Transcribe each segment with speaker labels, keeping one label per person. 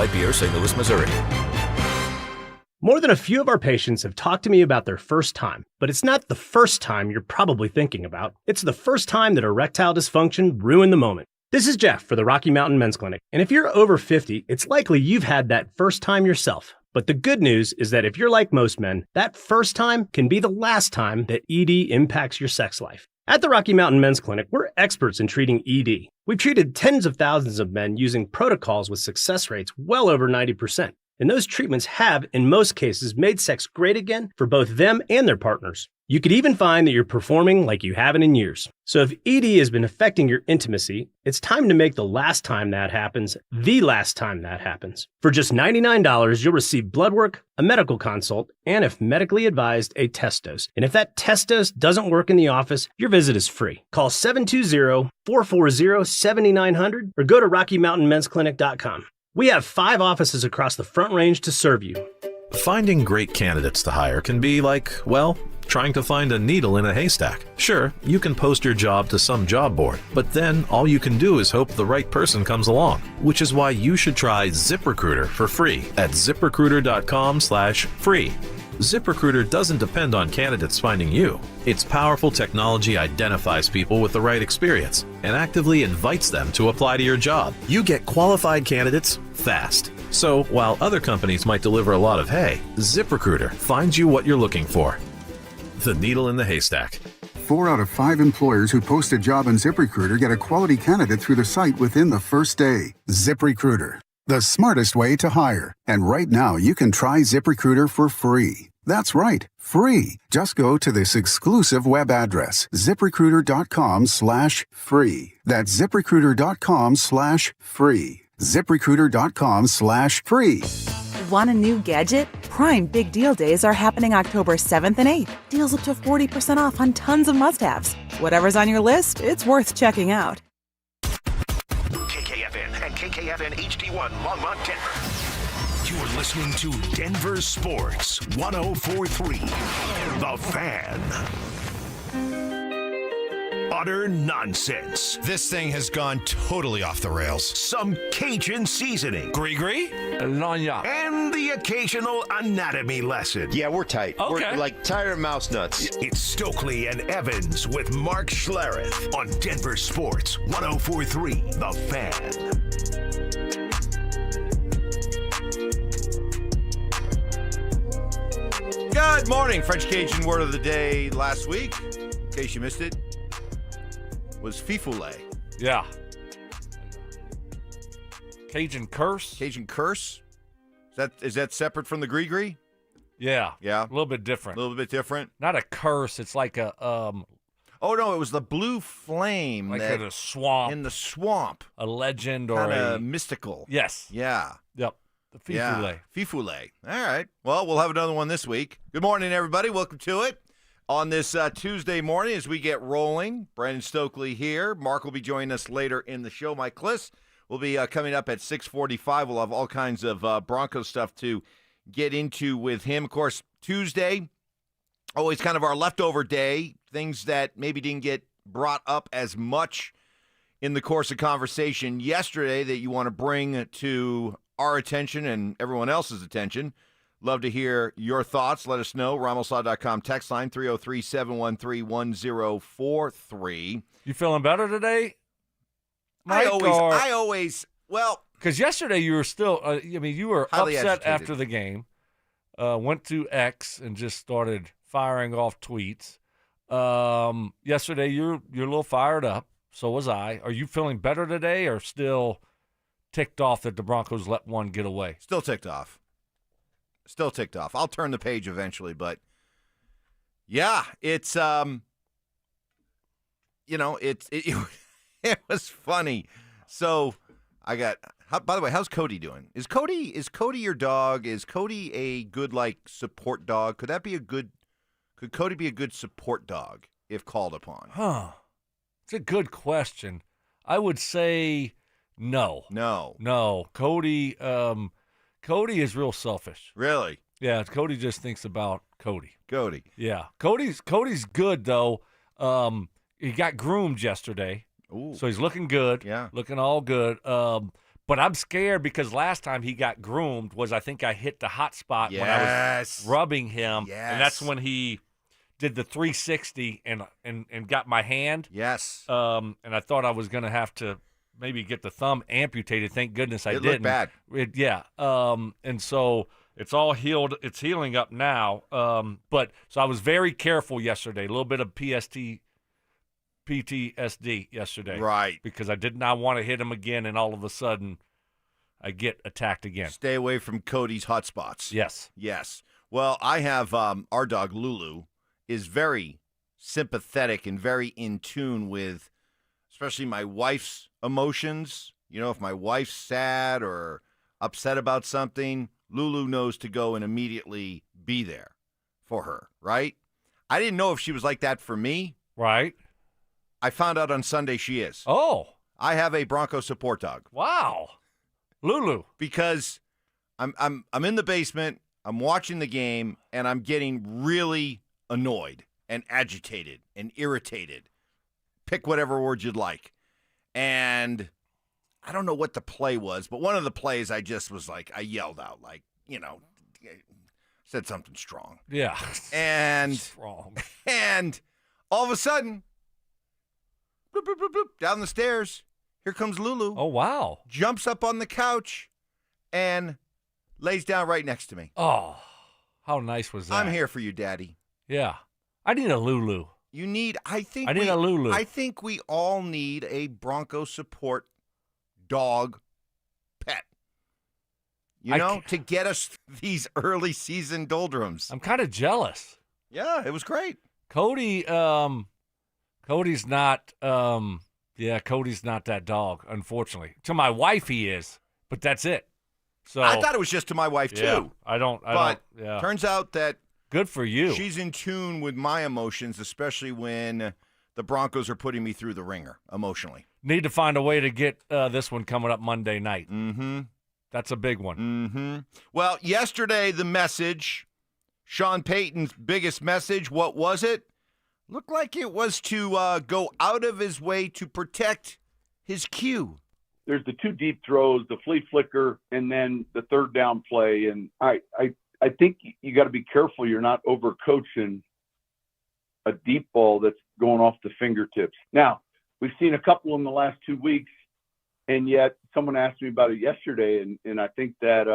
Speaker 1: Beer, St. Louis, Missouri.
Speaker 2: More than a few of our patients have talked to me about their first time, but it's not the first time you're probably thinking about. It's the first time that erectile dysfunction ruined the moment. This is Jeff for the Rocky Mountain Men's Clinic, and if you're over 50, it's likely you've had that first time yourself. But the good news is that if you're like most men, that first time can be the last time that ED impacts your sex life. At the Rocky Mountain Men's Clinic, we're experts in treating ED. We've treated tens of thousands of men using protocols with success rates well over 90%. And those treatments have, in most cases, made sex great again for both them and their partners. You could even find that you're performing like you haven't in years. So if ED has been affecting your intimacy, it's time to make the last time that happens, the last time that happens. For just $99, you'll receive blood work, a medical consult, and if medically advised, a test dose. And if that test dose doesn't work in the office, your visit is free. Call 720-440-7900 or go to RockyMountainMen'sClinic.com. We have 5 offices across the Front Range to serve you.
Speaker 3: Finding great candidates to hire can be like, well, trying to find a needle in a haystack. Sure, you can post your job to some job board, but then all you can do is hope the right person comes along, which is why you should try ZipRecruiter for free at ZipRecruiter.com/free. ZipRecruiter doesn't depend on candidates finding you. Its powerful technology identifies people with the right experience and actively invites them to apply to your job. You get qualified candidates fast. So while other companies might deliver a lot of hay, ZipRecruiter finds you what you're looking for. The needle in the haystack.
Speaker 4: 4 out of 5 employers who post a job on ZipRecruiter get a quality candidate through the site within the first day. ZipRecruiter, the smartest way to hire. And right now, you can try ZipRecruiter for free. That's right, free. Just go to this exclusive web address, ZipRecruiter.com/free. That's ZipRecruiter.com/free. ZipRecruiter.com/free.
Speaker 5: Want a new gadget? Prime Big Deal Days are happening October 7th and 8th. Deals up to 40% off on tons of must-haves. Whatever's on your list, it's worth checking out.
Speaker 6: KKFN and KKFN HD1 Longmont, Denver. You're listening to Denver Sports 104.3. The Fan. Utter nonsense.
Speaker 7: This thing has gone totally off the rails.
Speaker 6: Some Cajun seasoning.
Speaker 7: Gree-gree?
Speaker 8: Lanya.
Speaker 6: And the occasional anatomy lesson.
Speaker 9: Yeah, we're tight.
Speaker 8: Okay.
Speaker 9: We're like tired of mouse nuts.
Speaker 6: It's Stokley and Evans with Mark Schlereth on Denver Sports 104.3. The Fan.
Speaker 7: Good morning. French Cajun word of the day last week, in case you missed it, was fifoulet.
Speaker 8: Yeah. Cajun curse.
Speaker 7: Cajun curse? Is that separate from the gree-gree?
Speaker 8: Yeah.
Speaker 7: Yeah.
Speaker 8: A little bit different.
Speaker 7: A little bit different?
Speaker 8: Not a curse. It's like a
Speaker 7: Oh, no, it was the blue flame.
Speaker 8: like in a swamp.
Speaker 7: In the swamp.
Speaker 8: A legend or
Speaker 7: Kind
Speaker 8: a
Speaker 7: of mystical.
Speaker 8: Yes.
Speaker 7: Yeah.
Speaker 8: Yep. The fifoulet.
Speaker 7: Yeah. Fifoulet. All right. Well, we'll have another one this week. Good morning, everybody. Welcome to it. On this Tuesday morning as we get rolling, Brandon Stokley here. Mark will be joining us later in the show. Mike Kliss will be coming up at 6:45. We'll have all kinds of Broncos stuff to get into with him. Of course, Tuesday, always kind of our leftover day, things that maybe didn't get brought up as much in the course of conversation yesterday that you want to bring to our attention and everyone else's attention. Love to hear your thoughts. Let us know. RamosLaw.com text line 303-713-1043.
Speaker 8: You feeling better today? Mike,
Speaker 7: I always, well.
Speaker 8: Because yesterday you were still, you were
Speaker 7: highly
Speaker 8: upset
Speaker 7: agitated
Speaker 8: after the game. Went to X and just started firing off tweets. Yesterday you're a little fired up. So was I. Are you feeling better today or still ticked off that the Broncos let one get away?
Speaker 7: Still ticked off. Still ticked off. I'll turn the page eventually, but yeah, it's it was funny. So I got. By the way, how's Cody doing? Is Cody your dog? Is Cody a good support dog? Could Cody be a good support dog if called upon?
Speaker 8: Huh. It's a good question. I would say no.
Speaker 7: No.
Speaker 8: Cody is real selfish.
Speaker 7: Really?
Speaker 8: Yeah, Cody just thinks about Cody. Yeah. Cody's good though. He got groomed yesterday.
Speaker 7: Ooh.
Speaker 8: So he's looking good.
Speaker 7: Yeah.
Speaker 8: Looking all good. But I'm scared because last time he got groomed was I think I hit the hot spot when I was rubbing him.
Speaker 7: Yes.
Speaker 8: And that's when he did the 360 and got my hand.
Speaker 7: Yes.
Speaker 8: And I thought I was going to have to maybe get the thumb amputated. Thank goodness I didn't.
Speaker 7: It looked bad.
Speaker 8: Yeah. And so it's all healed. It's healing up now. But so I was very careful yesterday. A little bit of PTSD yesterday.
Speaker 7: Right.
Speaker 8: Because I did not want to hit him again, and all of a sudden I get attacked again.
Speaker 7: Stay away from Cody's hot spots.
Speaker 8: Yes.
Speaker 7: Yes. Well, I have our dog Lulu is very sympathetic and very in tune with especially my wife's emotions. You know, if my wife's sad or upset about something, Lulu knows to go and immediately be there for her, right? I didn't know if she was like that for me.
Speaker 8: Right.
Speaker 7: I found out on Sunday she is.
Speaker 8: Oh.
Speaker 7: I have a Bronco support dog.
Speaker 8: Wow. Lulu.
Speaker 7: Because I'm in the basement, I'm watching the game, and I'm getting really annoyed and agitated and irritated. Pick whatever word you'd like. And I don't know what the play was, but one of the plays I just was like, I yelled out, like, you know, said something strong.
Speaker 8: Yeah.
Speaker 7: And
Speaker 8: strong.
Speaker 7: And all of a sudden, bloop, bloop, bloop, bloop, down the stairs, here comes Lulu.
Speaker 8: Oh, wow.
Speaker 7: Jumps up on the couch and lays down right next to me.
Speaker 8: Oh, how nice was that?
Speaker 7: I'm here for you, Daddy.
Speaker 8: Yeah. I need a Lulu.
Speaker 7: You need,
Speaker 8: I need a Lulu.
Speaker 7: I think we all need a Bronco support dog pet. You know, to get us these early season doldrums.
Speaker 8: I'm kind of jealous.
Speaker 7: Yeah, it was great.
Speaker 8: Cody's not Cody's not that dog, unfortunately. To my wife he is, but that's it. So
Speaker 7: I thought it was just to my wife too. Turns out that
Speaker 8: good for you.
Speaker 7: She's in tune with my emotions, especially when the Broncos are putting me through the ringer emotionally.
Speaker 8: Need to find a way to get this one coming up Monday night.
Speaker 7: Mm-hmm.
Speaker 8: That's a big one.
Speaker 7: Mm-hmm. Well, yesterday the message, Sean Payton's biggest message, what was it? Looked like it was to go out of his way to protect his Q.
Speaker 1: There's the two deep throws, the flea flicker, and then the third down play. And I think you got to be careful you're not overcoaching a deep ball that's going off the fingertips. Now, we've seen a couple in the last 2 weeks, and yet someone asked me about it yesterday, and I think that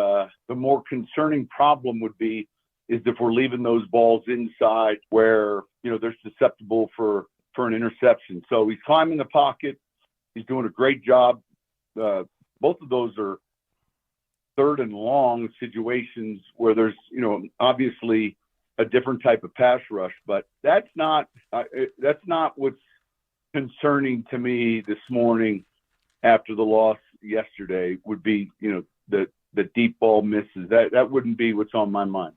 Speaker 1: the more concerning problem would be is if we're leaving those balls inside where, you know, they're susceptible for an interception. So he's climbing the pocket. He's doing a great job. Both of those are third and long situations where there's, you know, obviously a different type of pass rush, but that's not what's concerning to me this morning after the loss yesterday would be, you know, the deep ball misses. That wouldn't be what's on my mind.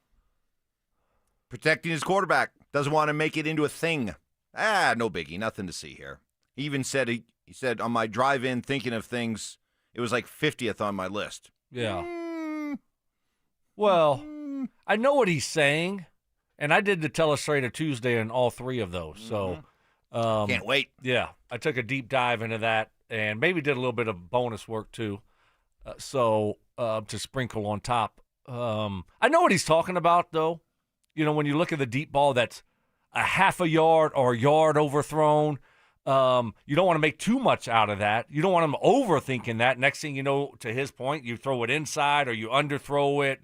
Speaker 7: Protecting his quarterback. Doesn't want to make it into a thing. No biggie. Nothing to see here. He even said, he said on my drive-in thinking of things, it was like 50th on my list.
Speaker 8: Yeah. Well, I know what he's saying, and I did the Teleustrator Tuesday in all three of those. So
Speaker 7: can't wait.
Speaker 8: Yeah, I took a deep dive into that and maybe did a little bit of bonus work too. To sprinkle on top. I know what he's talking about, though. You know, when you look at the deep ball that's a half a yard or a yard overthrown, you don't want to make too much out of that. You don't want him overthinking that. Next thing you know, to his point, you throw it inside or you underthrow it.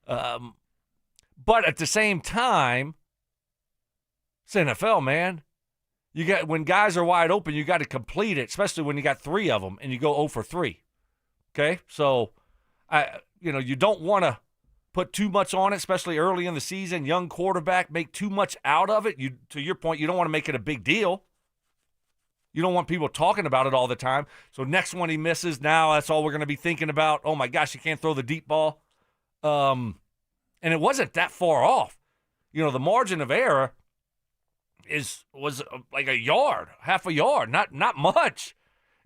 Speaker 8: But at the same time, it's NFL, man. You got when guys are wide open, you got to complete it, especially when you got three of them and you go 0 for 3. Okay, so you don't want to put too much on it, especially early in the season. Young quarterback, make too much out of it. To your point, you don't want to make it a big deal. You don't want people talking about it all the time. So next one he misses, now that's all we're going to be thinking about. Oh, my gosh, you can't throw the deep ball. And it wasn't that far off. You know, the margin of error was like a yard, half a yard, not much.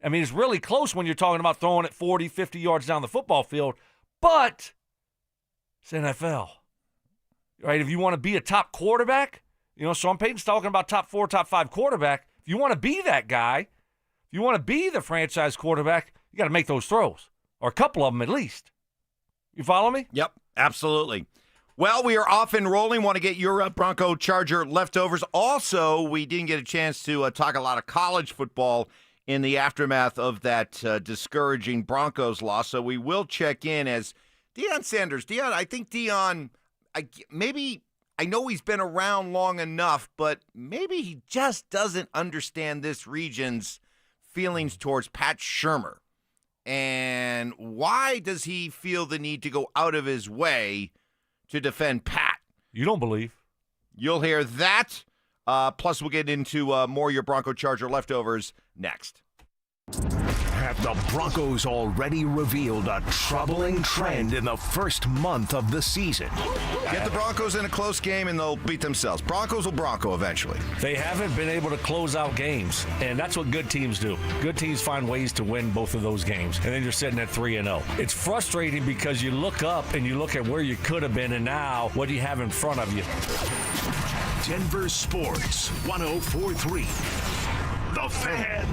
Speaker 8: I mean, it's really close when you're talking about throwing it 40, 50 yards down the football field. But it's NFL, right? If you want to be a top quarterback, you know, Sean Payton's talking about top 4, top 5 quarterback. If you want to be that guy, if you want to be the franchise quarterback, you got to make those throws. or a couple of them at least. You follow me?
Speaker 7: Yep, absolutely. Well, we are off and rolling. Want to get your Bronco Charger leftovers. Also, we didn't get a chance to talk a lot of college football in the aftermath of that discouraging Broncos loss. So we will check in as Deion Sanders. I think Deion, I know he's been around long enough, but maybe he just doesn't understand this region's feelings towards Pat Shurmur. And why does he feel the need to go out of his way to defend Pat?
Speaker 8: You don't believe.
Speaker 7: You'll hear that. Plus, we'll get into more of your Bronco Charger leftovers next.
Speaker 6: Have the Broncos already revealed a troubling trend in the first month of the season?
Speaker 7: Get the Broncos in a close game and they'll beat themselves. Broncos will Bronco eventually.
Speaker 8: They haven't been able to close out games, and that's what good teams do. Good teams find ways to win both of those games, and then you're sitting at 3-0. It's frustrating because you look up and you look at where you could have been, and now what do you have in front of you?
Speaker 6: Denver Sports 104.3. The Fan.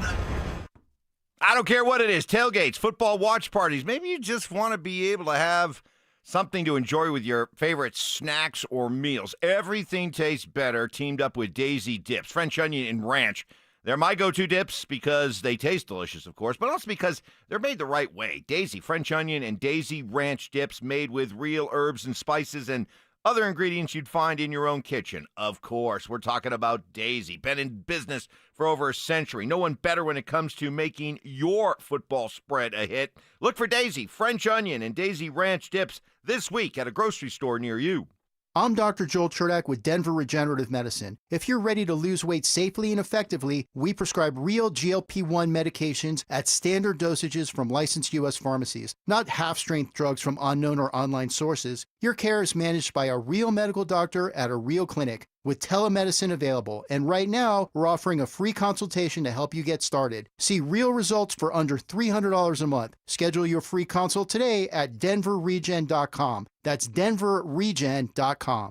Speaker 7: I don't care what it is. Tailgates, football watch parties. Maybe you just want to be able to have something to enjoy with your favorite snacks or meals. Everything tastes better teamed up with Daisy Dips, French onion and ranch. They're my go-to dips because they taste delicious, of course, but also because they're made the right way. Daisy, French onion, and Daisy ranch dips made with real herbs and spices and other ingredients you'd find in your own kitchen. Of course, we're talking about Daisy. Been in business for over a century. No one better when it comes to making your football spread a hit. Look for Daisy, French onion, and Daisy ranch dips this week at a grocery store near you.
Speaker 9: I'm Dr. Joel Cherdak with Denver Regenerative Medicine. If you're ready to lose weight safely and effectively, we prescribe real GLP-1 medications at standard dosages from licensed U.S. pharmacies, not half-strength drugs from unknown or online sources. Your care is managed by a real medical doctor at a real clinic with telemedicine available. And right now, we're offering a free consultation to help you get started. See real results for under $300 a month. Schedule your free consult today at DenverRegen.com. That's DenverRegen.com.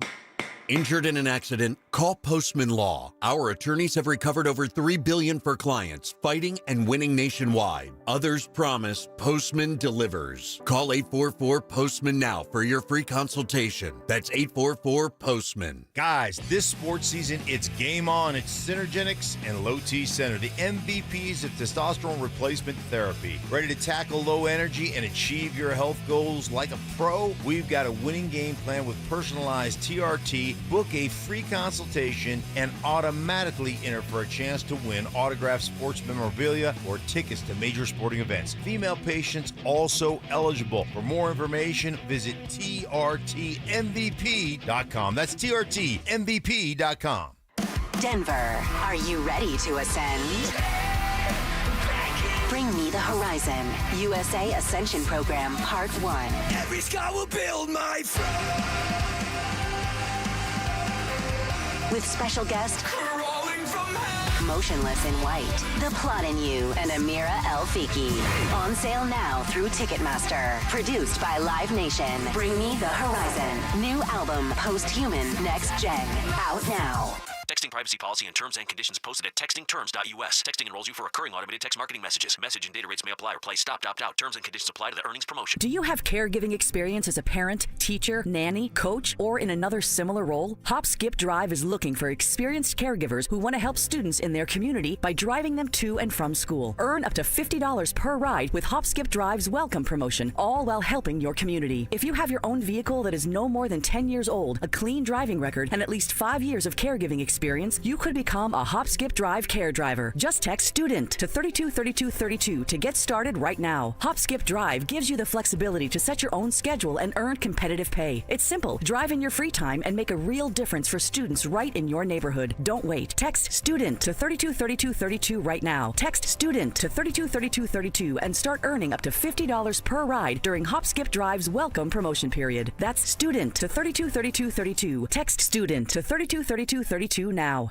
Speaker 10: Injured in an accident? Call Postman Law. Our attorneys have recovered over $3 billion for clients, fighting and winning nationwide. Others promise, Postman delivers. Call 844-POSTMAN now for your free consultation. That's 844-POSTMAN.
Speaker 11: Guys, this sports season, it's game on. It's Synergenics and Low T Center, the MVPs of testosterone replacement therapy. Ready to tackle low energy and achieve your health goals like a pro? We've got a winning game plan with personalized TRT. Book a free consultation and automatically enter for a chance to win autographed sports memorabilia or tickets to major sporting events. Female patients also eligible. For more information, visit TRTMVP.com. That's TRTMVP.com.
Speaker 12: Denver, are you ready to ascend? Bring me the horizon. USA Ascension Program, Part 1.
Speaker 13: Every sky will build my throne.
Speaker 12: With special guest, Motionless in White, The Plot in You, and Amira El Fiki. On sale now through Ticketmaster. Produced by Live Nation. Bring Me the Horizon. New album, Post-Human, Next Gen. Out now.
Speaker 14: Texting privacy policy and terms and conditions posted at textingterms.us. Texting enrolls you for recurring automated text marketing messages. Message and data rates may apply or play. Stop, opt out. Terms and conditions apply to the earnings promotion.
Speaker 15: Do you have caregiving experience as a parent, teacher, nanny, coach, or in another similar role? Hop Skip Drive is looking for experienced caregivers who want to help students in their community by driving them to and from school. Earn up to $50 per ride with Hop Skip Drive's welcome promotion, all while helping your community. If you have your own vehicle that is no more than 10 years old, a clean driving record, and at least 5 years of caregiving experience, you could become a Hop Skip Drive care driver. Just text STUDENT to 323232 to get started right now. Hop Skip Drive gives you the flexibility to set your own schedule and earn competitive pay. It's simple. Drive in your free time and make a real difference for students right in your neighborhood. Don't wait. Text STUDENT to 323232 right now. Text STUDENT to 323232 and start earning up to $50 per ride during Hop Skip Drive's welcome promotion period. That's STUDENT to 323232. Text STUDENT to 323232 now.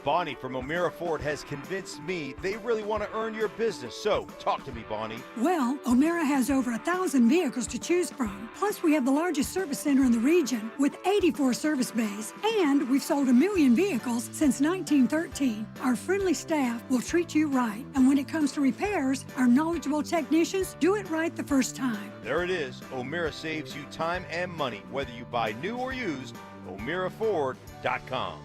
Speaker 11: Bonnie from O'Meara Ford has convinced me they really want to earn your business. So, talk to me, Bonnie.
Speaker 16: Well, O'Meara has over 1,000 vehicles to choose from. Plus, we have the largest service center in the region with 84 service bays. And we've sold 1 million vehicles since 1913. Our friendly staff will treat you right. And when it comes to repairs, our knowledgeable technicians do it right the first time.
Speaker 11: There it is. O'Meara saves you time and money, whether you buy new or used. O'MearaFord.com.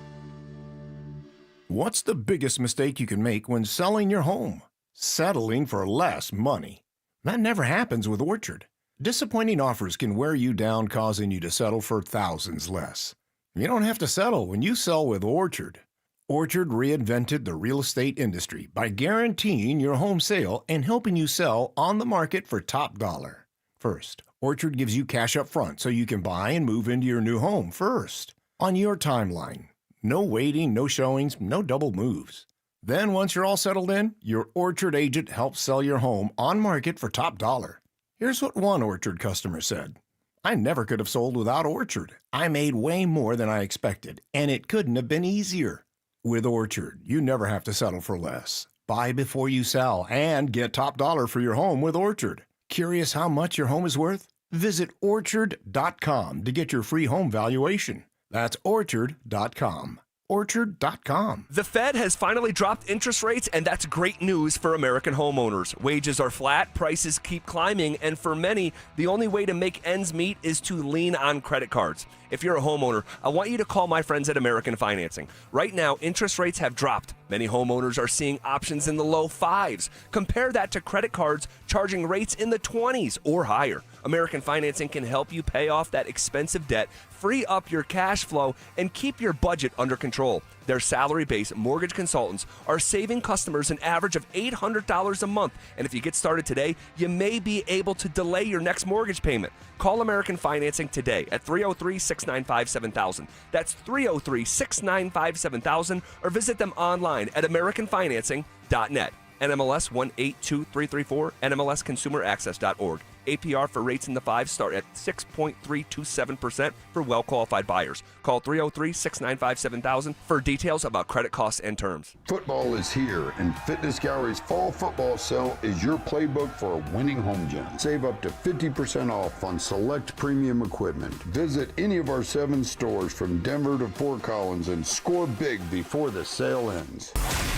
Speaker 17: What's the biggest mistake you can make when selling your home? Settling for less money. That never happens with Orchard. Disappointing offers can wear you down, causing you to settle for thousands less. You don't have to settle when you sell with Orchard. Orchard reinvented the real estate industry by guaranteeing your home sale and helping you sell on the market for top dollar. First, Orchard gives you cash up front so you can buy and move into your new home first, on your timeline. No waiting, no showings, no double moves. Then once you're all settled in, your Orchard agent helps sell your home on market for top dollar. Here's what one Orchard customer said. I never could have sold without Orchard. I made way more than I expected, and it couldn't have been easier. With Orchard, you never have to settle for less. Buy before you sell and get top dollar for your home with Orchard. Curious how much your home is worth? Visit Orchard.com to get your free home valuation. That's Orchard.com. Orchard.com.
Speaker 18: The Fed has finally dropped interest rates, and that's great news for American homeowners. Wages are flat, prices keep climbing, and for many, the only way to make ends meet is to lean on credit cards. If you're a homeowner, I want you to call my friends at American Financing. Right now, interest rates have dropped. Many homeowners are seeing options in the low 5s. Compare that to credit cards charging rates in the 20s or higher. American Financing can help you pay off that expensive debt, free up your cash flow, and keep your budget under control. Their salary-based mortgage consultants are saving customers an average of $800 a month. And if you get started today, you may be able to delay your next mortgage payment. Call American Financing today at 303-695-7000. That's 303-695-7000, or visit them online at AmericanFinancing.net. NMLS 182334, NMLSConsumerAccess.org. APR for rates in the 5s start at 6.327% for well-qualified buyers. Call 303-695-7000 for details about credit costs and terms.
Speaker 19: Football is here, and Fitness Gallery's fall football sale is your playbook for a winning home gym. Save up to 50% off on select premium equipment. Visit any of our 7 stores from Denver to Fort Collins and score big before the sale ends.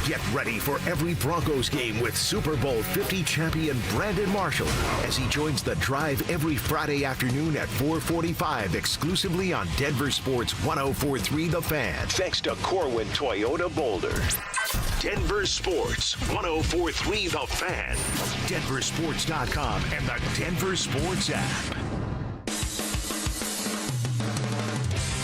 Speaker 6: Get ready for every Broncos game with Super Bowl 50 champion Brandon Marshall as he joins the drive every Friday afternoon at 4:45 exclusively on Denver Sports 104.3 The Fan. Thanks to Corwin Toyota Boulder. Denver Sports 104.3 The Fan. DenverSports.com and the Denver Sports app.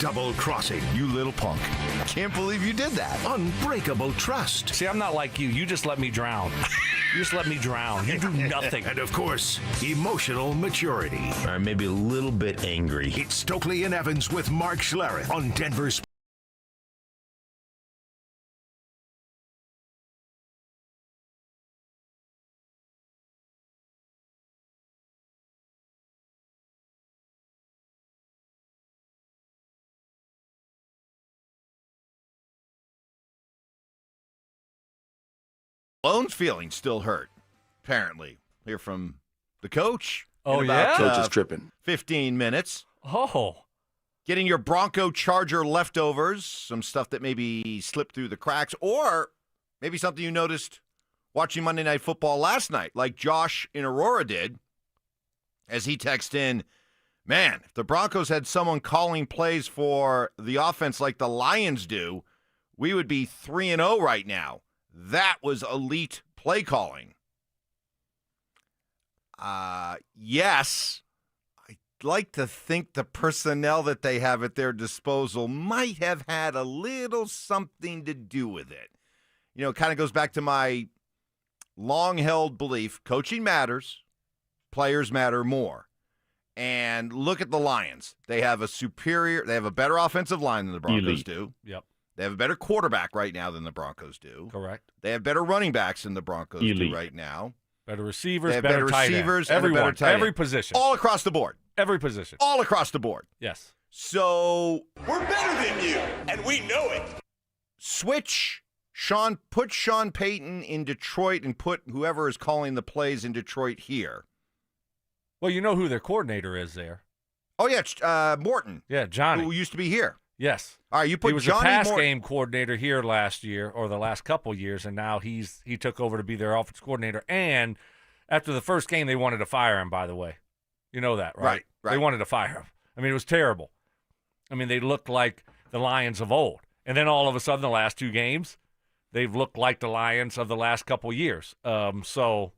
Speaker 6: Double crossing, you little punk.
Speaker 11: Can't believe you did that.
Speaker 6: Unbreakable trust.
Speaker 8: See, I'm not like you. You just let me drown. You just let me drown. You do nothing.
Speaker 6: And of course, emotional maturity.
Speaker 20: Or maybe a little bit angry.
Speaker 6: It's Stokley and Evans with Mark Schlereth on Denver Sports.
Speaker 7: Lone's feeling still hurt, apparently. Hear from the coach.
Speaker 8: Oh,
Speaker 7: in about,
Speaker 8: yeah?
Speaker 19: Coach is tripping.
Speaker 7: 15 minutes.
Speaker 8: Oh.
Speaker 7: Getting your Bronco Charger leftovers, some stuff that maybe slipped through the cracks, or maybe something you noticed watching Monday Night Football last night, like Josh in Aurora did, as he texted in, man, if the Broncos had someone calling plays for the offense like the Lions do, we would be 3-0 right now. That was elite play calling. Yes, I'd like to think the personnel that they have at their disposal might have had a little something to do with it. You know, it kind of goes back to my long-held belief, coaching matters, players matter more. And look at the Lions. They have a better offensive line than the Broncos do.
Speaker 8: Yep.
Speaker 7: They have a better quarterback right now than the Broncos do.
Speaker 8: Correct.
Speaker 7: They have better running backs than the Broncos do right now.
Speaker 8: Better receivers,
Speaker 7: they have
Speaker 8: better tight
Speaker 7: receivers,
Speaker 8: end.
Speaker 7: and a better tight end.
Speaker 8: Every position.
Speaker 7: All across the board.
Speaker 8: Every position.
Speaker 7: All across the board.
Speaker 8: Yes.
Speaker 7: So
Speaker 13: we're better than you, and we know it.
Speaker 7: Switch put Sean Payton in Detroit and put whoever is calling the plays in Detroit here.
Speaker 8: Well, you know who their coordinator is there.
Speaker 7: Oh, yeah, it's Morton.
Speaker 8: Yeah, Johnny.
Speaker 7: Who used to be here.
Speaker 8: Yes.
Speaker 7: All right, you put
Speaker 8: he was
Speaker 7: Johnny
Speaker 8: a pass
Speaker 7: Morton.
Speaker 8: game coordinator here last year or the last couple years, and now he took over to be their offense coordinator. And after the first game, they wanted to fire him, by the way. You know that, right?
Speaker 7: Right.
Speaker 8: They wanted to fire him. I mean, it was terrible. I mean, they looked like the Lions of old. And then all of a sudden, the last 2 games, they've looked like the Lions of the last couple years. So,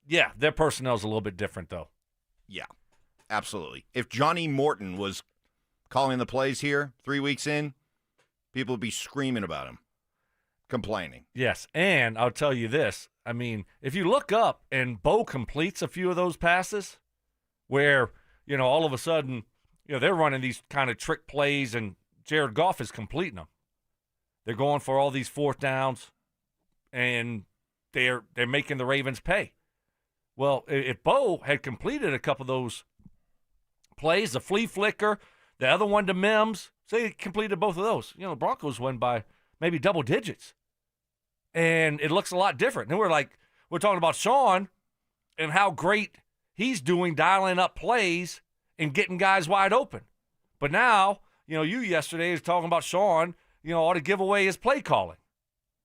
Speaker 8: yeah, their personnel's a little bit different, though.
Speaker 7: Yeah, absolutely. If Johnny Morton was calling the plays here 3 weeks in, people would be screaming about him, complaining.
Speaker 8: Yes, and I'll tell you this. I mean, if you look up and Bo completes a few of those passes where, all of a sudden, they're running these kind of trick plays and Jared Goff is completing them. They're going for all these 4th downs, and they're making the Ravens pay. Well, if Bo had completed a couple of those plays, the flea flicker, the other one to Mims, say he completed both of those, the Broncos win by maybe double digits. And it looks a lot different. And we're talking about Sean and how great he's doing dialing up plays and getting guys wide open. But now, you yesterday is talking about Sean, ought to give away his play calling.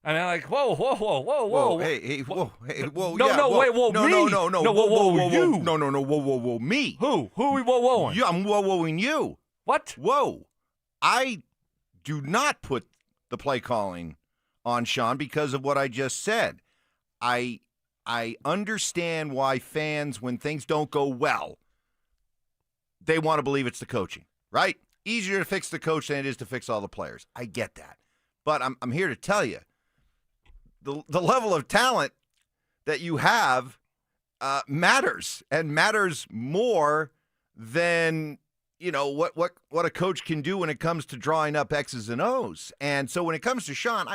Speaker 8: I mean, like, whoa.
Speaker 7: Hey, whoa.
Speaker 8: Whoa,
Speaker 7: me.
Speaker 8: Who are we whoa-whoing?
Speaker 7: I'm whoa-whoing you.
Speaker 8: What?
Speaker 7: Whoa. I do not put the play calling on Sean because of what I just said. I understand why fans, when things don't go well, they want to believe it's the coaching, right? Easier to fix the coach than it is to fix all the players. I get that. But I'm here to tell you, the level of talent that you have matters, and matters more than what a coach can do when it comes to drawing up X's and O's. And so when it comes to Sean,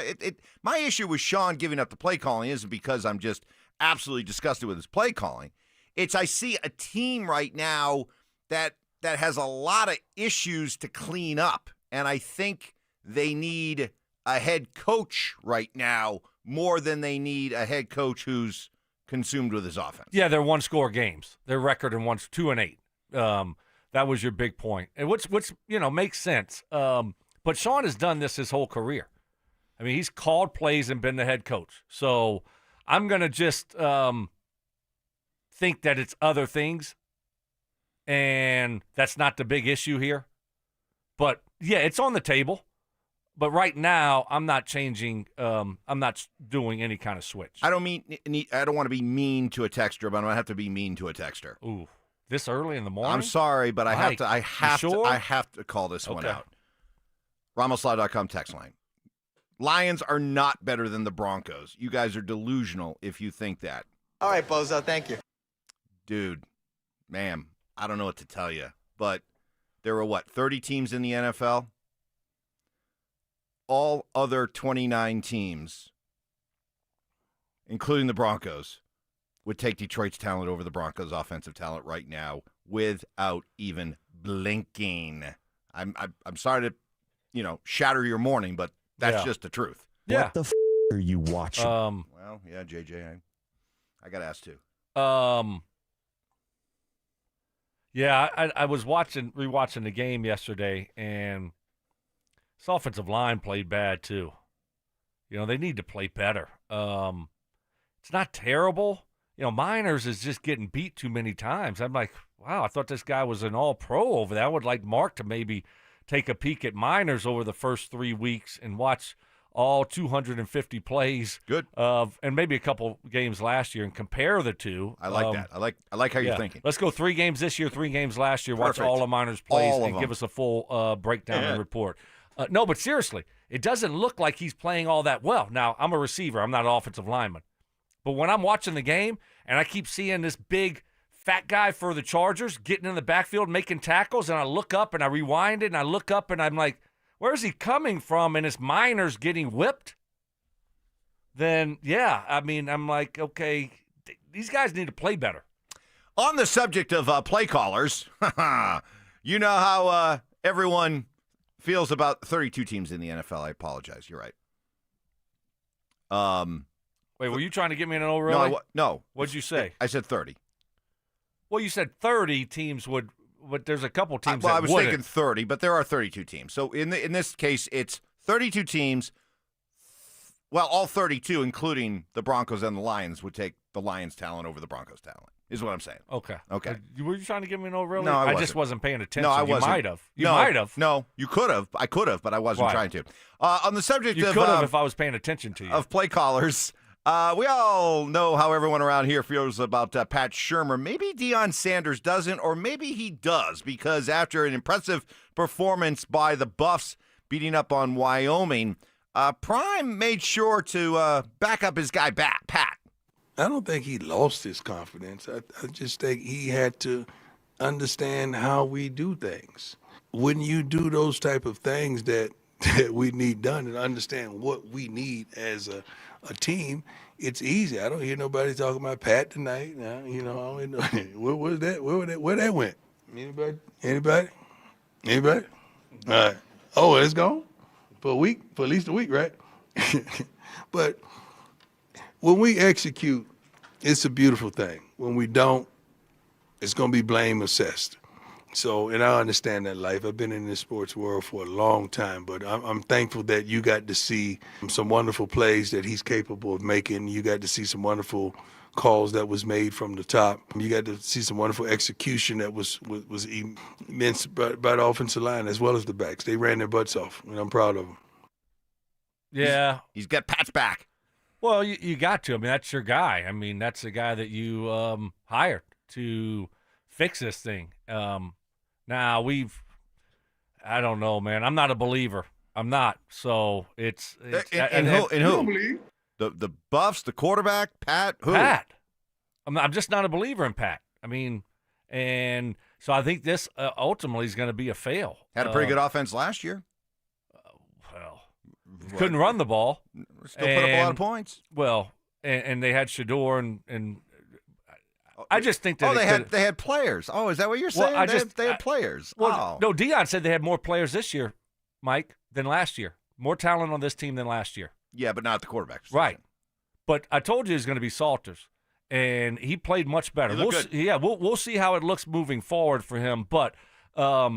Speaker 7: my issue with Sean giving up the play calling isn't because I'm just absolutely disgusted with his play calling. It's I see a team right now that has a lot of issues to clean up, and I think they need a head coach right now more than they need a head coach who's consumed with his offense.
Speaker 8: Yeah, they're 1-score games. Their record in 2-8. That was your big point, and which makes sense. But Sean has done this his whole career. I mean, he's called plays and been the head coach. So I'm gonna just think that it's other things, and that's not the big issue here. But yeah, it's on the table. But right now, I'm not changing. I'm not doing any kind of switch.
Speaker 7: I don't want to be mean to a texter, but I'm gonna have to be mean to a texter.
Speaker 8: Ooh, this early in the morning?
Speaker 7: I'm sorry, but I have to. I have to call this one
Speaker 8: Okay.
Speaker 7: out. RamosLaw.com text line. Lions are not better than the Broncos. You guys are delusional if you think that.
Speaker 21: All right, Bozo. Thank you.
Speaker 7: Dude, ma'am, I don't know what to tell you, but there were 30 teams in the NFL? All other 29 teams, including the Broncos, would take Detroit's talent over the Broncos' offensive talent right now without even blinking. I'm sorry to, shatter your morning, but that's just the truth.
Speaker 8: Yeah.
Speaker 20: What the are you watching?
Speaker 7: Well, yeah, JJ, I got asked too.
Speaker 8: Yeah, I was rewatching the game yesterday, and this offensive line played bad too. They need to play better. It's not terrible. Miners is just getting beat too many times. I'm like, wow, I thought this guy was an all-pro over there. I would like Mark to maybe take a peek at Miners over the first 3 weeks and watch all 250 plays.
Speaker 7: Good.
Speaker 8: And maybe a couple games last year and compare the two.
Speaker 7: I like that. I like how you're thinking.
Speaker 8: Let's go 3 games this year, 3 games last year.
Speaker 7: Perfect.
Speaker 8: Watch all of Miners' plays
Speaker 7: All of
Speaker 8: and
Speaker 7: them.
Speaker 8: give us a full breakdown and report. No, but seriously, it doesn't look like he's playing all that well. Now, I'm a receiver. I'm not an offensive lineman. But when I'm watching the game and I keep seeing this big fat guy for the Chargers getting in the backfield, making tackles, and I look up and I rewind it and I look up and I'm like, where's he coming from? And it's Miners getting whipped. Then, yeah, I mean, I'm like, okay, these guys need to play better.
Speaker 7: On the subject of play callers, you know how everyone feels about 32 teams in the NFL. I apologize. You're right.
Speaker 8: Wait, were you trying to get me in an old really?
Speaker 7: No.
Speaker 8: What'd you say?
Speaker 7: I said 30.
Speaker 8: Well, you said 30 teams would, but there's a couple teams
Speaker 7: I
Speaker 8: that
Speaker 7: was
Speaker 8: wouldn't.
Speaker 7: thinking 30, but there are 32 teams. So in this case, it's 32 teams. Well, all 32, including the Broncos and the Lions, would take the Lions' talent over the Broncos' talent, is what I'm saying.
Speaker 8: Okay.
Speaker 7: Okay.
Speaker 8: Were you trying to give me an old really?
Speaker 7: No, I
Speaker 8: just wasn't paying attention.
Speaker 7: No, I wasn't.
Speaker 8: You might have. You might have.
Speaker 7: No, you could have. I could have, but I wasn't
Speaker 8: Why?
Speaker 7: trying to. On the subject
Speaker 8: You
Speaker 7: of
Speaker 8: could have if I was paying attention to you.
Speaker 7: of play callers, we all know how everyone around here feels about Pat Shurmur. Maybe Deion Sanders doesn't, or maybe he does, because after an impressive performance by the Buffs beating up on Wyoming, Prime made sure to back up his guy Pat.
Speaker 21: I don't think he lost his confidence. I just think he had to understand how we do things. When you do those type of things that we need done and understand what we need as a team, it's easy. I don't hear nobody talking about Pat tonight. I don't know. Where was that? Where that went? Anybody? All right. Oh, it's gone? For a week? For at least a week, right? But when we execute, it's a beautiful thing. When we don't, it's going to be blame assessed. So, and I understand that life. I've been in this sports world for a long time, but I'm thankful that you got to see some wonderful plays that he's capable of making. You got to see some wonderful calls that was made from the top. You got to see some wonderful execution that was immense by the offensive line as well as the backs. They ran their butts off, and I'm proud of them.
Speaker 8: Yeah.
Speaker 7: He's got Pat's back.
Speaker 8: Well, you got to. I mean, that's your guy. I mean, that's the guy that you hired to fix this thing. Now, I don't know, man. I'm not a believer. I'm not. So it's
Speaker 7: in who? The Buffs, the quarterback, Pat, who?
Speaker 8: Pat. I'm just not a believer in Pat. I mean, and so I think this ultimately is going to be a fail.
Speaker 7: Had a pretty good offense last year.
Speaker 8: Couldn't run the ball.
Speaker 7: Still put up a lot of points.
Speaker 8: Well, and they had Shador and I just think that
Speaker 7: they had players. Oh, is that what you're saying?
Speaker 8: Well,
Speaker 7: they had players.
Speaker 8: Well, no, Deion said they had more players this year, Mike, than last year. More talent on this team than last year.
Speaker 7: Yeah, but not the quarterback position.
Speaker 8: Right. But I told you it's going to be Salters, and he played much better. We'll see how it looks moving forward for him. But I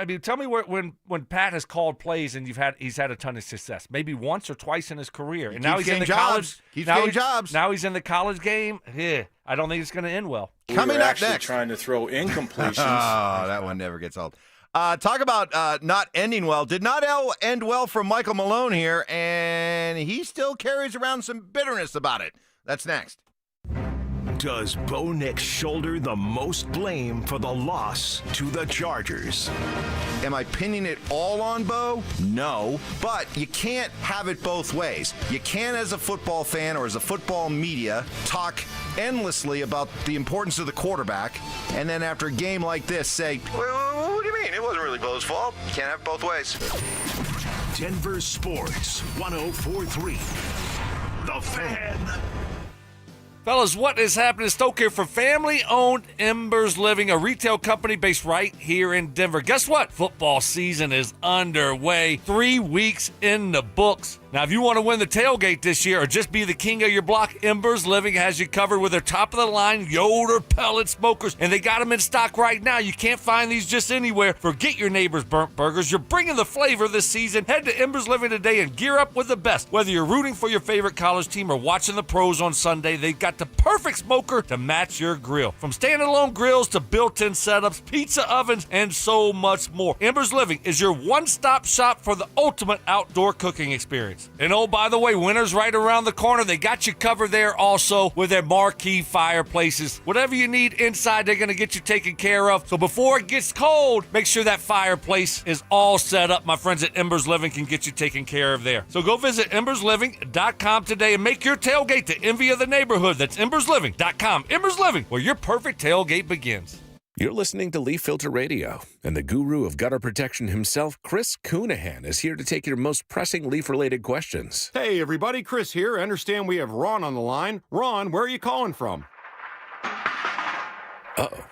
Speaker 8: mean, tell me when Pat has called plays and he's had a ton of success, maybe once or twice in his career, and now he's in the college.
Speaker 7: He's getting jobs.
Speaker 8: Now he's in the college game. Yeah, I don't think it's going to end well.
Speaker 7: Coming up next,
Speaker 22: trying to throw incompletions.
Speaker 7: Oh, that one never gets old. Talk about not ending well. Did not end well for Michael Malone here, and he still carries around some bitterness about it. That's next.
Speaker 6: Does Bo Nix shoulder the most blame for the loss to the Chargers?
Speaker 7: Am I pinning it all on Bo? No, but you can't have it both ways. You can't, as a football fan or as a football media, talk endlessly about the importance of the quarterback, and then after a game like this say, well, what do you mean? It wasn't really Bo's fault. You can't have it both ways.
Speaker 6: Denver Sports 104.3. The Fan.
Speaker 8: Fellas, what is happening? Stoke here for family-owned Embers Living, a retail company based right here in Denver. Guess what? Football season is underway. 3 weeks in the books. Now, if you want to win the tailgate this year or just be the king of your block, Embers Living has you covered with their top-of-the-line Yoder pellet smokers, and they got them in stock right now. You can't find these just anywhere. Forget your neighbor's burnt burgers. You're bringing the flavor this season. Head to Embers Living today and gear up with the best. Whether you're rooting for your favorite college team or watching the pros on Sunday, they've got the perfect smoker to match your grill. From standalone grills to built-in setups, pizza ovens, and so much more. Embers Living is your one-stop shop for the ultimate outdoor cooking experience. And oh, by the way, winter's right around the corner. They got you covered there also with their marquee fireplaces. Whatever you need inside, they're going to get you taken care of. So before it gets cold, make sure that fireplace is all set up. My friends at Embers Living can get you taken care of there. So go visit embersliving.com today and make your tailgate the envy of the neighborhood. That's embersliving.com. Embers Living, where your perfect tailgate begins.
Speaker 23: You're listening to Leaf Filter Radio, and the guru of gutter protection himself, Chris Coonahan, is here to take your most pressing leaf-related questions.
Speaker 24: Hey, everybody, Chris here. I understand we have Ron on the line. Ron, where are you calling from?
Speaker 23: Uh-oh.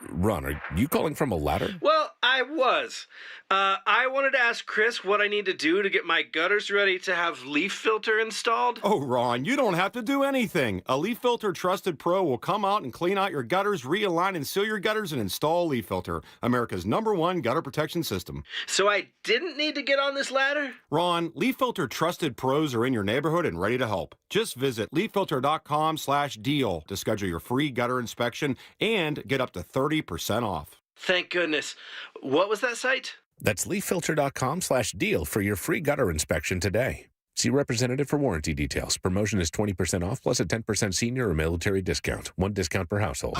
Speaker 23: Ron, are you calling from a ladder?
Speaker 25: Well, I
Speaker 2: I was. I wanted to ask Chris what I need to do to get my gutters ready to have leaf filter installed.
Speaker 24: Oh, Ron, you don't have to do anything. A Leaf Filter Trusted Pro will come out and clean out your gutters, realign and seal your gutters, and install Leaf Filter, America's #1 gutter protection system.
Speaker 2: So I didn't need to get on this ladder?
Speaker 24: Ron, Leaf Filter Trusted Pros are in your neighborhood and ready to help. Just visit leaffilter.com/deal to schedule your free gutter inspection and get up to 30% off.
Speaker 2: Thank goodness. What was that site?
Speaker 23: That's leaffilter.com/deal for your free gutter inspection today. See representative for warranty details. Promotion is 20% off plus a 10% senior or military discount. One discount per household.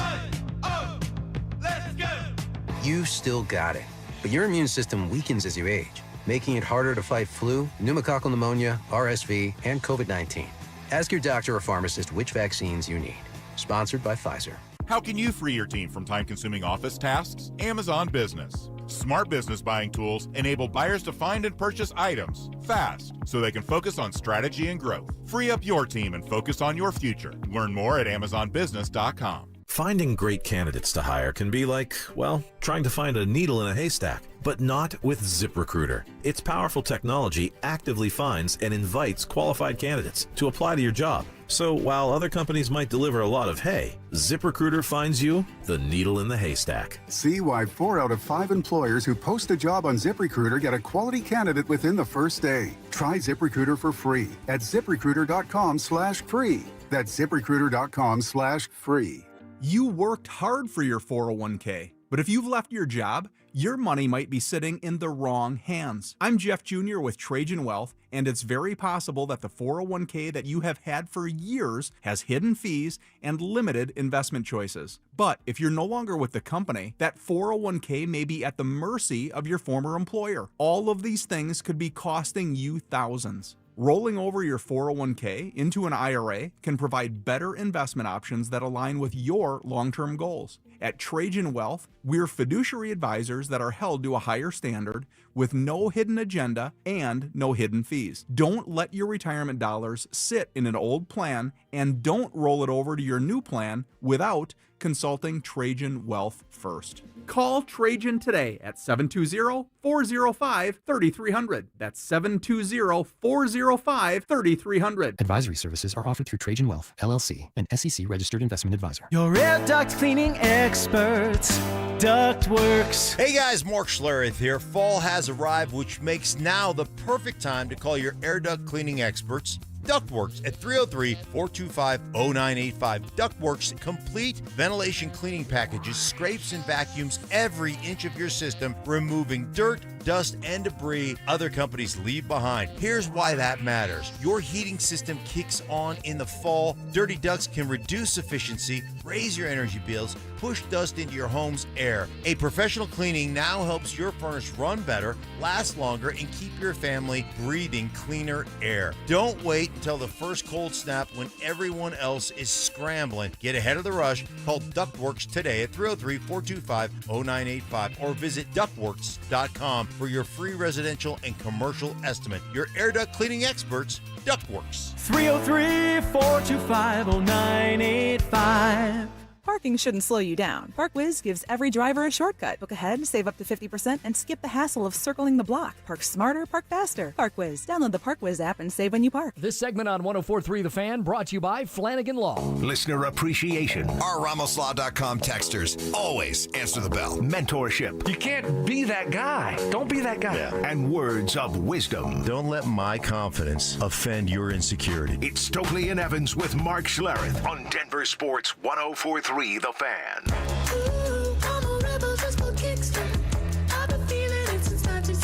Speaker 3: You still got it, but your immune system weakens as you age, making it harder to fight flu, pneumococcal pneumonia, RSV, and COVID-19. Ask your doctor or pharmacist which vaccines you need. Sponsored by Pfizer.
Speaker 4: How can you free your team from time-consuming office tasks? Amazon Business. Smart business buying tools enable buyers to find and purchase items fast so they can focus on strategy and growth. Free up your team and focus on your future. Learn more at amazonbusiness.com.
Speaker 22: Finding great candidates to hire can be like, well, trying to find a needle in a haystack, but not with ZipRecruiter. Its powerful technology actively finds and invites qualified candidates to apply to your job. So while other companies might deliver a lot of hay, ZipRecruiter finds you the needle in the haystack.
Speaker 25: See why 4 out of 5 employers who post a job on ZipRecruiter get a quality candidate within the first day. Try ZipRecruiter for free at ZipRecruiter.com/free. That's ZipRecruiter.com/free.
Speaker 26: You worked hard for your 401k, but if you've left your job, your money might be sitting in the wrong hands. I'm Jeff Jr. with Trajan Wealth, and it's very possible that the 401k that you have had for years has hidden fees and limited investment choices. But if you're no longer with the company, that 401k may be at the mercy of your former employer. All of these things could be costing you thousands. Rolling over your 401k into an IRA can provide better investment options that align with your long-term goals. At Trajan Wealth, we're fiduciary advisors that are held to a higher standard with no hidden agenda and no hidden fees. Don't let your retirement dollars sit in an old plan, and don't roll it over to your new plan without consulting Trajan Wealth first. Call Trajan today at 720-405-3300. That's 720-405-3300.
Speaker 27: Advisory services are offered through Trajan Wealth, LLC, an SEC-registered investment advisor.
Speaker 28: Your air duct cleaning experts, Ductworks.
Speaker 11: Hey guys, Mark Schlereth here. Fall has arrived, which makes now the perfect time to call your air duct cleaning experts, Ductworks, at 303-425-0985. Ductworks complete ventilation cleaning packages, scrapes and vacuums every inch of your system, removing dirt, dust, and debris other companies leave behind. Here's why that matters. Your heating system kicks on in the fall. Dirty ducts can reduce efficiency, raise your energy bills, push dust into your home's air. A professional cleaning now helps your furnace run better, last longer, and keep your family breathing cleaner air. Don't wait until the first cold snap when everyone else is scrambling. Get ahead of the rush. Call Ductworks today at 303-425-0985 or visit ductworks.com for your free residential and commercial estimate. Your air duct cleaning experts, Ductworks.
Speaker 5: 303-425-0985. Parking shouldn't slow you down. ParkWiz gives every driver a shortcut. Book ahead, save up to 50%, and skip the hassle of circling the block. Park smarter, park faster. ParkWiz. Download the ParkWiz app and save when you park.
Speaker 29: This segment on 104.3 The Fan brought to you by Flanagan Law.
Speaker 6: Listener appreciation.
Speaker 30: Our RamosLaw.com texters always answer the bell.
Speaker 6: Mentorship.
Speaker 30: You can't be that guy. Don't be that guy.
Speaker 6: And words of wisdom.
Speaker 11: Don't let my confidence offend your insecurity.
Speaker 6: It's Stokley and Evans with Mark Schlereth on Denver Sports 104.3 The Fan.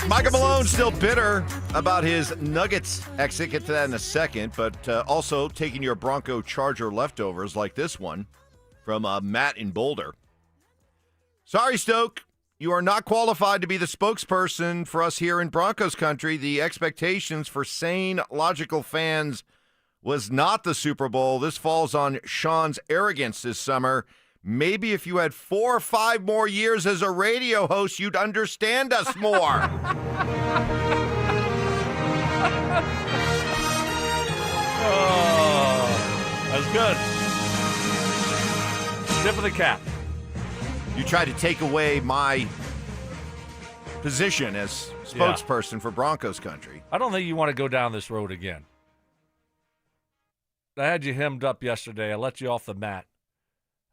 Speaker 7: Michael Malone still bitter about his Nuggets exit. Get to that in a second. But also taking your Bronco Charger leftovers like this one from Matt in Boulder. Sorry, Stoke. You are not qualified to be the spokesperson for us here in Broncos country. The expectations for sane, logical fans was not the Super Bowl. This falls on Sean's arrogance this summer. Maybe if you had 4 or 5 more years as a radio host, you'd understand us more.
Speaker 8: Oh, that's good. Tip of the cap.
Speaker 7: You tried to take away my position as spokesperson for Broncos country.
Speaker 8: I don't think you want to go down this road again. I had you hemmed up yesterday. I let you off the mat.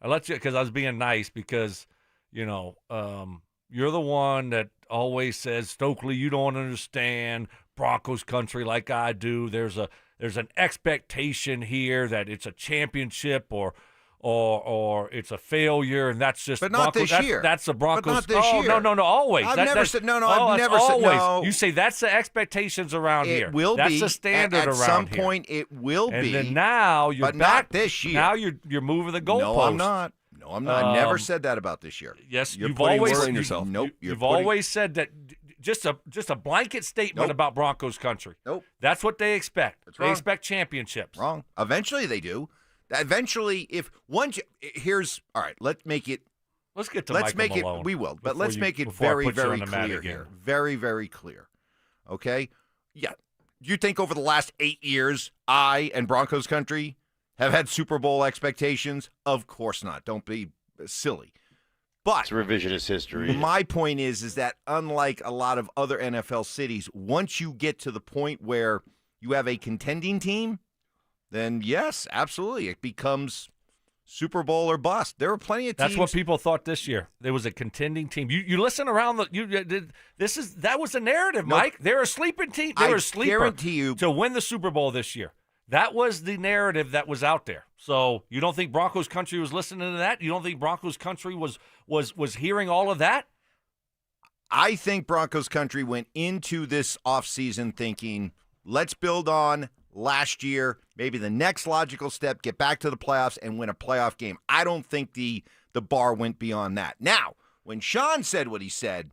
Speaker 8: I let you because I was being nice because, you're the one that always says, Stokley, you don't understand Broncos country like I do. There's an expectation here that it's a championship or it's a failure, and that's just.
Speaker 7: But not
Speaker 8: Broncos,
Speaker 7: this year.
Speaker 8: That's the Broncos.
Speaker 7: But not this year.
Speaker 8: No, always.
Speaker 7: I've never said no. I've never
Speaker 8: always.
Speaker 7: said no.
Speaker 8: You say that's the expectations around here.
Speaker 7: It will
Speaker 8: that's
Speaker 7: be.
Speaker 8: the standard
Speaker 7: at
Speaker 8: around
Speaker 7: some
Speaker 8: here.
Speaker 7: point. It will
Speaker 8: and
Speaker 7: be.
Speaker 8: then now you're
Speaker 7: but
Speaker 8: back.
Speaker 7: Not this year.
Speaker 8: Now you're moving the goalpost.
Speaker 7: No, I'm not. No, I'm not. I never said that about this year.
Speaker 8: Yes,
Speaker 7: you're
Speaker 8: you've always
Speaker 7: putting yourself. Nope.
Speaker 8: You've always said that. Just a blanket statement about Broncos country.
Speaker 7: Nope.
Speaker 8: That's what they expect.
Speaker 7: That's
Speaker 8: they
Speaker 7: wrong.
Speaker 8: expect championships.
Speaker 7: Wrong. Eventually they do. Eventually, if one here's all right. Let's make it.
Speaker 8: Let's get to.
Speaker 7: Let's
Speaker 8: Michael
Speaker 7: make
Speaker 8: Malone
Speaker 7: it. We will, but let's make it
Speaker 8: before I
Speaker 7: very,
Speaker 8: put you
Speaker 7: very
Speaker 8: on the mat
Speaker 7: clear
Speaker 8: again.
Speaker 7: here. Very, very clear. Okay. Yeah. You think over the last 8 years, I and Broncos country have had Super Bowl expectations? Of course not. Don't be silly. But
Speaker 1: it's revisionist history.
Speaker 7: My point is that unlike a lot of other NFL cities, once you get to the point where you have a contending team, then yes, absolutely, it becomes Super Bowl or bust. There were plenty of teams.
Speaker 8: That's what people thought this year. There was a contending team. You listen around that was the narrative,
Speaker 7: Nope.
Speaker 8: Mike. They're a sleeping team. They're a sleeper.
Speaker 7: Guarantee you
Speaker 8: to win the Super Bowl this year. That was the narrative that was out there. So you don't think Broncos country was listening to that? You don't think Broncos country was hearing all of that?
Speaker 7: I think Broncos country went into this offseason thinking, let's build on last year, maybe the next logical step, get back to the playoffs and win a playoff game. I don't think the bar went beyond that. Now, when Sean said what he said,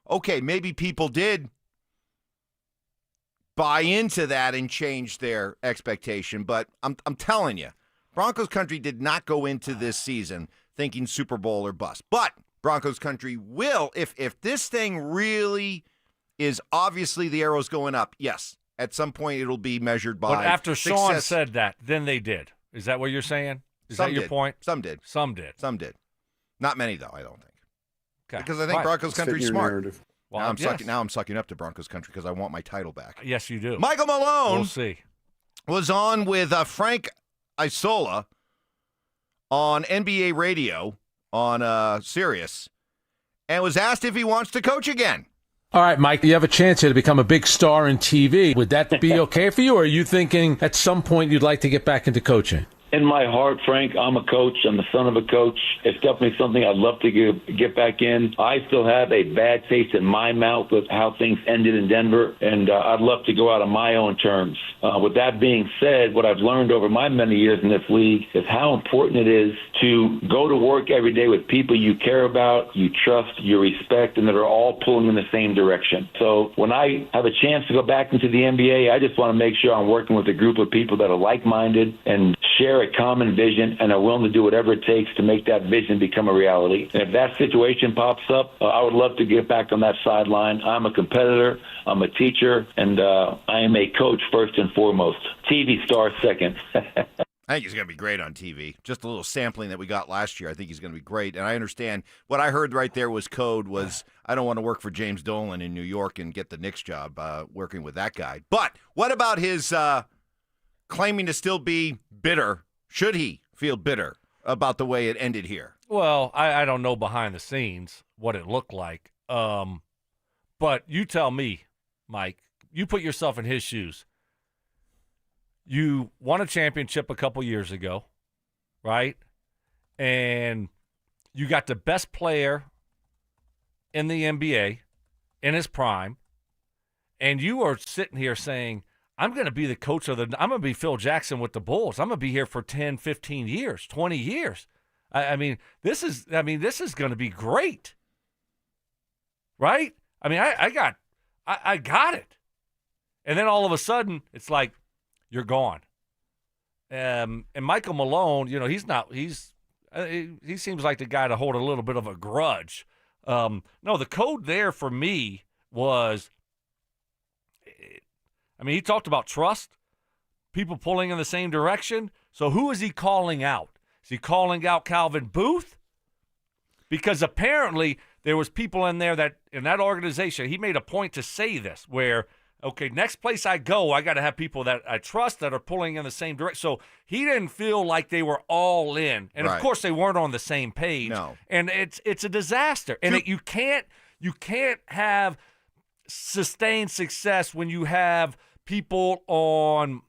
Speaker 7: okay, maybe people did buy into that and change their expectation. But I'm telling you, Broncos country did not go into this season thinking Super Bowl or bust. But Broncos country will, if this thing really is obviously the arrow's going up, yes, at some point it'll be measured by
Speaker 8: But after
Speaker 7: success.
Speaker 8: Sean said that, then they did. Is that what you're saying? Is
Speaker 7: Some
Speaker 8: that your
Speaker 7: did.
Speaker 8: point?
Speaker 7: Some did.
Speaker 8: Some did.
Speaker 7: Some did. Not many, though, I don't think.
Speaker 8: Okay.
Speaker 7: Because I think Broncos country's smart.
Speaker 8: Well,
Speaker 7: Now I'm sucking up to Broncos country because I want my title back.
Speaker 8: Yes, you do.
Speaker 7: Michael Malone
Speaker 8: We'll see.
Speaker 7: was on with Frank Isola on NBA radio on Sirius and was asked if he wants to coach again.
Speaker 9: All right, Mike, you have a chance here to become a big star in TV. Would that be okay for you, or are you thinking at some point you'd like to get back into coaching?
Speaker 10: In my heart, Frank, I'm a coach. I'm the son of a coach. It's definitely something I'd love to get back in. I still have a bad taste in my mouth with how things ended in Denver, and I'd love to go out on my own terms. With that being said, what I've learned over my many years in this league is how important it is to go to work every day with people you care about, you trust, you respect, and that are all pulling in the same direction. So when I have a chance to go back into the NBA, I just want to make sure I'm working with a group of people that are like-minded and share a common vision and are willing to do whatever it takes to make that vision become a reality. And if that situation pops up, I would love to get back on that sideline. I'm a competitor, I'm a teacher, and I am a coach first and foremost. TV star second.
Speaker 7: I think he's going to be great on TV. Just a little sampling that we got last year. I think he's going to be great. And I understand what I heard right there was code was I don't want to work for James Dolan in New York and get the Knicks job working with that guy. But what about his claiming to still be bitter? Should he feel bitter about the way it ended here?
Speaker 8: Well, I don't know behind the scenes what it looked like. But you tell me, Mike, you put yourself in his shoes. You won a championship a couple years ago, right? And you got the best player in the NBA in his prime, and you are sitting here saying, I'm going to be the coach I'm going to be Phil Jackson with the Bulls. I'm going to be here for 10, 15 years, 20 years. I mean, this is going to be great. Right? I mean, I got it. And then all of a sudden, it's like, you're gone. And Michael Malone, he seems like the guy to hold a little bit of a grudge. No, the code there for me was, he talked about trust, people pulling in the same direction. So who is he calling out? Is he calling out Calvin Booth? because apparently there was people in there that in that organization, he made a point to say this, where, okay, next place I go, I got to have people that I trust that are pulling in the same direction. So he didn't feel like they were all in. And, of course, they weren't on the same page.
Speaker 7: No.
Speaker 8: And it's a disaster. And you can't have sustained success when you have people on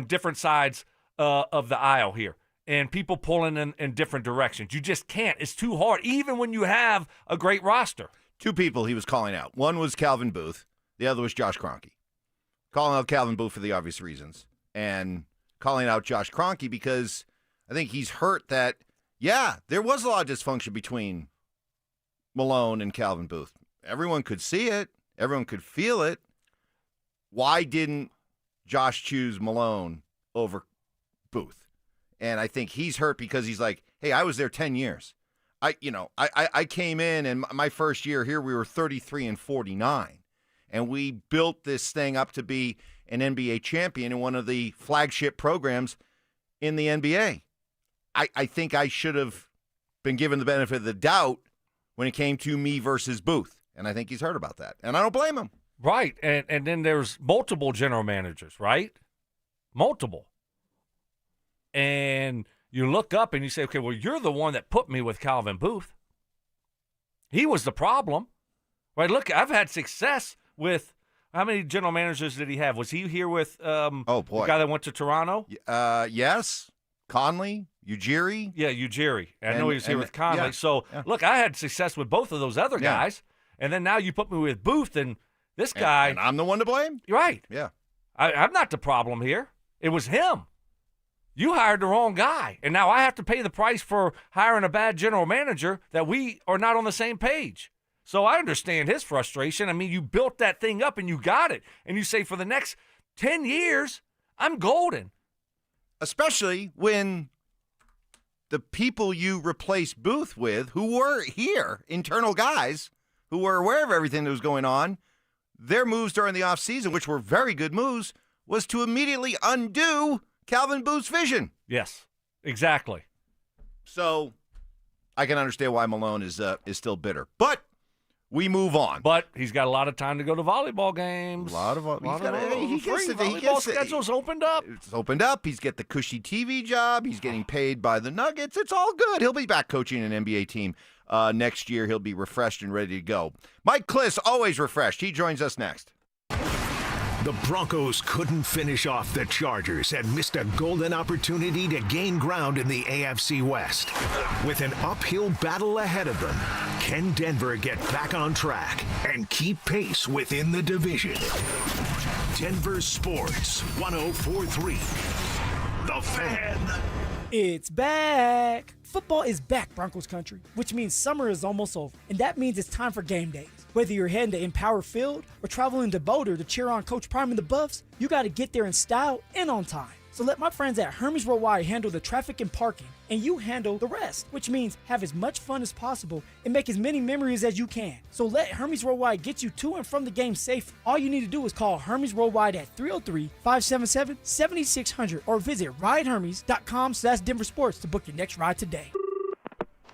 Speaker 8: different sides of the aisle here and people pulling in different directions. You just can't. It's too hard, even when you have a great roster.
Speaker 7: Two people he was calling out. One was Calvin Booth. The other was Josh Kroenke. Calling out Calvin Booth for the obvious reasons, and calling out Josh Kroenke because I think he's hurt that, there was a lot of dysfunction between Malone and Calvin Booth. Everyone could see it. Everyone could feel it. Why didn't Josh choose Malone over Booth? And I think he's hurt because he's like, hey, I was there 10 years. I came in, and my first year here, we were 33-49. And we built this thing up to be an NBA champion in one of the flagship programs in the NBA. I think I should have been given the benefit of the doubt when it came to me versus Booth. And I think he's heard about that. And I don't blame him.
Speaker 8: Right. And then there's multiple general managers, right? Multiple. And you look up and you say, okay, well, you're the one that put me with Calvin Booth. He was the problem. Right? Look, I've had success with how many general managers did he have? Was he here with the guy that went to Toronto?
Speaker 7: Yes. Conley, Ujiri.
Speaker 8: Yeah, Ujiri. I know he was here with Conley.
Speaker 7: Yeah,
Speaker 8: so, look, I had success with both of those other guys. And then now you put me with Booth, and this guy.
Speaker 7: And I'm the one to blame?
Speaker 8: Right.
Speaker 7: Yeah.
Speaker 8: I'm not the problem here. It was him. You hired the wrong guy. And now I have to pay the price for hiring a bad general manager that we are not on the same page. So I understand his frustration. I mean, you built that thing up and you got it. And you say, for the next 10 years, I'm golden.
Speaker 7: Especially when the people you replaced Booth with, who were here, internal guys, who were aware of everything that was going on, their moves during the offseason, which were very good moves, was to immediately undo Calvin Booth's vision.
Speaker 8: Yes, exactly.
Speaker 7: So I can understand why Malone is still bitter. But we move on.
Speaker 8: But he's got a lot of time to go to volleyball games.
Speaker 7: Volleyball
Speaker 8: schedule's opened up.
Speaker 7: It's opened up. He's got the cushy TV job. He's getting paid by the Nuggets. It's all good. He'll be back coaching an NBA team next year. He'll be refreshed and ready to go. Mike Kliss, always refreshed. He joins us next.
Speaker 6: The Broncos couldn't finish off the Chargers and missed a golden opportunity to gain ground in the AFC West. With an uphill battle ahead of them, can Denver get back on track and keep pace within the division? Denver Sports 104.3. The Fan.
Speaker 1: It's back. Football is back, Broncos country, which means summer is almost over. And that means it's time for game days. Whether you're heading to Empower Field or traveling to Boulder to cheer on Coach Prime and the Buffs, you got to get there in style and on time. So let my friends at Hermes Worldwide handle the traffic and parking, and you handle the rest, which means have as much fun as possible and make as many memories as you can. So let Hermes Worldwide get you to and from the game safe. All you need to do is call Hermes Worldwide at 303-577-7600 or visit ridehermes.com/DenverSports to book your next ride today.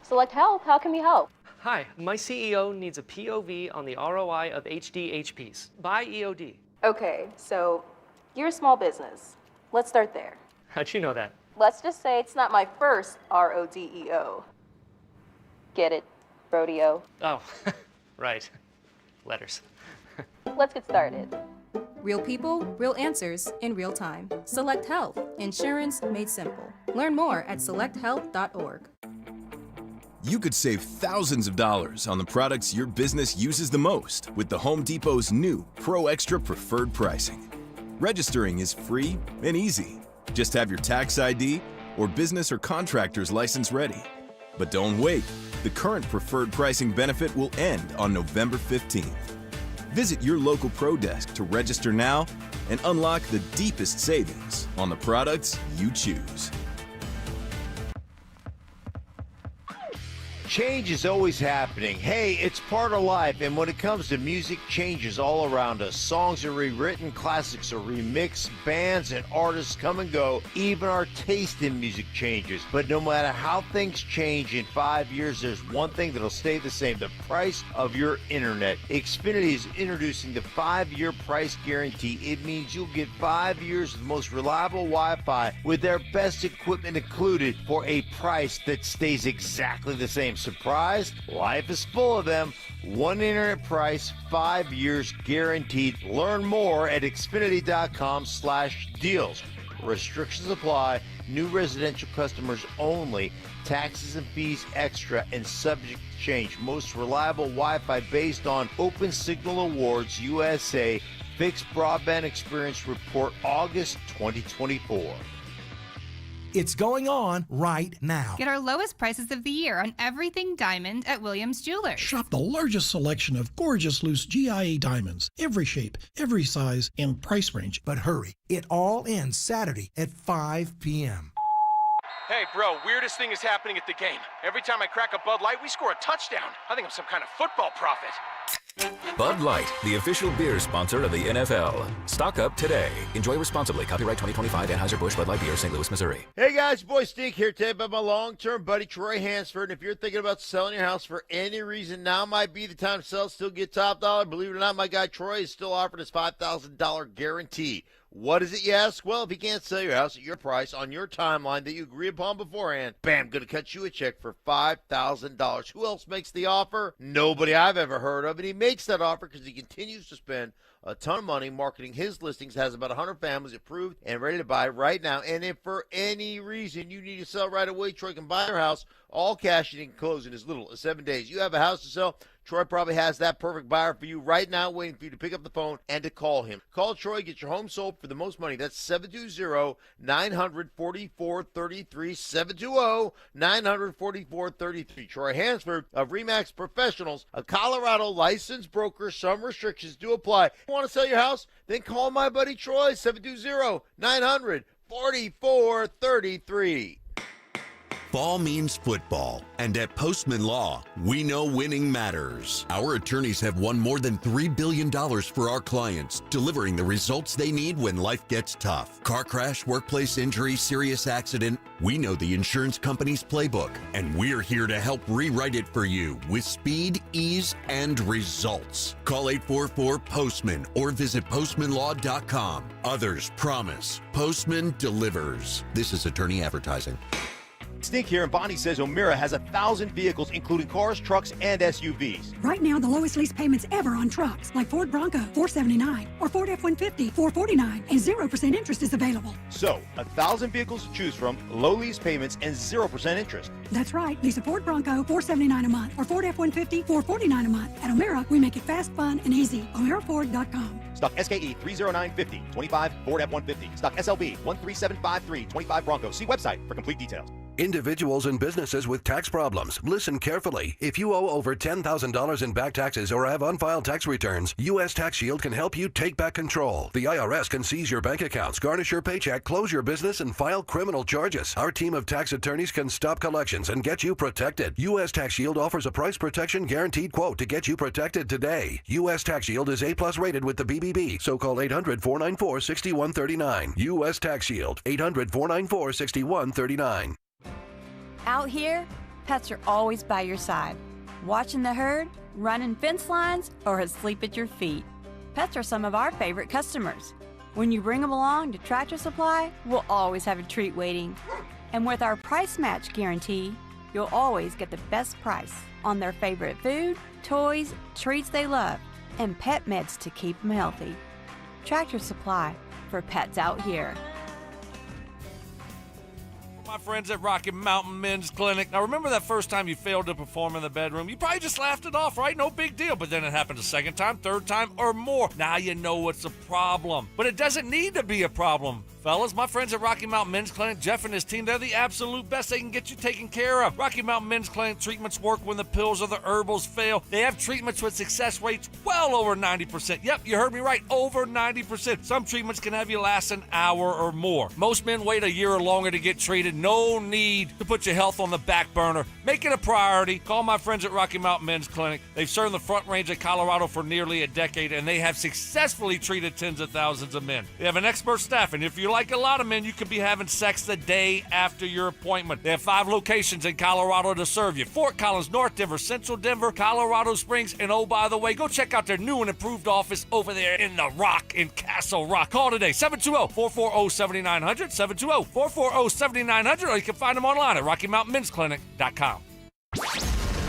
Speaker 12: Select Health, how can we help?
Speaker 13: Hi, my CEO needs a POV on the ROI of HDHPs. Buy EOD.
Speaker 12: Okay, so you're a small business. Let's start there.
Speaker 13: How'd you know that?
Speaker 12: Let's just say it's not my first RODEO. Get it? Rodeo.
Speaker 13: Oh, right. Letters.
Speaker 12: Let's get started.
Speaker 14: Real people, real answers in real time. Select Health. Insurance made simple. Learn more at selecthealth.org.
Speaker 15: You could save thousands of dollars on the products your business uses the most with the Home Depot's new Pro Extra Preferred Pricing. Registering is free and easy. Just have your tax ID or business or contractor's license ready. But don't wait. The current preferred pricing benefit will end on November 15th. Visit your local Pro Desk to register now and unlock the deepest savings on the products you choose.
Speaker 11: Change is always happening. Hey, it's part of life, and when it comes to music, change is all around us. Songs are rewritten, classics are remixed, bands and artists come and go. Even our taste in music changes. But no matter how things change in 5 years, there's one thing that'll stay the same: the price of your internet. Xfinity is introducing the 5-year price guarantee. It means you'll get 5 years of the most reliable Wi-Fi with their best equipment included for a price that stays exactly the same. Surprised? Life is full of them. One internet price, 5 years guaranteed. Learn more at Xfinity.com/deals. Restrictions apply. New residential customers only. Taxes and fees extra and subject to change. Most reliable Wi-Fi based on Open Signal Awards USA. Fixed Broadband Experience Report, August 2024.
Speaker 2: It's going on right now.
Speaker 3: Get our lowest prices of the year on everything diamond at Williams Jewelers.
Speaker 16: Shop the largest selection of gorgeous loose GIA diamonds, every shape, every size, and price range.
Speaker 2: But hurry, it all ends Saturday at 5 p.m.
Speaker 17: Hey, bro, weirdest thing is happening at the game. Every time I crack a Bud Light, we score a touchdown. I think I'm some kind of football prophet.
Speaker 18: Bud Light, the official beer sponsor of the NFL. Stock up today. Enjoy responsibly. Copyright 2025 Anheuser-Busch Bud Light Beer, St. Louis, Missouri.
Speaker 11: Hey guys, boy Steve here today about my long-term buddy Troy Hansford. And if you're thinking about selling your house for any reason, now might be the time to sell, still get top dollar. Believe it or not, my guy Troy is still offering his $5,000 guarantee. What is it, you ask? Well, if you can't sell your house at your price on your timeline that you agree upon beforehand, bam, going to cut you a check for $5,000. Who else makes the offer? Nobody I've ever heard of. And he makes that offer because he continues to spend a ton of money marketing his listings, has about 100 families approved and ready to buy right now. And if for any reason you need to sell right away, Troy can buy your house, all cash, and he can close in as little as 7 days. You have a house to sell, Troy probably has that perfect buyer for you right now, waiting for you to pick up the phone and to call him. Call Troy, get your home sold for the most money. That's 720-900-4433, 720-900-4433. Troy Hansford of RE/MAX Professionals, a Colorado licensed broker. Some restrictions do apply. Want to sell your house? Then call my buddy Troy, 720-900-4433.
Speaker 19: Fall means football, and at Postman Law, we know winning matters. Our attorneys have won more than $3 billion for our clients, delivering the results they need when life gets tough. Car crash, workplace injury, serious accident. We know the insurance company's playbook, and we're here to help rewrite it for you with speed, ease, and results. Call 844-POSTMAN or visit postmanlaw.com. Others promise. Postman delivers. This is attorney advertising.
Speaker 11: Stink here, and Bonnie says O'Meara has 1,000 vehicles, including cars, trucks, and SUVs.
Speaker 20: Right now, the lowest lease payments ever on trucks, like Ford Bronco, $479, or Ford F-150, $449, and 0% interest is available.
Speaker 11: So, 1,000 vehicles to choose from, low lease payments, and 0% interest.
Speaker 20: That's right. Lease a Ford Bronco, $479 a month, or Ford F-150, $449 a month. At O'Meara, we make it fast, fun, and easy. O'MearaFord.com.
Speaker 11: Stock SKE 30950, 25 Ford F-150. Stock SLB 13753, 25 Bronco. See website for complete details.
Speaker 21: Individuals and businesses with tax problems, listen carefully. If you owe over $10,000 in back taxes or have unfiled tax returns, U.S. Tax Shield can help you take back control. The IRS can seize your bank accounts, garnish your paycheck, close your business, and file criminal charges. Our team of tax attorneys can stop collections and get you protected. U.S. Tax Shield offers a price protection guaranteed quote to get you protected today. U.S. Tax Shield is A+ rated with the BBB, so call 800-494-6139. U.S. Tax Shield, 800-494-6139.
Speaker 23: Out here, pets are always by your side, watching the herd, running fence lines, or asleep at your feet. Pets are some of our favorite customers. When you bring them along to Tractor Supply, we'll always have a treat waiting. And with our price match guarantee, you'll always get the best price on their favorite food, toys, treats they love, and pet meds to keep them healthy. Tractor Supply, for pets out here.
Speaker 8: My friends at Rocky Mountain Men's Clinic. Now, remember that first time you failed to perform in the bedroom? You probably just laughed it off, right? No big deal. But then it happened a second time, third time, or more. Now you know what's a problem. But it doesn't need to be a problem Fellas, my friends at Rocky Mountain Men's Clinic, Jeff and his team, they're the absolute best. They can get you taken care of. Rocky Mountain Men's Clinic treatments work when the pills or the herbals fail. They have treatments with success rates well over 90%. Yep, you heard me right, over 90%. Some treatments can have you last an hour or more. Most men wait a year or longer to get treated. No need to put your health on the back burner. Make it a priority. Call my friends at Rocky Mountain Men's Clinic. They've served the Front Range of Colorado for nearly a decade, and they have successfully treated tens of thousands of men. They have an expert staff, and if you like a lot of men, you could be having sex the day after your appointment. They have 5 locations in Colorado to serve you. Fort Collins, North Denver, Central Denver, Colorado Springs, and oh, by the way, go check out their new and improved office over there in the Rock in Castle Rock. Call today, 720-440-7900, 720-440-7900, or you can find them online at RockyMountainMen'sClinic.com.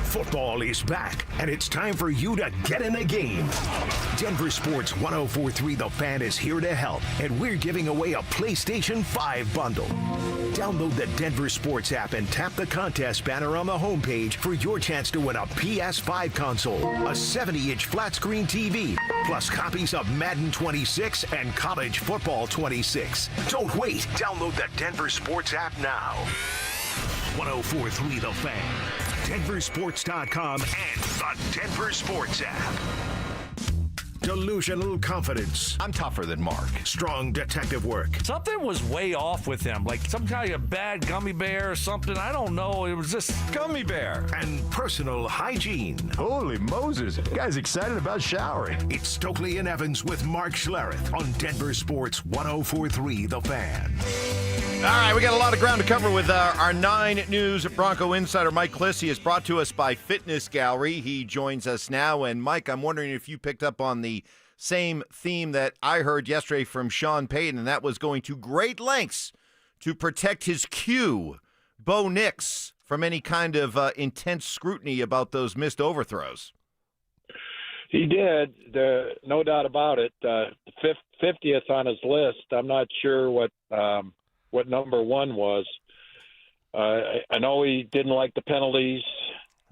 Speaker 6: Football is back, and it's time for you to get in the game. Denver Sports 104.3 The Fan is here to help, and we're giving away a PlayStation 5 bundle. Download the Denver Sports app and tap the contest banner on the homepage for your chance to win a PS5 console, a 70-inch flat-screen TV, plus copies of Madden 26 and College Football 26. Don't wait. Download the Denver Sports app now. 104.3 The Fan, DenverSports.com, and the Denver Sports app. Delusional confidence.
Speaker 7: I'm tougher than Mark.
Speaker 6: Strong detective work.
Speaker 8: Something was way off with him, like some kind of bad gummy bear or something. I don't know. It was just
Speaker 7: gummy bear.
Speaker 6: And personal hygiene.
Speaker 4: Holy Moses. Guy's excited about showering.
Speaker 6: It's Stokley and Evans with Mark Schlereth on Denver Sports 104.3 The Fan.
Speaker 7: All right, we got a lot of ground to cover with our 9 News Bronco insider, Mike Kliss. He is brought to us by Fitness Gallery. He joins us now. And, Mike, I'm wondering if you picked up on the same theme that I heard yesterday from Sean Payton, and that was going to great lengths to protect his Q, Bo Nix, from any kind of intense scrutiny about those missed overthrows.
Speaker 5: He did, no doubt about it. 50th on his list. I'm not sure what number 1 was. I know he didn't like the penalties.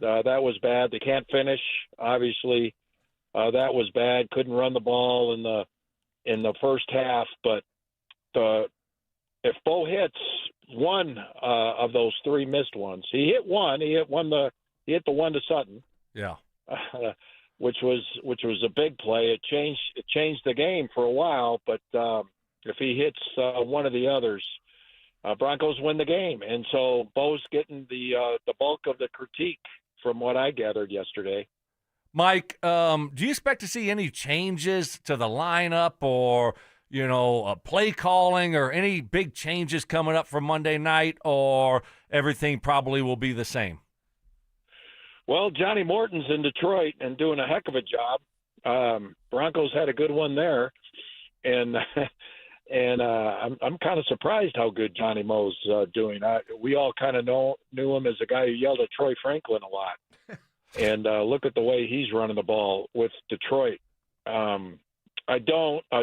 Speaker 5: That was bad. They can't finish, obviously. That was bad. Couldn't run the ball in the first half. But if Bo hits one of those 3 missed ones, he hit one. He hit the one to Sutton.
Speaker 8: Yeah.
Speaker 5: Which was a big play. It changed the game for a while. But if he hits one of the others, Broncos win the game. And so Bo's getting the bulk of the critique from what I gathered yesterday.
Speaker 8: Mike, do you expect to see any changes to the lineup or, play calling or any big changes coming up for Monday night, or everything probably will be the same?
Speaker 5: Well, Johnny Morton's in Detroit and doing a heck of a job. Broncos had a good one there. And I'm kind of surprised how good Johnny Moe's doing. We all kind of knew him as a guy who yelled at Troy Franklin a lot. And look at the way he's running the ball with Detroit.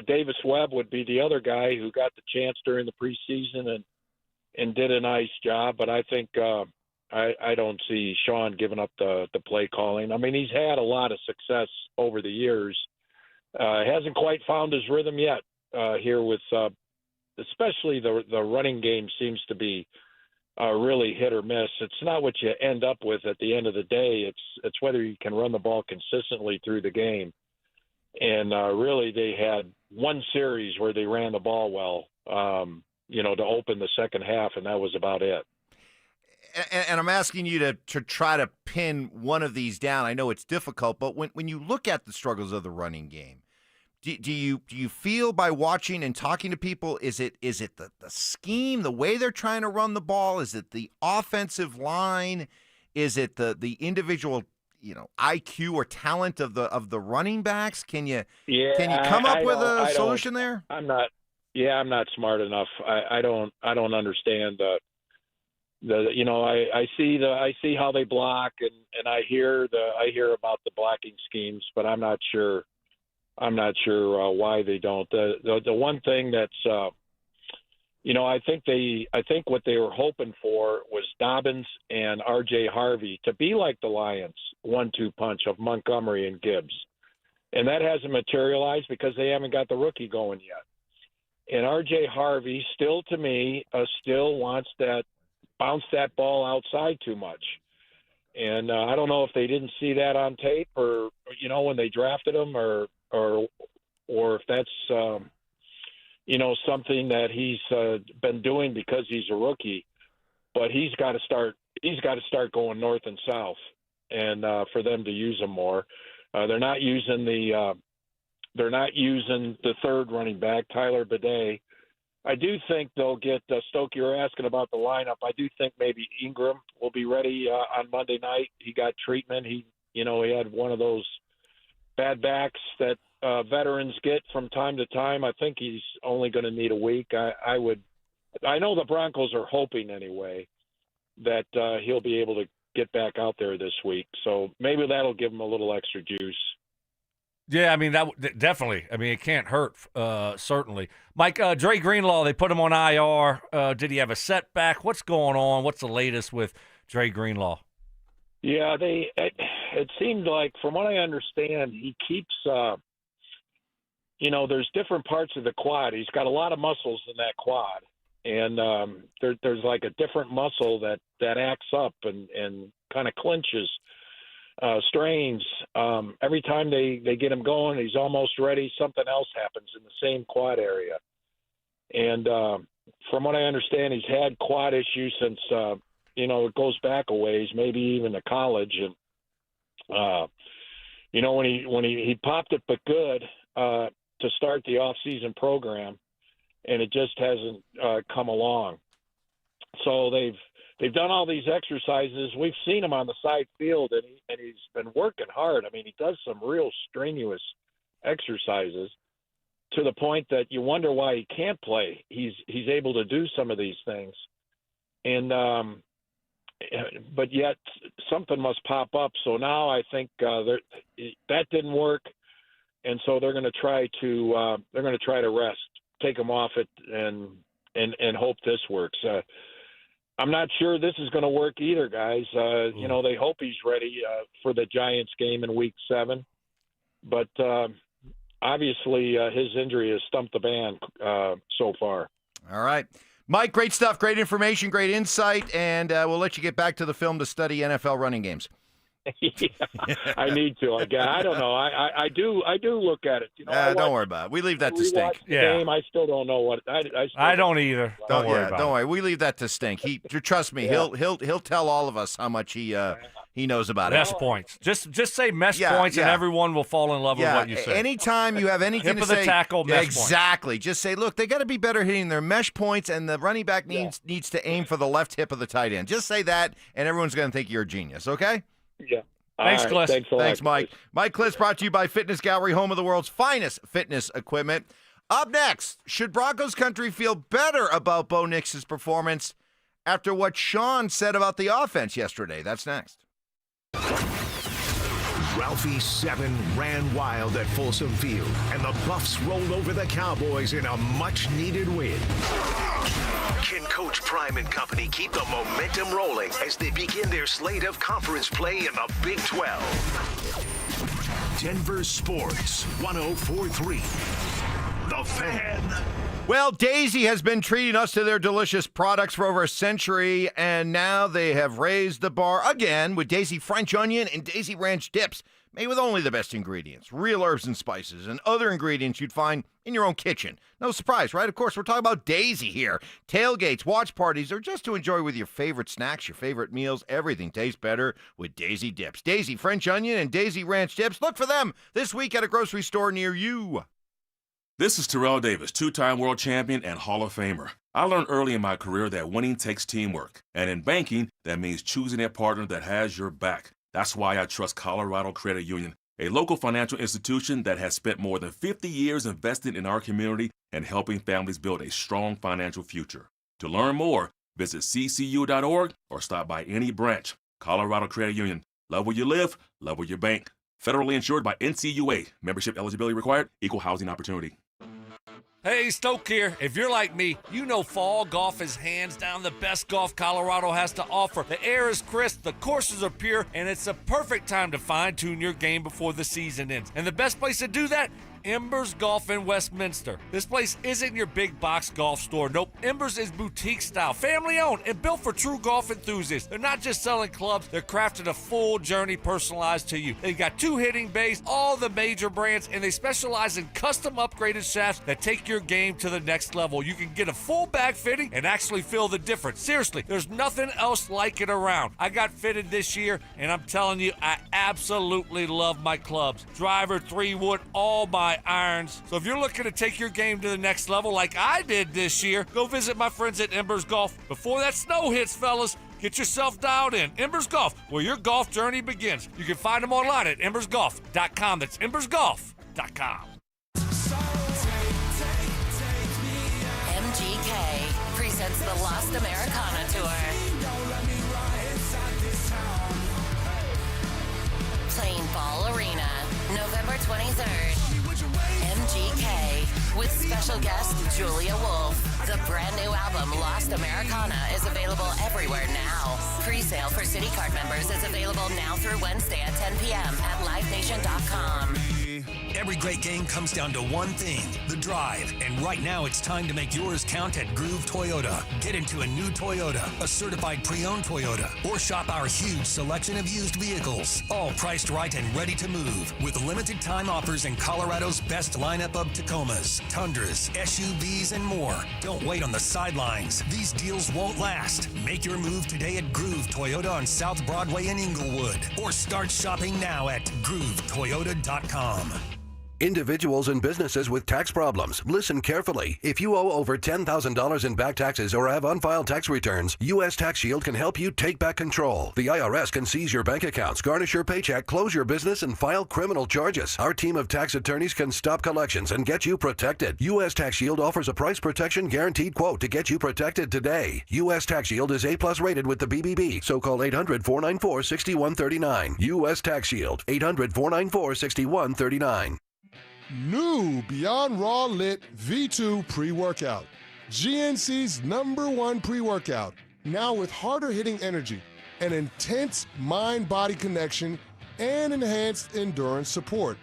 Speaker 5: Davis Webb would be the other guy who got the chance during the preseason and did a nice job. But I think I don't see Sean giving up the play calling. I mean, he's had a lot of success over the years. Hasn't quite found his rhythm yet. Here with especially the running game seems to be really hit or miss. It's not what you end up with at the end of the day. It's whether you can run the ball consistently through the game. And really they had one series where they ran the ball well, to open the second half, and that was about it.
Speaker 7: And I'm asking you to try to pin one of these down. I know it's difficult, but when you look at the struggles of the running game, do you feel by watching and talking to people, is it the scheme, the way they're trying to run the ball? Is it the offensive line? Is it the individual, IQ or talent of the running backs? Can you come up with a solution there?
Speaker 5: I'm not smart enough. I don't understand I see how they block and I hear about the blocking schemes, but I'm not sure why they don't. The one thing that's I think what they were hoping for was Dobbins and R.J. Harvey to be like the Lions 1-2 punch of Montgomery and Gibbs, and that hasn't materialized because they haven't got the rookie going yet. And R.J. Harvey still, to me, still wants that bounce that ball outside too much. And I don't know if they didn't see that on tape or, when they drafted him or if that's, something that he's been doing because he's a rookie. But he's got to start going north and south and for them to use him more. They're not using the third running back, Tyler Bidet. I do think they'll get Stoke. You were asking about the lineup. I do think maybe Ingram will be ready on Monday night. He got treatment. He had one of those bad backs that veterans get from time to time. I think he's only going to need a week. I know the Broncos are hoping anyway that he'll be able to get back out there this week. So maybe that'll give him a little extra juice.
Speaker 8: Yeah, I mean, that definitely. I mean, it can't hurt, certainly. Mike, Dre Greenlaw, they put him on IR. Did he have a setback? What's going on? What's the latest with Dre Greenlaw?
Speaker 5: Yeah, it seemed like, from what I understand, he keeps, there's different parts of the quad. He's got a lot of muscles in that quad. And there's like a different muscle that acts up and kind of clinches. Strains. Every time they get him going, he's almost ready. Something else happens in the same quad area. And from what I understand, he's had quad issues since, it goes back a ways, maybe even to college. And, when he popped it but good to start the off-season program, and it just hasn't come along. So they've done all these exercises. We've seen him on the side field, and he's been working hard. I mean, he does some real strenuous exercises to the point that you wonder why he can't play. He's able to do some of these things, and but yet something must pop up. So now I think that didn't work, and so they're going to try to rest, take him off it, and hope this works. I'm not sure this is going to work either, guys. They hope he's ready for the Giants game in Week 7. But obviously his injury has stumped the band so far.
Speaker 7: All right. Mike, great stuff, great information, great insight, and we'll let you get back to the film to study NFL running games.
Speaker 5: Yeah, I need to. I don't know. I do look at it.
Speaker 7: Don't worry about it. We leave that to Stink.
Speaker 5: Game, I still don't know what.
Speaker 8: I don't either. Don't worry about it.
Speaker 7: Don't worry. We leave that to Stink. Trust me. Yeah. He'll tell all of us how much he knows about
Speaker 8: mesh points. Just say mesh points, and everyone will fall in love with what you say.
Speaker 7: Anytime you have anything
Speaker 8: to
Speaker 7: say,
Speaker 8: the tackle, mesh
Speaker 7: exactly.
Speaker 8: Points.
Speaker 7: Just say, look, they got to be better hitting their mesh points, and the running back needs to aim for the left hip of the tight end. Just say that, and everyone's going to think you're a genius. Okay?
Speaker 5: Yeah.
Speaker 8: Thanks, Cliff.
Speaker 7: Thanks, Mike. Mike Cliss brought to you by Fitness Gallery, home of the world's finest fitness equipment. Up next, should Broncos country feel better about Bo Nix's performance after what Sean said about the offense yesterday? That's next.
Speaker 6: Ralphie 7 ran wild at Folsom Field, and the Buffs rolled over the Cowboys in a much-needed win. Can Coach Prime and company keep the momentum rolling as they begin their slate of conference play in the Big 12? Denver Sports 104.3. The Fan.
Speaker 7: Well, Daisy has been treating us to their delicious products for over a century, and now they have raised the bar again with Daisy French Onion and Daisy Ranch dips, made with only the best ingredients, real herbs and spices, and other ingredients you'd find in your own kitchen. No surprise, right? Of course, we're talking about Daisy here. Tailgates, watch parties, or just to enjoy with your favorite snacks, your favorite meals. Everything tastes better with Daisy dips. Daisy French Onion and Daisy Ranch dips. Look for them this week at a grocery store near you.
Speaker 9: This is Terrell Davis, two-time world champion and Hall of Famer. I learned early in my career that winning takes teamwork. And in banking, that means choosing a partner that has your back. That's why I trust Colorado Credit Union, a local financial institution that has spent more than 50 years investing in our community and helping families build a strong financial future. To learn more, visit ccu.org or stop by any branch. Colorado Credit Union. Love where you live, love where you bank. Federally insured by NCUA. Membership eligibility required. Equal housing opportunity.
Speaker 8: Hey, Stoke here. If you're like me, you know fall golf is hands down the best golf Colorado has to offer. The air is crisp, the courses are pure, and it's a perfect time to fine-tune your game before the season ends. And the best place to do that? Embers Golf in Westminster. This place isn't your big box golf store. Nope, Embers is boutique style, family owned, and built for true golf enthusiasts. They're not just selling clubs, they're crafting a full journey personalized to you. They've got 2 hitting bays, all the major brands, and they specialize in custom upgraded shafts that take your game to the next level. You can get a full bag fitting and actually feel the difference. Seriously, there's nothing else like it around. I got fitted this year, and I'm telling you, I absolutely love my clubs. Driver, 3-wood, all my irons. So if you're looking to take your game to the next level like I did this year, go visit my friends at Embers Golf. Before that snow hits, fellas, get yourself dialed in. Embers Golf, where your golf journey begins. You can find them online at embersgolf.com. That's embersgolf.com.
Speaker 1: MGK presents the Lost Americana Tour. Playing Ball Arena, November 23rd. MGK with special guest Julia Wolf. The brand new album Lost Americana is available everywhere now. Pre-sale for City Card members is available now through Wednesday at 10 p.m. at livenation.com.
Speaker 10: Every great game comes down to one thing, the drive. And right now it's time to make yours count at Groove Toyota. Get into a new Toyota, a certified pre-owned Toyota, or shop our huge selection of used vehicles. All priced right and ready to move with limited time offers in Colorado's best lineup of Tacomas, Tundras, SUVs, and more. Don't wait on the sidelines. These deals won't last. Make your move today at Groove Toyota on South Broadway in Inglewood, or start shopping now at GrooveToyota.com.
Speaker 21: Individuals and businesses with tax problems, listen carefully. If you owe over $10,000 in back taxes or have unfiled tax returns, U.S. Tax Shield can help you take back control. The IRS can seize your bank accounts, garnish your paycheck, close your business, and file criminal charges. Our team of tax attorneys can stop collections and get you protected. U.S. Tax Shield offers a price protection guaranteed quote to get you protected today. U.S. Tax Shield is A+ rated with the BBB, so call 800-494-6139. U.S. Tax Shield, 800-494-6139.
Speaker 22: New Beyond Raw Lit V2 pre-workout. GNC's #1 pre-workout. Now with harder hitting energy, an intense mind-body connection, and enhanced endurance support.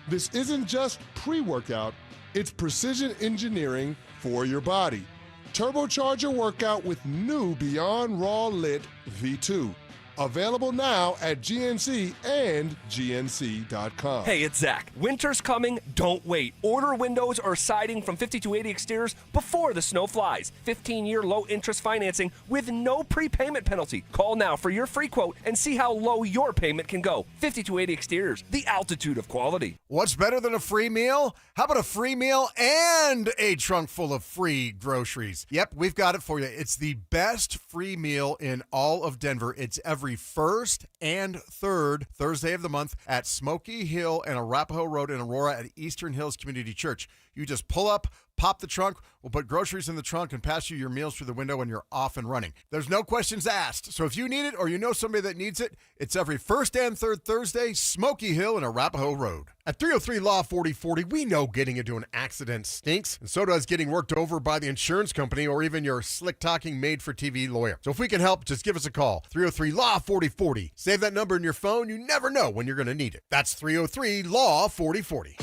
Speaker 22: This isn't just pre-workout, it's precision engineering for your body. Turbocharge your workout with new Beyond Raw Lit V2. Available now at GNC and GNC.com.
Speaker 24: Hey, it's Zach. Winter's coming. Don't wait. Order windows or siding from 5280 Exteriors before the snow flies. 15-year low-interest financing with no prepayment penalty. Call now for your free quote and see how low your payment can go. 5280 Exteriors, the altitude of quality.
Speaker 25: What's better than a free meal? How about a free meal and a trunk full of free groceries? Yep, we've got it for you. It's the best free meal in all of Denver. It's every first and third Thursday of the month at Smoky Hill and Arapahoe Road in Aurora at Eastern Hills Community Church. You just pull up, pop the trunk, we'll put groceries in the trunk and pass you your meals through the window and you're off and running. There's no questions asked. So if you need it or you know somebody that needs it, it's every first and third Thursday, Smoky Hill and Arapahoe Road. At 303 Law 4040, we know getting into an accident stinks, and so does getting worked over by the insurance company or even your slick-talking made-for-TV lawyer. So if we can help, just give us a call. 303 Law 4040. Save that number in your phone. You never know when you're going to need it. That's 303 Law 4040.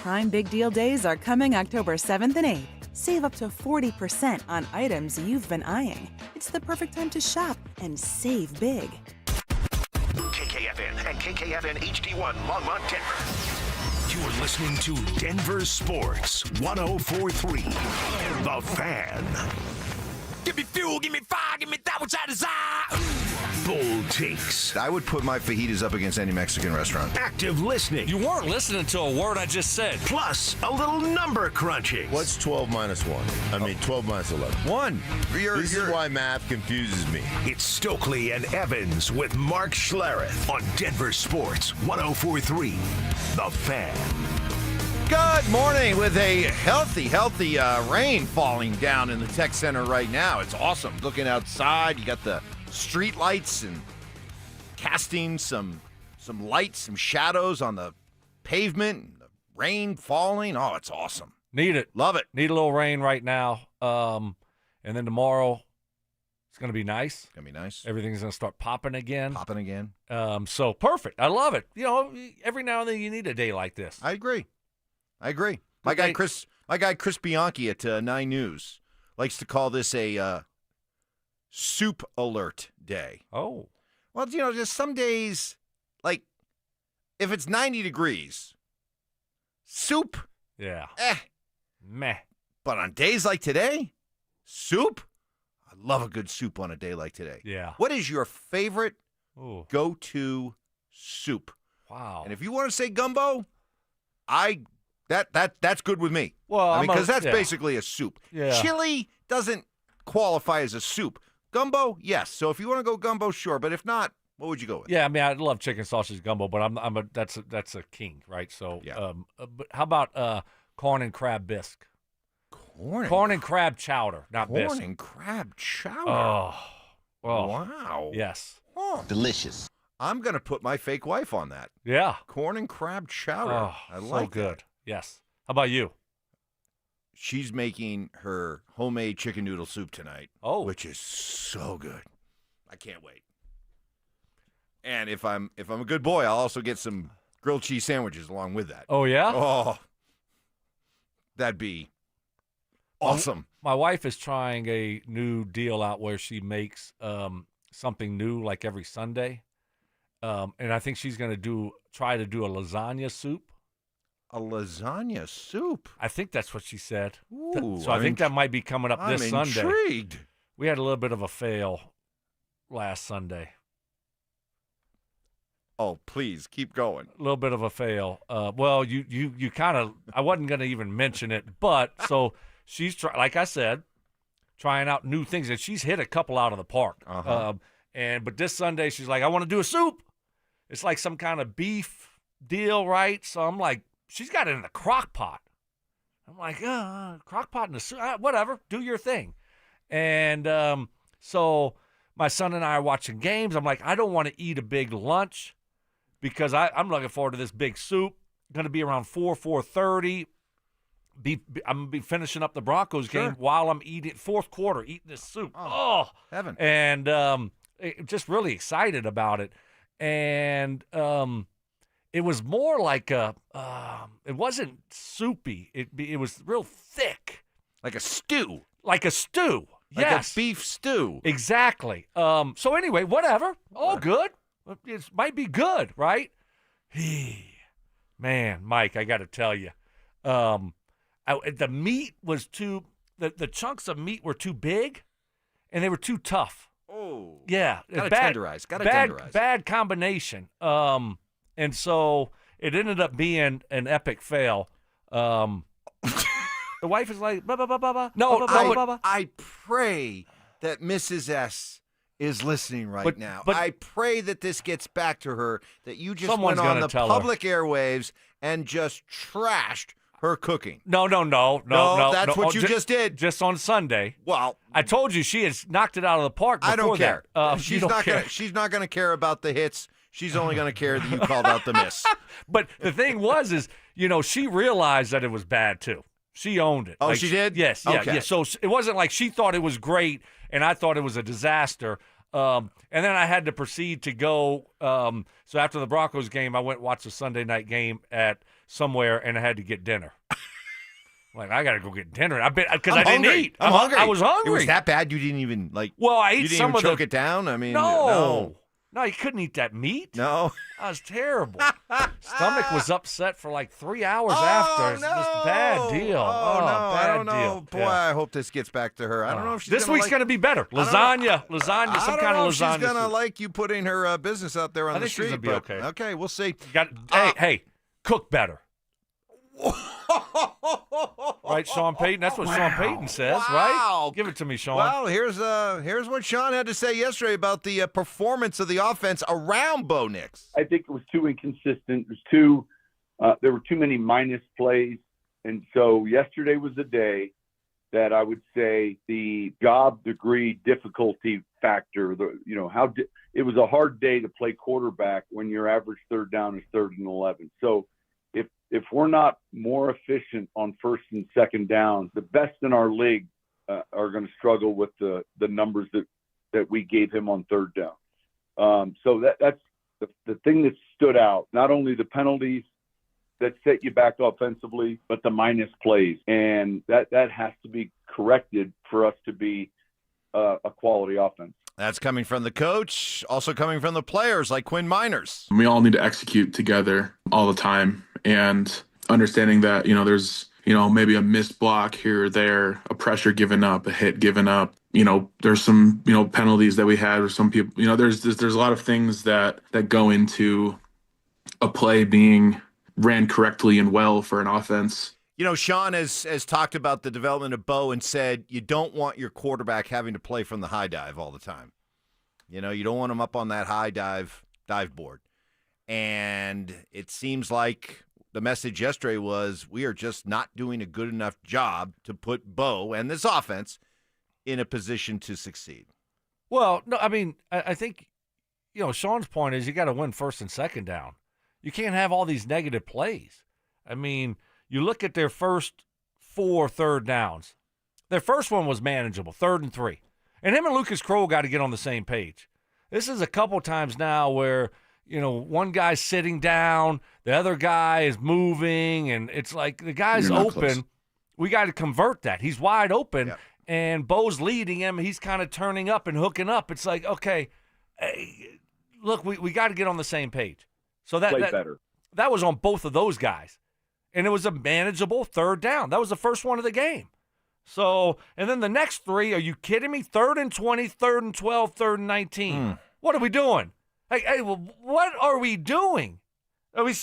Speaker 26: Prime Big Deal Days are coming October 7th and 8th. Save up to 40% on items you've been eyeing. It's the perfect time to shop and save big.
Speaker 6: KKFN and KKFN HD1 Longmont, Denver. You're listening to Denver Sports 104.3. The Fan.
Speaker 7: Give me fuel, give me fire, give me that which I desire.
Speaker 6: Bold takes.
Speaker 7: I would put my fajitas up against any Mexican restaurant.
Speaker 6: Active listening.
Speaker 8: You weren't listening to a word I just said.
Speaker 6: Plus, a little number crunching.
Speaker 11: What's 12 minus 1? I mean, 12 minus 11.
Speaker 7: 1.
Speaker 11: This is why math confuses me.
Speaker 6: It's Stokley and Evans with Mark Schlereth on Denver Sports 104.3. The Fan.
Speaker 7: Good morning with a healthy rain falling down in the tech center right now. It's awesome. Looking outside, you got the street lights and casting some lights, some shadows on the pavement, and the rain falling. Oh, it's awesome.
Speaker 8: Need it.
Speaker 7: Love it.
Speaker 8: Need a little rain right now. And then tomorrow, it's going to be nice.
Speaker 7: It's going to be nice.
Speaker 8: Everything's going to start popping again.
Speaker 7: So
Speaker 8: perfect. I love it. You know, every now and then you need a day like this.
Speaker 7: I agree. I agree. My guy Chris Bianchi at 9 News likes to call this a soup alert day.
Speaker 8: Oh.
Speaker 7: Well, just some days, like, if it's 90 degrees, soup,
Speaker 8: Yeah.
Speaker 7: meh. But on days like today, soup, I love a good soup on a day like today.
Speaker 8: Yeah.
Speaker 7: What is your favorite
Speaker 8: Ooh.
Speaker 7: go-to soup?
Speaker 8: Wow.
Speaker 7: And if you want to say gumbo, that's good with me.
Speaker 8: Well,
Speaker 7: because that's basically a soup.
Speaker 8: Yeah.
Speaker 7: Chili doesn't qualify as a soup. Gumbo, yes. So if you want to go gumbo, sure. But if not, what would you go with?
Speaker 8: Yeah, I mean, I love chicken sausage gumbo, but that's a king, right? So, but how about corn and crab bisque? Corn and crab chowder, not bisque.
Speaker 7: Corn and crab chowder.
Speaker 8: Oh,
Speaker 7: wow.
Speaker 8: Yes.
Speaker 7: Delicious. I'm going to put my fake wife on that.
Speaker 8: Yeah.
Speaker 7: Corn and crab chowder.
Speaker 8: Oh,
Speaker 7: I
Speaker 8: so
Speaker 7: like
Speaker 8: good.
Speaker 7: that.
Speaker 8: Yes. How about you?
Speaker 7: She's making her homemade chicken noodle soup tonight.
Speaker 8: Oh.
Speaker 7: Which is so good. I can't wait. And if I'm a good boy, I'll also get some grilled cheese sandwiches along with that.
Speaker 8: Oh, yeah?
Speaker 7: Oh. That'd be awesome.
Speaker 8: My wife is trying a new deal out where she makes something new like every Sunday. And I think she's going to try to do a lasagna soup.
Speaker 7: A lasagna soup?
Speaker 8: I think that's what she said.
Speaker 7: Ooh,
Speaker 8: So I think that might be coming up this Sunday.
Speaker 7: I'm intrigued.
Speaker 8: We had a little bit of a fail last Sunday.
Speaker 7: Oh, please, keep going.
Speaker 8: A little bit of a fail. Well, you kind of – I wasn't going to even mention it. But so she's, like I said, trying out new things. And she's hit a couple out of the park.
Speaker 7: Uh-huh.
Speaker 8: But this Sunday she's like, I want to do a soup. It's like some kind of beef deal, right? So I'm like, she's got it in the crock pot. I'm like, crock pot in the soup, whatever, do your thing. And so my son and I are watching games. I'm like, I don't want to eat a big lunch because I'm looking forward to this big soup. Going to be around 4:30. I'm going to be finishing up the Broncos game while I'm eating, fourth quarter, eating this soup. Oh,
Speaker 7: heaven.
Speaker 8: And just really excited about it. And it was more like it wasn't soupy. It was real thick.
Speaker 7: Like a stew.
Speaker 8: Like a stew.
Speaker 7: Like
Speaker 8: Yes.
Speaker 7: a beef stew.
Speaker 8: Exactly. So anyway, whatever. All good. It might be good, right? Man, Mike, I got to tell you, the meat was the chunks of meat were too big, and they were too tough.
Speaker 7: Oh.
Speaker 8: Yeah.
Speaker 7: Gotta tenderize. Tenderize.
Speaker 8: Bad combination. And so it ended up being an epic fail. The wife is like, blah, blah, blah, blah, blah. No,
Speaker 7: I pray that Mrs. S is listening right now.
Speaker 8: but-
Speaker 7: I pray that this gets back to her, that you just
Speaker 8: Someone's
Speaker 7: went on
Speaker 8: gonna
Speaker 7: the
Speaker 8: tell her.
Speaker 7: public airwaves and just trashed her cooking.
Speaker 8: No.
Speaker 7: That's what you just did.
Speaker 8: Just on Sunday.
Speaker 7: Well,
Speaker 8: I told you she has knocked it out of the park before
Speaker 7: I don't care.
Speaker 8: that.
Speaker 7: She's not gonna care about the hits. She's only gonna care that you called out the miss.
Speaker 8: But the thing is, she realized that it was bad too. She owned it.
Speaker 7: Oh, she did?
Speaker 8: Yes.
Speaker 7: Okay.
Speaker 8: Yeah. So it wasn't like she thought it was great and I thought it was a disaster. And then I had to proceed to go. So after the Broncos game, I went and watched the Sunday night game at somewhere, and I had to get dinner. Like, I got to go get dinner. Because I didn't eat.
Speaker 7: I'm hungry.
Speaker 8: I was hungry.
Speaker 7: It was that bad? You didn't even
Speaker 8: Well, I ate
Speaker 7: you didn't
Speaker 8: some
Speaker 7: even
Speaker 8: of
Speaker 7: choke
Speaker 8: the.
Speaker 7: it down. I mean,
Speaker 8: No, you couldn't eat that meat.
Speaker 7: No.
Speaker 8: That was terrible. Stomach was upset for like 3 hours after. It's just a bad deal.
Speaker 7: Oh, no,
Speaker 8: bad
Speaker 7: I don't know.
Speaker 8: deal.
Speaker 7: Boy,
Speaker 8: Yeah.
Speaker 7: I hope this gets back to her. I don't know if she's
Speaker 8: This week's going to be better. Lasagna, some kind of lasagna.
Speaker 7: She's gonna
Speaker 8: soup.
Speaker 7: like you putting her business out there on
Speaker 8: I
Speaker 7: the
Speaker 8: think she's
Speaker 7: street.
Speaker 8: gonna be
Speaker 7: but-
Speaker 8: okay.
Speaker 7: Okay, we'll see.
Speaker 8: Hey, cook better. Right, Sean Payton? That's what Sean Payton says, right? Give it to me, Sean.
Speaker 7: Well, here's what Sean had to say yesterday about the performance of the offense around Bo Nix.
Speaker 3: I think it was too inconsistent. There were too many minus plays, and so yesterday was a day that I would say the job degree difficulty factor. It was a hard day to play quarterback when your average third down is 3rd and 11. So if we're not more efficient on 1st and 2nd downs, the best in our league are going to struggle with the numbers that we gave him on 3rd down. So that's the thing that stood out. Not only the penalties that set you back offensively, but the minus plays. And that has to be corrected for us to be a quality offense.
Speaker 7: That's coming from the coach, also coming from the players like Quinn Miners.
Speaker 2: We all need to execute together all the time, and understanding that, there's, maybe a missed block here or there, a pressure given up, a hit given up. There's some, penalties that we had, or some people, there's a lot of things that go into a play being ran correctly and well for an offense.
Speaker 7: Sean has talked about the development of Bo and said you don't want your quarterback having to play from the high dive all the time. You don't want him up on that high dive board. And it seems like the message yesterday was we are just not doing a good enough job to put Bo and this offense in a position to succeed.
Speaker 8: Well, no, I mean, I think, Sean's point is you got to win first and second down. You can't have all these negative plays. I mean, you look at their first 4 third downs. Their first one was manageable, 3rd and 3. And him and Lucas Kroll got to get on the same page. This is a couple times now where, one guy's sitting down, the other guy is moving, and it's like the guy's open. Close. We got to convert that. He's wide open, yep. And Bo's leading him. He's kind of turning up and hooking up. It's like, okay, hey, look, we got to get on the same page. So that was on both of those guys. And it was a manageable 3rd down. That was the first one of the game. So, and then the next 3, are you kidding me? 3rd and 20, 3rd and 12, 3rd and 19. What are we doing? Hey, well, what are we doing? Are we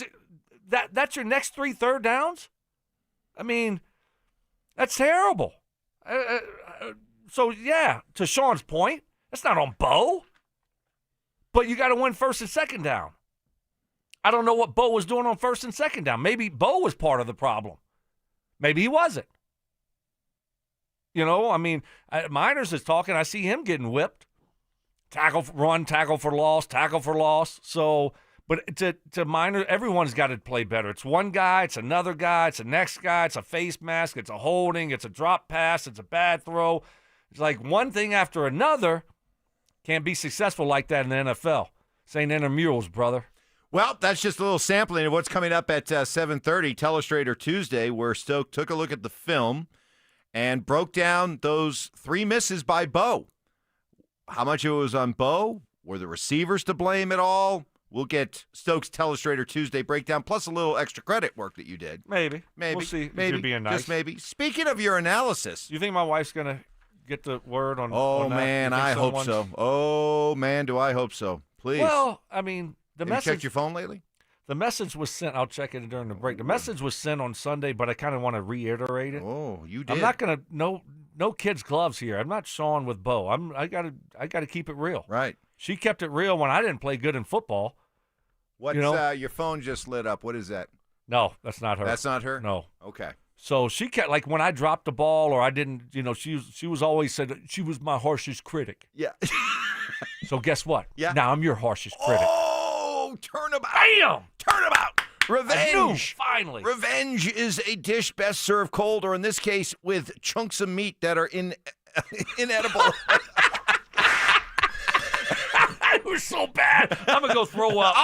Speaker 8: that's your next 3 third downs? I mean, that's terrible. So, yeah, to Sean's point, that's not on Bo. But you got to win first and second down. I don't know what Bo was doing on first and second down. Maybe Bo was part of the problem. Maybe he wasn't. Miners is talking. I see him getting whipped. Tackle for run, tackle for loss, tackle for loss. So, but to Miners, everyone's got to play better. It's one guy, it's another guy, it's the next guy, it's a face mask, it's a holding, it's a drop pass, it's a bad throw. It's like one thing after another. Can't be successful like that in the NFL. St. Intramurals, brother.
Speaker 7: Well, that's just a little sampling of what's coming up at 7:30, Teleustrator Tuesday, where Stoke took a look at the film and broke down those 3 misses by Bo. How much of it was on Bo? Were the receivers to blame at all? We'll get Stoke's Teleustrator Tuesday breakdown, plus a little extra credit work that you did.
Speaker 8: Maybe. We'll see.
Speaker 7: Maybe.
Speaker 8: You're being nice.
Speaker 7: Just maybe. Speaking of your analysis.
Speaker 8: You think my wife's going to get the word on
Speaker 7: Oh,
Speaker 8: that?
Speaker 7: man, I hope so. Oh, man, do I hope so. Please.
Speaker 8: Well, I mean,
Speaker 7: Have you checked your phone lately?
Speaker 8: The message was sent. I'll check it during the break. The message was sent on Sunday, but I kind of want to reiterate it.
Speaker 7: Oh, you did.
Speaker 8: I'm not going to no kids gloves here. I'm not Sean with Bo. I got to keep it real.
Speaker 7: Right.
Speaker 8: She kept it real when I didn't play good in football.
Speaker 7: What's your phone just lit up? What is that?
Speaker 8: No, that's not her.
Speaker 7: That's not her?
Speaker 8: No.
Speaker 7: Okay.
Speaker 8: So she kept, like, when I dropped the ball or I didn't, she was always said she was my harshest critic.
Speaker 7: Yeah.
Speaker 8: So guess what?
Speaker 7: Yeah.
Speaker 8: Now I'm your harshest critic.
Speaker 7: Oh, turnabout.
Speaker 8: Bam!
Speaker 7: Turnabout. Revenge.
Speaker 8: I knew, finally.
Speaker 7: Revenge is a dish best served cold, or in this case, with chunks of meat that are inedible.
Speaker 8: It was so bad. I'm going to go throw up.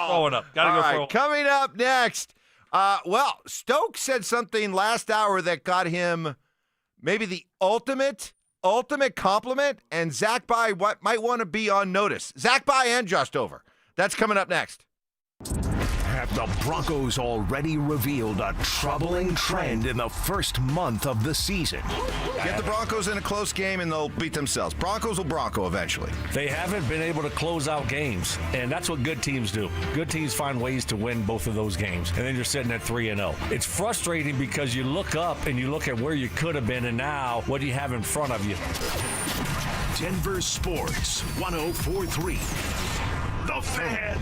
Speaker 8: Throwing up. Got to go throw up.
Speaker 7: Coming up next. Stoke said something last hour that got him maybe the ultimate compliment, and Zach By might want to be on notice. Zach By and Josh Dover. That's coming up next.
Speaker 6: Have the Broncos already revealed a troubling trend in the first month of the season?
Speaker 7: Get the Broncos in a close game and they'll beat themselves. Broncos will Bronco eventually.
Speaker 8: They haven't been able to close out games, and that's what good teams do. Good teams find ways to win both of those games, and then you're sitting at 3-0. It's frustrating because you look up and you look at where you could have been, and now what do you have in front of you?
Speaker 6: Denver Sports 104.3. The Fan.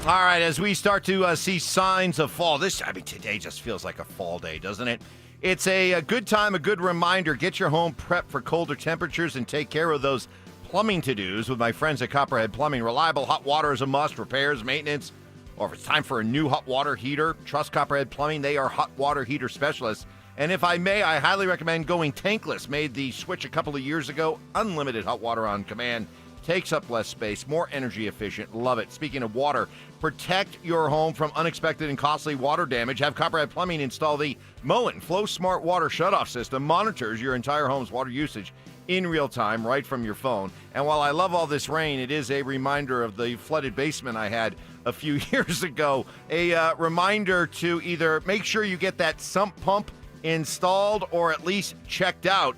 Speaker 7: All right, as we start to see signs of fall, today just feels like a fall day, doesn't it? It's a good time, a good reminder. Get your home prepped for colder temperatures and take care of those plumbing to-dos with my friends at Copperhead Plumbing. Reliable hot water is a must, repairs, maintenance, or if it's time for a new hot water heater, trust Copperhead Plumbing. They are hot water heater specialists. And if I may, I highly recommend going tankless. Made the switch a couple of years ago. Unlimited hot water on command. takes up less space, more energy efficient. Love it. Speaking of water, protect your home from unexpected and costly water damage. Have Copperhead Plumbing install the Moen Flow Smart Water Shutoff System. Monitors your entire home's water usage in real time right from your phone. And while I love all this rain, it is a reminder of the flooded basement I had a few years ago. A reminder to either make sure you get that sump pump installed or at least checked out.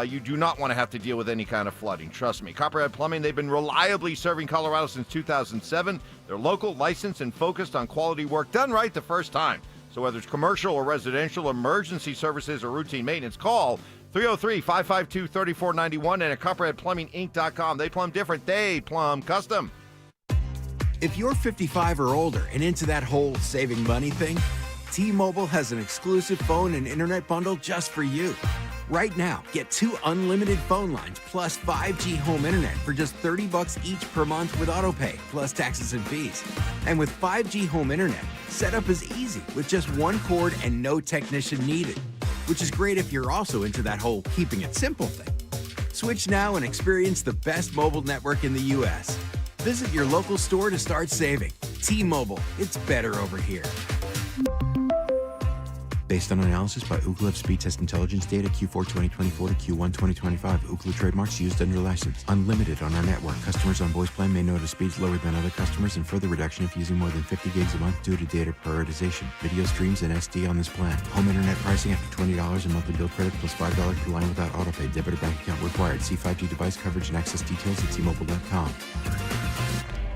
Speaker 7: You do not want to have to deal with any kind of flooding. Trust me. Copperhead Plumbing, they've been reliably serving Colorado since 2007. They're local, licensed, and focused on quality work done right the first time. So whether it's commercial or residential, emergency services, or routine maintenance, call 303-552-3491 and at CopperheadPlumbingInc.com. They plumb different. They plumb custom.
Speaker 12: If you're 55 or older and into that whole saving money thing, T-Mobile has an exclusive phone and internet bundle just for you. Right now, get 2 unlimited phone lines plus 5G home internet for just $30 each per month with AutoPay, plus taxes and fees. And with 5G home internet, setup is easy with just 1 cord and no technician needed, which is great if you're also into that whole keeping it simple thing. Switch now and experience the best mobile network in the U.S. Visit your local store to start saving. T-Mobile, it's better over here.
Speaker 13: Based on analysis by Ookla of speed test intelligence data Q4 2024 to Q1 2025. Ookla trademarks used under license. Unlimited on our network. Customers on voice plan may notice speeds lower than other customers and further reduction if using more than 50 gigs a month due to data prioritization. Video streams and SD on this plan. Home internet pricing after $20 a monthly bill credit plus $5 per line without autopay. Debit or bank account required. See 5G device coverage and access details at T-Mobile.com.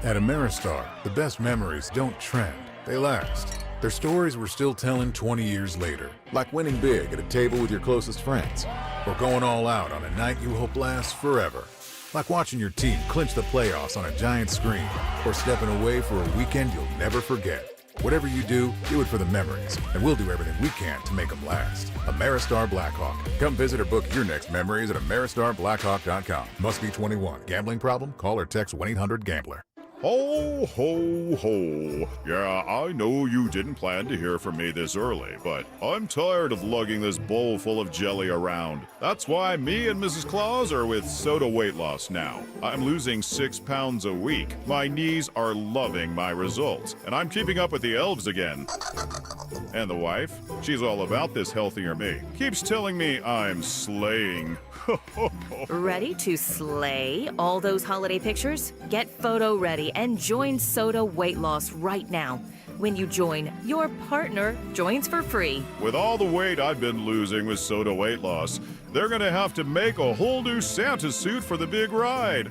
Speaker 14: At Ameristar, the best memories don't trend. They last. Their stories we're still telling 20 years later, like winning big at a table with your closest friends, or going all out on a night you hope lasts forever. Like watching your team clinch the playoffs on a giant screen, or stepping away for a weekend you'll never forget. Whatever you do it for the memories, and we'll do everything we can to make them last. Ameristar Blackhawk. Come visit or book your next memories at AmeristarBlackhawk.com. Must be 21. Gambling problem? Call or text 1-800-GAMBLER.
Speaker 15: Ho, ho, ho. Yeah, I know you didn't plan to hear from me this early, but I'm tired of lugging this bowl full of jelly around. That's why me and Mrs. Claus are with Soda Weight Loss now. I'm losing 6 pounds a week. My knees are loving my results, and I'm keeping up with the elves again. And the wife? She's all about this healthier me. Keeps telling me I'm slaying.
Speaker 16: Ready to slay all those holiday pictures? Get photo ready and join Soda Weight Loss right now. When you join, your partner joins for free.
Speaker 15: With all the weight I've been losing with Soda Weight Loss, they're going to have to make a whole new Santa suit for the big ride.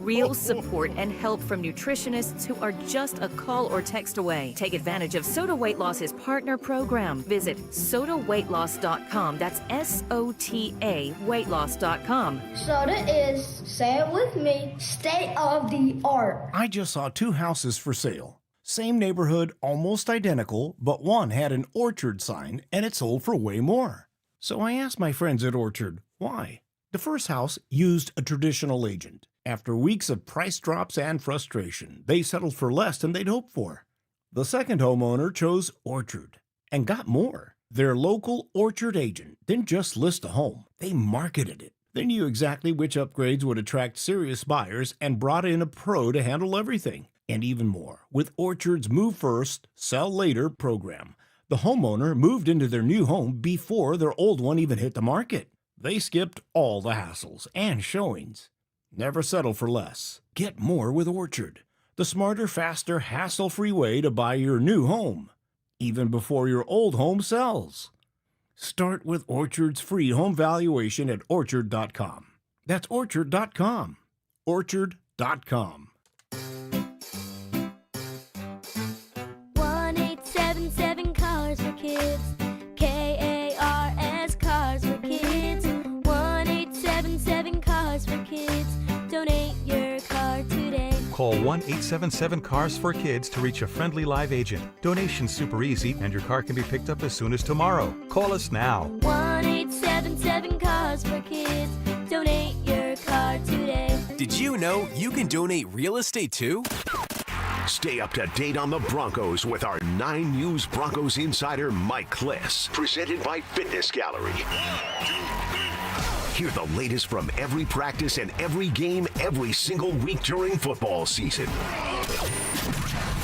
Speaker 16: Real support and help from nutritionists who are just a call or text away. Take advantage of Soda Weight Loss's partner program. Visit sodaweightloss.com. That's SOTA weightloss.com.
Speaker 17: Soda is, say it with me, state of the art.
Speaker 27: I just saw 2 houses for sale. Same neighborhood, almost identical, but one had an Orchard sign and it sold for way more. So I asked my friends at Orchard, why? The first house used a traditional agent. After weeks of price drops and frustration, they settled for less than they'd hoped for. The second homeowner chose Orchard and got more. Their local Orchard agent didn't just list a home, they marketed it. They knew exactly which upgrades would attract serious buyers and brought in a pro to handle everything. And even more, with Orchard's Move First, Sell Later program, the homeowner moved into their new home before their old one even hit the market. They skipped all the hassles and showings. Never settle for less. Get more with Orchard, the smarter, faster, hassle-free way to buy your new home, even before your old home sells. Start with Orchard's free home valuation at Orchard.com. That's Orchard.com. Orchard.com.
Speaker 28: 1-877 Cars for Kids. KARS Cars for Kids. 1-877 Cars for Kids. Donate your car today.
Speaker 29: Call 1-877-CARS-4-KIDS to reach a friendly live agent. Donation's super easy, and your car can be picked up as soon as tomorrow. Call us now.
Speaker 28: 1-877 Cars for Kids. Donate your car today.
Speaker 30: Did you know you can donate real estate too?
Speaker 6: Stay up to date on the Broncos with our 9 News Broncos insider, Mike Kliss. Presented by Fitness Gallery. Hear the latest from every practice and every game every single week during football season.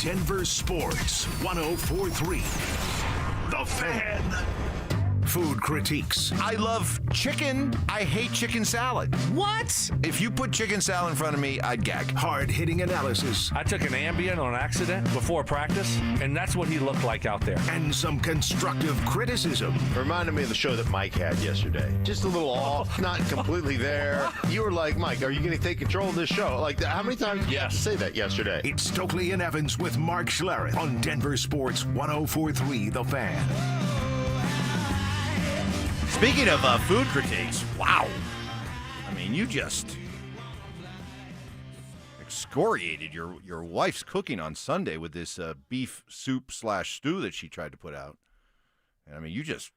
Speaker 6: Denver Sports 104.3. The Fan. Food critiques.
Speaker 7: I love chicken. I hate chicken salad.
Speaker 24: What?
Speaker 7: If you put chicken salad in front of me, I'd gag.
Speaker 6: Hard-hitting analysis.
Speaker 8: I took an Ambien on accident before practice, and that's what he looked like out there.
Speaker 6: And some constructive criticism.
Speaker 11: Reminded me of the show that Mike had yesterday. Just a little off, not completely there. You were like, Mike, are you going to take control of this show? Like, how many times did you have to say that yesterday?
Speaker 6: It's Stokley and Evans with Mark Schlereth on Denver Sports 104.3 The Fan.
Speaker 7: Speaking of food critiques, wow. I mean, you just excoriated your wife's cooking on Sunday with this beef soup / stew that she tried to put out. And I mean, you just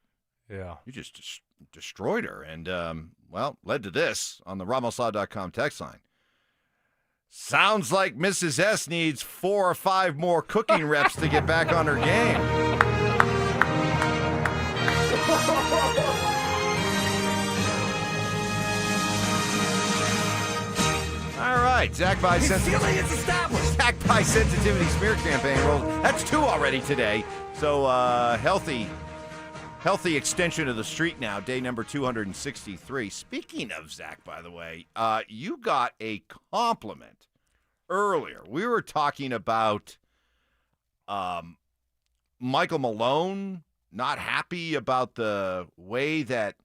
Speaker 7: destroyed her. And, led to this on the RamosLaw.com text line. Sounds like Mrs. S needs 4 or 5 more cooking reps to get back on her game. All right, Zach By Sensitivity Smear Campaign rolls. That's 2 already today. So healthy extension of the streak now, day number 263. Speaking of Zach, by the way, you got a compliment earlier. We were talking about Michael Malone not happy about the way that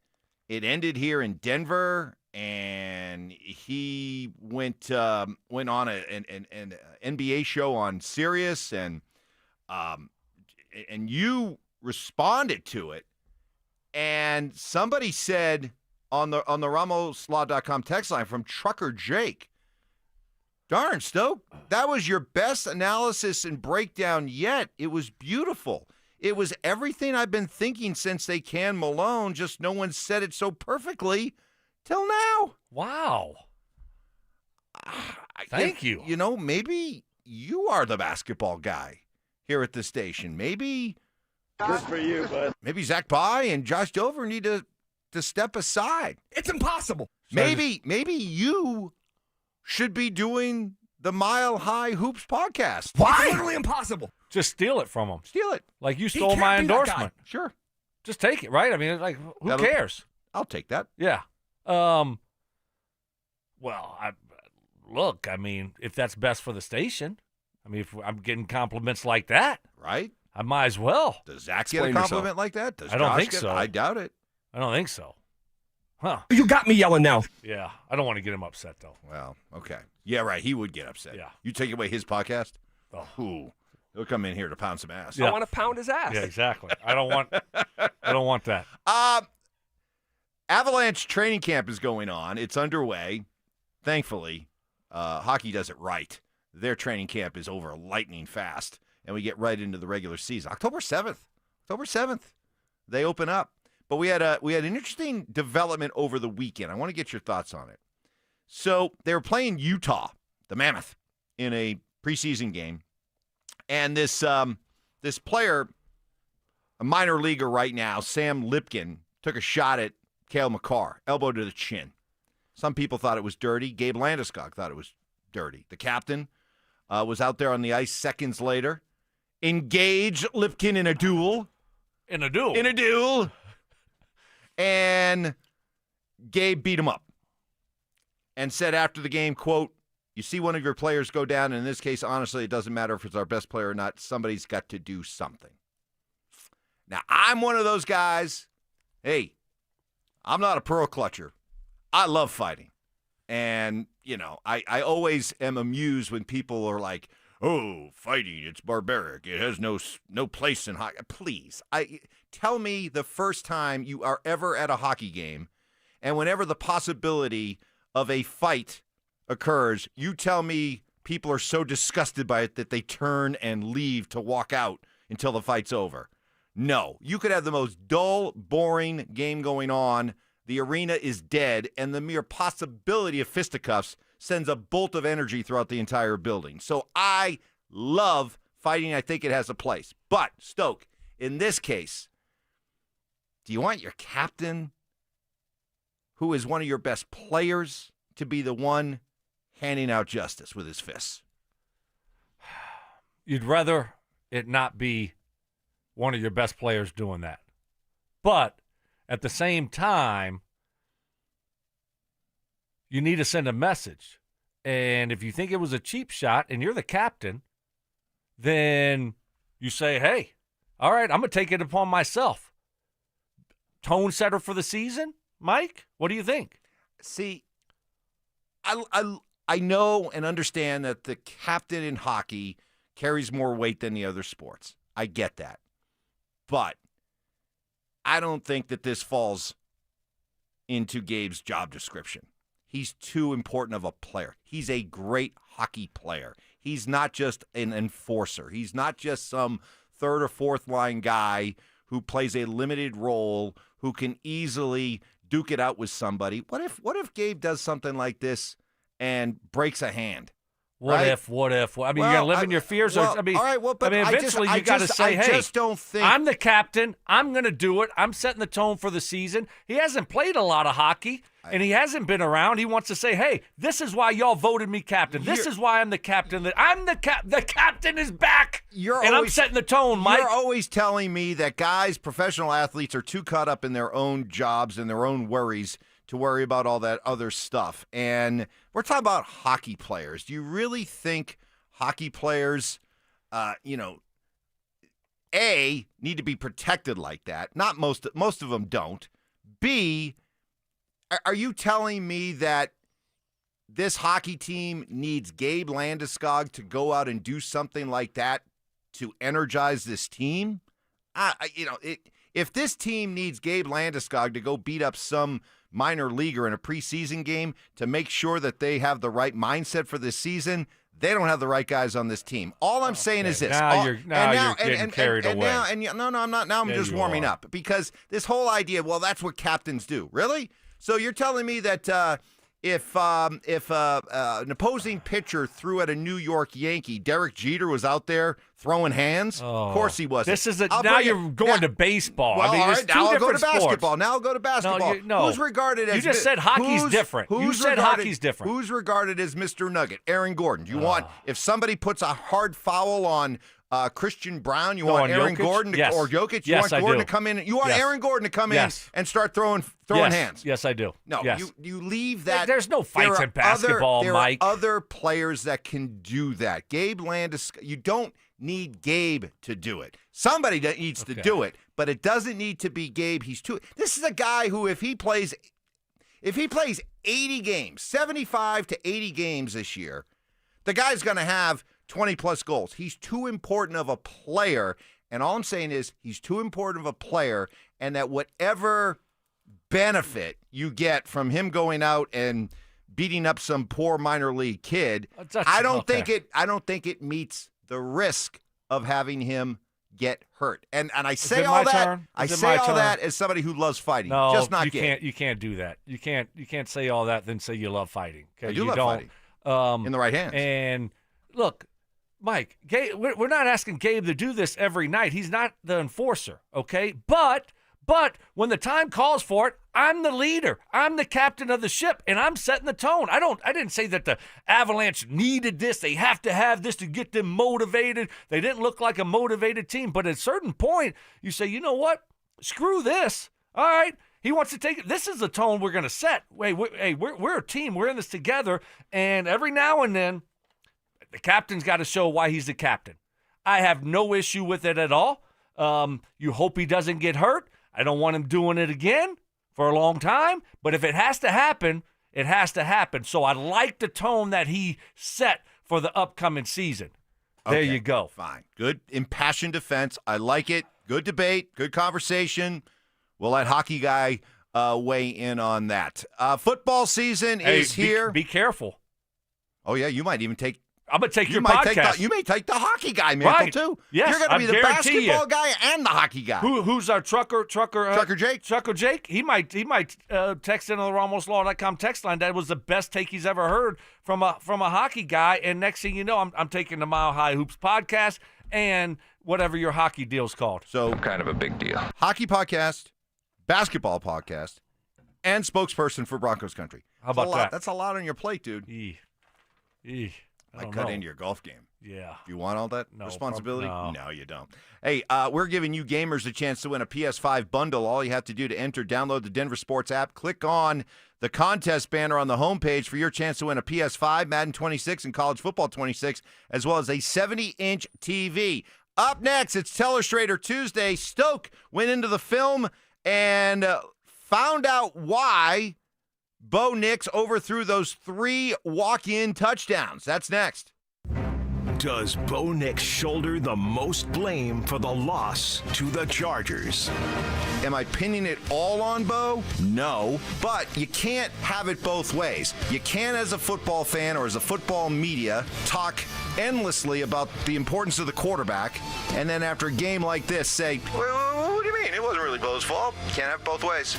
Speaker 7: it ended here in Denver, and he went on an NBA show on Sirius, and you responded to it, and somebody said on the RamosLaw.com text line from Trucker Jake, darn, Stoke, that was your best analysis and breakdown yet. It was beautiful. It was everything I've been thinking since they canned Malone, just no one said it so perfectly till now.
Speaker 8: Wow. Thank you.
Speaker 7: You know, maybe you are the basketball guy here at the station. Maybe
Speaker 3: Good for you, bud.
Speaker 7: Maybe Zach By and Josh Dover need to step aside.
Speaker 24: It's impossible.
Speaker 7: Maybe you should be doing the Mile High Hoops podcast.
Speaker 24: Why? It's literally impossible.
Speaker 8: Just steal it from him.
Speaker 7: Steal it.
Speaker 8: Like you stole my endorsement.
Speaker 7: Sure.
Speaker 8: Just take it, right? I mean, like, who cares?
Speaker 7: I'll take that.
Speaker 8: Yeah. Well, look, I mean, if that's best for the station, I mean, if I'm getting compliments like that,
Speaker 7: right?
Speaker 8: I might as well.
Speaker 7: Does Zach get a compliment like that? Does
Speaker 8: I don't
Speaker 7: Josh
Speaker 8: think so.
Speaker 7: I doubt it.
Speaker 8: I don't think so. Huh.
Speaker 24: You got me yelling now.
Speaker 8: Yeah. I don't want to get him upset, though.
Speaker 7: Well, okay. Yeah, right. He would get upset.
Speaker 8: Yeah.
Speaker 7: You take away his podcast?
Speaker 8: Oh.
Speaker 7: Ooh. He'll come in here to pound some ass.
Speaker 24: I want to pound his ass.
Speaker 8: Yeah, exactly. I don't want that.
Speaker 7: Avalanche training camp is going on. It's underway. Thankfully, hockey does it right. Their training camp is over lightning fast, and we get right into the regular season. October 7th, they open up. But we had an interesting development over the weekend. I want to get your thoughts on it. So they were playing Utah, the Mammoth, in a preseason game, and this player, a minor leaguer right now, Sam Lipkin, took a shot at Cale Makar, elbow to the chin. Some people thought it was dirty. Gabe Landeskog thought it was dirty. The captain was out there on the ice seconds later, engaged Lipkin in a duel. And Gabe beat him up and said after the game, quote, "You see one of your players go down, and in this case, honestly, it doesn't matter if it's our best player or not. Somebody's got to do something." Now, I'm one of those guys. Hey, I'm not a pearl clutcher. I love fighting. And, you know, I always am amused when people are like, "Oh, fighting, it's barbaric. It has no place in hockey." Please, tell me the first time you are ever at a hockey game, and whenever the possibility of a fight occurs, you tell me people are so disgusted by it that they turn and leave to walk out until the fight's over. No, you could have the most dull, boring game going on. The arena is dead, and the mere possibility of fisticuffs sends a bolt of energy throughout the entire building. So I love fighting. I think it has a place. But, Stoke, in this case, do you want your captain who is one of your best players to be the one handing out justice with his fists?
Speaker 8: You'd rather it not be one of your best players doing that. But at the same time, you need to send a message. And if you think it was a cheap shot and you're the captain, then you say, hey, all right, I'm going to take it upon myself. Tone setter for the season? Mike, what do you think?
Speaker 7: See, I know and understand that the captain in hockey carries more weight than the other sports. I get that. But I don't think that this falls into Gabe's job description. He's too important of a player. He's a great hockey player. He's not just an enforcer. He's not just some third or fourth line guy who plays a limited role, who can easily duke it out with somebody. What if Gabe does something like this and breaks a hand?
Speaker 8: What
Speaker 7: right?
Speaker 8: if? I mean, you got to live in your fears.
Speaker 7: All right, but
Speaker 8: eventually you got to say, hey,
Speaker 7: just don't think
Speaker 8: I'm the captain. I'm going to do it. I'm setting the tone for the season. He hasn't played a lot of hockey, and he hasn't been around. He wants to say, hey, this is why y'all voted me captain. This is why I'm the captain. I'm the The captain is back, I'm setting the tone, Mike.
Speaker 7: You're always telling me that guys, professional athletes, are too caught up in their own jobs and their own worries to worry about all that other stuff. And we're talking about hockey players. Do you really think hockey players, A, need to be protected like that? Not most of them don't. B, are you telling me that this hockey team needs Gabe Landeskog to go out and do something like that to energize this team? If this team needs Gabe Landeskog to go beat up some minor leaguer in a preseason game to make sure that they have the right mindset for this season, they don't have the right guys on this team. All I'm saying is this.
Speaker 8: Now you're getting carried away.
Speaker 7: No, I'm not. Now I'm just warming up because this whole idea, well, that's what captains do. Really? So you're telling me that if an opposing pitcher threw at a New York Yankee, Derek Jeter was out there throwing hands?
Speaker 8: Oh,
Speaker 7: of course he wasn't.
Speaker 8: This is now you're going to baseball.
Speaker 7: Well,
Speaker 8: I mean,
Speaker 7: all right, now I'll go to basketball.
Speaker 8: No,
Speaker 7: Who's regarded as
Speaker 8: you just said hockey's different. Hockey's different.
Speaker 7: Who's regarded as Mr. Nugget? Aaron Gordon. You want if somebody puts a hard foul on Christian Brown, you want Aaron Gordon or Jokic? You want Gordon to come in. You want Aaron Gordon to come in and start throwing hands.
Speaker 8: Yes, I do.
Speaker 7: No, you leave that.
Speaker 8: There's no fights in basketball, Mike.
Speaker 7: There are other players that can do that. Gabe Landeskog, you don't need Gabe to do it. Somebody that needs to do it, but it doesn't need to be Gabe. This is a guy who, if he plays 80 games, 75 to 80 games this year, the guy's going to have 20-plus goals. He's too important of a player, and all I'm saying is he's too important of a player, and that whatever benefit you get from him going out and beating up some poor minor league kid, I don't think it meets the risk of having him get hurt. And I say all that. I say all that as somebody who loves fighting.
Speaker 8: No,
Speaker 7: just not
Speaker 8: you can't do that. You can't say all that then say you love fighting.
Speaker 7: I do love fighting. In the right hands.
Speaker 8: And look, Mike, we're not asking Gabe to do this every night. He's not the enforcer, okay? But when the time calls for it, I'm the leader. I'm the captain of the ship, and I'm setting the tone. I didn't say that the Avalanche needed this. They have to have this to get them motivated. They didn't look like a motivated team. But at a certain point, you say, you know what? Screw this. All right. He wants to take it. This is the tone we're going to set. We're a team. We're in this together. And every now and then, the captain's got to show why he's the captain. I have no issue with it at all. You hope he doesn't get hurt. I don't want him doing it again for a long time. But if it has to happen, it has to happen. So I like the tone that he set for the upcoming season. There you go.
Speaker 7: Fine. Good impassioned defense. I like it. Good debate. Good conversation. We'll let Hockey Guy weigh in on that. Football season is here.
Speaker 8: Be careful.
Speaker 7: Oh, yeah. You might even take.
Speaker 8: I'm going to take your podcast.
Speaker 7: You may take the hockey guy mantle, too.
Speaker 8: Yes,
Speaker 7: you're going to be the basketball guy and the hockey guy.
Speaker 8: Who's our trucker
Speaker 7: Jake?
Speaker 8: Trucker Jake? He might text in on the RamosLaw.com text line. That was the best take he's ever heard from a hockey guy. And next thing you know, I'm taking the Mile High Hoops podcast and whatever your hockey deal's called.
Speaker 7: So
Speaker 1: kind of a big deal.
Speaker 7: Hockey podcast, basketball podcast, and spokesperson for Broncos Country.
Speaker 8: How about that?
Speaker 7: That's a lot on your plate, dude.
Speaker 8: I
Speaker 7: cut into your golf game.
Speaker 8: Yeah.
Speaker 7: Do you want all that responsibility?
Speaker 8: No,
Speaker 7: you don't. Hey, we're giving you gamers a chance to win a PS5 bundle. All you have to do to enter, download the Denver Sports app, click on the contest banner on the homepage for your chance to win a PS5, Madden 26, and College Football 26, as well as a 70-inch TV. Up next, it's Teleustrator Tuesday. Stoke went into the film and found out why Bo Nix overthrew those 3 walk-in touchdowns. That's next.
Speaker 6: Does Bo Nix shoulder the most blame for the loss to the Chargers?
Speaker 7: Am I pinning it all on Bo? No, but you can't have it both ways. You can't, as a football fan or as a football media, talk endlessly about the importance of the quarterback, and then after a game like this say, well, what do you mean? It wasn't really Bo's fault. You can't have it both ways.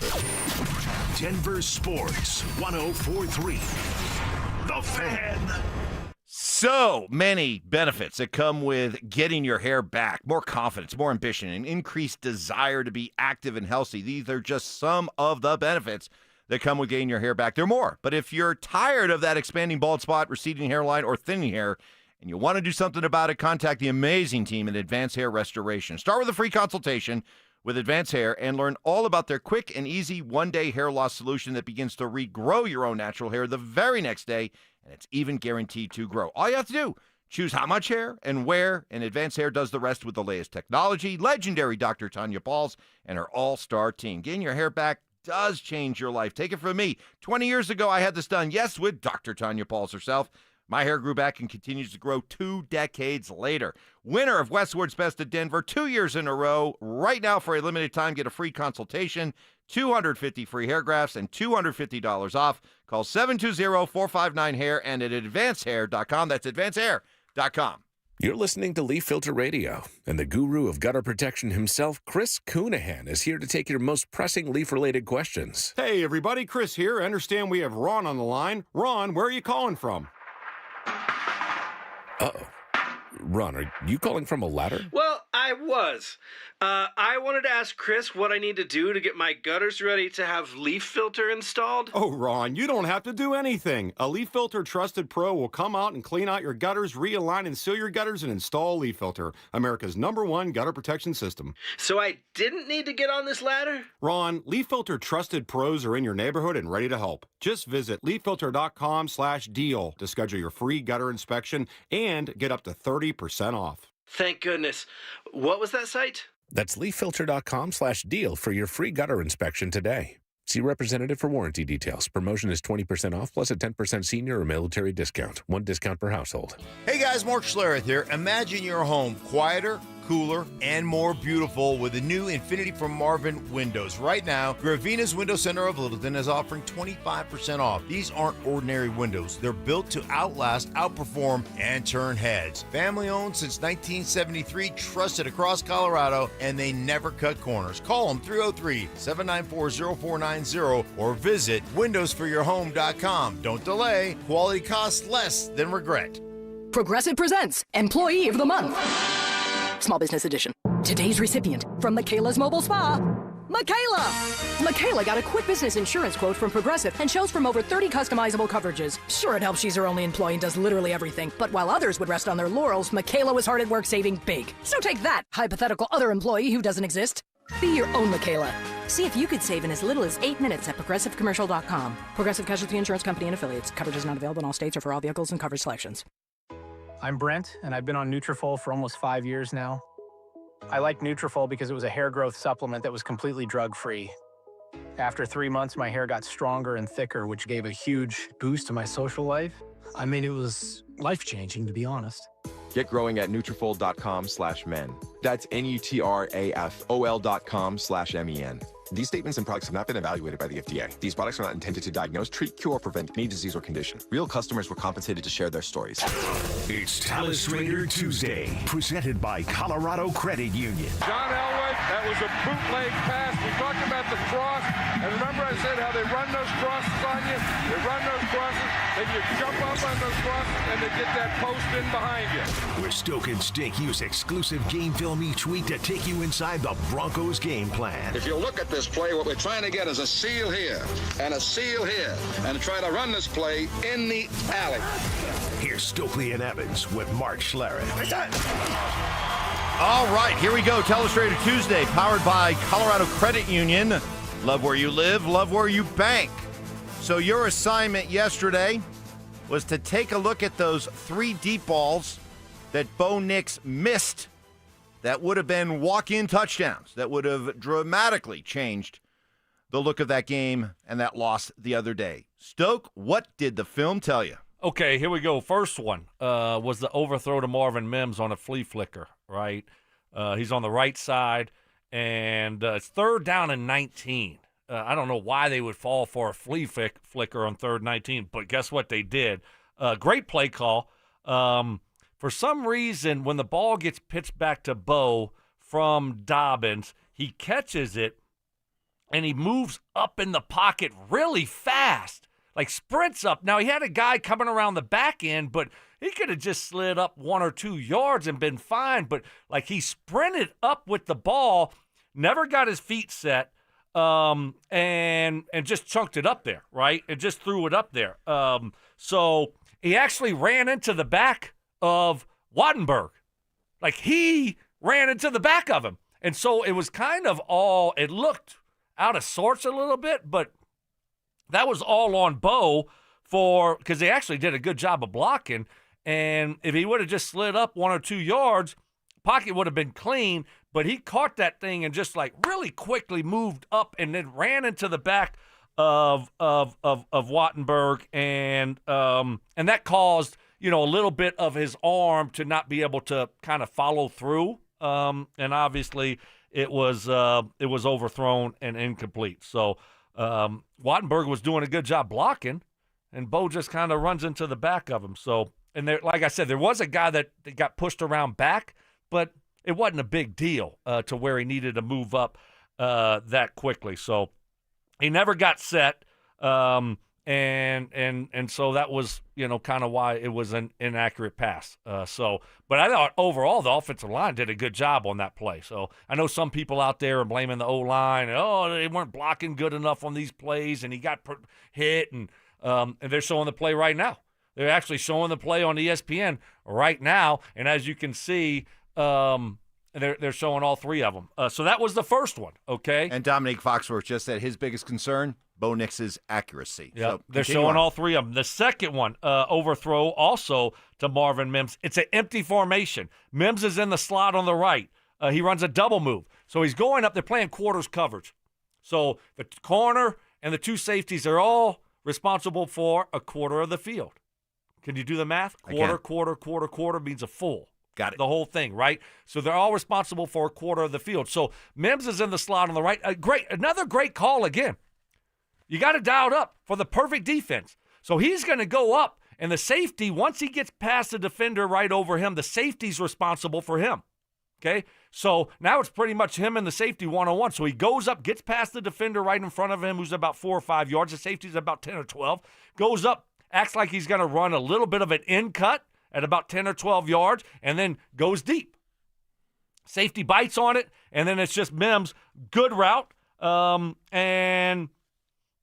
Speaker 6: Denver Sports 104.3. The Fan.
Speaker 7: So many benefits that come with getting your hair back. More confidence, more ambition, and increased desire to be active and healthy. These are just some of the benefits that come with getting your hair back. There are more. But if you're tired of that expanding bald spot, receding hairline, or thinning hair, and you want to do something about it, contact the amazing team at Advanced Hair Restoration. Start with a free consultation with Advanced Hair and learn all about their quick and easy one-day hair loss solution that begins to regrow your own natural hair the very next day, and it's even guaranteed to grow. All you have to do, choose how much hair and where, and Advanced Hair does the rest with the latest technology. Legendary Dr. Tanya Pauls and her all-star team. Getting your hair back does change your life. Take it from me. 20 years ago, I had this done, yes, with Dr. Tanya Pauls herself. My hair grew back and continues to grow 2 decades later. Winner of Westward's Best of Denver 2 years in a row. Right now, for a limited time, get a free consultation, 250 free hair grafts, and $250 off. Call 720-459-HAIR and at advancehair.com. That's advancehair.com.
Speaker 1: You're listening to Leaf Filter Radio, and the guru of gutter protection himself, Chris Coonahan, is here to take your most pressing leaf-related questions.
Speaker 4: Hey, everybody. Chris here. I understand we have Ron on the line. Ron, where are you calling from?
Speaker 1: Uh-oh. Ron, are you calling from a ladder?
Speaker 5: Well, I was. I wanted to ask Chris what I need to do to get my gutters ready to have Leaf Filter installed.
Speaker 4: Oh, Ron, you don't have to do anything. A Leaf Filter Trusted Pro will come out and clean out your gutters, realign and seal your gutters, and install Leaf Filter, America's #1 gutter protection system.
Speaker 5: So I didn't need to get on this ladder?
Speaker 4: Ron, Leaf Filter Trusted Pros are in your neighborhood and ready to help. Just visit leaffilter.com/deal to schedule your free gutter inspection and get up to 30% off.
Speaker 5: Thank goodness. What was that site?
Speaker 1: That's leaffilter.com/deal for your free gutter inspection today. See representative for warranty details. Promotion is 20% off plus a 10% senior or military discount. 1 discount per household.
Speaker 11: Hey guys, Mark Schlereth here. Imagine your home quieter, cooler, and more beautiful with the new Infinity from Marvin windows. Right now, Gravina's Window Center of Littleton is offering 25% off. These aren't ordinary windows. They're built to outlast, outperform, and turn heads. Family owned since 1973, trusted across Colorado, and they never cut corners. Call them 303-794-0490 or visit windowsforyourhome.com. Don't delay. Quality costs less than regret.
Speaker 9: Progressive presents Employee of the Month. Small Business Edition. Today's recipient from Michaela's Mobile Spa, Michaela! Michaela got a quick business insurance quote from Progressive and chose from over 30 customizable coverages. Sure, it helps she's her only employee and does literally everything. But while others would rest on their laurels, Michaela was hard at work saving big. So take that, hypothetical other employee who doesn't exist. Be your own Michaela. See if you could save in as little as 8 minutes at ProgressiveCommercial.com. Progressive Casualty Insurance Company and Affiliates. Coverage is not available in all states or for all vehicles and coverage selections.
Speaker 10: I'm Brent, and I've been on Nutrafol for almost 5 years now. I liked Nutrafol because it was a hair growth supplement that was completely drug-free. After 3 months, my hair got stronger and thicker, which gave a huge boost to my social life. I mean, it was life-changing, to be honest.
Speaker 18: Get growing at Nutrafol.com/men. That's Nutrafol.com/MEN. These statements and products have not been evaluated by the FDA. These products are not intended to diagnose, treat, cure, or prevent any disease or condition. Real customers were compensated to share their stories.
Speaker 6: It's Teleustrator Tuesday, presented by Colorado Credit Union.
Speaker 19: John Elway at
Speaker 2: was a bootleg pass. We talked about the cross, and remember I said how they run those crosses on you? They run those crosses, then you jump up on those crosses, and they get that post in behind you.
Speaker 6: Where Stoke and Stink use exclusive game film each week to take you inside the Broncos game plan.
Speaker 12: If you look at this play, what we're trying to get is a seal here and a seal here, and try to run this play in the alley.
Speaker 6: Here's Stokley and Evans with Mark Schlereth.
Speaker 7: All right, here we go. Teleustrator Tuesday, powered by Colorado Credit Union. Love where you live, love where you bank. So your assignment yesterday was to take a look at those 3 deep balls that Bo Nix missed that would have been walk-in touchdowns, that would have dramatically changed the look of that game and that loss the other day. Stoke, what did the film tell you?
Speaker 8: Okay, here we go. First one was the overthrow to Marvin Mims on a flea flicker, right? He's on the right side, and it's 3rd down and 19. I don't know why they would fall for a flea flicker on 3rd and 19, but guess what they did? Great play call. For some reason, when the ball gets pitched back to Bo from Dobbins, he catches it, and he moves up in the pocket really fast. Like sprints up. Now, he had a guy coming around the back end, but he could have just slid up 1 or 2 yards and been fine. But, like, he sprinted up with the ball, never got his feet set, and just chunked it up there, right? And just threw it up there. So he actually ran into the back of Wattenberg. Like, he ran into the back of him. And so it was kind of all – it looked out of sorts a little bit, but – that was all on Bo because they actually did a good job of blocking. And if he would have just slid up 1 or 2 yards, pocket would have been clean. But he caught that thing and just like really quickly moved up and then ran into the back of Wattenberg, and that caused a little bit of his arm to not be able to kind of follow through. And obviously it was overthrown and incomplete. So. Wattenberg was doing a good job blocking, and Bo just kind of runs into the back of him. So, and there, like I said, there was a guy that got pushed around back, but it wasn't a big deal to where he needed to move up that quickly. So he never got set, and so that was kind of why it was an inaccurate pass. But I thought overall the offensive line did a good job on that play. So I know some people out there are blaming the O-line. They weren't blocking good enough on these plays, and he got hit, and they're showing the play right now. They're actually showing the play on ESPN right now, and as you can see, they're showing all 3 of them. So that was the first one, okay?
Speaker 7: And Dominique Foxworth just said his biggest concern, Bo Nix's accuracy.
Speaker 8: Yeah,
Speaker 7: so
Speaker 8: they're showing all 3 of them. The second one, overthrow also to Marvin Mims. It's an empty formation. Mims is in the slot on the right. He runs a double move. So he's going up. They're playing quarters coverage. So the corner and the 2 safeties are all responsible for a quarter of the field. Can you do the math? Quarter means a full.
Speaker 7: Got it.
Speaker 8: The whole thing, right? So they're all responsible for a quarter of the field. So Mims is in the slot on the right. Another great call again. You got to dial it up for the perfect defense. So he's going to go up, and the safety, once he gets past the defender right over him, the safety's responsible for him. Okay? So now it's pretty much him and the safety one-on-one. So he goes up, gets past the defender right in front of him, who's about 4 or 5 yards. The safety's about 10 or 12. Goes up, acts like he's going to run a little bit of an in cut at about 10 or 12 yards, and then goes deep. Safety bites on it, and then it's just Mims. Good route, and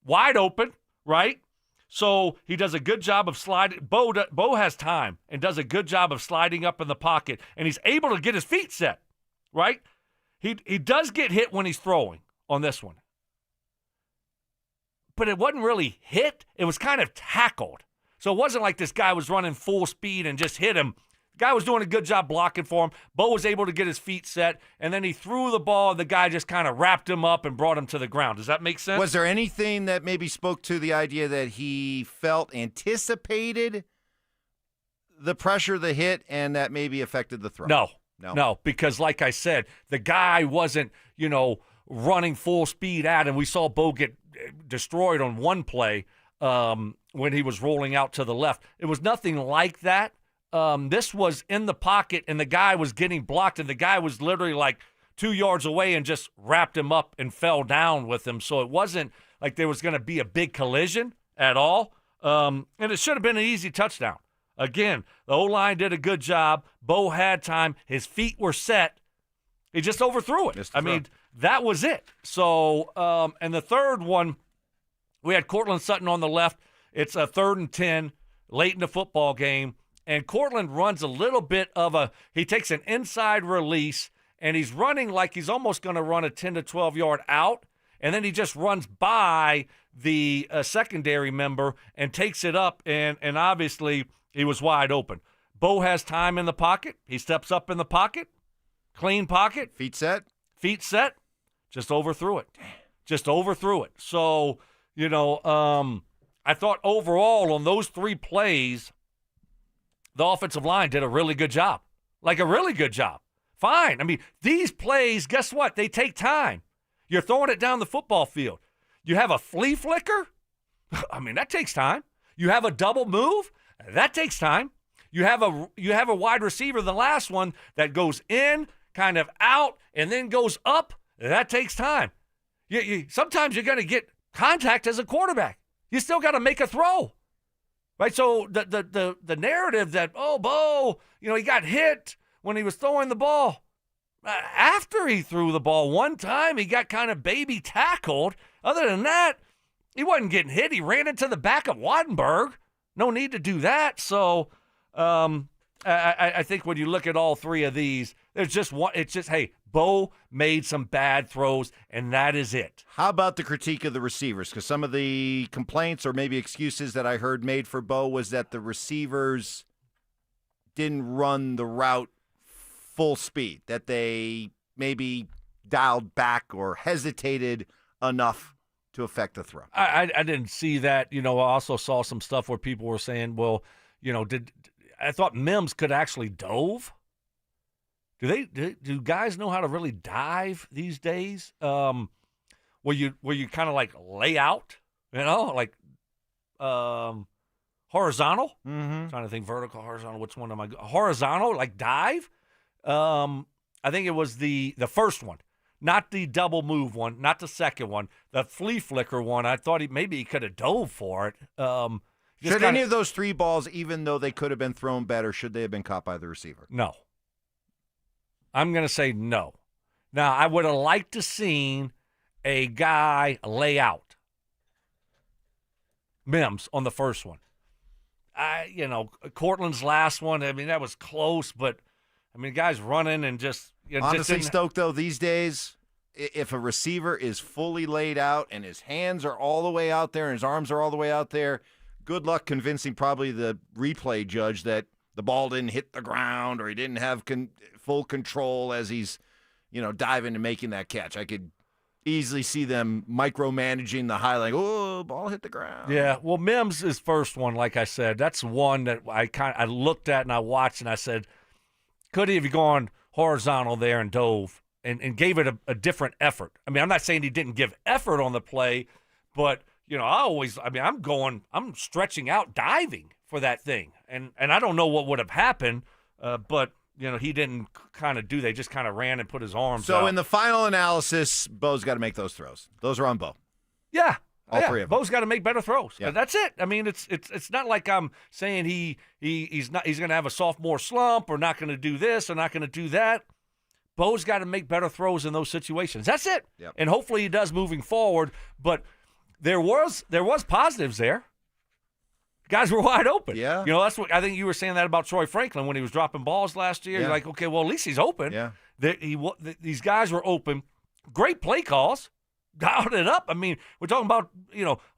Speaker 8: wide open, right? So he does a good job of sliding. Bo has time and does a good job of sliding up in the pocket, and he's able to get his feet set, right? He does get hit when he's throwing on this one. But it wasn't really hit. It was kind of tackled. So it wasn't like this guy was running full speed and just hit him. The guy was doing a good job blocking for him. Bo was able to get his feet set, and then he threw the ball, and the guy just kind of wrapped him up and brought him to the ground. Does that make sense?
Speaker 7: Was there anything that maybe spoke to the idea that he anticipated the pressure, the hit, and that maybe affected the throw?
Speaker 8: No, because like I said, the guy wasn't, running full speed at him. We saw Bo get destroyed on one play when he was rolling out to the left. It was nothing like that. This was in the pocket, and the guy was getting blocked, and the guy was literally like 2 yards away and just wrapped him up and fell down with him. So it wasn't like there was going to be a big collision at all. And it should have been an easy touchdown. Again, the O-line did a good job. Bo had time. His feet were set. He just overthrew it. I mean, that was it. So, and the third one, we had Cortland Sutton on the left. It's a 3rd and 10 late in the football game. And Cortland runs a little bit of he takes an inside release, and he's running like he's almost going to run a 10 to 12-yard out. And then he just runs by the secondary member and takes it up, and obviously he was wide open. Bo has time in the pocket. He steps up in the pocket. Clean pocket.
Speaker 7: Feet set.
Speaker 8: Just overthrew it. So, I thought overall on those 3 plays, the offensive line did a really good job. Like a really good job. Fine. I mean, these plays, guess what? They take time. You're throwing it down the football field. You have a flea flicker? I mean, that takes time. You have a double move? That takes time. You have a wide receiver, the last one, that goes in, kind of out, and then goes up. That takes time. Sometimes you're going to get contact as a quarterback. You still got to make a throw. Right? So the narrative that, Bo, he got hit when he was throwing the ball. After he threw the ball one time, he got kind of baby tackled. Other than that, he wasn't getting hit. He ran into the back of Wattenberg. No need to do that. So I think when you look at all 3 of these, there's just one. It's just, hey, Bo made some bad throws, and that is it.
Speaker 7: How about the critique of the receivers? Because some of the complaints or maybe excuses that I heard made for Bo was that the receivers didn't run the route full speed, that they maybe dialed back or hesitated enough to affect the throw.
Speaker 8: I didn't see that. I also saw some stuff where people were saying, well, I thought Mims could actually dove. Do guys know how to really dive these days? Where you kind of like lay out, like horizontal.
Speaker 7: Mm-hmm.
Speaker 8: Trying to think vertical, horizontal. Which one am I? Horizontal, like dive. I think it was the first one, not the double move one, not the second one, the flea flicker one. I thought he could have dove for it.
Speaker 7: Should any of those 3 balls, even though they could have been thrown better, should they have been caught by the receiver?
Speaker 8: No. I'm going to say no. Now, I would have liked to seen a guy lay out. Mims on the first one. Cortland's last one, that was close, but, guys running and just...
Speaker 7: Honestly, Stoke, though, these days, if a receiver is fully laid out and his hands are all the way out there and his arms are all the way out there, good luck convincing probably the replay judge that the ball didn't hit the ground or he didn't have full control as he's, diving and making that catch. I could easily see them micromanaging the highlight. Oh, ball hit the ground.
Speaker 8: Yeah, well, Mims' first one, like I said, that's one that I looked at and I watched and I said, could he have gone horizontal there and dove and gave it a different effort? I'm not saying he didn't give effort on the play, but I'm stretching out diving for that thing. And I don't know what would have happened, but, he didn't kind of do. They just kind of ran and put his arms out.
Speaker 7: So in the final analysis, Bo's got to make those throws. Those are on Bo.
Speaker 8: Yeah.
Speaker 7: All 3 of them.
Speaker 8: Bo's got to make better throws.
Speaker 7: Yeah.
Speaker 8: That's it. It's not like I'm saying he's going to have a sophomore slump or not going to do this or not going to do that. Bo's got to make better throws in those situations. That's it.
Speaker 7: Yep.
Speaker 8: And hopefully he does moving forward, but there was positives there. Guys were wide open.
Speaker 7: Yeah.
Speaker 8: That's what I think you were saying that about Troy Franklin when he was dropping balls last year.
Speaker 7: Yeah.
Speaker 8: You're like, okay, well, at least he's open.
Speaker 7: Yeah.
Speaker 8: These guys were open. Great play calls. Dialed it up. We're talking about,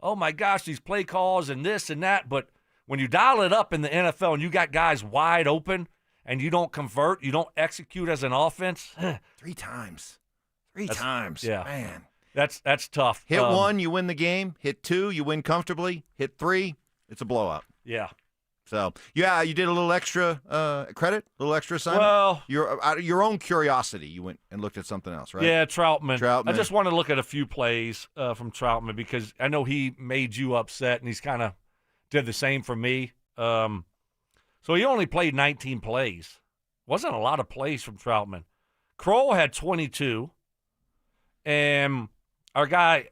Speaker 8: oh my gosh, these play calls and this and that. But when you dial it up in the NFL and you got guys wide open and you don't convert, you don't execute as an offense.
Speaker 7: 3 times. 3 times.
Speaker 8: Yeah.
Speaker 7: Man.
Speaker 8: That's tough.
Speaker 7: Hit 1, you win the game. Hit 2, you win comfortably. Hit 3, it's a blowout.
Speaker 8: Yeah.
Speaker 7: So, yeah, you did a little extra credit, a little extra assignment.
Speaker 8: Well,
Speaker 7: your own curiosity, you went and looked at something else, right?
Speaker 8: Yeah, Troutman. I just want to look at a few plays from Troutman because I know he made you upset, and he's kind of did the same for me. So he only played 19 plays. Wasn't a lot of plays from Troutman. Kroll had 22, and our guy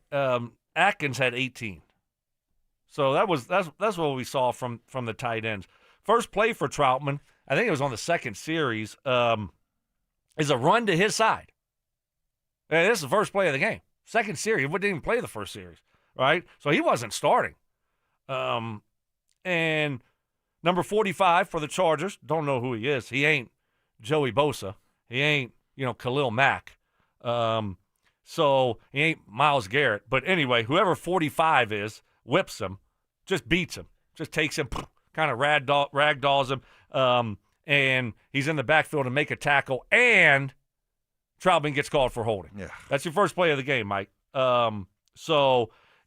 Speaker 8: Atkins had 18. So that's what we saw from the tight ends. First play for Troutman, I think it was on the second series, is a run to his side. And this is the first play of the game. Second series, he didn't even play the first series, right? So he wasn't starting. And number 45 for the Chargers, don't know who he is. He ain't Joey Bosa. He ain't, Khalil Mack. So he ain't Myles Garrett. But anyway, whoever 45 is, whips him, just beats him, just takes him, kind of ragdolls him, and he's in the backfield to make a tackle, and Troutman gets called for holding.
Speaker 7: Yeah.
Speaker 8: That's your first play of the game, Mike. And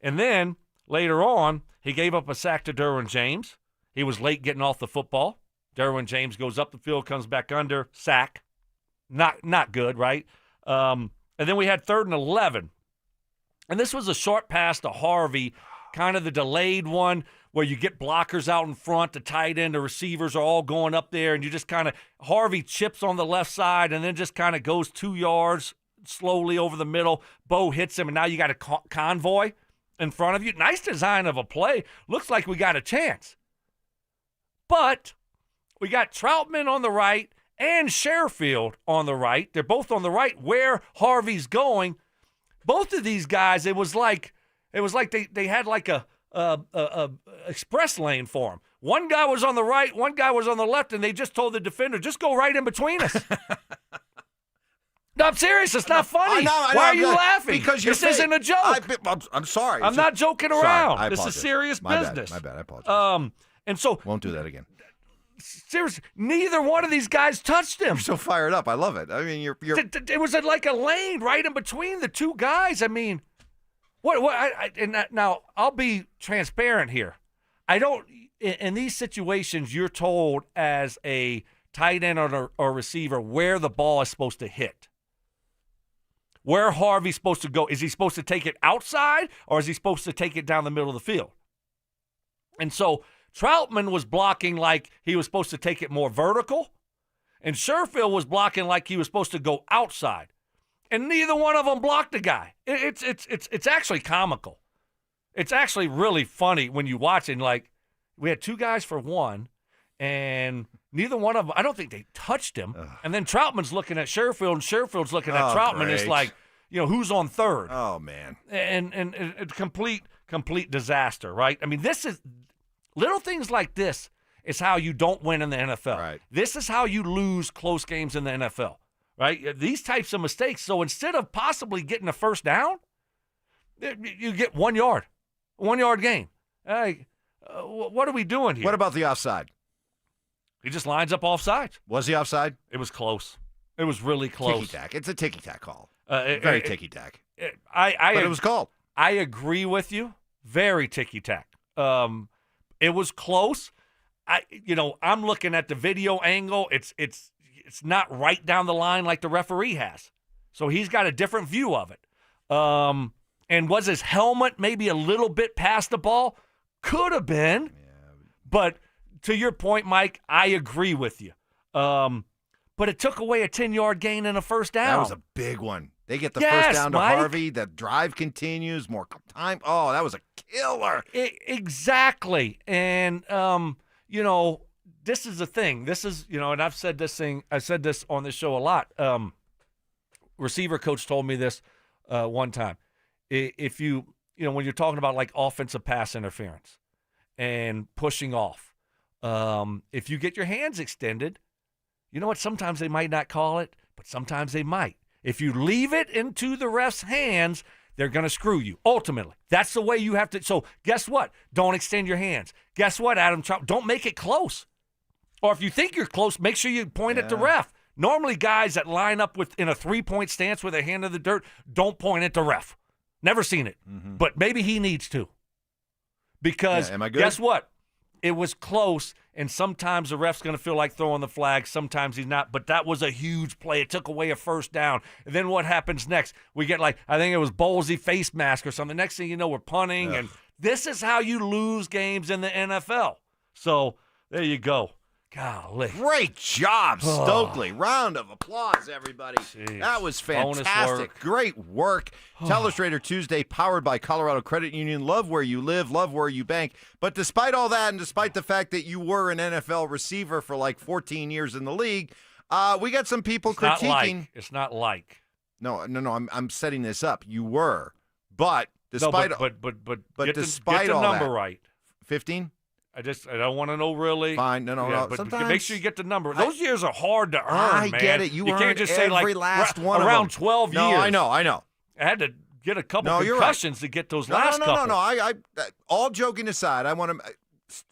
Speaker 8: then later on, he gave up a sack to Derwin James. He was late getting off the football. Derwin James goes up the field, comes back under, sack. Not good, right? And then we had 3rd and 11. And this was a short pass to Harvey, kind of the delayed one where you get blockers out in front, the tight end, the receivers are all going up there, and you just kind of – Harvey chips on the left side and then just kind of goes 2 yards slowly over the middle. Bo hits him, and now you got a convoy in front of you. Nice design of a play. Looks like we got a chance. But we got Troutman on the right and Sherfield on the right. They're both on the right where Harvey's going. Both of these guys, it was like they had like a express lane for him. One guy was on the right, one guy was on the left, and they just told the defender, just go right in between us. No, I'm serious. It's not funny.
Speaker 7: I know,
Speaker 8: Why are you laughing?
Speaker 7: Because
Speaker 8: this isn't a joke.
Speaker 7: I'm sorry.
Speaker 8: I'm not joking around.
Speaker 7: Sorry,
Speaker 8: this is serious business.
Speaker 7: My bad. I apologize.
Speaker 8: And so
Speaker 7: won't do that again.
Speaker 8: Seriously, neither one of these guys touched him.
Speaker 7: You're so fired up. I love it. I mean, you're.
Speaker 8: It was like a lane right in between the two guys. I mean, now I'll be transparent here. I don't. In these situations, you're told as a tight end or receiver where the ball is supposed to hit. Where Harvey's supposed to go. Is he supposed to take it outside or is he supposed to take it down the middle of the field? And so Troutman was blocking like he was supposed to take it more vertical, and Sherfield was blocking like he was supposed to go outside. And neither one of them blocked the guy. It's actually comical. It's actually really funny when you watch it. Like, we had two guys for one, and neither one of them, I don't think they touched him. Ugh. And then Troutman's looking at Sherfield, and Sherfield's looking at Troutman. Great. It's like, who's on third?
Speaker 7: Oh, man.
Speaker 8: And it's complete disaster, right? I mean, this is little things like this is how you don't win in the NFL.
Speaker 7: Right.
Speaker 8: This is how you lose close games in the NFL, right? These types of mistakes. So instead of possibly getting a first down, you get 1 yard, 1 yard gain. Hey, what are we doing here?
Speaker 7: What about the offside?
Speaker 8: He just lines up offside.
Speaker 7: Was he offside?
Speaker 8: It was close. It was really close.
Speaker 7: Ticky-tack. It's a ticky-tack call. Very ticky-tack.
Speaker 8: But
Speaker 7: it was called.
Speaker 8: I agree with you. Very ticky-tack. It was close. I'm looking at the video angle. It's not right down the line like the referee has. So he's got a different view of it. And was his helmet maybe a little bit past the ball? Could have been. Yeah. But to your point, Mike, I agree with you. But it took away a 10-yard gain and a first down.
Speaker 7: That was a big one. They get the first down to
Speaker 8: Mike.
Speaker 7: Harvey. The drive continues. More time. Oh, that was a killer.
Speaker 8: Exactly. And, this is the thing. This is, and I've said this on this show a lot. Receiver coach told me this one time. If you, when you're talking about like offensive pass interference and pushing off, if you get your hands extended, you know what? Sometimes they might not call it, but sometimes they might. If you leave it into the ref's hands, they're going to screw you. Ultimately, that's the way you have to. So guess what? Don't extend your hands. Guess what, Adam Trout? Don't make it close. Or if you think you're close, make sure you point at the ref. Normally, guys that line up in a 3-point stance with their hand in the dirt don't point at the ref. Never seen it. Mm-hmm. But maybe he needs to. Because guess what? It was close, and sometimes the ref's going to feel like throwing the flag. Sometimes he's not. But that was a huge play. It took away a first down. And then what happens next? We get I think it was Ballsy face mask or something. Next thing you know, we're punting. Ugh. And this is how you lose games in the NFL. So there you go. Golly.
Speaker 7: Great job, Stokley. Round of applause, everybody.
Speaker 8: Jeez.
Speaker 7: That was
Speaker 8: Bonus
Speaker 7: fantastic.
Speaker 8: work.
Speaker 7: Great work. Teleustrator Tuesday, powered by Colorado Credit Union. Love where you live, love where you bank. But despite all that, and despite the fact that you were an NFL receiver for like 14 years in the league, we got some people critiquing.
Speaker 8: It's not like.
Speaker 7: No. I'm setting this up. You were, but despite
Speaker 8: but
Speaker 7: despite
Speaker 8: get the
Speaker 7: all
Speaker 8: number
Speaker 7: that,
Speaker 8: right.
Speaker 7: 15.
Speaker 8: I don't want to know really.
Speaker 7: Fine, no.
Speaker 8: But
Speaker 7: Sometimes,
Speaker 8: make sure you get the number. Those years are hard to earn,
Speaker 7: I
Speaker 8: man.
Speaker 7: get it. You
Speaker 8: can't
Speaker 7: earned
Speaker 8: just say
Speaker 7: every
Speaker 8: like
Speaker 7: last one of
Speaker 8: around
Speaker 7: them.
Speaker 8: 12
Speaker 7: No,
Speaker 8: years.
Speaker 7: I know.
Speaker 8: I had to get a couple concussions to get those last couple.
Speaker 7: No. I all joking aside, I want to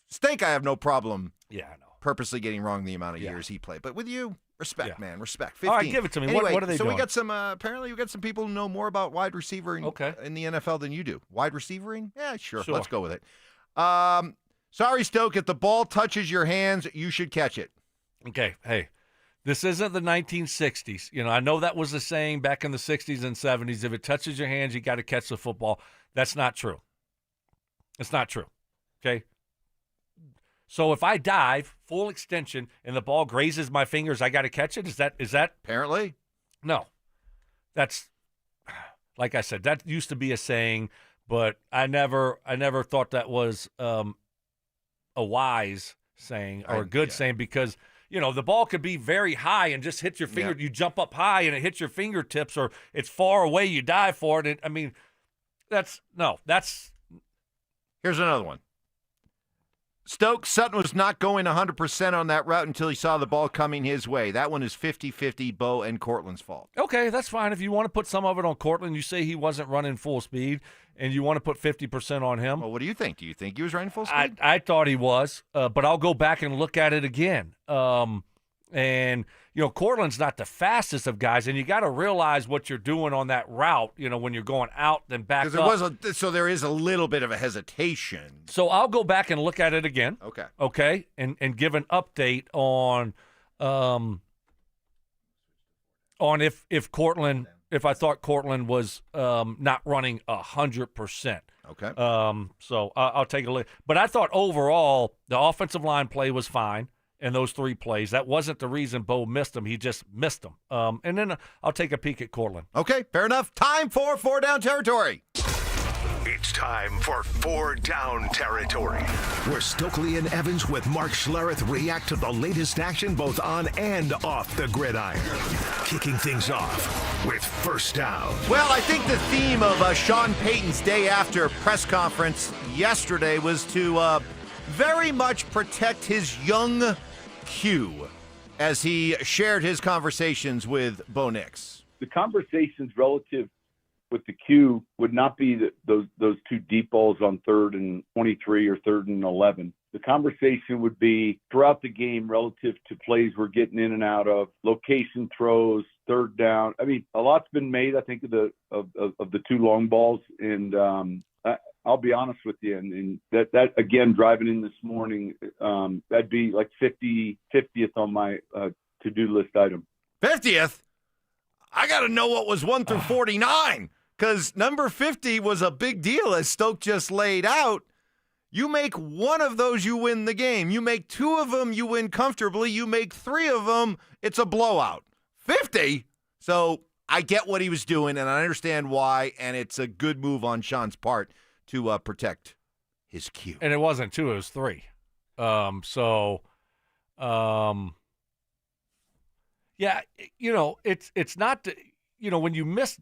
Speaker 7: Stink. I have no problem.
Speaker 8: Yeah, I know.
Speaker 7: Purposely getting wrong the amount of years he played, but with you, respect, man, respect. 15.
Speaker 8: All right, give it to me.
Speaker 7: Anyway,
Speaker 8: what are they doing?
Speaker 7: So we got some. Apparently, we got some people who know more about wide receiver in the NFL than you do. Wide receivering? Yeah, sure. Let's go with it. Sorry, Stoke. If the ball touches your hands, you should catch it.
Speaker 8: Okay. Hey, this isn't the 1960s. You know, I know that was the saying back in the 60s and 70s. If it touches your hands, you got to catch the football. That's not true. It's not true. Okay. So if I dive full extension and the ball grazes my fingers, I got to catch it. Is that
Speaker 7: apparently?
Speaker 8: No. That's like I said. That used to be a saying, but I never thought that was a wise saying or a good saying because, you know, the ball could be very high and just hit your finger. You jump up high and it hits your fingertips, or it's far away, you dive for it. That's.
Speaker 7: Here's another one. Sutton was not going 100% on that route until he saw the ball coming his way. That one is 50-50 Bo and Cortland's fault.
Speaker 8: Okay, that's fine. If you want to put some of it on Cortland, you say he wasn't running full speed, and you want to put 50% on him.
Speaker 7: Well, what do you think? Do you think he was running full speed?
Speaker 8: I thought he was, but I'll go back and look at it again. And, you know, Cortland's not the fastest of guys, and you got to realize what you're doing on that route, you know, when you're going out then back up.
Speaker 7: So there is a little bit of a hesitation.
Speaker 8: So I'll go back and look at it again.
Speaker 7: Okay.
Speaker 8: Okay, and give an update on if I thought Cortland was not running 100%.
Speaker 7: Okay.
Speaker 8: So I'll take a look. But I thought overall the offensive line play was fine in those 3 plays. That wasn't the reason Bo missed them. He just missed them. And then I'll take a peek at Cortland.
Speaker 7: Okay, fair enough. Time for 4 Down Territory.
Speaker 6: It's time for 4 Down Territory, where Stokley and Evans with Mark Schlereth react to the latest action both on and off the gridiron. Kicking things off with First Down.
Speaker 7: Well, I think the theme of Sean Payton's day after press conference yesterday was to very much protect his young Q as he shared his conversations with Bo Nix.
Speaker 3: The conversations relative with the Q would not be those 2 deep balls on 3rd and 23 or 3rd and 11. The conversation would be throughout the game relative to plays we're getting in and out of, location throws, 3rd down. I mean, a lot's been made, I think, of the 2 long balls, and I'll be honest with you, and that again, driving in this morning, that'd be like 50th on my to-do list item.
Speaker 7: 50th? I got to know what was 1 through 49, because number 50 was a big deal, as Stoke just laid out. You make 1 of those, you win the game. You make 2 of them, you win comfortably. You make 3 of them, it's a blowout. 50? So I get what he was doing, and I understand why, and it's a good move on Sean's part to protect his Q.
Speaker 8: And it wasn't 2, it was 3. Yeah, you know, it's not, you know, when you miss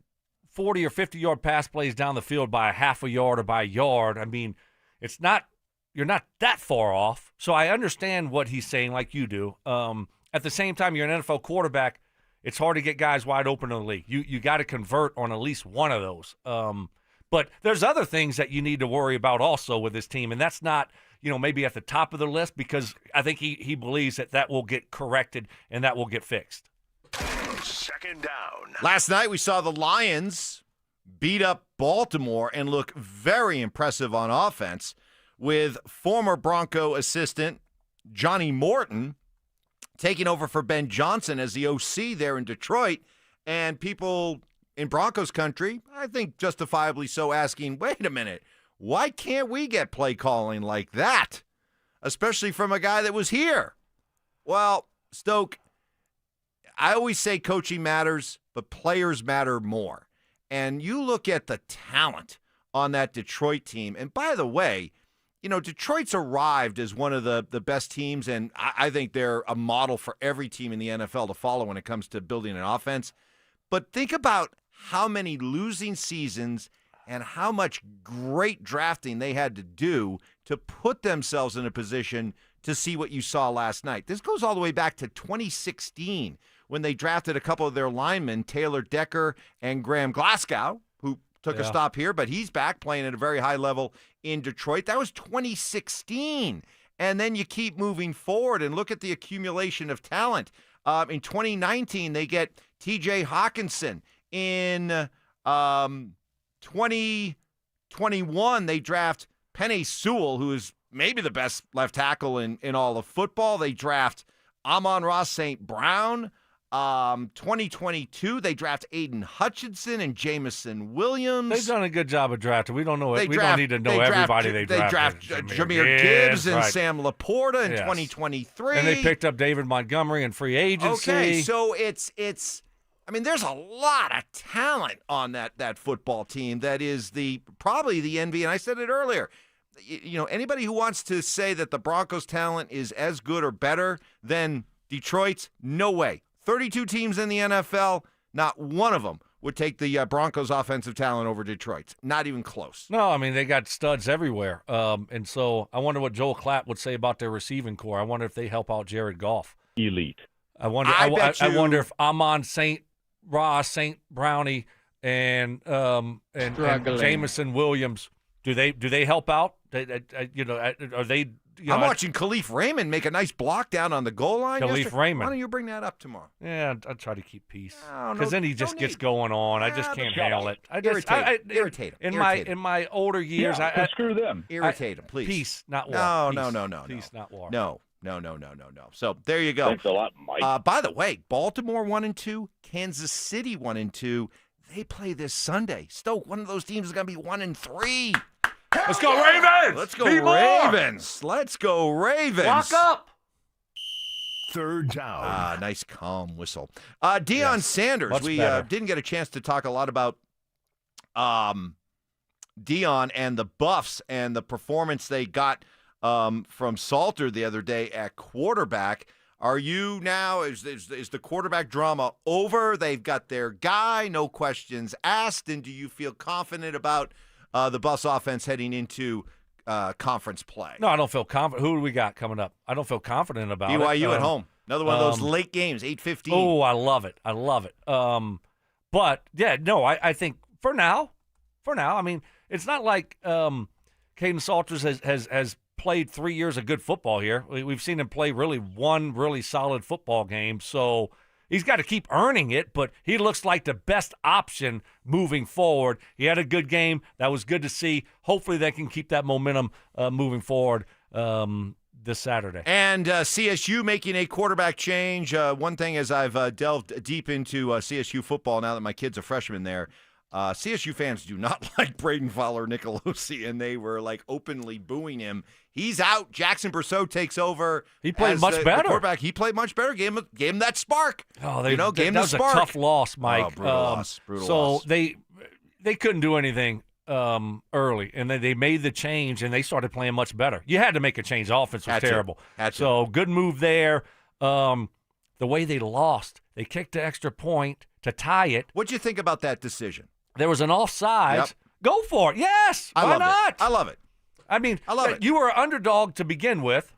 Speaker 8: 40 or 50-yard pass plays down the field by a half a yard or by a yard, I mean, you're not that far off. So I understand what he's saying like you do. At the same time, you're an NFL quarterback. It's hard to get guys wide open in the league. You got to convert on at least 1 of those. But there's other things that you need to worry about also with this team, and that's not, you know, maybe at the top of the list, because I think he believes that will get corrected and that will get fixed.
Speaker 6: 2nd down.
Speaker 7: Last night we saw the Lions beat up Baltimore and look very impressive on offense, with former Bronco assistant Johnny Morton taking over for Ben Johnson as the OC there in Detroit, and people in Broncos country, I think justifiably so, asking, wait a minute, why can't we get play calling like that? Especially from a guy that was here. Well, Stoke, I always say coaching matters, but players matter more. And you look at the talent on that Detroit team. And by the way, Detroit's arrived as one of the best teams, and I think they're a model for every team in the NFL to follow when it comes to building an offense. But think about how many losing seasons and how much great drafting they had to do to put themselves in a position to see what you saw last night. This goes all the way back to 2016 when they drafted a couple of their linemen, Taylor Decker and Graham Glasgow, who took a stop here, but he's back playing at a very high level in Detroit. That was 2016. And then you keep moving forward and look at the accumulation of talent. In 2019, they get TJ Hawkinson. In 2021, they draft Penei Sewell, who is maybe the best left tackle in all of football. They draft Amon-Ra St. Brown. 2022, they draft Aiden Hutchinson and Jamison Williams.
Speaker 8: They've done a good job of drafting. We don't know it. We don't need to know everybody they drafted.
Speaker 7: They draft Jahmyr Gibbs and Sam Laporta in 2023.
Speaker 8: And they picked up David Montgomery in free agency.
Speaker 7: Okay, so it's there's a lot of talent on that football team that is probably the envy, and I said it earlier. Anybody who wants to say that the Broncos' talent is as good or better than Detroit's, no way. 32 teams in the NFL, not one of them would take the Broncos' offensive talent over Detroit's. Not even close.
Speaker 8: No, they got studs everywhere. And so I wonder what Joel Klatt would say about their receiving core. I wonder if they help out Jared Goff.
Speaker 13: Elite.
Speaker 8: I wonder if Amon St. Brownie and Jamison Williams, do they help out? Are they?
Speaker 7: I'm watching Khalif Raymond make a nice block down on the goal line.
Speaker 8: Khalif Raymond.
Speaker 7: Why don't you bring that up tomorrow?
Speaker 8: Yeah, I'll try to keep peace. Because then he just gets going on. I just can't handle it.
Speaker 7: Irritate him.
Speaker 8: In my older years,
Speaker 13: screw them.
Speaker 7: Irritate him, please.
Speaker 8: Peace, not war.
Speaker 7: No.
Speaker 8: Peace, not war.
Speaker 7: No. So there you go.
Speaker 13: Thanks a lot, Mike.
Speaker 7: By the way, Baltimore 1-2, Kansas City 1-2. They play this Sunday. Stoke, one of those teams is going to be 1-3.
Speaker 8: Let's go Ravens!
Speaker 7: Let's go Ravens! Let's go Ravens!
Speaker 8: Lock up!
Speaker 6: Third down.
Speaker 7: Nice calm whistle. Deion Sanders. We didn't get a chance to talk a lot about Deion and the Buffs and the performance they got from Salter the other day at quarterback. Are you now, is the quarterback drama over? They've got their guy, no questions asked. And do you feel confident about the Buffs offense heading into conference play?
Speaker 8: No, I don't feel confident. Who do we got coming up? I don't feel confident about
Speaker 7: BYU at home. Another one of those late games, 8:15.
Speaker 8: Oh, I love it. But, yeah, no, I think for now, it's not like Caden Salters has played 3 years of good football here. We've seen him play one really solid football game, so he's got to keep earning it, but he looks like the best option moving forward. He had a good game. That was good to see. Hopefully they can keep that momentum moving forward this Saturday.
Speaker 7: And CSU making a quarterback change. One thing as I've delved deep into CSU football now that my kids are freshmen there, CSU fans do not like Braden Fowler-Nicolosi, and they were openly booing him. He's out. Jackson Brousseau takes over.
Speaker 8: He played much better.
Speaker 7: Quarterback. He played much better. Gave him that spark.
Speaker 8: Oh,
Speaker 7: gave him the spark.
Speaker 8: That was a tough loss, Mike.
Speaker 7: Brutal loss.
Speaker 8: They couldn't do anything early, and they made the change, and they started playing much better. You had to make a change. The offense was terrible. So good move there. The way they lost, they kicked the extra point to tie it.
Speaker 7: What'd you think about that decision?
Speaker 8: There was an offside.
Speaker 7: Yep.
Speaker 8: Go for it. Yes. Why not?
Speaker 7: I love it.
Speaker 8: I love
Speaker 7: it.
Speaker 8: You were an underdog to begin with,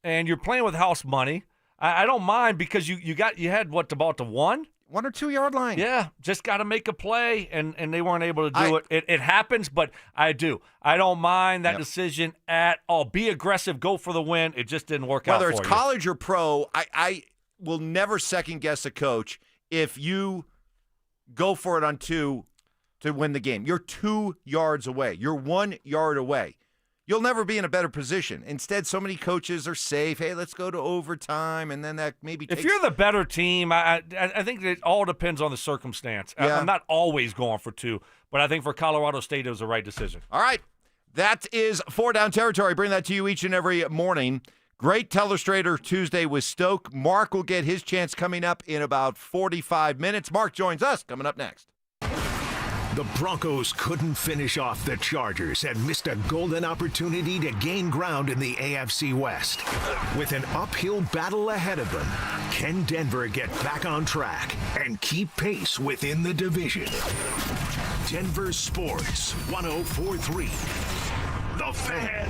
Speaker 8: and you're playing with house money. I don't mind because you had about the 1
Speaker 7: or 2 yard line.
Speaker 8: Yeah, just got to make a play, and they weren't able to do it. It happens, but I don't mind that decision at all. Be aggressive, go for the win. It just didn't work out for you.
Speaker 7: Whether it's college or pro, I will never second guess a coach if you go for it on 2 to win the game. You're 2 yards away. You're 1 yard away. You'll never be in a better position. Instead, so many coaches are safe. Hey, let's go to overtime, and then that maybe takes...
Speaker 8: If you're the better team, I think it all depends on the circumstance.
Speaker 7: Yeah.
Speaker 8: I'm not always going for 2, but I think for Colorado State, it was the right decision.
Speaker 7: All right. That is 4 Down Territory. Bring that to you each and every morning. Great Teleustrator Tuesday with Stoke. Mark will get his chance coming up in about 45 minutes. Mark joins us coming up next.
Speaker 6: The Broncos couldn't finish off the Chargers and missed a golden opportunity to gain ground in the AFC West. With an uphill battle ahead of them, can Denver get back on track and keep pace within the division? Denver Sports 104.3. The Fan.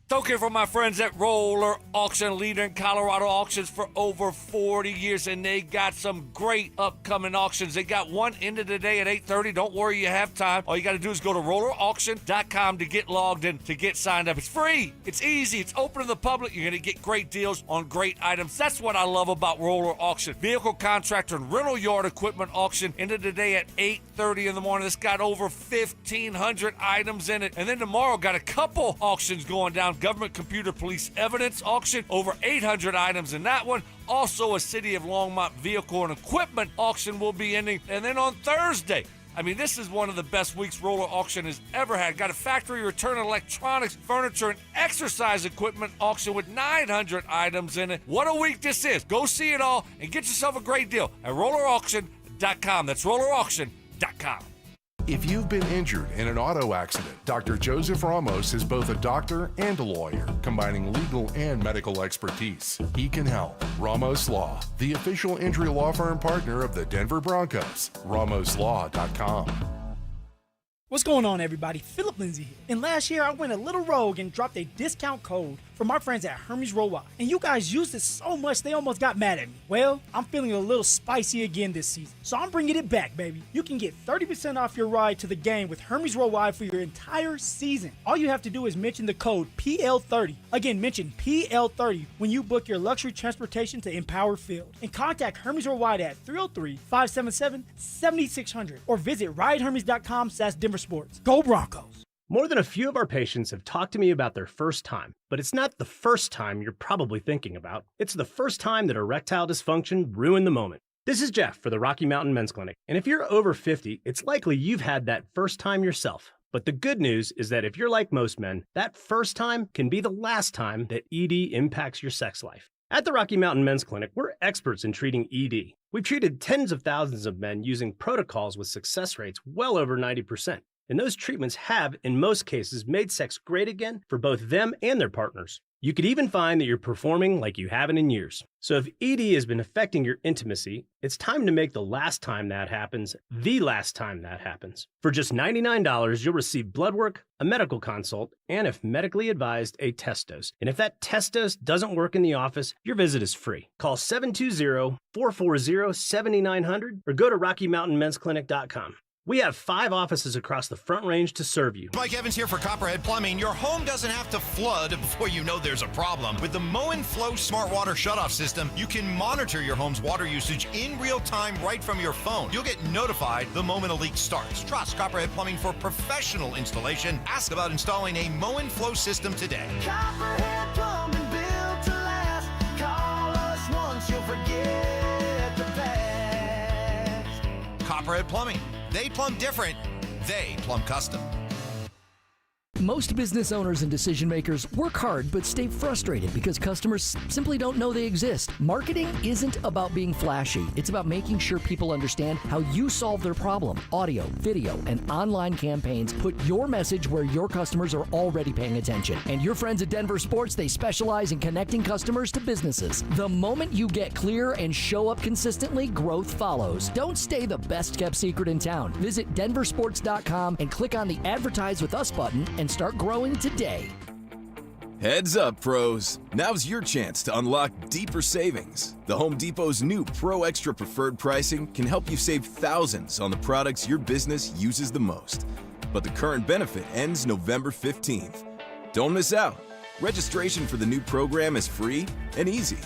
Speaker 8: Thank you for my friends at Roller Auction, leader in Colorado auctions for over 40 years, and they got some great upcoming auctions. They got one end of the day at 8:30. Don't worry, you have time. All you got to do is go to rollerauction.com to get logged in, to get signed up. It's free. It's easy. It's open to the public. You're going to get great deals on great items. That's what I love about Roller Auction. Vehicle contractor and rental yard equipment auction, end of the day at 8:30 in the morning. It's got over 1,500 items in it. And then tomorrow, got a couple auctions going down. Government Computer Police Evidence auction, over 800 items in that one. Also, a City of Longmont vehicle and equipment auction will be ending. And then on Thursday, I mean, this is one of the best weeks Roller Auction has ever had. Got a factory return electronics, furniture, and exercise equipment auction with 900 items in it. What a week this is. Go see it all and get yourself a great deal at rollerauction.com. That's rollerauction.com.
Speaker 13: If you've been injured in an auto accident, Dr. Joseph Ramos is both a doctor and a lawyer, combining legal and medical expertise. He can help. Ramos Law, the official injury law firm partner of the Denver Broncos. RamosLaw.com.
Speaker 14: What's going on, everybody? Philip Lindsay here. And last year, I went a little rogue and dropped a discount code from our friends at Hermes Worldwide. And you guys used it so much, they almost got mad at me. Well, I'm feeling a little spicy again this season. So I'm bringing it back, baby. You can get 30% off your ride to the game with Hermes Worldwide for your entire season. All you have to do is mention the code PL30. Again, mention PL30 when you book your luxury transportation to Empower Field. And contact Hermes Worldwide at 303-577-7600 or visit ridehermes.com/DenverSports. Go Broncos!
Speaker 15: More than a few of our patients have talked to me about their first time, but it's not the first time you're probably thinking about. It's the first time that erectile dysfunction ruined the moment. This is Jeff for the Rocky Mountain Men's Clinic, and if you're over 50, it's likely you've had that first time yourself. But the good news is that if you're like most men, that first time can be the last time that ED impacts your sex life. At the Rocky Mountain Men's Clinic, we're experts in treating ED. We've treated tens of thousands of men using protocols with success rates well over 90%. And those treatments have, in most cases, made sex great again for both them and their partners. You could even find that you're performing like you haven't in years. So if ED has been affecting your intimacy, it's time to make the last time that happens, the last time that happens. For just $99, you'll receive blood work, a medical consult, and if medically advised, a test dose. And if that test dose doesn't work in the office, your visit is free. Call 720-440-7900 or go to RockyMountainMen'sClinic.com. We have 5 offices across the Front Range to serve you.
Speaker 11: Mike Evans here for Copperhead Plumbing. Your home doesn't have to flood before you know there's a problem. With the Mow and Flow Smart Water Shutoff System, you can monitor your home's water usage in real time right from your phone. You'll get notified the moment a leak starts. Trust Copperhead Plumbing for professional installation. Ask about installing a Mow and Flow system today.
Speaker 19: Copperhead Plumbing, built to last. Call us once, you'll forget the past.
Speaker 11: Copperhead Plumbing. They plumb different. They plumb custom.
Speaker 20: Most business owners and decision makers work hard but stay frustrated because customers simply don't know they exist. Marketing isn't about being flashy. It's about making sure people understand how you solve their problem. Audio, video, and online campaigns put your message where your customers are already paying attention. And your friends at DenverSports, they specialize in connecting customers to businesses. The moment you get clear and show up consistently, growth follows. Don't stay the best kept secret in town. Visit DenverSports.com and click on the Advertise with Us button and start growing today.
Speaker 21: Heads up, pros. Now's your chance to unlock deeper savings. The Home Depot's new Pro Extra Preferred pricing can help you save thousands on the products your business uses the most. But the current benefit ends November 15th. Don't miss out. Registration for the new program is free and easy.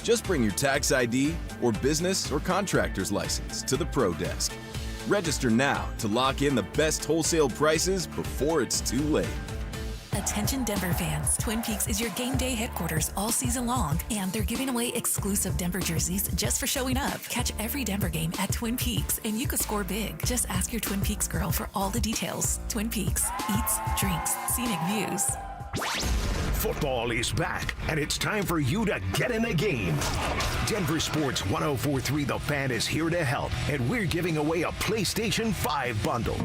Speaker 21: Just bring your tax ID or business or contractor's license to the Pro Desk. Register now to lock in the best wholesale prices before it's too late.
Speaker 22: Attention Denver fans, Twin Peaks is your game day headquarters all season long, and they're giving away exclusive Denver jerseys just for showing up. Catch every Denver game at Twin Peaks, and you could score big. Just ask your Twin Peaks girl for all the details. Twin Peaks, eats, drinks, scenic views.
Speaker 6: Football is back, and it's time for you to get in the game. Denver Sports 1043 The Fan is here to help, and we're giving away a PlayStation 5 bundle.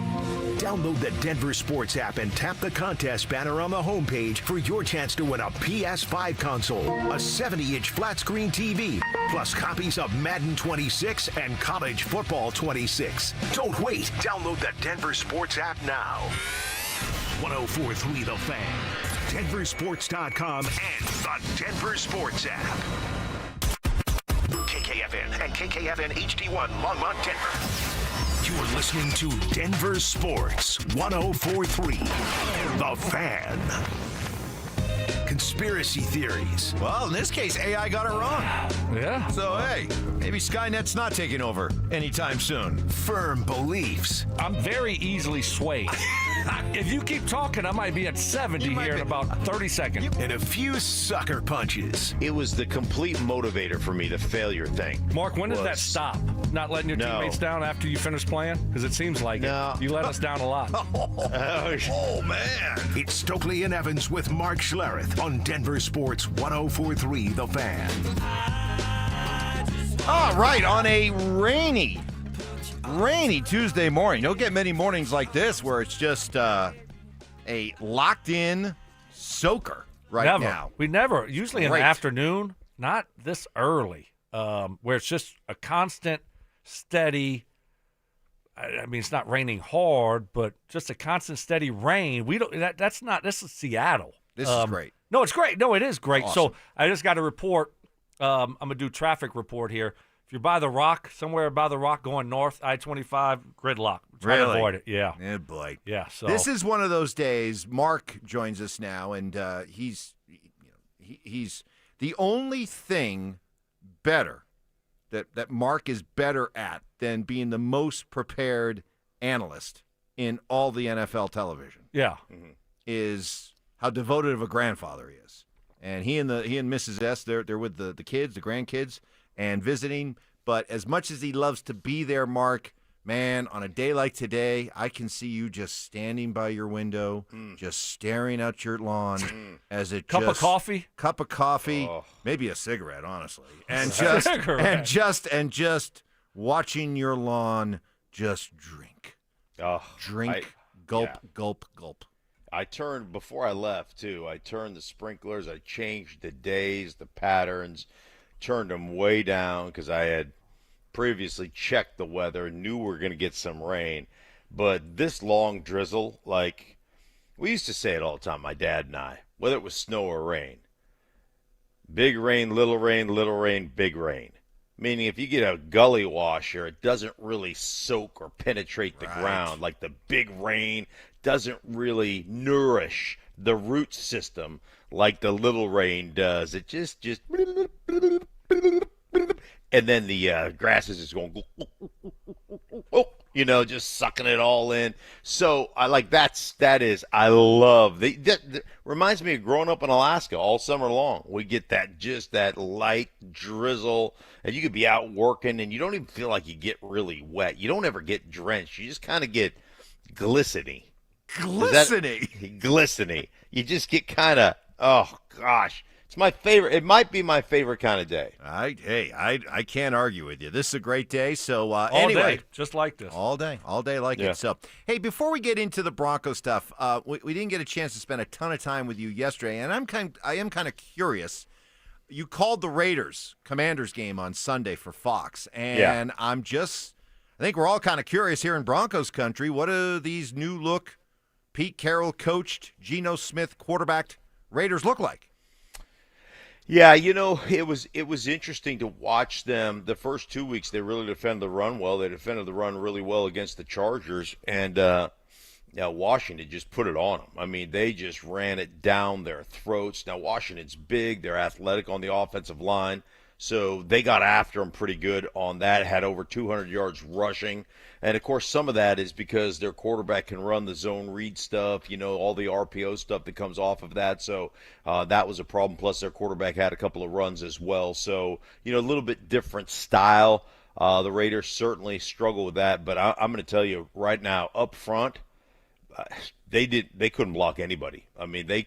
Speaker 6: Download the Denver Sports app and tap the contest banner on the homepage for your chance to win a PS5 console, a 70-inch flat-screen TV, plus copies of Madden 26 and College Football 26. Don't wait. Download the Denver Sports app now. 1043 The Fan, DenverSports.com, and the Denver Sports app. KKFN and KKFN HD1 Longmont, Denver. You are listening to Denver Sports 1043 The Fan. Conspiracy theories.
Speaker 7: Well, in this case, AI got it wrong.
Speaker 8: Yeah.
Speaker 7: So, hey, maybe Skynet's not taking over anytime soon.
Speaker 6: Firm beliefs.
Speaker 8: I'm very easily swayed. If you keep talking, I might be at 70 here in about 30 seconds.
Speaker 6: And a few sucker punches.
Speaker 11: It was the complete motivator for me, the failure thing.
Speaker 8: Mark, when does that stop? Not letting your teammates down after you finish playing? Because it seems like it. You let us down a lot.
Speaker 6: Oh, man. It's Stokley and Evans with Mark Schlereth on Denver Sports 1043 The Fan.
Speaker 7: All right, on a rainy Tuesday morning. Don't get many mornings like this where it's just a locked-in soaker now.
Speaker 8: We never. Usually in the afternoon, not this early, where it's just a constant, steady. I mean, it's not raining hard, but just a constant, steady rain. We don't. That's not. This is Seattle.
Speaker 7: This is great.
Speaker 8: No, it's great. No, it is great.
Speaker 7: Awesome.
Speaker 8: So I just got a report. I'm gonna do traffic report here. If you're by the Rock, somewhere by the Rock going north, I-25, gridlock. Try to avoid it. Yeah.
Speaker 7: Yeah, boy.
Speaker 8: Yeah. So
Speaker 7: this is one of those days. Mark joins us now, and he's the only thing better that Mark is better at than being the most prepared analyst in all the NFL television.
Speaker 8: Yeah.
Speaker 7: Is how devoted of a grandfather he is. And he and Mrs. S, they're with the kids, the grandkids, and visiting. But as much as he loves to be there, Mark, man, on a day like today, I can see you just standing by your window, just staring out your lawn as it
Speaker 8: Cup of coffee,
Speaker 7: maybe a cigarette, honestly, and just watching your lawn just drink, gulp.
Speaker 11: I turned, before I left, too, I turned the sprinklers, I changed the days, the patterns, turned them way down because I had previously checked the weather, knew we were going to get some rain. But this long drizzle, like, we used to say it all the time, my dad and I, whether it was snow or rain. Big rain, little rain, big rain. Meaning if you get a gully washer, it doesn't really soak or penetrate the ground. Like the big rain doesn't really nourish the root system like the little rain does. It just and then the grass is just going, just sucking it all in. So I like I love that reminds me of growing up in Alaska all summer long. We get that light drizzle, and you could be out working, and you don't even feel like you get really wet. You don't ever get drenched. You just kind of get glistening. Glistening. You just get kind of, oh gosh. It's my favorite. It might be my favorite kind of day.
Speaker 7: I can't argue with you. This is a great day. So
Speaker 8: anyway, just like this.
Speaker 7: All day like it. So, hey, before we get into the Broncos stuff, we didn't get a chance to spend a ton of time with you yesterday, and I am kind of curious. You called the Commanders game on Sunday for Fox, and I think we're all kind of curious here in Broncos country. What do these new look, Pete Carroll coached, Geno Smith quarterbacked Raiders look like?
Speaker 11: Yeah, it was interesting to watch them. The first 2 weeks, they really defended the run well. They defended the run really well against the Chargers, and Washington just put it on them. I mean, they just ran it down their throats. Now, Washington's big. They're athletic on the offensive line, so they got after them pretty good on that, had over 200 yards rushing. And, of course, some of that is because their quarterback can run the zone read stuff, all the RPO stuff that comes off of that. So that was a problem. Plus, their quarterback had a couple of runs as well. So, a little bit different style. The Raiders certainly struggle with that. But I'm going to tell you right now, up front, they couldn't block anybody. I mean, they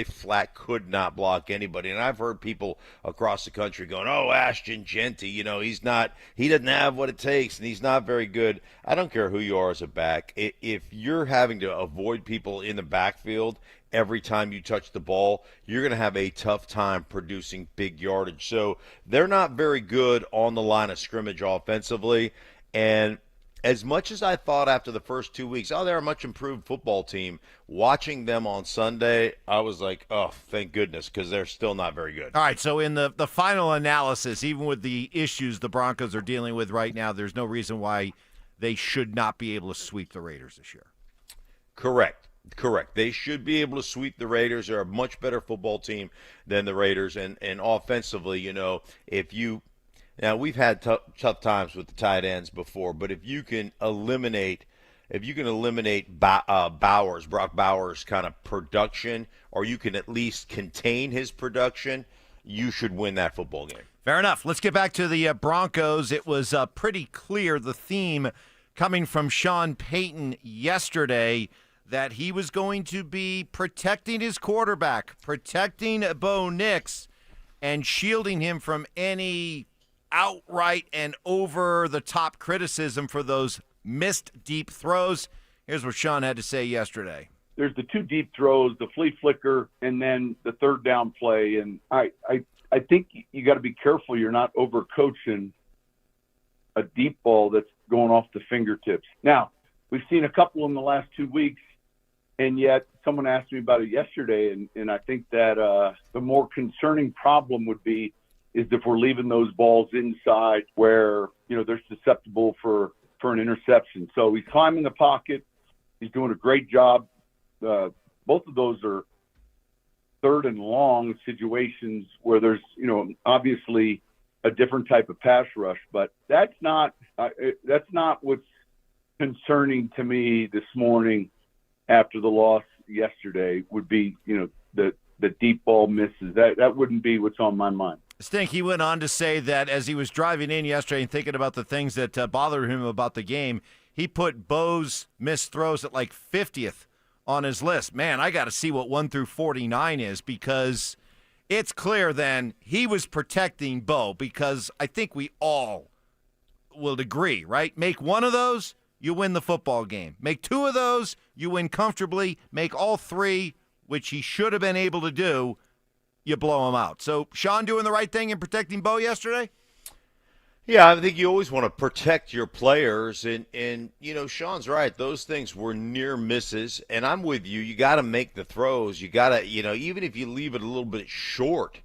Speaker 11: flat could not block anybody. And I've heard people across the country going, "Oh, Ashton Genty, he doesn't have what it takes, and he's not very good." I don't care who you are as a back. If you're having to avoid people in the backfield every time you touch the ball, you're going to have a tough time producing big yardage. So they're not very good on the line of scrimmage offensively. And as much as I thought after the first 2 weeks, they're a much improved football team, watching them on Sunday, I was like, oh, thank goodness, because they're still not very good.
Speaker 7: All right, so in the final analysis, even with the issues the Broncos are dealing with right now, there's no reason why they should not be able to sweep the Raiders this year.
Speaker 11: Correct. They should be able to sweep the Raiders. They're a much better football team than the Raiders. And offensively, now we've had tough times with the tight ends before, but if you can eliminate Brock Bowers' kind of production, or you can at least contain his production, you should win that football game.
Speaker 7: Fair enough. Let's get back to the Broncos. It was pretty clear, the theme coming from Sean Payton yesterday, that he was going to be protecting his quarterback, protecting Bo Nix, and shielding him from any outright and over-the-top criticism for those missed deep throws. Here's what Sean had to say yesterday.
Speaker 3: There's the 2 deep throws, the flea flicker, and then the third down play. And I think you got to be careful you're not overcoaching a deep ball that's going off the fingertips. Now, we've seen a couple in the last 2 weeks, and yet someone asked me about it yesterday, and I think that the more concerning problem would be is if we're leaving those balls inside where, they're susceptible for an interception. So he's climbing the pocket. He's doing a great job. Both of those are third and long situations where there's, obviously a different type of pass rush, but that's not what's concerning to me this morning after the loss yesterday would be, the deep ball misses. That wouldn't be what's on my mind.
Speaker 7: Stink, he went on to say that as he was driving in yesterday and thinking about the things that bothered him about the game, he put Bo's missed throws at like 50th on his list. Man, I got to see what 1 through 49 is, because it's clear then he was protecting Bo, because I think we all will agree, right? Make one of those, you win the football game. Make 2 of those, you win comfortably. Make all 3, which he should have been able to do, you blow him out. So Sean doing the right thing in protecting Bo yesterday?
Speaker 11: Yeah, I think you always want to protect your players, and Sean's right. Those things were near misses, and I'm with you. You got to make the throws. You got to, even if you leave it a little bit short,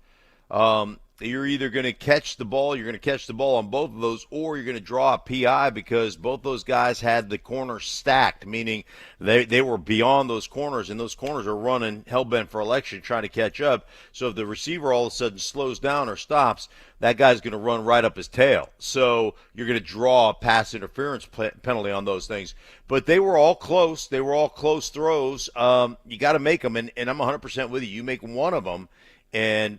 Speaker 11: you're either going to catch the ball, on both of those, or you're going to draw a PI, because both those guys had the corners stacked, meaning they were beyond those corners, and those corners are running hell-bent for election trying to catch up. So if the receiver all of a sudden slows down or stops, that guy's going to run right up his tail. So you're going to draw a pass interference penalty on those things. But they were all close. They were all close throws. You got to make them, and I'm 100% with you. You make one of them, and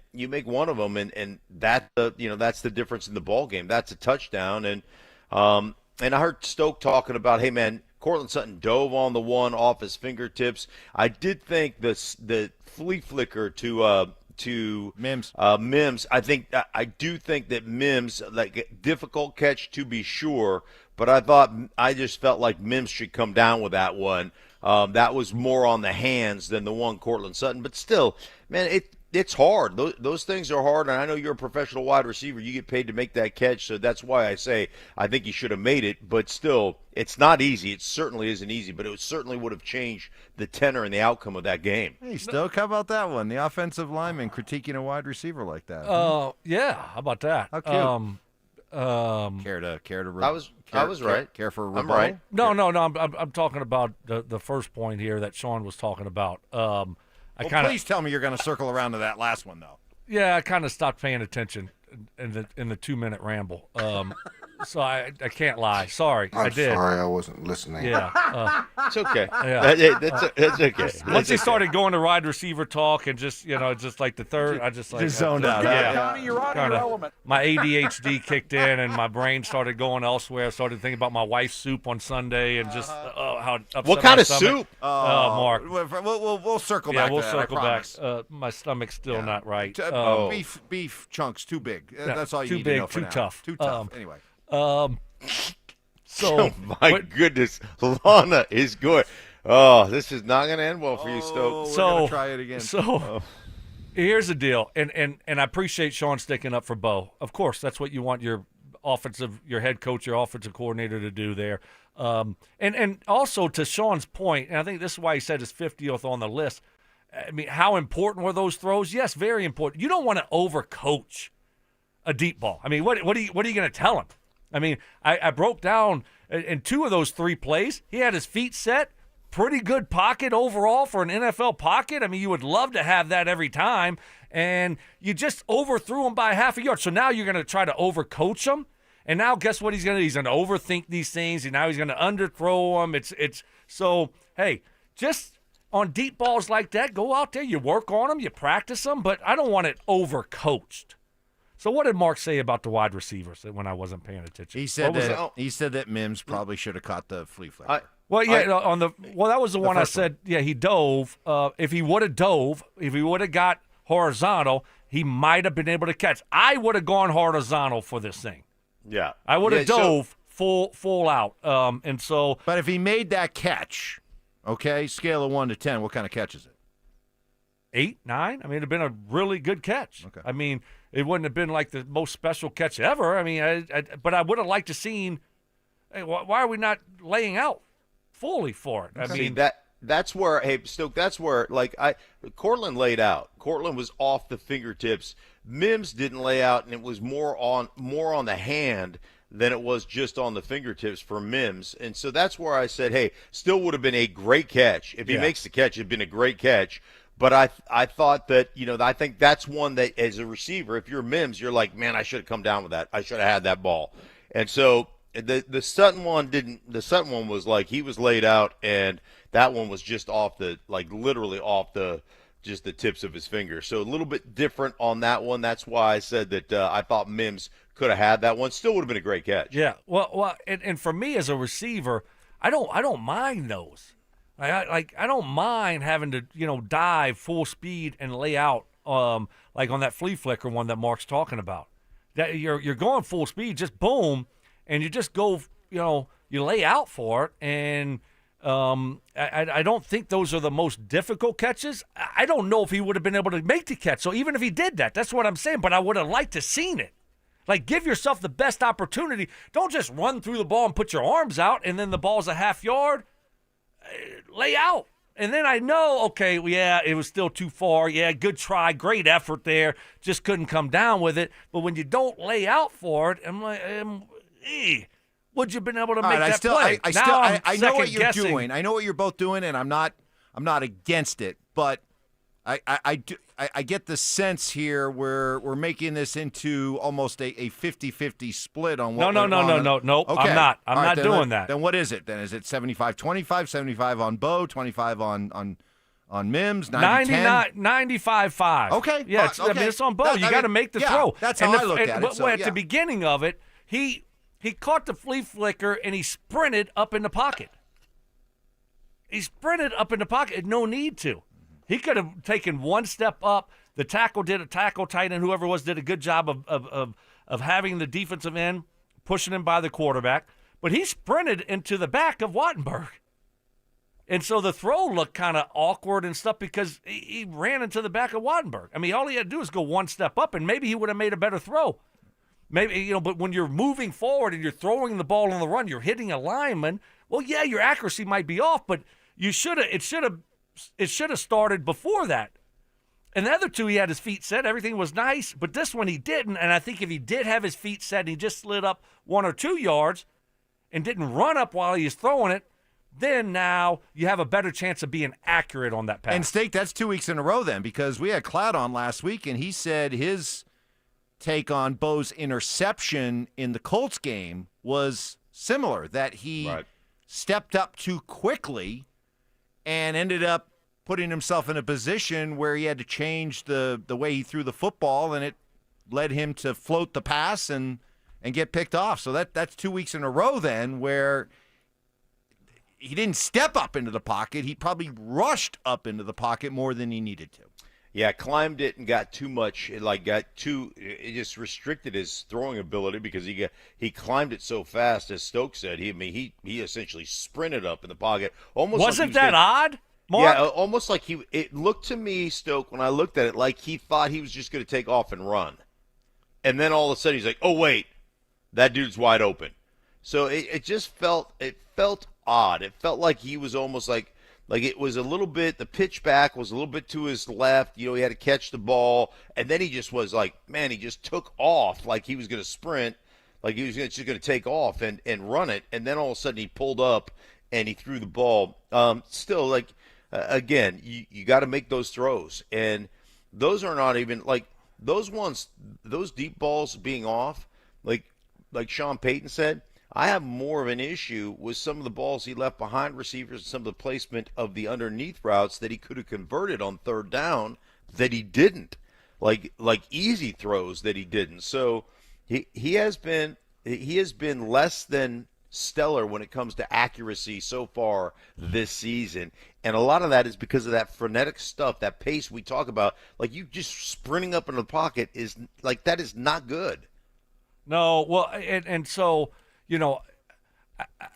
Speaker 11: that's the difference in the ball game. That's a touchdown. And I heard Stoke talking about, hey man, Cortland Sutton dove on the one off his fingertips. I did think the flea flicker to
Speaker 7: Mims.
Speaker 11: I do think that Mims, like, difficult catch to be sure, but I just felt like Mims should come down with that one. That was more on the hands than the one Cortland Sutton, but still, man, it's hard. Those things are hard, and I know you're a professional wide receiver. You get paid to make that catch, so that's why I say I think he should have made it. But still, it's not easy. It certainly isn't easy, but it certainly would have changed the tenor and the outcome of that game.
Speaker 7: Hey, Stoke, how about that one? The offensive lineman critiquing a wide receiver like that.
Speaker 8: Yeah, how about that?
Speaker 7: How cute. Care to
Speaker 11: I was right.
Speaker 7: Care for a
Speaker 11: I'm
Speaker 7: rebuttal?
Speaker 11: right.
Speaker 8: No. I'm talking about the first point here that Sean was talking about.
Speaker 7: Please tell me you're going to circle around to that last one, though.
Speaker 8: Yeah, I kind of stopped paying attention in the 2-minute ramble. So I can't lie. Sorry,
Speaker 16: I'm
Speaker 8: I did.
Speaker 16: sorry I wasn't listening.
Speaker 8: Yeah.
Speaker 17: It's okay.
Speaker 8: Yeah.
Speaker 17: That's okay.
Speaker 8: Once he started going to wide receiver talk and just like the third, I just
Speaker 7: zoned out.
Speaker 8: Yeah.
Speaker 2: Johnny, you're out of your element.
Speaker 8: My ADHD kicked in and my brain started going elsewhere. Started thinking about my wife's soup on Sunday and just how upset
Speaker 17: What kind
Speaker 8: my
Speaker 17: of
Speaker 8: stomach.
Speaker 17: soup?
Speaker 8: Mark.
Speaker 7: We'll circle back.
Speaker 8: Yeah, we'll
Speaker 7: to that, I
Speaker 8: circle back.
Speaker 7: promise.
Speaker 8: My stomach's still not right.
Speaker 7: Beef chunks too big. That's all you
Speaker 8: too
Speaker 7: need
Speaker 8: big,
Speaker 7: to know for
Speaker 8: too
Speaker 7: now.
Speaker 8: tough.
Speaker 7: Too tough. Anyway.
Speaker 8: So
Speaker 17: Oh my goodness, Lana is good. Oh, this is not going to end well for you, Stoke.
Speaker 7: We're gonna try it again.
Speaker 8: So here's the deal, and I appreciate Sean sticking up for Bo. Of course, that's what you want your head coach, your offensive coordinator to do there. And also to Sean's point, and I think this is why he said his 50th on the list. I mean, how important were those throws? Yes, very important. You don't want to overcoach a deep ball. I mean, what are you going to tell him? I mean, I broke down in 2 of those 3 plays. He had his feet set. Pretty good pocket overall for an NFL pocket. I mean, you would love to have that every time. And you just overthrew him by half a yard. So now you're going to try to overcoach him. And now guess what he's going to do? He's going to overthink these things. And now he's going to underthrow them. It's so, hey, just on deep balls like that, go out there. You work on them. You practice them. But I don't want it overcoached. So what did Mark say about the wide receivers when I wasn't paying attention?
Speaker 7: He said that Mims probably should have caught the flea flicker.
Speaker 8: That was the one I said. Yeah, he dove. If he would have dove, if he would have got horizontal, he might have been able to catch. I would have gone horizontal for this thing.
Speaker 17: Yeah,
Speaker 8: I would have dove full out. And so,
Speaker 7: but if he made that catch, okay, scale of 1 to 10, what kind of catch is it?
Speaker 8: 8, 9. I mean, it'd have been a really good catch.
Speaker 7: Okay.
Speaker 8: I mean, it wouldn't have been like the most special catch ever. I mean, but I would have liked to seen. Hey, why are we not laying out fully for it? I mean,
Speaker 17: that's where, hey, Stoke, that's where, Cortland laid out. Cortland was off the fingertips. Mims didn't lay out, and it was more on the hand than it was just on the fingertips for Mims. And so that's where I said, hey, still would have been a great catch. If he makes the catch, it'd been a great catch. But I thought that, I think that's one that as a receiver, if you're Mims, you're like, man, I should have come down with that. I should have had that ball. And so the Sutton one didn't. The Sutton one was like he was laid out, and that one was just literally off the tips of his fingers. So a little bit different on that one. That's why I said that I thought Mims could have had that one. Still would have been a great catch.
Speaker 8: Yeah. Well, and for me as a receiver, I don't mind those. I don't mind having to dive full speed and lay out like on that flea flicker one that Mark's talking about. That you're going full speed, just boom, and you just go you lay out for it. And I don't think those are the most difficult catches. I don't know if he would have been able to make the catch. So even if he did that, that's what I'm saying. But I would have liked to seen it. Like, give yourself the best opportunity. Don't just run through the ball and put your arms out, and then the ball's a half yard. Lay out. And then I know, okay, yeah, it was still too far. Yeah, good try, great effort there. Just couldn't come down with it. But when you don't lay out for it, I'm like, would you have been able to make that play?
Speaker 7: I know what you're doing. I know what you're both doing, and I'm not against it. But I get the sense here where we're making this into almost a 50-50 split on what.
Speaker 8: No.
Speaker 7: Okay.
Speaker 8: I'm not. I'm not doing that.
Speaker 7: Then what is it? Then is it 75-25, 75 on Bo, 25 on Mims, 90-10?
Speaker 8: 95-5.
Speaker 7: Okay.
Speaker 8: Yeah,
Speaker 7: okay.
Speaker 8: I mean, it's on Bo. You got to make the throw.
Speaker 7: That's how I look at it.
Speaker 8: At the beginning of it, he caught the flea flicker and he sprinted up in the pocket. He sprinted up in the pocket. No need to. He could have taken one step up. The tackle tight end, whoever it was, did a good job of having the defensive end, pushing him by the quarterback. But he sprinted into the back of Wattenberg. And so the throw looked kind of awkward and stuff because he ran into the back of Wattenberg. I mean, all he had to do is go one step up, and maybe he would have made a better throw. Maybe, but when you're moving forward and you're throwing the ball on the run, you're hitting a lineman. Well, yeah, your accuracy might be off, but it should have started before that. And the other two, he had his feet set. Everything was nice. But this one, he didn't. And I think if he did have his feet set and he just slid up 1 or 2 yards and didn't run up while he was throwing it, then now you have a better chance of being accurate on that pass.
Speaker 7: And, Steak, that's 2 weeks in a row then, because we had Cloud on last week, and he said his take on Bo's interception in the Colts game was similar, that he stepped up too quickly and ended up putting himself in a position where he had to change the way he threw the football, and it led him to float the pass and get picked off. So that's 2 weeks in a row then where he didn't step up into the pocket. He probably rushed up into the pocket more than he needed to.
Speaker 17: Yeah, climbed it and got too much. It just restricted his throwing ability because he climbed it so fast. As Stokes said, he essentially sprinted up in the pocket. Almost
Speaker 8: wasn't that odd, Mark?
Speaker 17: Yeah, almost like it looked to me, Stoke, when I looked at it, like he thought he was just going to take off and run, and then all of a sudden he's like, "Oh wait, that dude's wide open." So it just felt odd. It felt like he was almost like it was a little bit, the pitch back was a little bit to his left. He had to catch the ball. And then he just was like, man, he just took off like he was going to sprint, like he was just going to take off and run it. And then all of a sudden he pulled up and he threw the ball. Still, again, you got to make those throws. And those are not even, those deep balls being off, like Sean Payton said, I have more of an issue with some of the balls he left behind receivers and some of the placement of the underneath routes that he could have converted on third down that he didn't, like easy throws that he didn't. So he has been less than stellar when it comes to accuracy so far this season, and a lot of that is because of that frenetic stuff, that pace we talk about. Like, you just sprinting up into the pocket is that is not good.
Speaker 8: No, well, and so.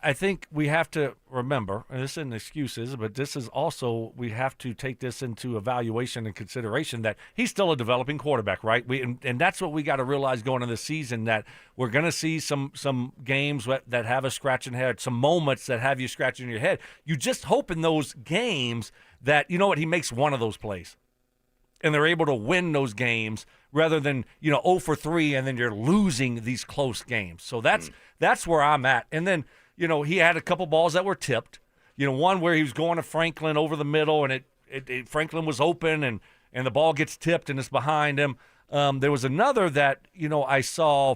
Speaker 8: I think we have to remember, and this isn't excuses, but this is also, we have to take this into evaluation and consideration that he's still a developing quarterback, right? And that's what we got to realize going into the season, that we're going to see some games that have us scratching head, some moments that have you scratching your head. You just hope in those games that, he makes one of those plays. And they're able to win those games rather than, 0 for 3 and then you're losing these close games. So that's where I'm at. And then, he had a couple balls that were tipped. One where he was going to Franklin over the middle and Franklin was open and the ball gets tipped and it's behind him. There was another that, I saw,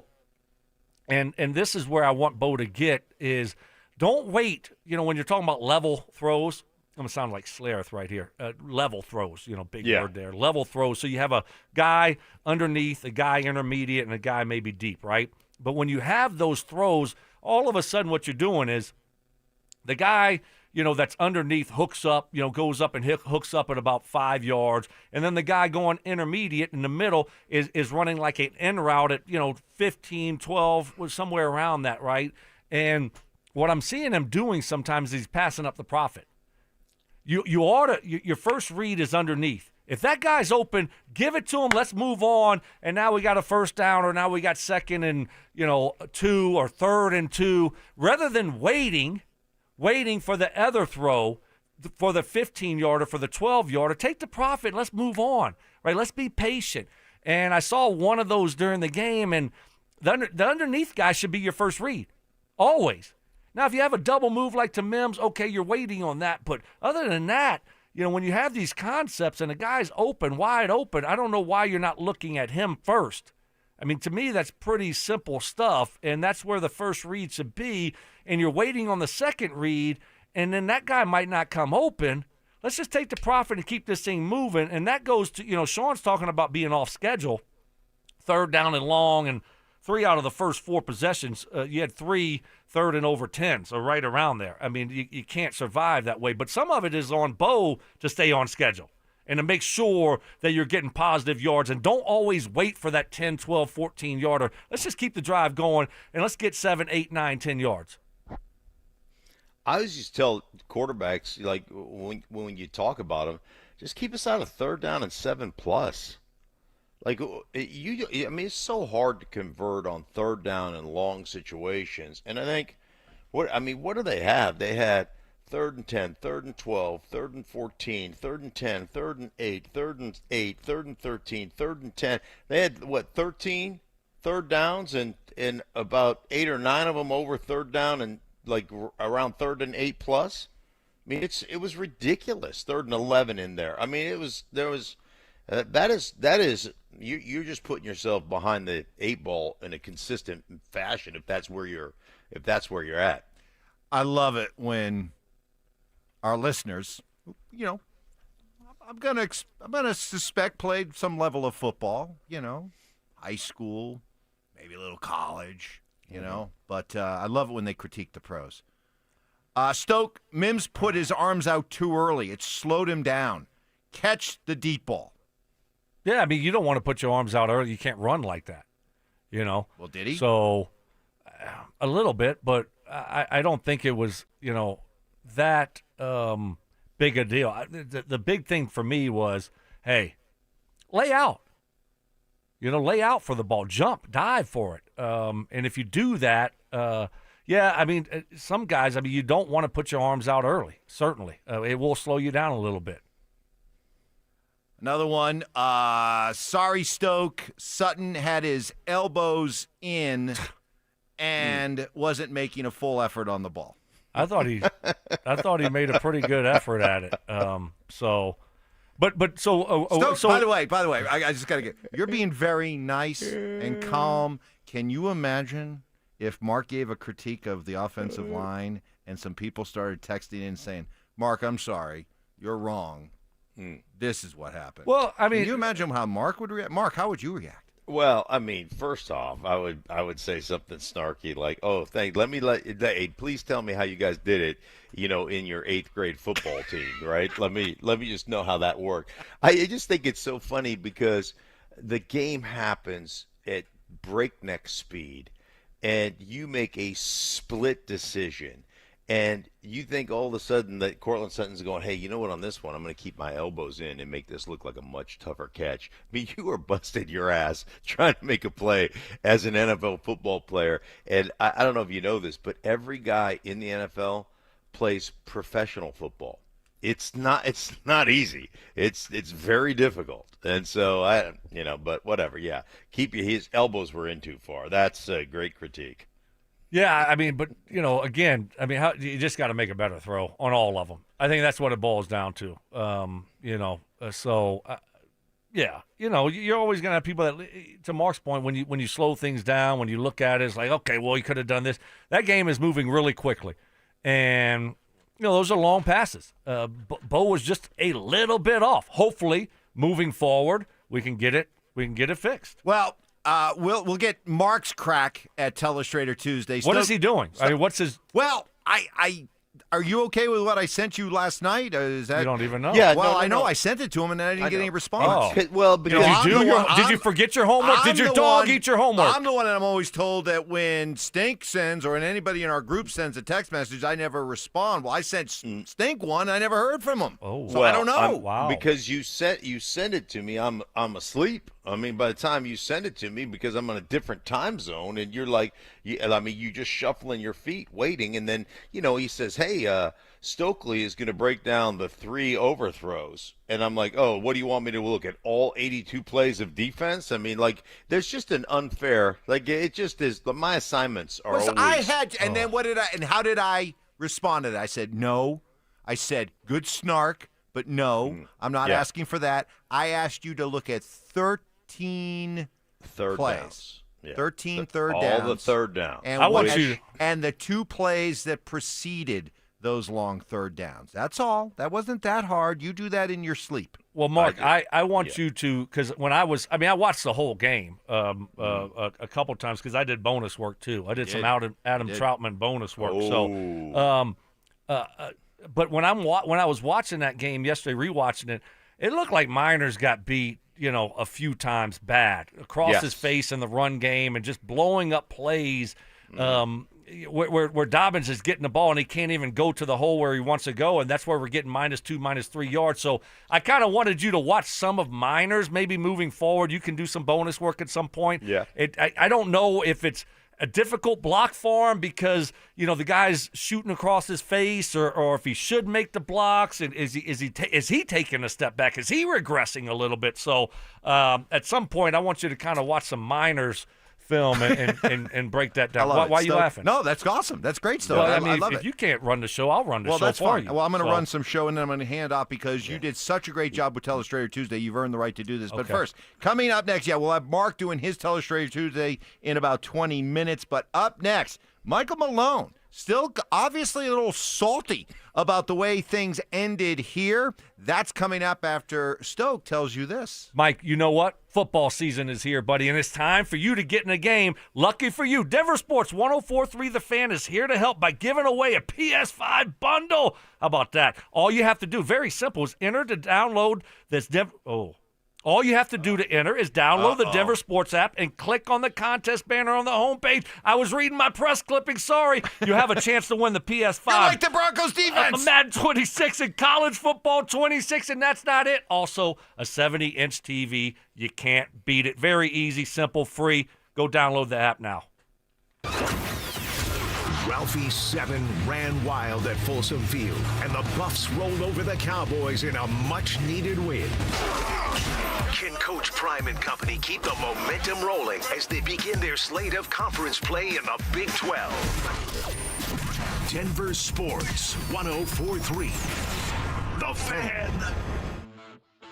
Speaker 8: and this is where I want Bo to get, is don't wait, when you're talking about level throws. I'm going to sound like Schlereth right here. Level throws, big word there. Level throws. So you have a guy underneath, a guy intermediate, and a guy maybe deep, right? But when you have those throws, all of a sudden what you're doing is the guy, that's underneath hooks up, goes up and hooks up at about 5 yards. And then the guy going intermediate in the middle is running like an end route at, 15, 12, somewhere around that, right? And what I'm seeing him doing sometimes is he's passing up the profit. You ought to. Your first read is underneath. If that guy's open, give it to him. Let's move on. And now we got a first down, or now we got second and 2 or third and 2. Rather than waiting for the other throw, for the 15-yarder, for the 12-yarder, take the profit. Let's move on. Right? Let's be patient. And I saw one of those during the game, and the underneath guy should be your first read, always. Now, if you have a double move like to Mims, okay, you're waiting on that. But other than that, when you have these concepts and a guy's open, wide open, I don't know why you're not looking at him first. I mean, to me, that's pretty simple stuff, and that's where the first read should be. And you're waiting on the second read, and then that guy might not come open. Let's just take the profit and keep this thing moving. And that goes to, Sean's talking about being off schedule, third down and long, and 3 out of the first 4 possessions, you had 3 third and over 10, so right around there. I mean, you can't survive that way. But some of it is on Bo to stay on schedule and to make sure that you're getting positive yards. And don't always wait for that 10, 12, 14-yarder. Let's just keep the drive going, and let's get 7, 8, 9, 10 yards.
Speaker 17: I always just tell quarterbacks, when you talk about them, just keep us out of third down and 7+. It's so hard to convert on third down in long situations. And I think, what do they have? They had 3rd and 10, 3rd and 12, 3rd and 14, 3rd and 10, 3rd and 8, 3rd and 8, 3rd and 13, 3rd and 10. They had, 13 third downs and about 8 or 9 of them over third down and around 3rd and 8+. I mean, it was ridiculous. 3rd and 11 in there. I mean, that is you're just putting yourself behind the 8 ball in a consistent fashion if that's where if that's where you're at.
Speaker 7: I love it when our listeners, I'm gonna suspect played some level of football, high school, maybe a little college, But I love it when they critique the pros. Stoke, Mims put his arms out too early. It slowed him down. Catch the deep ball.
Speaker 8: Yeah, I mean, you don't want to put your arms out early. You can't run like that, Well,
Speaker 7: did he?
Speaker 8: So, a little bit, but I don't think it was, that big a deal. The big thing for me was, hey, lay out. Lay out for the ball. Jump, dive for it. And if you do that, I mean, some guys, you don't want to put your arms out early, certainly. It will slow you down a little bit.
Speaker 7: Another one. Sorry, Stoke. Sutton had his elbows in and wasn't making a full effort on the ball.
Speaker 8: I thought he made a pretty good effort at it. So,
Speaker 7: by the way, I just gotta you're being very nice and calm. Can you imagine if Mark gave a critique of the offensive line and some people started texting in saying, "Mark, I'm sorry, you're wrong. This is what happened."
Speaker 8: Well, I mean,
Speaker 7: can you imagine how Mark would react? Mark, how would you react?
Speaker 17: Well, I mean, first off, I would say something snarky like, "Oh, please tell me how you guys did it, in your 8th grade football team, right? Let me just know how that worked." I just think it's so funny because the game happens at breakneck speed, and you make a split decision. And you think all of a sudden that Cortland Sutton's going, hey, you know what, on this one, I'm going to keep my elbows in and make this look like a much tougher catch. I mean, you are busted your ass trying to make a play as an NFL football player. And I don't know if you know this, but every guy in the NFL plays professional football. It's not easy. It's very difficult. And so, but whatever, yeah. His elbows were in too far. That's a great critique.
Speaker 8: Yeah, I mean, but, again, you just got to make a better throw on all of them. I think that's what it boils down to. You're always going to have people that, to Mark's point, when you slow things down, when you look at it, it's like, okay, well, he could have done this. That game is moving really quickly. And, those are long passes. Bo was just a little bit off. Hopefully, moving forward, we can get it fixed.
Speaker 7: Well, we'll get Mark's crack at Teleustrator Tuesday.
Speaker 8: What is he doing? What's his?
Speaker 7: Well, I are you okay with what I sent you last night? Is that
Speaker 8: you don't even know?
Speaker 7: Yeah, well, I know I sent it to him and then I didn't get any response.
Speaker 17: Oh. Well,
Speaker 8: did you forget your homework? Did your dog eat your homework?
Speaker 7: I'm the one that I'm always told that when Stink sends or anybody in our group sends a text message, I never respond. Well, I sent Stink one, I never heard from him.
Speaker 8: Oh,
Speaker 7: so I don't know.
Speaker 17: Wow. Because you sent it to me, I'm asleep. I mean, by the time you send it to me, because I'm on a different time zone, and you're like, you just shuffling your feet, waiting, and then, he says, hey, Stokley is going to break down the 3 overthrows. And I'm like, oh, what do you want me to look at? All 82 plays of defense? I mean, there's just an unfair, it just is, my assignments are always.
Speaker 7: And then how did I respond to that? I said, no. I said, good snark, but no, I'm not asking for that. I asked you to look at 13
Speaker 17: third
Speaker 7: plays.
Speaker 17: Downs. Yeah.
Speaker 7: 13 third downs.
Speaker 17: All the third down.
Speaker 7: And the 2 plays that preceded those long third downs. That's all. That wasn't that hard. You do that in your sleep.
Speaker 8: Well, Mark, I want you to, because when I watched the whole game a couple times because I did bonus work too. I did some Adam Troutman bonus work.
Speaker 17: Oh.
Speaker 8: But when I was watching that game yesterday, rewatching it, it looked like Miners got beat, a few times bad across his face in the run game and just blowing up plays where Dobbins is getting the ball and he can't even go to the hole where he wants to go, and that's where we're getting -2, -3 yards. So I kind of wanted you to watch some of Miners, maybe moving forward. You can do some bonus work at some point.
Speaker 17: Yeah.
Speaker 8: I don't know if it's a difficult block for him because, the guy's shooting across his face or if he should make the blocks. And is he taking a step back? Is he regressing a little bit? So at some point, I want you to kind of watch some Miners film and break that down. Why are you laughing?
Speaker 7: No, that's awesome. That's great stuff.
Speaker 8: Well,
Speaker 7: I
Speaker 8: mean,
Speaker 7: love
Speaker 8: if
Speaker 7: it.
Speaker 8: you can't run the show, I'll run the show
Speaker 7: that's
Speaker 8: for
Speaker 7: fine.
Speaker 8: you.
Speaker 7: Well, I'm going to run some show, and then I'm going to hand off because you did such a great job with Teleustrator Tuesday. You've earned the right to do this. But
Speaker 8: Okay.
Speaker 7: first, coming up next, we'll have Mark doing his Teleustrator Tuesday in about 20 minutes. But up next, Michael Malone, still obviously a little salty about the way things ended here. That's coming up after Stoke tells you this.
Speaker 8: Mike, you know what? Football season is here, buddy, and it's time for you to get in the game. Lucky for you, Denver Sports 104.3 The Fan is here to help by giving away a PS5 bundle. How about that? All you have to do, very simple, is enter to download this All you have to do to enter is download the Denver Sports app and click on the contest banner on the homepage. I was reading my press clipping. Sorry. You have a chance to win the PS5.
Speaker 7: You're like the Broncos defense.
Speaker 8: Madden 26 and college football 26, and that's not it. Also, a 70-inch TV. You can't beat it. Very easy, simple, free. Go download the app now.
Speaker 6: Ralphie 7 ran wild at Folsom Field, and the Buffs rolled over the Cowboys in a much-needed win. Can Coach Prime and company keep the momentum rolling as they begin their slate of conference play in the Big 12? Denver Sports 104.3 The Fan.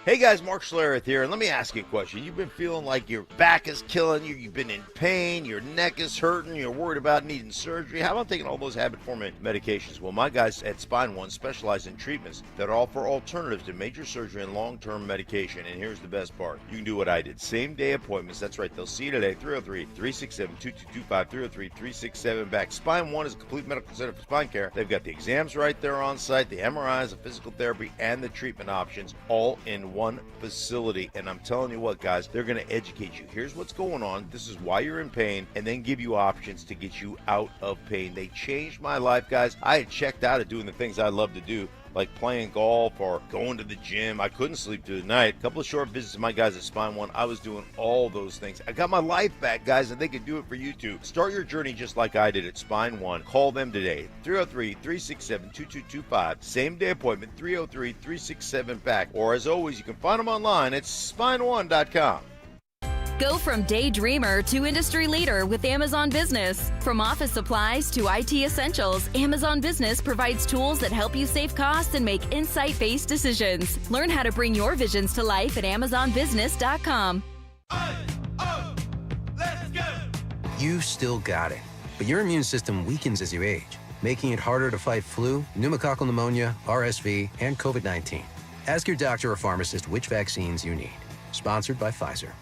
Speaker 17: Hey guys, Mark Schlereth here, and let me ask you a question. You've been feeling like your back is killing you, you've been in pain, your neck is hurting, you're worried about needing surgery. How about taking all those habit-forming medications? Well, my guys at Spine One specialize in treatments that offer alternatives to major surgery and long-term medication. And here's the best part. You can do what I did. Same-day appointments. That's right. They'll see you today, 303-367-2225, 303-367-BACK. Spine One is a complete medical center for spine care. They've got the exams right there on site, the MRIs, the physical therapy, and the treatment options all in one facility. And I'm telling you what, guys, they're going to educate you. Here's what's going on. This is why you're in pain, and then give you options to get you out of pain. They changed my life, guys. I had checked out of doing the things I love to do, like playing golf or going to the gym. I couldn't sleep through the night. A couple of short visits to my guys at Spine One. I was doing all those things. I got my life back, guys, and they can do it for you too. Start your journey just like I did at Spine One. Call them today, 303-367-2225. Same day appointment, 303-367-BACK. Or as always, you can find them online at spineone.com.
Speaker 4: Go from daydreamer to industry leader with Amazon Business. From office supplies to IT essentials, Amazon Business provides tools that help you save costs and make insight-based decisions. Learn how to bring your visions to life at amazonbusiness.com.
Speaker 16: You still got it, but your immune system weakens as you age, making it harder to fight flu, pneumococcal pneumonia, RSV, and COVID-19. Ask your doctor or pharmacist which vaccines you need. Sponsored by Pfizer.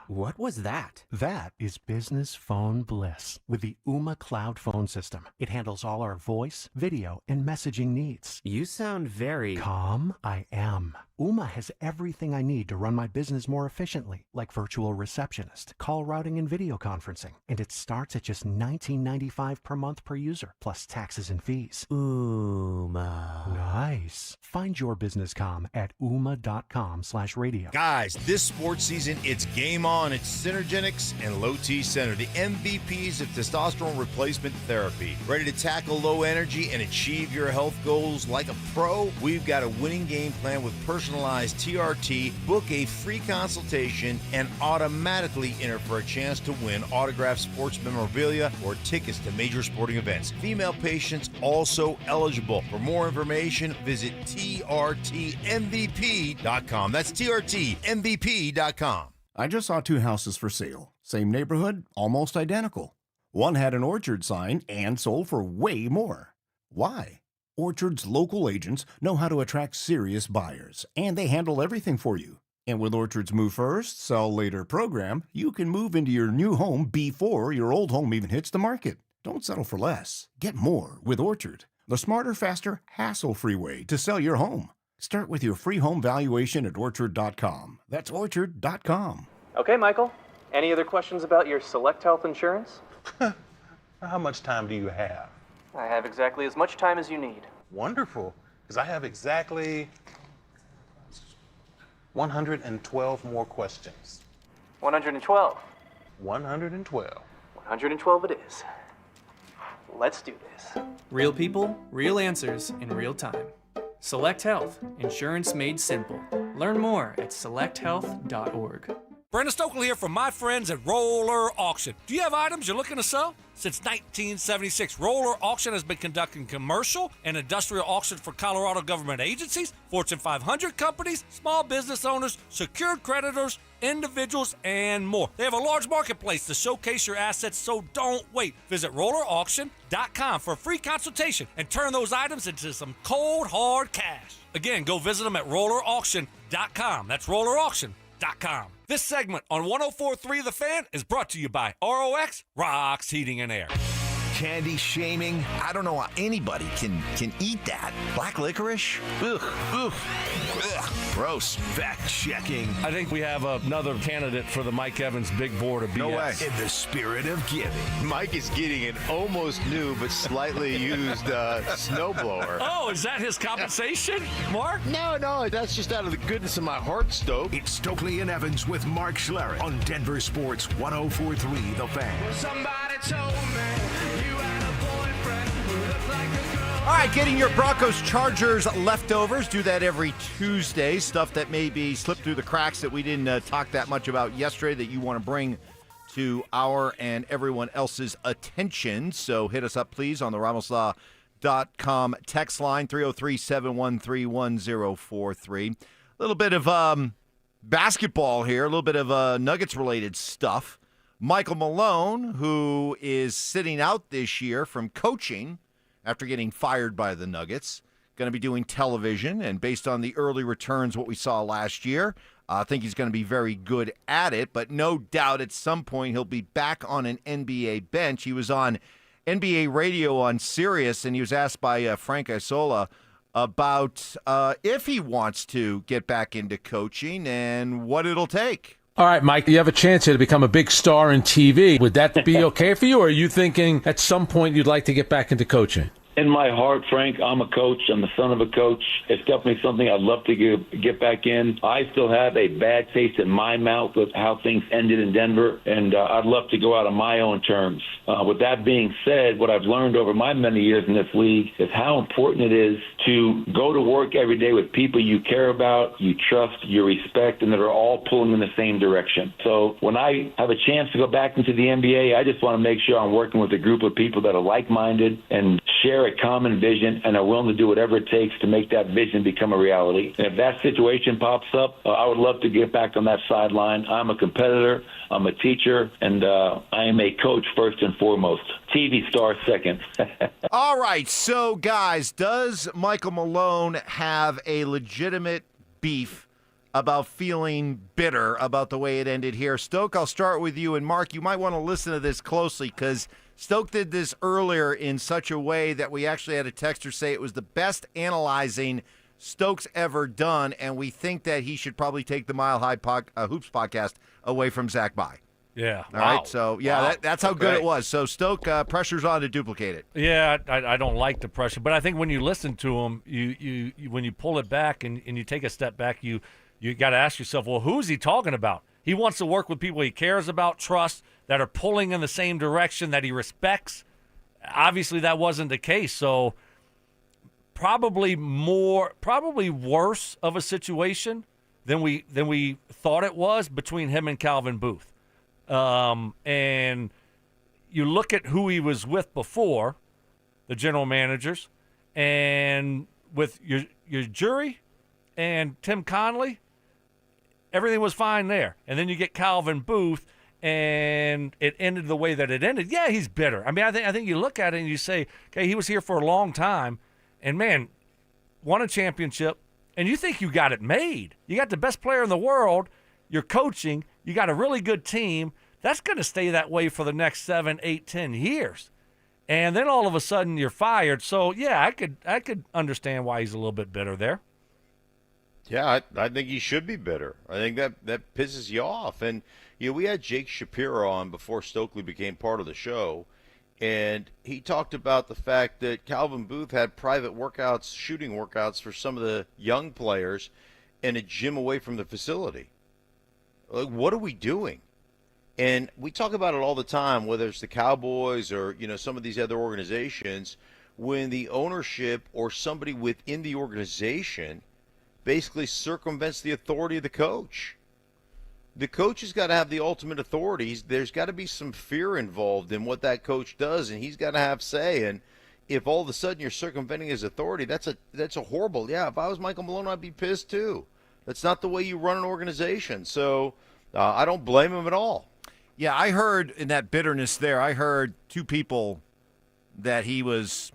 Speaker 23: What was that? That is business phone bliss with the Ooma Cloud phone system. It handles all our voice, video, and messaging needs.
Speaker 24: You sound very...
Speaker 23: Calm? I am. Ooma has everything I need to run my business more efficiently, like virtual receptionist, call routing, and video conferencing. And it starts at just $19.95 per month per user, plus taxes and fees.
Speaker 24: Ooma.
Speaker 23: Nice. Find your business comm at ooma.com/radio.
Speaker 11: Guys, this sports season, it's game on. It's Synergenics and Low T Center, the MVPs of testosterone replacement therapy. Ready to tackle low energy and achieve your health goals like a pro? We've got a winning game plan with personalized TRT. Book a free consultation and automatically enter for a chance to win autographed sports memorabilia or tickets to major sporting events. Female patients also eligible. For more information, visit TRTMVP.com. That's TRTMVP.com.
Speaker 25: I just saw 2 houses for sale. Same neighborhood, almost identical. One had an Orchard sign and sold for way more. Why? Orchard's local agents know how to attract serious buyers, and they handle everything for you. And with Orchard's Move First, Sell Later program, you can move into your new home before your old home even hits the market. Don't settle for less. Get more with Orchard, the smarter, faster, hassle-free way to sell your home. Start with your free home valuation at Orchard.com. That's Orchard.com.
Speaker 10: Okay, Michael. Any other questions about your Select Health insurance?
Speaker 26: How much time do you have?
Speaker 10: I have exactly as much time as you need.
Speaker 26: Wonderful, because I have exactly 112 more questions.
Speaker 10: 112.
Speaker 26: 112.
Speaker 10: 112 it is. Let's do this.
Speaker 27: Real people, real answers in real time. Select Health, insurance made simple. Learn more at selecthealth.org.
Speaker 8: Brandon Stokley here from my friends at Roller Auction. Do you have items you're looking to sell? Since 1976, Roller Auction has been conducting commercial and industrial auctions for Colorado government agencies, Fortune 500 companies, small business owners, secured creditors, individuals, and more. They have a large marketplace to showcase your assets, so don't wait. Visit rollerauction.com for a free consultation and turn those items into some cold, hard cash. Again, go visit them at rollerauction.com. That's rollerauction.com. This segment on 104.3 The Fan is brought to you by ROX Rocks Heating and Air.
Speaker 7: Candy shaming. I don't know how anybody can eat that. Black licorice? Ugh. Ugh. Gross.
Speaker 6: Fact checking.
Speaker 8: I think we have another candidate for the Mike Evans big board of BS.
Speaker 7: No way.
Speaker 6: In the spirit of giving.
Speaker 17: Mike is getting an almost new but slightly used snowblower.
Speaker 8: Oh, is that his compensation, Mark?
Speaker 17: No, that's just out of the goodness of my heart, Stoke.
Speaker 6: It's Stokley and Evans with Mark Schlereth on Denver Sports 104.3 The Fan.
Speaker 19: Somebody told me you had a boyfriend who looked like a girl.
Speaker 7: All right, getting your Broncos Chargers leftovers. Do that every Tuesday. Stuff that maybe slipped through the cracks that we didn't talk that much about yesterday that you want to bring to our and everyone else's attention. So hit us up, please, on the RamosLaw.com text line, 303-713-1043. A little bit of basketball here, a little bit of Nuggets-related stuff. Michael Malone, who is sitting out this year from coaching after getting fired by the Nuggets, going to be doing television, and based on the early returns, what we saw last year, I think he's going to be very good at it, but no doubt at some point he'll be back on an NBA bench. He was on NBA radio on Sirius, and he was asked by Frank Isola about if he wants to get back into coaching and what it'll take.
Speaker 1: All right, Mike, you have a chance here to become a big star in TV. Would that be okay for you, or are you thinking at some point you'd like to get back into coaching?
Speaker 5: In my heart, Frank, I'm a coach. I'm the son of a coach. It's definitely something I'd love to get back in. I still have a bad taste in my mouth with how things ended in Denver, and I'd love to go out on my own terms. With that being said, what I've learned over my many years in this league is how important it is to go to work every day with people you care about, you trust, you respect, and that are all pulling in the same direction. So when I have a chance to go back into the NBA, I just want to make sure I'm working with a group of people that are like-minded and share a common vision and are willing to do whatever it takes to make that vision become a reality. And if that situation pops up, I would love to get back on that sideline. I'm a competitor, I'm a teacher, and I am a coach first and foremost. TV star second.
Speaker 7: All right, so guys, does Michael Malone have a legitimate beef about feeling bitter about the way it ended here? Stoke, I'll start with you, and Mark, you might want to listen to this closely because Stoke did this earlier in such a way that we actually had a texter say it was the best analyzing Stoke's ever done, and we think that he should probably take the Mile High Hoops podcast away from Zach By.
Speaker 8: Yeah.
Speaker 7: All right. So, yeah, that's how good it was. So, Stoke, pressure's on to duplicate it.
Speaker 8: Yeah, I don't like the pressure. But I think when you listen to him, you when you pull it back and you take a step back, you got to ask yourself, well, who's he talking about? He wants to work with people he cares about, trusts, that are pulling in the same direction that he respects. Obviously, that wasn't the case. So probably worse of a situation than we thought it was between him and Calvin Booth. And you look at who he was with before, the general managers, and with your jury and Tim Connolly, everything was fine there. And then you get Calvin Booth, and it ended the way that it ended. Yeah, he's bitter. I mean, I think you look at it and you say, okay, he was here for a long time, and, man, won a championship, and you think you got it made. You got the best player in the world. You're coaching. You got a really good team. That's going to stay that way for the next 7, 8, 10 years. And then all of a sudden you're fired. So, yeah, I could understand why he's a little bit bitter there.
Speaker 17: Yeah, I think he should be bitter. I think that pisses you off. And, we had Jake Shapiro on before Stokley became part of the show, and he talked about the fact that Calvin Booth had private workouts, shooting workouts for some of the young players in a gym away from the facility. Like, what are we doing? And we talk about it all the time, whether it's the Cowboys or, some of these other organizations, when the ownership or somebody within the organization basically circumvents the authority of the coach. the coach has got to have the ultimate authority. There's got to be some fear involved in what that coach does, and he's got to have say. And if all of a sudden you're circumventing his authority, that's a horrible. Yeah, if I was Michael Malone, I'd be pissed too. That's not the way you run an organization. So I don't blame him at all.
Speaker 7: Yeah, I heard in that bitterness there, I heard two people that he was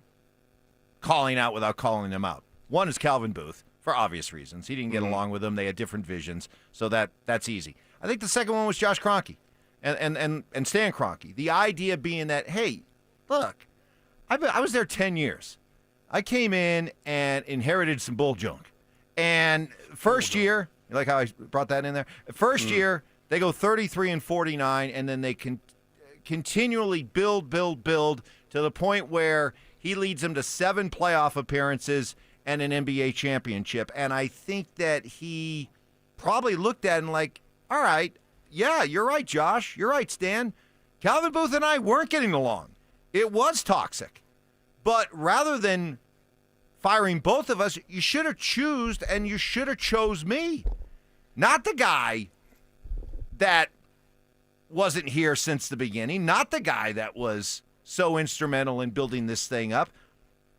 Speaker 7: calling out without calling them out. One is Calvin Booth, for obvious reasons. He didn't get along with them. They had different visions, so that's easy. I think the second one was Josh Kroenke and Stan Kroenke. The idea being that, hey, look, I was there 10 years. I came in and inherited some bull junk. And first year, you like how I brought that in there? First year, they go 33-49, and then they can continually build to the point where he leads them to 7 playoff appearances and an NBA championship. And I think that he probably looked at it and like, all right, yeah, you're right, Josh. You're right, Stan. Calvin Booth and I weren't getting along. It was toxic. But rather than firing both of us, you should have chose me. Not the guy that wasn't here since the beginning. Not the guy that was so instrumental in building this thing up.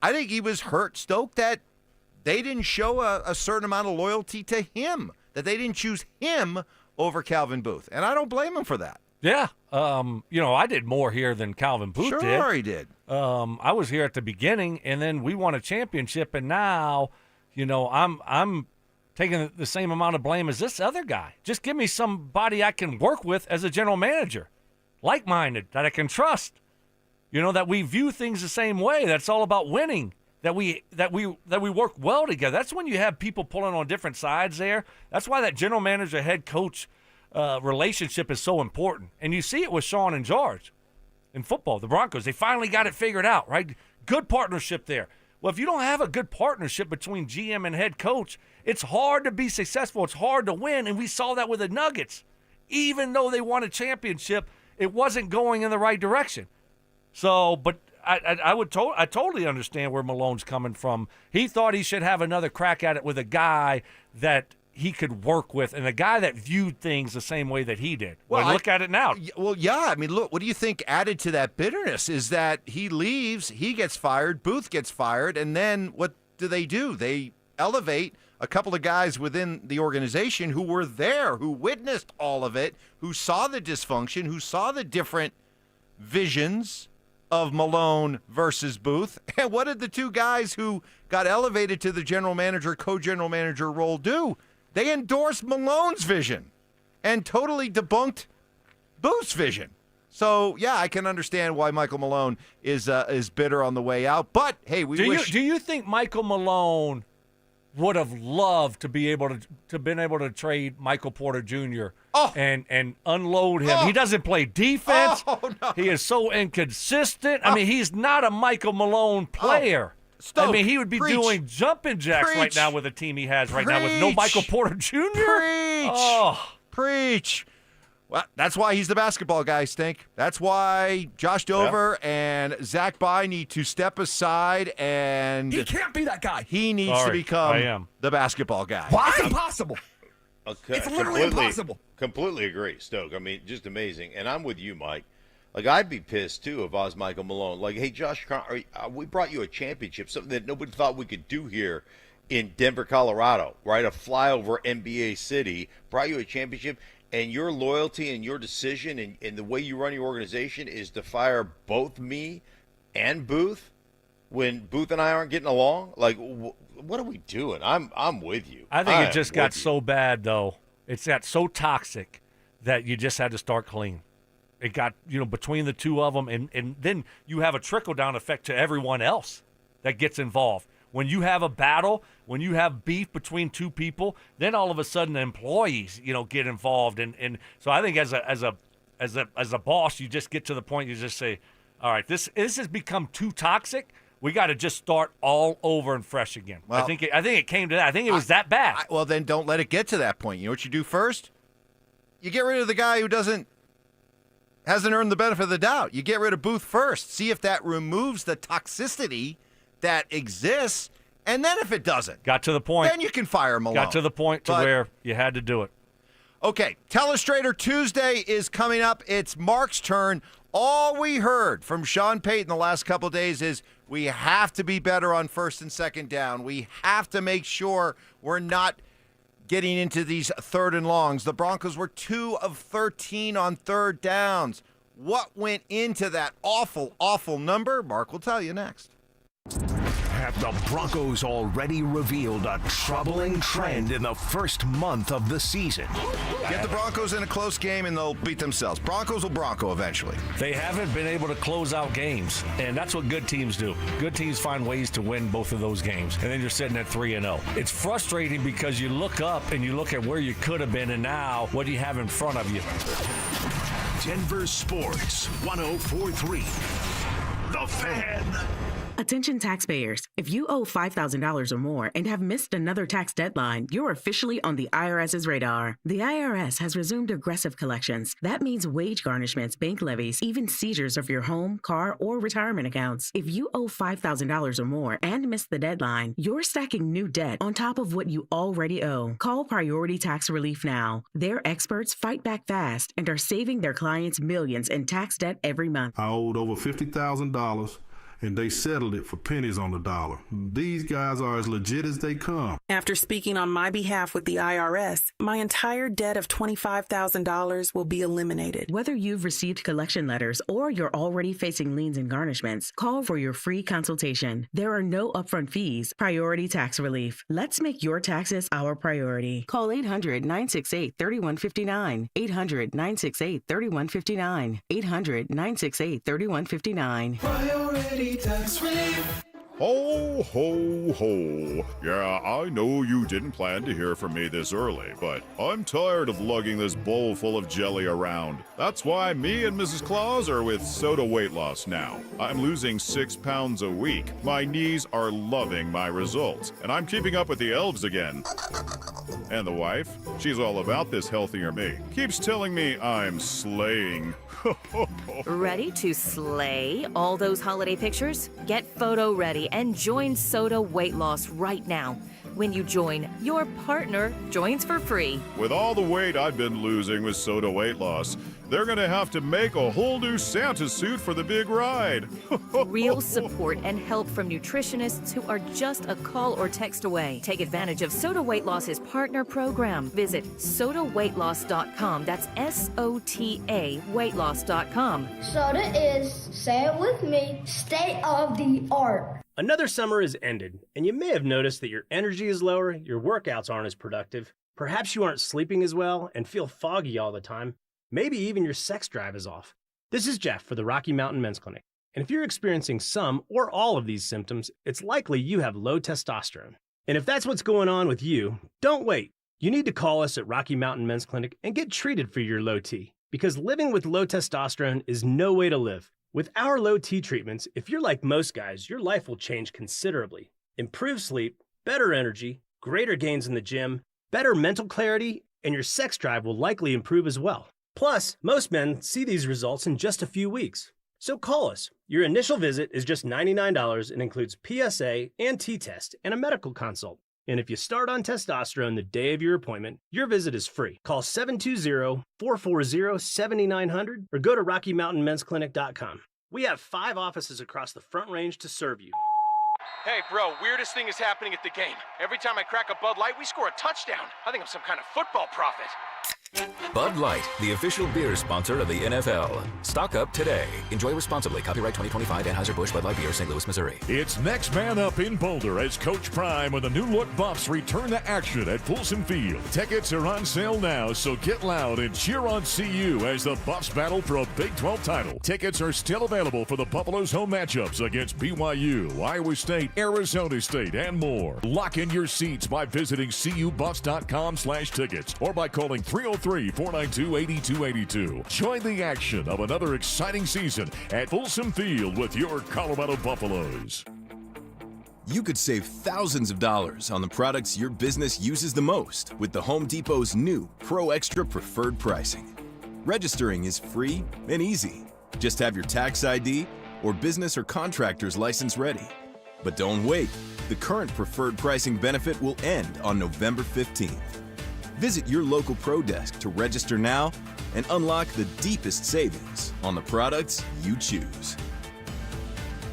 Speaker 7: I think he was hurt, Stoke, that they didn't show a certain amount of loyalty to him, that they didn't choose him over Calvin Booth. And I don't blame him for that.
Speaker 8: Yeah. I did more here than Calvin Booth did.
Speaker 7: Sure he did.
Speaker 8: I was here at the beginning, and then we won a championship, and now, I'm taking the same amount of blame as this other guy. Just give me somebody I can work with as a general manager, like-minded, that I can trust. That we view things the same way. That's all about winning. That we work well together. That's when you have people pulling on different sides there. That's why that general manager head coach relationship is so important. And you see it with Sean and George in football. The Broncos, they finally got it figured out, right? Good partnership there. Well, if you don't have a good partnership between GM and head coach, it's hard to be successful. It's hard to win, and we saw that with the Nuggets. Even though they won a championship, it wasn't going in the right direction. So, but I totally understand where Malone's coming from. He thought he should have another crack at it with a guy that he could work with and a guy that viewed things the same way that he did. Well, look at it now.
Speaker 7: Well, yeah. I mean, look, what do you think added to that bitterness is that he leaves, he gets fired, Booth gets fired, and then what do? They elevate a couple of guys within the organization who were there, who witnessed all of it, who saw the dysfunction, who saw the different visions of Malone versus Booth. And what did the two guys who got elevated to the general manager, co-general manager role do? They endorsed Malone's vision and totally debunked Booth's vision. So, yeah, I can understand why Michael Malone is bitter on the way out. But, hey,
Speaker 8: Do you think Michael Malone would have loved to be able to trade Michael Porter Jr. and unload him? He doesn't play defense.
Speaker 7: No.
Speaker 8: He is so inconsistent. I mean, he's not a Michael Malone player.
Speaker 7: Stoke,
Speaker 8: I mean, he would be doing jumping jacks right now with the team he has right now with no Michael Porter Jr.
Speaker 7: Preach. Well, that's why he's the basketball guy, Stink. That's why Josh Dover and Zach Bye need to step aside, and
Speaker 9: he can't be that guy.
Speaker 7: He needs to become the basketball guy.
Speaker 9: Why? It's impossible.
Speaker 17: Okay.
Speaker 9: It's literally impossible.
Speaker 17: Completely agree, Stoke. I mean, just amazing. And I'm with you, Mike. Like, I'd be pissed, too, if I was Michael Malone. Like, hey, Josh, we brought you a championship, something that nobody thought we could do here in Denver, Colorado, right? A flyover NBA city, brought you a championship, and your loyalty and your decision and the way you run your organization is to fire both me and Booth when Booth and I aren't getting along? Like, what are we doing? I'm with you.
Speaker 8: I think it just got so bad, though. It's got so toxic that you just had to start clean. It got, between the two of them, and then you have a trickle-down effect to everyone else that gets involved. When you have a battle, when you have beef between two people, then all of a sudden the employees, get involved. And so I think as a boss, you just get to the point you just say, all right, this has become too toxic. We got to just start all over and fresh again. Well, I think it came to that. I think it was that bad.
Speaker 7: Well, then don't let it get to that point. You know what you do first? You get rid of the guy who hasn't earned the benefit of the doubt. You get rid of Booth first. See if that removes the toxicity that exists, and then if it doesn't,
Speaker 8: got to the point,
Speaker 7: then you can fire Malone.
Speaker 8: Got to the point where you had to do it.
Speaker 7: Okay, Teleustrator Tuesday is coming up. It's Mark's turn. All we heard from Sean Payton the last couple of days is we have to be better on first and second down. We have to make sure we're not getting into these third and longs. The Broncos were 2 of 13 on third downs. What went into that awful, awful number? Mark will tell you next.
Speaker 6: Have the Broncos already revealed a troubling trend in the first month of the season?
Speaker 7: Get the Broncos in a close game and they'll beat themselves. Broncos will Bronco eventually.
Speaker 8: They haven't been able to close out games, and that's what good teams do. Good teams find ways to win both of those games, and then you're sitting at 3-0. It's frustrating because you look up and you look at where you could have been, and now what do you have in front of you?
Speaker 6: Denver Sports 104.3. The Fan.
Speaker 12: Attention taxpayers. If you owe $5,000 or more and have missed another tax deadline, you're officially on the IRS's radar. The IRS has resumed aggressive collections. That means wage garnishments, bank levies, even seizures of your home, car, or retirement accounts. If you owe $5,000 or more and missed the deadline, you're stacking new debt on top of what you already owe. Call Priority Tax Relief now. Their experts fight back fast and are saving their clients millions in tax debt every month.
Speaker 13: I owed over $50,000. And they settled it for pennies on the dollar. These guys are as legit as they come.
Speaker 14: After speaking on my behalf with the IRS, my entire debt of $25,000 will be eliminated.
Speaker 12: Whether you've received collection letters or you're already facing liens and garnishments, call for your free consultation. There are no upfront fees. Priority Tax Relief. Let's make your taxes our priority. Call 800-968-3159. 800-968-3159. 800-968-3159.
Speaker 19: Priority Tax Relief.
Speaker 15: Ho, ho, ho. Yeah, I know you didn't plan to hear from me this early, but I'm tired of lugging this bowl full of jelly around. That's why me and Mrs. Claus are with Soda Weight Loss now. I'm losing 6 pounds a week. My knees are loving my results, and I'm keeping up with the elves again. And the wife, she's all about this healthier me. Keeps telling me I'm slaying.
Speaker 18: Ready to slay all those holiday pictures? Get photo ready and join Soda Weight Loss right now. When you join, your partner joins for free.
Speaker 15: With all the weight I've been losing with Soda Weight Loss, they're going to have to make a whole new Santa suit for the big ride.
Speaker 18: Real support and help from nutritionists who are just a call or text away. Take advantage of Soda Weight Loss's partner program. Visit sodaweightloss.com. That's SOTA weightloss.com.
Speaker 20: Soda is, say it with me, state of the art.
Speaker 21: Another summer is ended, and you may have noticed that your energy is lower, your workouts aren't as productive, perhaps you aren't sleeping as well and feel foggy all the time. Maybe even your sex drive is off. This is Jeff for the Rocky Mountain Men's Clinic. And if you're experiencing some or all of these symptoms, it's likely you have low testosterone. And if that's what's going on with you, don't wait. You need to call us at Rocky Mountain Men's Clinic and get treated for your low T. Because living with low testosterone is no way to live. With our low T treatments, if you're like most guys, your life will change considerably. Improved sleep, better energy, greater gains in the gym, better mental clarity, and your sex drive will likely improve as well. Plus, most men see these results in just a few weeks. So call us. Your initial visit is just $99 and includes PSA and T-test and a medical consult. And if you start on testosterone the day of your appointment, your visit is free. Call 720-440-7900 or go to RockyMountainMen'sClinic.com. We have 5 offices across the Front Range to serve you.
Speaker 28: Hey, bro, weirdest thing is happening at the game. Every time I crack a Bud Light, we score a touchdown. I think I'm some kind of football prophet.
Speaker 29: Bud Light, the official beer sponsor of the NFL. Stock up today. Enjoy responsibly. Copyright 2025 Anheuser-Busch Bud Light Beer, St. Louis, Missouri.
Speaker 30: It's next man up in Boulder as Coach Prime and the new look Buffs return to action at Folsom Field. Tickets are on sale now, so get loud and cheer on CU as the Buffs battle for a Big 12 title. Tickets are still available for the Buffaloes' home matchups against BYU, Iowa State, Arizona State, and more. Lock in your seats by visiting cubuffs.com/tickets or by calling 303-492-8282. Join the action of another exciting season at Folsom Field with your Colorado Buffaloes.
Speaker 31: You could save thousands of dollars on the products your business uses the most with the Home Depot's new Pro Extra Preferred Pricing. Registering is free and easy. Just have your tax ID or business or contractor's license ready. But don't wait. The current preferred pricing benefit will end on November 15th. Visit your local Pro Desk to register now and unlock the deepest savings on the products you choose.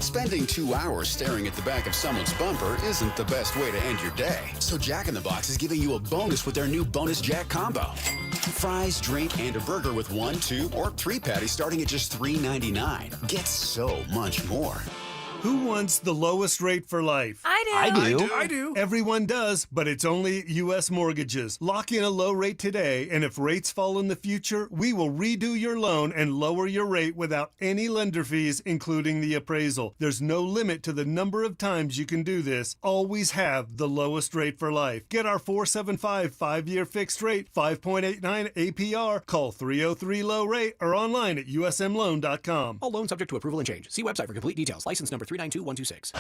Speaker 2: Spending 2 hours staring at the back of someone's bumper isn't the best way to end your day. So Jack in the Box is giving you a bonus with their new Bonus Jack combo. Fries, drink, and a burger with 1, 2, or 3 patties starting at just $3.99. Get so much more.
Speaker 3: Who wants the lowest rate for life?
Speaker 18: I do.
Speaker 3: I do. Everyone does, but it's only U.S. Mortgages. Lock in a low rate today, and if rates fall in the future, we will redo your loan and lower your rate without any lender fees, including the appraisal. There's no limit to the number of times you can do this. Always have the lowest rate for life. Get our 475 5-year fixed rate, 5.89 APR. Call 303-LOW-RATE or online at usmloan.com.
Speaker 4: All loans subject to approval and change. See website for complete details. License number 392126.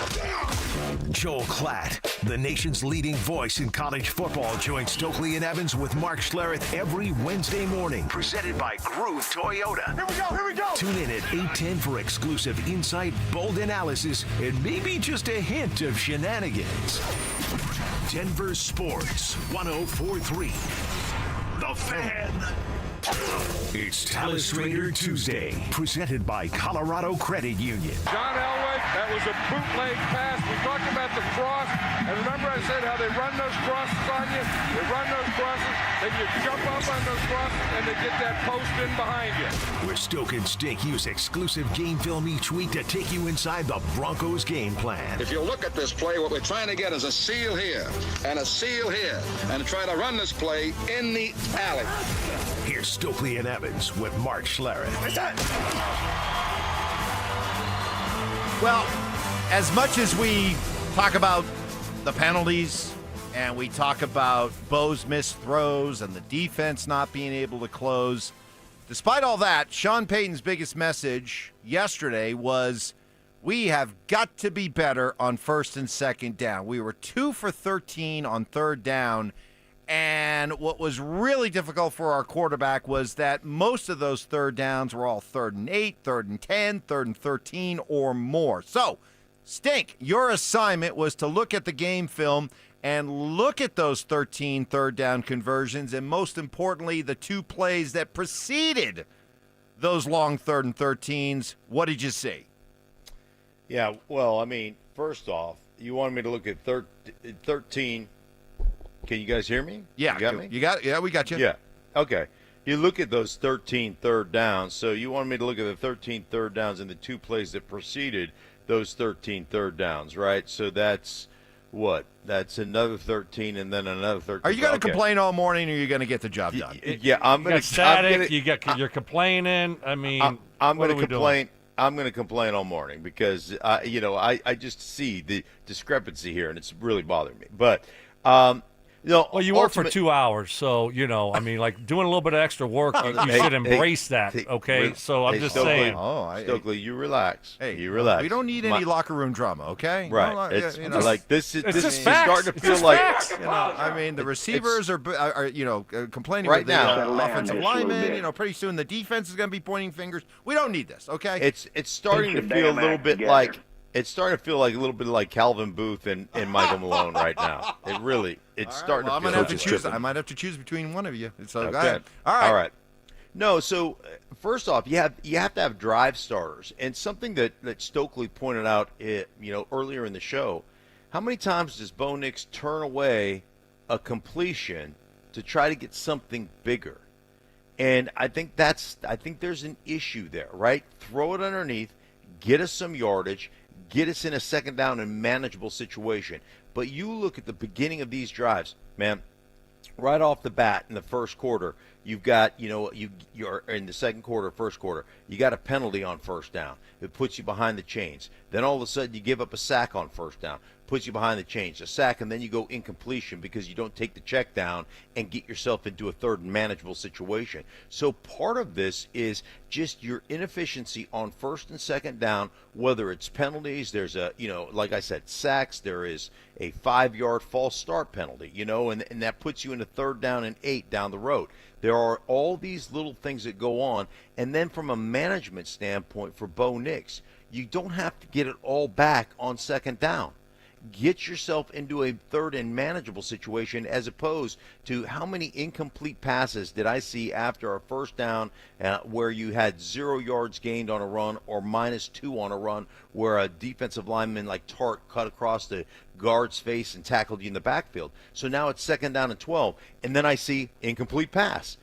Speaker 6: Joel Klatt, the nation's leading voice in college football, joins Stokley and Evans with Mark Schlereth every Wednesday morning. Presented by Groove Toyota. Here we go. Tune in at 8:10 for exclusive insight, bold analysis, and maybe just a hint of shenanigans. Denver Sports 104.3. The Fan. It's Teleustrator Tuesday, presented by Colorado Credit Union.
Speaker 10: John Elway, that was a bootleg pass. We talked about the cross, and remember I said how they run those crosses on you? They run those crosses, then you jump up on those crosses, and they get that post in behind you.
Speaker 6: Where Stoke and Stink use exclusive game film each week to take you inside the Broncos game plan.
Speaker 11: If you look at this play, what we're trying to get is a seal here and a seal here, and try to run this play in the alley.
Speaker 6: Here's Stokley and Evans with Mark Schlereth.
Speaker 7: Well, as much as we talk about the penalties and we talk about Bo's missed throws and the defense not being able to close, despite all that, Sean Payton's biggest message yesterday was we have got to be better on first and second down. We were 2 for 13 on third down. And what was really difficult for our quarterback was that most of those third downs were all 3rd and 8, 3rd and 10, 3rd and 13 or more. So, Stink, your assignment was to look at the game film and look at those 13 third down conversions and most importantly, the 2 plays that preceded those long 3rd and 13s. What did you see?
Speaker 17: Yeah, well, I mean, first off, you wanted me to look at 13. Can you guys hear me?
Speaker 7: Yeah.
Speaker 17: You got me?
Speaker 7: Yeah, we got you.
Speaker 17: Yeah. Okay. You look at those 13 third downs. So you wanted me to look at the 13 third downs and the 2 plays that preceded those 13 third downs, right? So that's what? That's another 13 and then another 13.
Speaker 7: Are you going to complain all morning or are you going to get the job done?
Speaker 17: Yeah, I'm going to
Speaker 8: static. You're complaining. I mean,
Speaker 17: I'm going to complain. I'm going to complain all morning because I just see the discrepancy here and it's really bothering me. But
Speaker 8: well, you work for 2 hours, so, I mean, like doing a little bit of extra work, you should embrace that, okay? So I'm just saying.
Speaker 17: Stokely, you relax.
Speaker 7: Hey,
Speaker 17: you relax.
Speaker 7: We don't need any locker room drama, okay?
Speaker 17: Right.
Speaker 7: It's
Speaker 17: like this is
Speaker 7: facts.
Speaker 17: starting to feel like.
Speaker 7: I mean, the receivers are complaining
Speaker 17: right
Speaker 7: with
Speaker 17: now.
Speaker 7: The offensive linemen. Pretty soon the defense is going to be pointing fingers. We don't need this, okay?
Speaker 17: It's starting to feel a little bit like. It's starting to feel like a little bit like Calvin Booth and Michael Malone right now. It's starting to feel.
Speaker 7: I might have to choose between one of you. So
Speaker 17: okay.
Speaker 7: Go ahead.
Speaker 17: All right. No, so first off, you have to have drive starters, and something that Stokley pointed out, earlier in the show. How many times does Bo Nix turn away a completion to try to get something bigger? And I think there's an issue there, right? Throw it underneath, get us some yardage. Get us in a second down and manageable situation. But you look at the beginning of these drives, man, right off the bat in the first quarter, you've got, you're in the second quarter, first quarter, you got a penalty on first down. It puts you behind the chains. Then all of a sudden you give up a sack on first down. Puts you behind the chains, a sack, and then you go incompletion because you don't take the check down and get yourself into a third and manageable situation. So part of this is just your inefficiency on first and second down, whether it's penalties, there's like I said, sacks, there is a 5-yard false start penalty, and that puts you in a 3rd down and 8 down the road. There are all these little things that go on, and then from a management standpoint for Bo Nix, you don't have to get it all back on second down. get yourself into a third and manageable situation, as opposed to how many incomplete passes did I see after a first down where you had 0 yards gained on a run or -2 on a run, where a defensive lineman like Tart cut across the guard's face and tackled you in the backfield. So now it's 2nd down and 12, and then I see incomplete pass.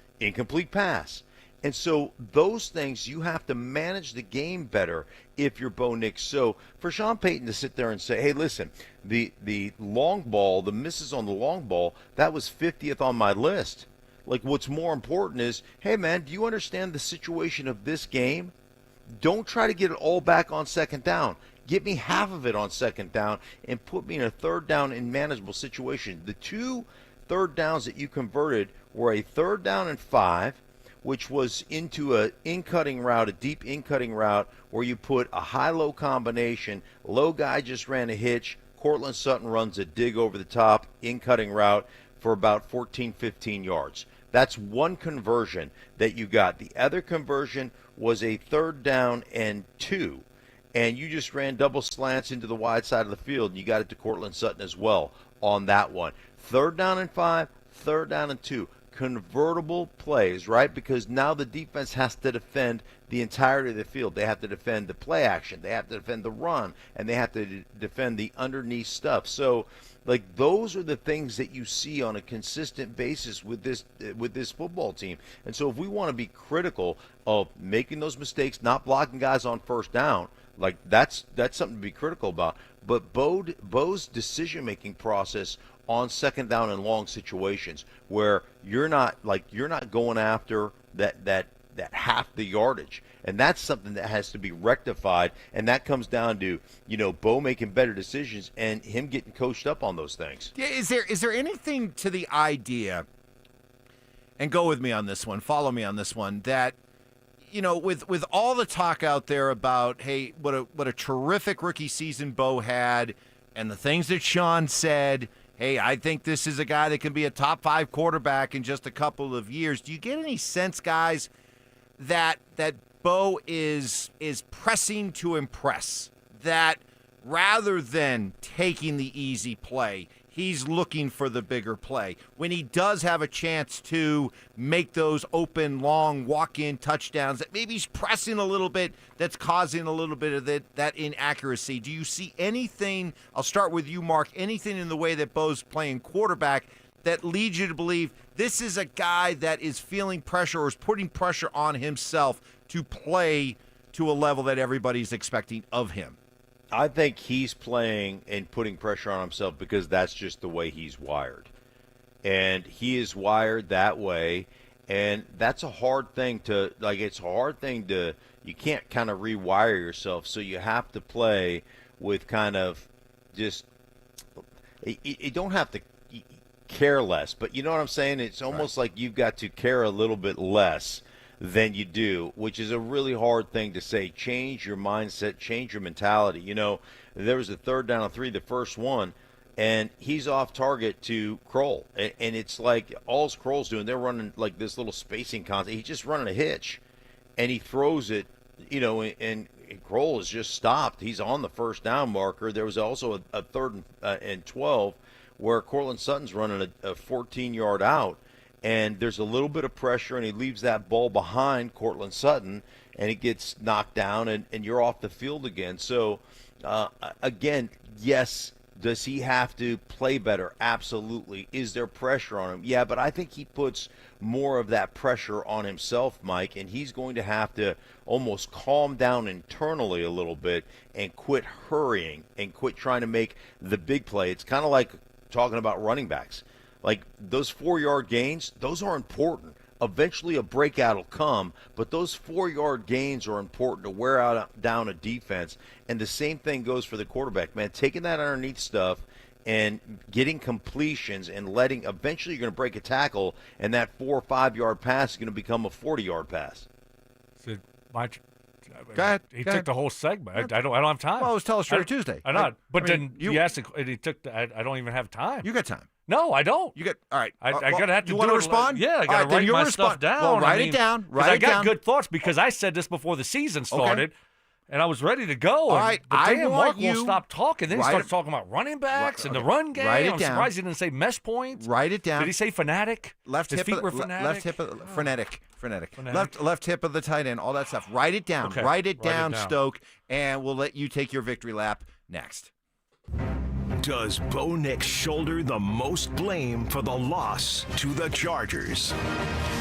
Speaker 17: And so those things, you have to manage the game better if you're Bo Nix. So for Sean Payton to sit there and say, hey, listen, the long ball, the misses on the long ball, that was 50th on my list. Like, what's more important is, hey, man, do you understand the situation of this game? Don't try to get it all back on 2nd down. Get me half of it on 2nd down and put me in a 3rd down and manageable situation. The 2 third downs that you converted were a 3rd down and 5, which was into a in-cutting route, a deep in-cutting route, where you put a high-low combination. Low guy just ran a hitch. Cortland Sutton runs a dig over the top, in-cutting route for about 14, 15 yards. That's one conversion that you got. The other conversion was a 3rd down and 2, and you just ran double slants into the wide side of the field, and you got it to Cortland Sutton as well on that one. 3rd down and 5, 3rd down and 2. Convertible plays, right? Because now the defense has to defend the entirety of the field. They have to defend the play action, they have to defend the run, and they have to defend the underneath stuff. So, like, those are the things that you see on a consistent basis with this football team. And so if we want to be critical of making those mistakes, not blocking guys on 1st down, like, that's something to be critical about. But Bo's decision-making process on 2nd down and long situations, where you're not going after that half the yardage, and that's something that has to be rectified, and that comes down to Bo making better decisions and him getting coached up on those things.
Speaker 7: Yeah, is there anything to the idea, and go with me on this one, follow me on this one, that with all the talk out there about, hey, what a terrific rookie season Bo had, and the things that Sean said, hey, I think this is a guy that can be a top 5 quarterback in just a couple of years. Do you get any sense, guys, that Bo is pressing to impress? That rather than taking the easy play, he's looking for the bigger play. When he does have a chance to make those open, long, walk-in touchdowns, that maybe he's pressing a little bit, that's causing a little bit of that inaccuracy. Do you see anything, I'll start with you, Mark, anything in the way that Bo's playing quarterback that leads you to believe this is a guy that is feeling pressure or is putting pressure on himself to play to a level that everybody's expecting of him?
Speaker 17: I think he's playing and putting pressure on himself because that's just the way he's wired. And he is wired that way, and that's a hard thing to, you can't kind of rewire yourself, so you have to play with kind of just, you don't have to care less, but you know what I'm saying? It's almost like you've got to care a little bit less than you do, which is a really hard thing to say. Change your mindset, change your mentality. There was a 3rd down and 3, the first one, and he's off target to Kroll. And it's like all Kroll's doing, they're running like this little spacing concept. He's just running a hitch, and he throws it, and Kroll is just stopped. He's on the 1st down marker. There was also a 3rd and 12 where Cortland Sutton's running a 14-yard out. And there's a little bit of pressure, and he leaves that ball behind Cortland Sutton, and it gets knocked down, and you're off the field again. So, again, yes, does he have to play better? Absolutely. Is there pressure on him? Yeah, but I think he puts more of that pressure on himself, Mike, and he's going to have to almost calm down internally a little bit and quit hurrying and quit trying to make the big play. It's kind of like talking about running backs. Like, those 4-yard gains, those are important. Eventually a breakout will come, but those 4-yard gains are important to wear down a defense. And the same thing goes for the quarterback, man. Taking that underneath stuff and getting completions and eventually you're going to break a tackle, and that 4 or 5-yard pass is going to become a 40-yard pass.
Speaker 8: So
Speaker 7: Go ahead.
Speaker 8: He took the whole segment. I don't have time.
Speaker 7: Well, it was Teleustrator Tuesday.
Speaker 8: I know. But then you asked, and he took I don't even have time.
Speaker 7: You got time.
Speaker 8: No, I don't.
Speaker 7: You got all right.
Speaker 8: I gotta have to.
Speaker 7: You want to respond?
Speaker 8: Yeah, I gotta write my stuff down.
Speaker 7: Well, write it down.
Speaker 8: I got good thoughts because I said this before the season started. And I was ready to go.
Speaker 7: All right,
Speaker 8: but
Speaker 7: I
Speaker 8: damn,
Speaker 7: want
Speaker 8: Mark won't
Speaker 7: you
Speaker 8: stop talking. Then he starts talking about running backs and the run game.
Speaker 7: Write it
Speaker 8: I'm
Speaker 7: down.
Speaker 8: surprised he didn't say mesh points.
Speaker 7: Write it down.
Speaker 8: Did he say fanatic?
Speaker 7: Left
Speaker 8: His
Speaker 7: hip
Speaker 8: feet
Speaker 7: of,
Speaker 8: were fanatic?
Speaker 7: Left hip of, frenetic.
Speaker 8: Fanatic.
Speaker 7: Left hip of the tight end, all that stuff. Write it down.
Speaker 8: Okay.
Speaker 7: Write it
Speaker 8: Write it
Speaker 7: down,
Speaker 8: down.
Speaker 7: Stoke, and we'll let you take your victory lap next.
Speaker 6: Does Bo Nix shoulder the most blame for the loss to the Chargers?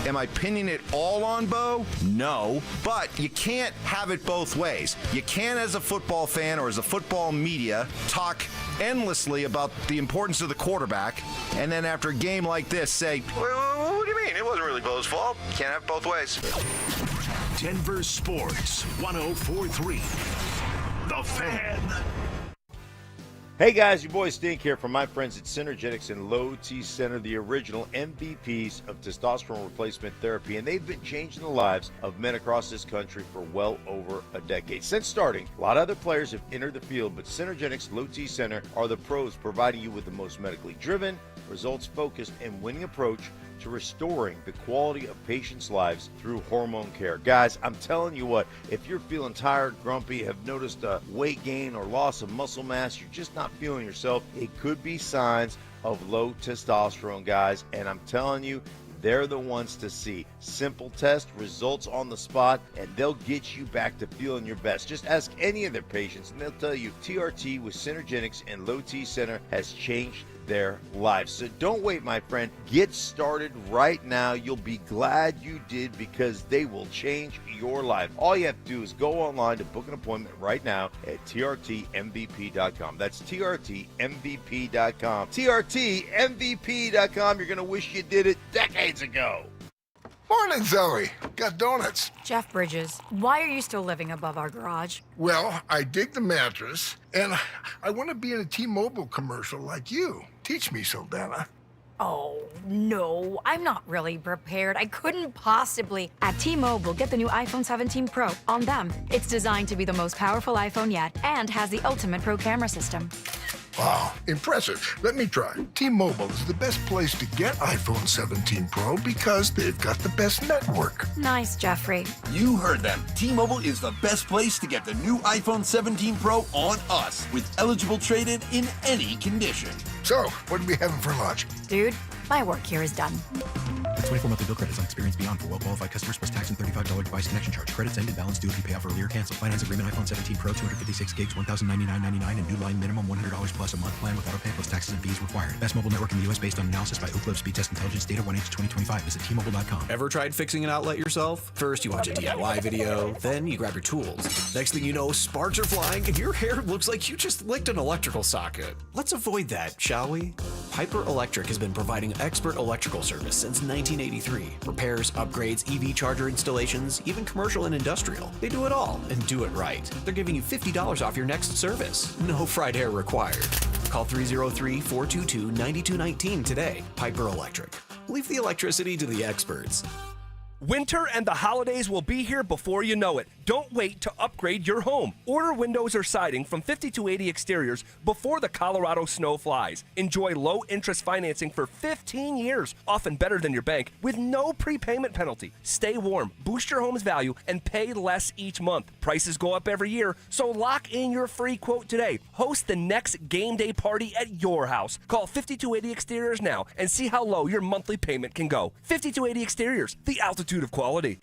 Speaker 7: Am I pinning it all on Bo? No, but you can't have it both ways. You can't, as a football fan or as a football media, talk endlessly about the importance of the quarterback, and then after a game like this say, well, what do you mean? It wasn't really Bo's fault. Can't have it both ways.
Speaker 6: Denver Sports 104.3. The Fan.
Speaker 17: Hey guys, your boy Stink here from my friends at Synergetics and Low T Center, the original MVPs of testosterone replacement therapy, and they've been changing the lives of men across this country for well over a decade. Since starting, a lot of other players have entered the field, but Synergetics Low T Center are the pros, providing you with the most medically driven, results-focused, and winning approach to restoring the quality of patients' lives through hormone care. Guys, I'm telling you what, if you're feeling tired, grumpy, have noticed a weight gain or loss of muscle mass, you're just not feeling yourself, it could be signs of low testosterone, guys, and I'm telling you, they're the ones to see. Simple test, results on the spot, and they'll get you back to feeling your best. Just ask any of their patients, and they'll tell you TRT with Synergenics and Low T Center has changed their lives. So don't wait, my friend. Get started right now. You'll be glad you did, because they will change your life. All you have to do is go online to book an appointment right now at trtmvp.com. That's trtmvp.com. trtmvp.com. You're going to wish you did it decades ago.
Speaker 1: Morning, Zoe. Got donuts.
Speaker 5: Jeff Bridges, why are you still living above our garage?
Speaker 1: Well, I dig the mattress, and I want to be in a T-Mobile commercial like you. Teach me, Saldana.
Speaker 5: Oh, no, I'm not really prepared. I couldn't possibly. At T-Mobile, get the new iPhone 17 Pro on them. It's designed to be the most powerful iPhone yet and has the ultimate pro camera system.
Speaker 1: Wow, impressive. Let me try. T-Mobile is the best place to get iPhone 17 Pro because they've got the best network.
Speaker 5: Nice, Jeffrey.
Speaker 9: You heard them. T-Mobile is the best place to get the new iPhone 17 Pro on us with eligible trade-in in any condition.
Speaker 1: So, what are we having for lunch?
Speaker 5: Dude, my work here is done.
Speaker 13: The 24 monthly bill credits on Experience Beyond for well-qualified customers plus tax and $35 device connection charge. Credits ended. Balance due if you pay off earlier. Cancel. Finance agreement. iPhone 17 Pro, 256 gigs, $1,099.99, and new line minimum $100 plus a month plan with auto pay plus taxes and fees required. Best mobile network in the U.S. based on analysis by Ookla Speed Test Intelligence data 1H2025. Visit T-Mobile.com.
Speaker 4: Ever tried fixing an outlet yourself? First, you watch a DIY video, then you grab your tools. Next thing you know, sparks are flying and your hair looks like you just licked an electrical socket. Let's avoid that, shall we? Piper Electric has been providing expert electrical service since 1983. Repairs, upgrades, EV charger installations, even commercial and industrial. They do it all and do it right. They're giving you $50 off your next service. No fried hair required. Call 303-422-9219 today. Piper Electric. Leave the electricity to the experts.
Speaker 16: Winter and the holidays will be here before you know it. Don't wait to upgrade your home. Order windows or siding from 5280 Exteriors before the Colorado snow flies. Enjoy low-interest financing for 15 years, often better than your bank, with no prepayment penalty. Stay warm, boost your home's value, and pay less each month. Prices go up every year, so lock in your free quote today. Host the next game day party at your house. Call 5280 Exteriors now and see how low your monthly payment can go. 5280 Exteriors, the altitude of quality.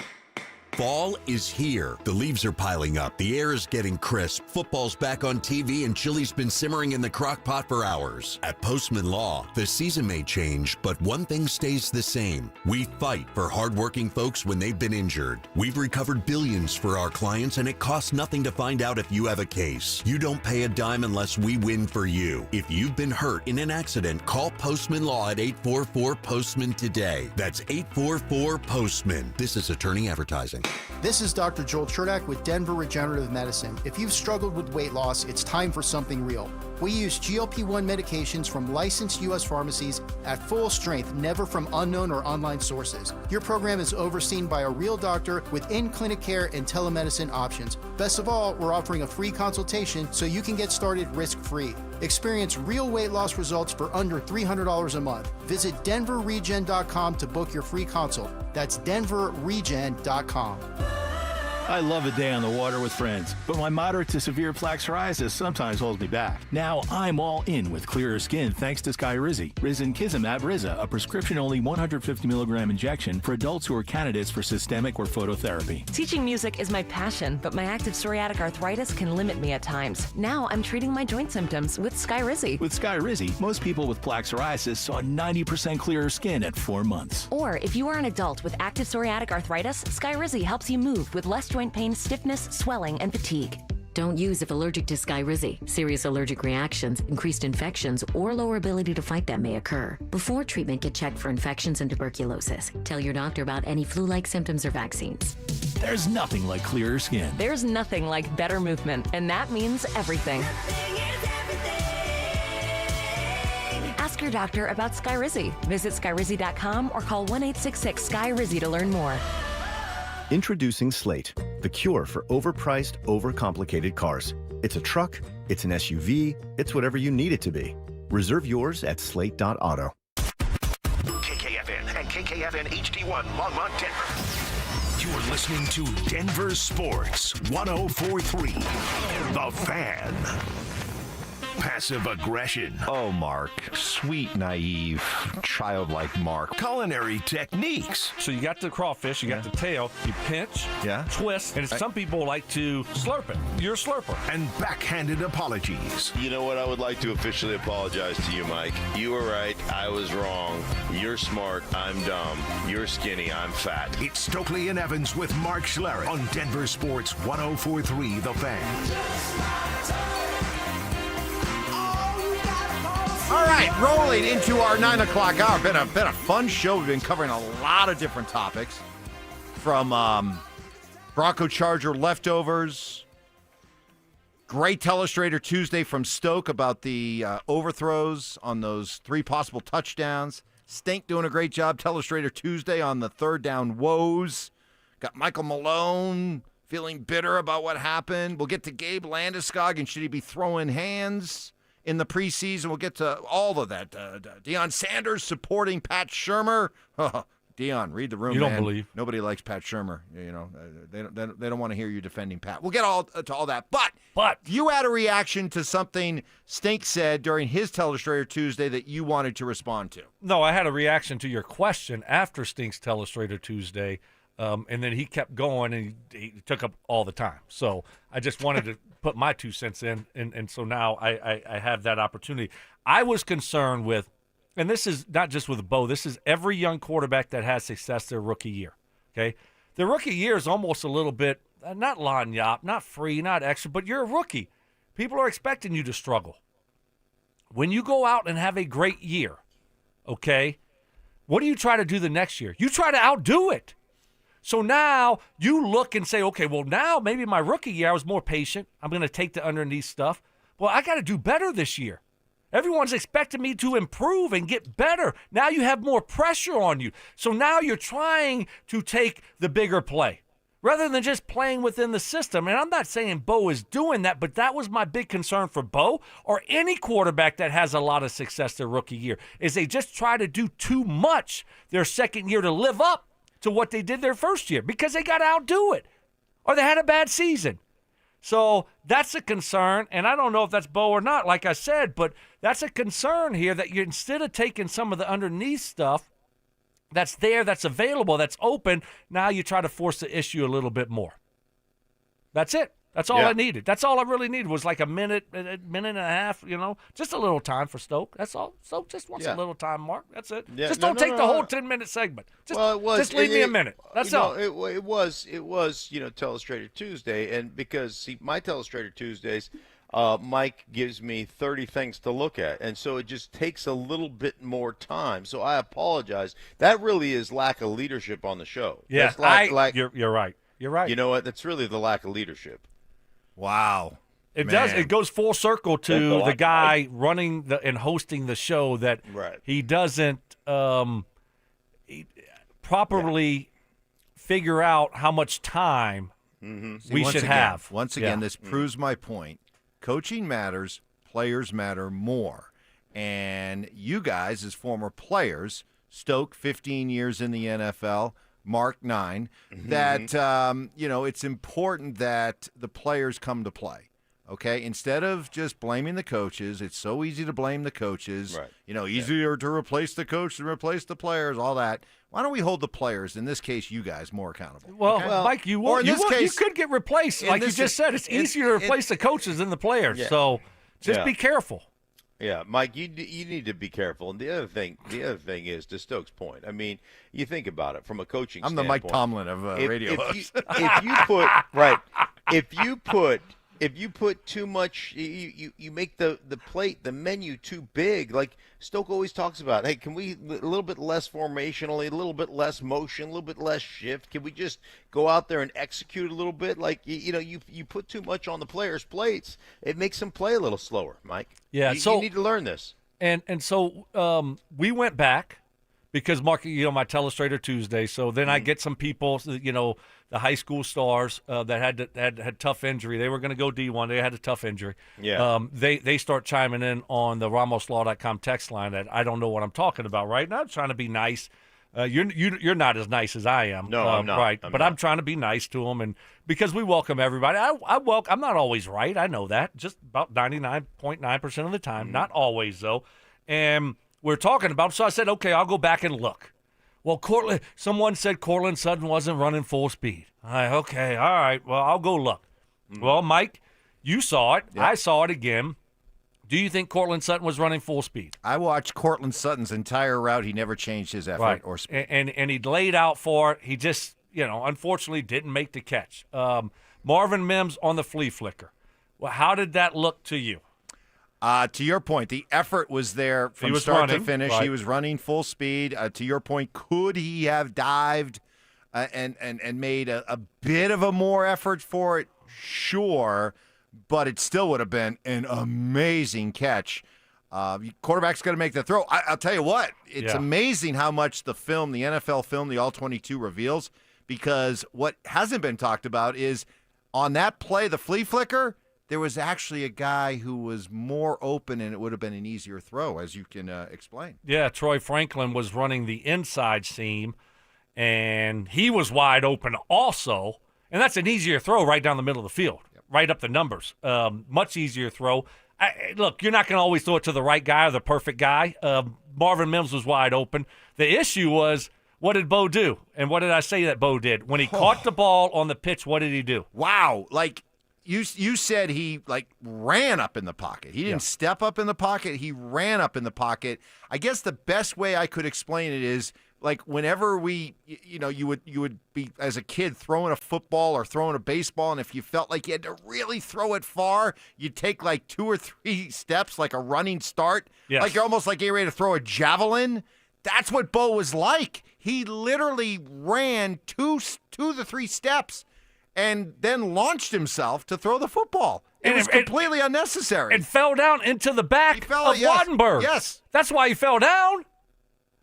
Speaker 22: Fall is here. The leaves are piling up. The air is getting crisp. Football's back on TV and chili's been simmering in the crock pot for hours. At Postman Law, the season may change, but one thing stays the same. We fight for hardworking folks when they've been injured. We've recovered billions for our clients, and it costs nothing to find out if you have a case. You don't pay a dime unless we win for you. If you've been hurt in an accident, call Postman Law at 844-POSTMAN today. That's 844-POSTMAN. This is attorney advertising.
Speaker 23: This is Dr. Joel Chernak with Denver Regenerative Medicine. If you've struggled with weight loss, it's time for something real. We use GLP-1 medications from licensed U.S. pharmacies at full strength, never from unknown or online sources. Your program is overseen by a real doctor with in-clinic care and telemedicine options. Best of all, we're offering a free consultation so you can get started risk-free. Experience real weight loss results for under $300 a month. Visit DenverRegen.com to book your free consult. That's DenverRegen.com.
Speaker 12: I love a day on the water with friends, but my moderate to severe plaque psoriasis sometimes holds me back. Now I'm all in with clearer skin thanks to Skyrizi. Risankizumab Riza, a prescription-only 150 milligram injection for adults who are candidates for systemic or phototherapy.
Speaker 14: Teaching music is my passion, but my active psoriatic arthritis can limit me at times. Now I'm treating my joint symptoms with Skyrizi.
Speaker 12: With Skyrizi, most people with plaque psoriasis saw 90% clearer skin at 4 months.
Speaker 14: Or if you are an adult with active psoriatic arthritis, Skyrizi helps you move with less joint pain, stiffness, swelling, and fatigue.
Speaker 15: Don't use if allergic to Skyrizi. Serious allergic reactions, increased infections, or lower ability to fight them may occur. Before treatment, get checked for infections and tuberculosis. Tell your doctor about any flu-like symptoms or vaccines.
Speaker 12: There's nothing like clearer skin.
Speaker 14: There's nothing like better movement, and that means everything. Ask your doctor about Skyrizi. Visit Skyrizi.com or call 1-866-SKY-RIZI to learn more.
Speaker 19: Introducing Slate, the cure for overpriced, overcomplicated cars. It's a truck, it's an SUV, it's whatever you need it to be. Reserve yours at slate.auto.
Speaker 6: KKFN and KKFN HD1 Longmont, Denver. You're listening to Denver Sports 104.3. The Fan. Passive aggression.
Speaker 7: Oh, Mark. Sweet, naive, childlike Mark.
Speaker 6: Culinary techniques.
Speaker 8: So you got the crawfish, you got the tail, you pinch, twist, and some people like to slurp it. You're a slurper.
Speaker 6: And backhanded apologies.
Speaker 17: You know what? I would like to officially apologize to you, Mike. You were right. I was wrong. You're smart. I'm dumb. You're skinny. I'm fat.
Speaker 6: It's Stokley and Evans with Mark Schlereth on Denver Sports 104.3 The Fan.
Speaker 7: All right, rolling into our 9 o'clock hour. Been a fun show. We've been covering a lot of different topics, from Bronco Charger leftovers, great Teleustrator Tuesday from Stoke about the overthrows on those 3 possible touchdowns. Stink doing a great job. Teleustrator Tuesday on the third down woes. Got Michael Malone feeling bitter about what happened. We'll get to Gabe Landeskog and should he be throwing hands in the preseason. We'll get to all of that. Deion Sanders supporting Pat Shurmur. Deion, read the room,
Speaker 8: You don't
Speaker 7: man.
Speaker 8: believe.
Speaker 7: Nobody likes Pat Shurmur. You know, they don't want to hear you defending Pat. We'll get to all that. But you had a reaction to something Stink said during his Teleustrator Tuesday that you wanted to respond to.
Speaker 8: No, I had a reaction to your question after Stink's Teleustrator Tuesday, and then he kept going, and he took up all the time. So I just wanted to put my 2 cents in, and so now I have that opportunity. I was concerned with, and this is not just with Bo, this is every young quarterback that has success their rookie year, okay? Their rookie year is almost a little bit, not lagniappe, not free, not extra, but you're a rookie. People are expecting you to struggle. When you go out and have a great year, okay, what do you try to do the next year? You try to outdo it. So now you look and say, okay, well, now maybe my rookie year I was more patient. I'm going to take the underneath stuff. Well, I got to do better this year. Everyone's expecting me to improve and get better. Now you have more pressure on you. So now you're trying to take the bigger play rather than just playing within the system. And I'm not saying Bo is doing that, but that was my big concern for Bo or any quarterback that has a lot of success their rookie year, is they just try to do too much their second year to live up to what they did their first year because they got to outdo it or they had a bad season. So that's a concern, and I don't know if that's Bo or not, like I said, but that's a concern here that you, instead of taking some of the underneath stuff that's there, that's available, that's open, now you try to force the issue a little bit more. That's it. That's all I needed. That's all I really needed was like a minute and a half, just a little time for Stoke. That's all. Stoke just wants a little time, Mark. That's it.
Speaker 17: Yeah.
Speaker 8: Just don't take the whole 10-minute segment. Just leave me a minute. That's all.
Speaker 17: It was Teleustrator Tuesday, and because my Teleustrator Tuesdays, Mike gives me 30 things to look at, and so it just takes a little bit more time. So I apologize. That really is lack of leadership on the show.
Speaker 8: Yeah, you're right. You're right.
Speaker 17: You know what? That's really the lack of leadership.
Speaker 7: Wow.
Speaker 8: It does. It goes full circle to the guy running and hosting the show that he doesn't properly figure out how much time we should have.
Speaker 7: Once again, this proves my point. Coaching matters. Players matter more. And you guys, as former players, Stoke, 15 years in the NFL, Mark 9, that, it's important that the players come to play. Okay, instead of just blaming the coaches, it's so easy to blame the coaches. Right. Easier to replace the coach than replace the players, all that. Why don't we hold the players, in this case, you guys, more accountable?
Speaker 8: Well, Mike, you could get replaced. Like you just said, it's easier to replace the coaches than the players. Yeah. So just be careful.
Speaker 17: Yeah, Mike, you need to be careful. And the other thing is, to Stokes' point, I mean, you think about it from a coaching standpoint.
Speaker 7: I'm the Mike Tomlin of radio hosts.
Speaker 17: If you put too much, you make the plate, the menu too big. Like Stoke always talks about, hey, can we a little bit less formationally, a little bit less motion, a little bit less shift? Can we just go out there and execute a little bit? Like you put too much on the players' plates, it makes them play a little slower, Mike.
Speaker 8: Yeah,
Speaker 17: you need to learn this.
Speaker 8: And so we went back because Mark, my Teleustrator Tuesday. So then I get some people, the high school stars that had tough injury. They were going to go D1. They had a tough injury.
Speaker 17: Yeah.
Speaker 8: They start chiming in on the RamosLaw.com text line that I don't know what I'm talking about, right? Now I'm trying to be nice. You're not as nice as I am.
Speaker 17: No, I'm not.
Speaker 8: Right, I'm trying to be nice to them, and because we welcome everybody. I'm not always right. I know that. Just about 99.9% of the time. Not always, though. And we're talking about, so I said, okay, I'll go back and look. Well, someone said Cortland Sutton wasn't running full speed. Okay, all right, well, I'll go look. Well, Mike, you saw it. Yep. I saw it again. Do you think Cortland Sutton was running full speed?
Speaker 7: I watched Cortland Sutton's entire route. He never changed his effort or speed.
Speaker 8: And he laid out for it. He just, unfortunately didn't make the catch. Marvin Mims on the flea flicker. Well, how did that look to you?
Speaker 7: To your point, the effort was there from start to finish. Right. He was running full speed. To your point, could he have dived and made a bit of a more effort for it? Sure, but it still would have been an amazing catch. Quarterback's got to make the throw. I'll tell you what, it's amazing how much the NFL film, the All-22 reveals, because what hasn't been talked about is on that play, the flea flicker, there was actually a guy who was more open, and it would have been an easier throw, as you can explain.
Speaker 8: Yeah, Troy Franklin was running the inside seam, and he was wide open also. And that's an easier throw right down the middle of the field, right up the numbers. Much easier throw. Look, you're not going to always throw it to the right guy or the perfect guy. Marvin Mims was wide open. The issue was, what did Bo do? And what did I say that Bo did? When he caught the ball on the pitch, what did he do?
Speaker 7: Wow, You said he, ran up in the pocket. He didn't step up in the pocket. He ran up in the pocket. I guess the best way I could explain it is, whenever you would be, as a kid, throwing a football or throwing a baseball, and if you felt like you had to really throw it far, you'd take, 2 or 3 steps, like a running start.
Speaker 8: Yes.
Speaker 7: You're almost like you're ready to throw a javelin. That's what Bo was like. He literally ran 2 to 3 steps and then launched himself to throw the football. It was completely unnecessary.
Speaker 8: And fell down into the back of Wattenberg.
Speaker 7: Yes.
Speaker 8: That's why he fell down.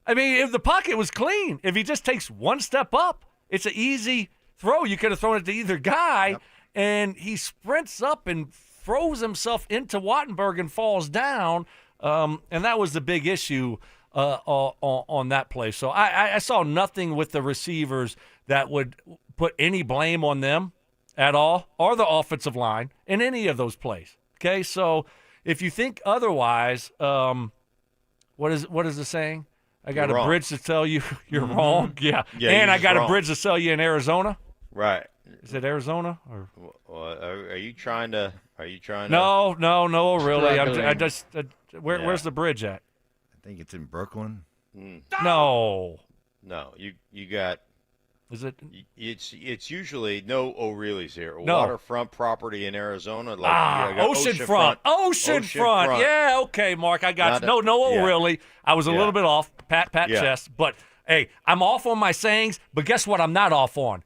Speaker 8: I mean, if the pocket was clean, if he just takes 1 step up, it's an easy throw. You could have thrown it to either guy, and he sprints up and throws himself into Wattenberg and falls down, and that was the big issue on that play. So I saw nothing with the receivers that would put any blame on them at all, or the offensive line in any of those plays. Okay, so if you think otherwise, what is the saying? I got a bridge to tell you you're wrong. Yeah, and I got a bridge to sell you in Arizona.
Speaker 17: Right.
Speaker 8: Is it Arizona or?
Speaker 17: Are you trying to?
Speaker 8: No, really. Where's the bridge at?
Speaker 7: I think it's in Brooklyn.
Speaker 8: No.
Speaker 17: You got.
Speaker 8: Is it?
Speaker 17: It's usually no O'Reilly's here.
Speaker 8: No.
Speaker 17: Waterfront property in Arizona.
Speaker 8: Oceanfront. Oceanfront. Yeah, okay, Mark, I got you. No O'Reilly. I was a little bit off. Pat chest. But, hey, I'm off on my sayings, but guess what I'm not off on?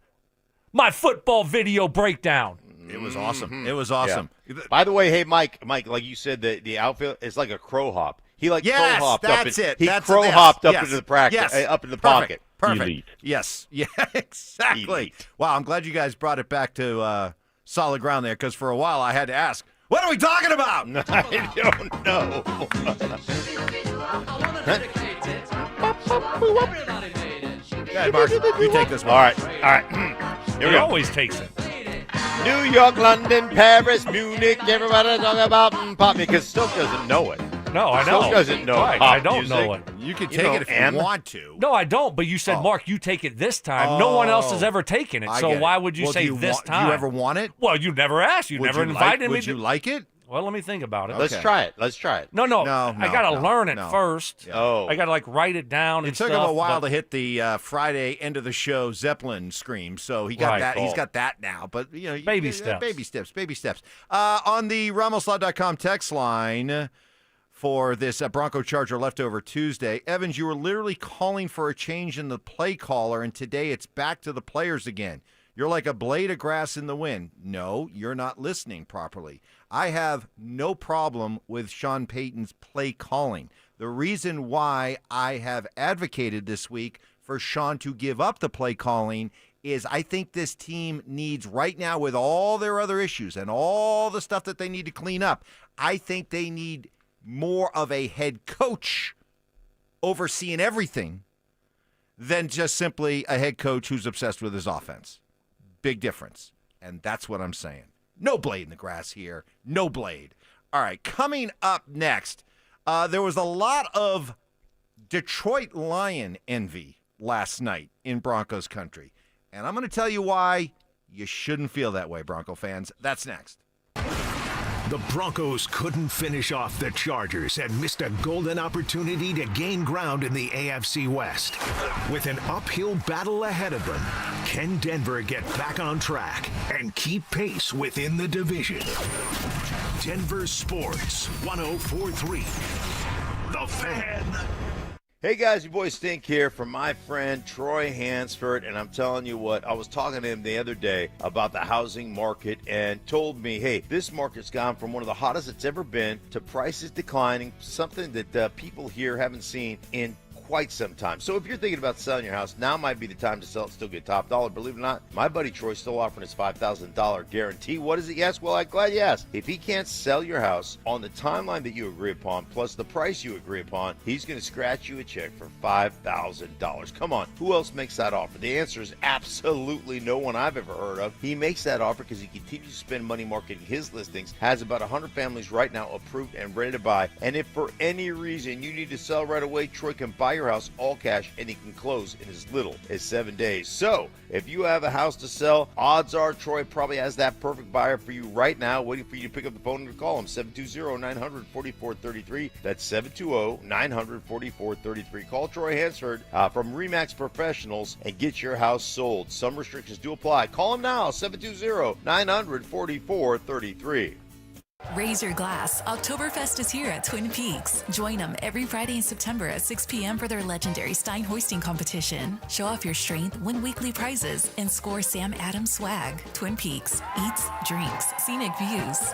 Speaker 8: My football video breakdown.
Speaker 7: It was awesome. It was awesome.
Speaker 17: Yeah. By the way, hey, Mike, like you said, the outfield is like a crow hop. He crow hopped up. He crow hopped up into the practice, up in the pocket.
Speaker 7: Perfect.
Speaker 17: Elite.
Speaker 7: Yes. Yeah, exactly.
Speaker 17: Elite.
Speaker 7: Wow, I'm glad you guys brought it back to solid ground there, because for a while I had to ask, what are we talking about?
Speaker 17: I don't know.
Speaker 7: ahead, Mark. You take this one.
Speaker 17: All right. Here we
Speaker 8: He
Speaker 17: go.
Speaker 8: always takes it.
Speaker 17: New York, London, Paris, Munich, everybody talking about pop because Stoke doesn't know it.
Speaker 8: No, I know.
Speaker 17: Stoke doesn't know
Speaker 8: Right,
Speaker 17: pop
Speaker 8: I don't
Speaker 17: music.
Speaker 8: know it.
Speaker 7: You can
Speaker 17: You
Speaker 7: take
Speaker 17: know
Speaker 7: it if
Speaker 17: M.
Speaker 7: you want to.
Speaker 8: No, I don't. But you said, Mark, you take it this time. No one else has ever taken it.
Speaker 7: I
Speaker 8: So
Speaker 7: get it.
Speaker 8: why would you
Speaker 7: Well,
Speaker 8: say
Speaker 7: do
Speaker 8: this time?
Speaker 7: Do you ever want it?
Speaker 8: Well, you never asked. You
Speaker 7: Would
Speaker 8: never
Speaker 7: you
Speaker 8: invited
Speaker 7: like,
Speaker 8: me.
Speaker 7: Would you like it?
Speaker 8: Well, let me think about it.
Speaker 17: Let's try it. Let's try it.
Speaker 8: No,
Speaker 7: No,
Speaker 8: I got to
Speaker 7: no,
Speaker 8: learn it
Speaker 7: no.
Speaker 8: first.
Speaker 17: Oh.
Speaker 8: I got to, write it down and
Speaker 7: It took
Speaker 8: stuff.
Speaker 7: him a while
Speaker 8: but-
Speaker 7: to hit the Friday end of the show Zeppelin scream, so he got
Speaker 8: Right.
Speaker 7: that. He's
Speaker 17: Cool.
Speaker 7: got that now. But
Speaker 8: Baby steps.
Speaker 7: Baby steps. On the RamosLaw.com text line for this Bronco Charger leftover Tuesday, Evans, you were literally calling for a change in the play caller, and today it's back to the players again. You're like a blade of grass in the wind. No, you're not listening properly. I have no problem with Sean Payton's play calling. The reason why I have advocated this week for Sean to give up the play calling is I think this team needs right now, with all their other issues and all the stuff that they need to clean up, I think they need more of a head coach overseeing everything than just simply a head coach who's obsessed with his offense. Big difference. And that's what I'm saying. No blade in the grass here. No blade. All right, coming up next, there was a lot of Detroit Lion envy last night in Broncos country. And I'm going to tell you why you shouldn't feel that way, Bronco fans. That's next.
Speaker 6: The Broncos couldn't finish off the Chargers and missed a golden opportunity to gain ground in the AFC West. With an uphill battle ahead of them, can Denver get back on track and keep pace within the division? Denver Sports 104.3. The Fan.
Speaker 17: Hey guys, your boy Stink here from my friend Troy Hansford, and I'm telling you what, I was talking to him the other day about the housing market and told me, hey, this market's gone from one of the hottest it's ever been to prices declining, something that people here haven't seen in quite some time. So if you're thinking about selling your house, now might be the time to sell it, still get top dollar. Believe it or not, my buddy Troy's still offering his $5,000 guarantee. What is it? Yes, well, I'm glad you asked. If he can't sell your house on the timeline that you agree upon, plus the price you agree upon, he's going to scratch you a check for $5,000. Come on, who else makes that offer? The answer is absolutely no one I've ever heard of. He makes that offer because he continues to spend money marketing his listings, has about 100 families right now approved and ready to buy. And if for any reason you need to sell right away, Troy can buy your house all cash and he can close in as little as 7 days. So if you have a house to sell, odds are Troy probably has that perfect buyer for you right now, waiting for you to pick up the phone and call him. 720-900-4433. That's 720-900-4433. Call Troy Hansford from Remax Professionals and get your house sold. Some restrictions do apply. Call him now, 720-900-4433.
Speaker 2: Raise your glass. Oktoberfest is here at Twin Peaks. Join them every Friday in September at 6 p.m. for their legendary Stein hoisting competition. Show off your strength, win weekly prizes, and score Sam Adams swag. Twin Peaks. Eats, drinks, scenic views.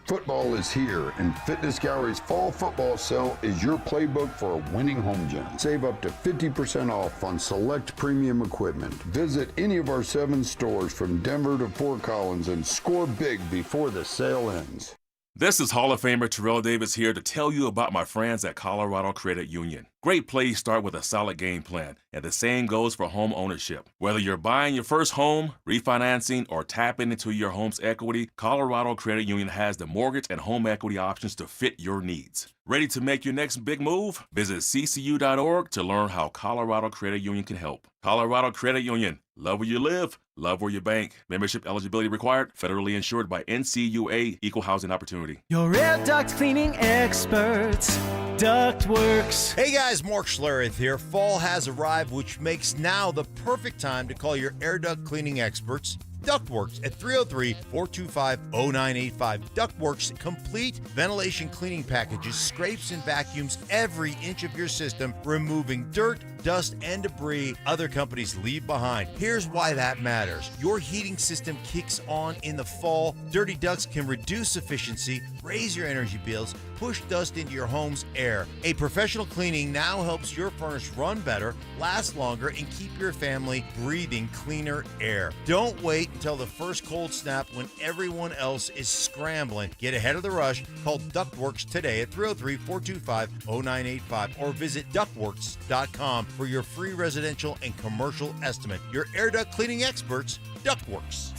Speaker 20: Football is here, and Fitness Gallery's fall football sale is your playbook for a winning home gym. Save up to 50% off on select premium equipment. Visit any of our 7 stores from Denver to Fort Collins and score big before the sale ends.
Speaker 21: This is Hall of Famer Terrell Davis here to tell you about my friends at Colorado Credit Union. Great plays start with a solid game plan, and the same goes for home ownership. Whether you're buying your first home, refinancing, or tapping into your home's equity, Colorado Credit Union has the mortgage and home equity options to fit your needs. Ready to make your next big move? Visit ccu.org to learn how Colorado Credit Union can help. Colorado Credit Union. Love where you live, love where you bank. Membership eligibility required. Federally insured by NCUA. Equal housing opportunity.
Speaker 24: Your air duct cleaning experts, Ductworks.
Speaker 25: Hey guys, Mark Schlereth here. Fall has arrived, which makes now the perfect time to call your air duct cleaning experts, Ductworks, at 303-425-0985. Ductworks complete ventilation cleaning packages, scrapes and vacuums every inch of your system, removing dirt, dust, and debris other companies leave behind. Here's why that matters. Your heating system kicks on in the fall. Dirty ducts can reduce efficiency, raise your energy bills, push dust into your home's air. A professional cleaning now helps your furnace run better, last longer, and keep your family breathing cleaner air. Don't wait until the first cold snap when everyone else is scrambling. Get ahead of the rush. Call Ductworks today at 303-425-0985 or visit ductworks.com. for your free residential and commercial estimate. Your air duct cleaning experts, Ductworks.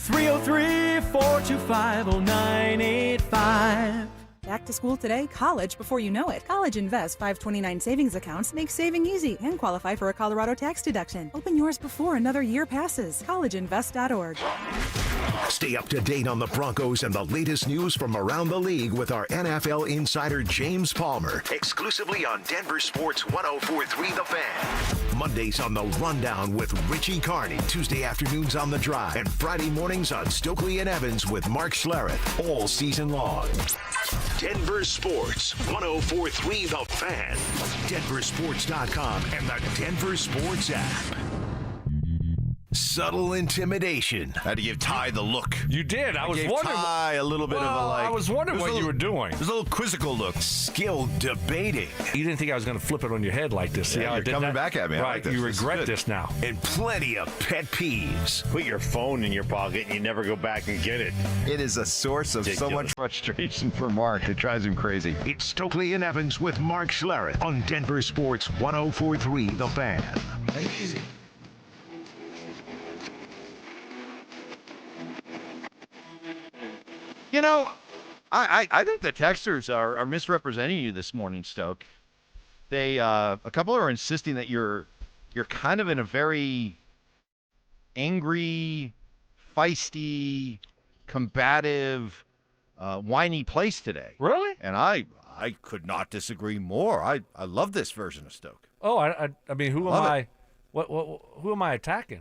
Speaker 3: 303-425-0985. Back to school today, college before you know it. College Invest 529 savings accounts make saving easy and qualify for a Colorado tax deduction. Open yours before another year passes. collegeinvest.org.
Speaker 6: Stay up to date on the Broncos and the latest news from around the league with our NFL insider James Palmer, exclusively on Denver Sports 104.3 The Fan. Mondays on The Rundown with Richie Carney, Tuesday afternoons on The Drive, and Friday mornings on Stokley and Evans with Mark Schlereth, all season long. Denver Sports 104.3 The Fan, DenverSports.com, and the Denver Sports app. Subtle intimidation.
Speaker 7: Had to give Ty the look.
Speaker 8: You did. I was
Speaker 7: gave
Speaker 8: wondering.
Speaker 7: Ty a little bit of a like.
Speaker 8: I was wondering what you were doing.
Speaker 7: There's a little quizzical look.
Speaker 6: Skill debating.
Speaker 8: You didn't think I was going to flip it on your head like this. See
Speaker 7: Yeah,
Speaker 8: how I
Speaker 7: you're
Speaker 8: did
Speaker 7: coming
Speaker 8: that?
Speaker 7: back at me. I
Speaker 8: Right.
Speaker 7: like this.
Speaker 8: You
Speaker 7: This is
Speaker 8: regret
Speaker 7: good.
Speaker 8: this now.
Speaker 6: And plenty of pet peeves.
Speaker 9: Put your phone in your pocket and you never go back and get it.
Speaker 7: It is a source of so much frustration for Mark. It drives him crazy.
Speaker 6: It's Stokley and Evans with Mark Schlereth on Denver Sports 104.3 The Fan.
Speaker 1: Easy.
Speaker 10: You know, I think the texters are misrepresenting you this morning, Stoke. They a couple are insisting that you're kind of in a very angry, feisty, combative, whiny place today.
Speaker 8: Really?
Speaker 7: And I could not disagree more. I love this version of Stoke.
Speaker 8: Oh, I mean, who am
Speaker 7: Love
Speaker 8: I?
Speaker 7: it.
Speaker 8: Who am I attacking?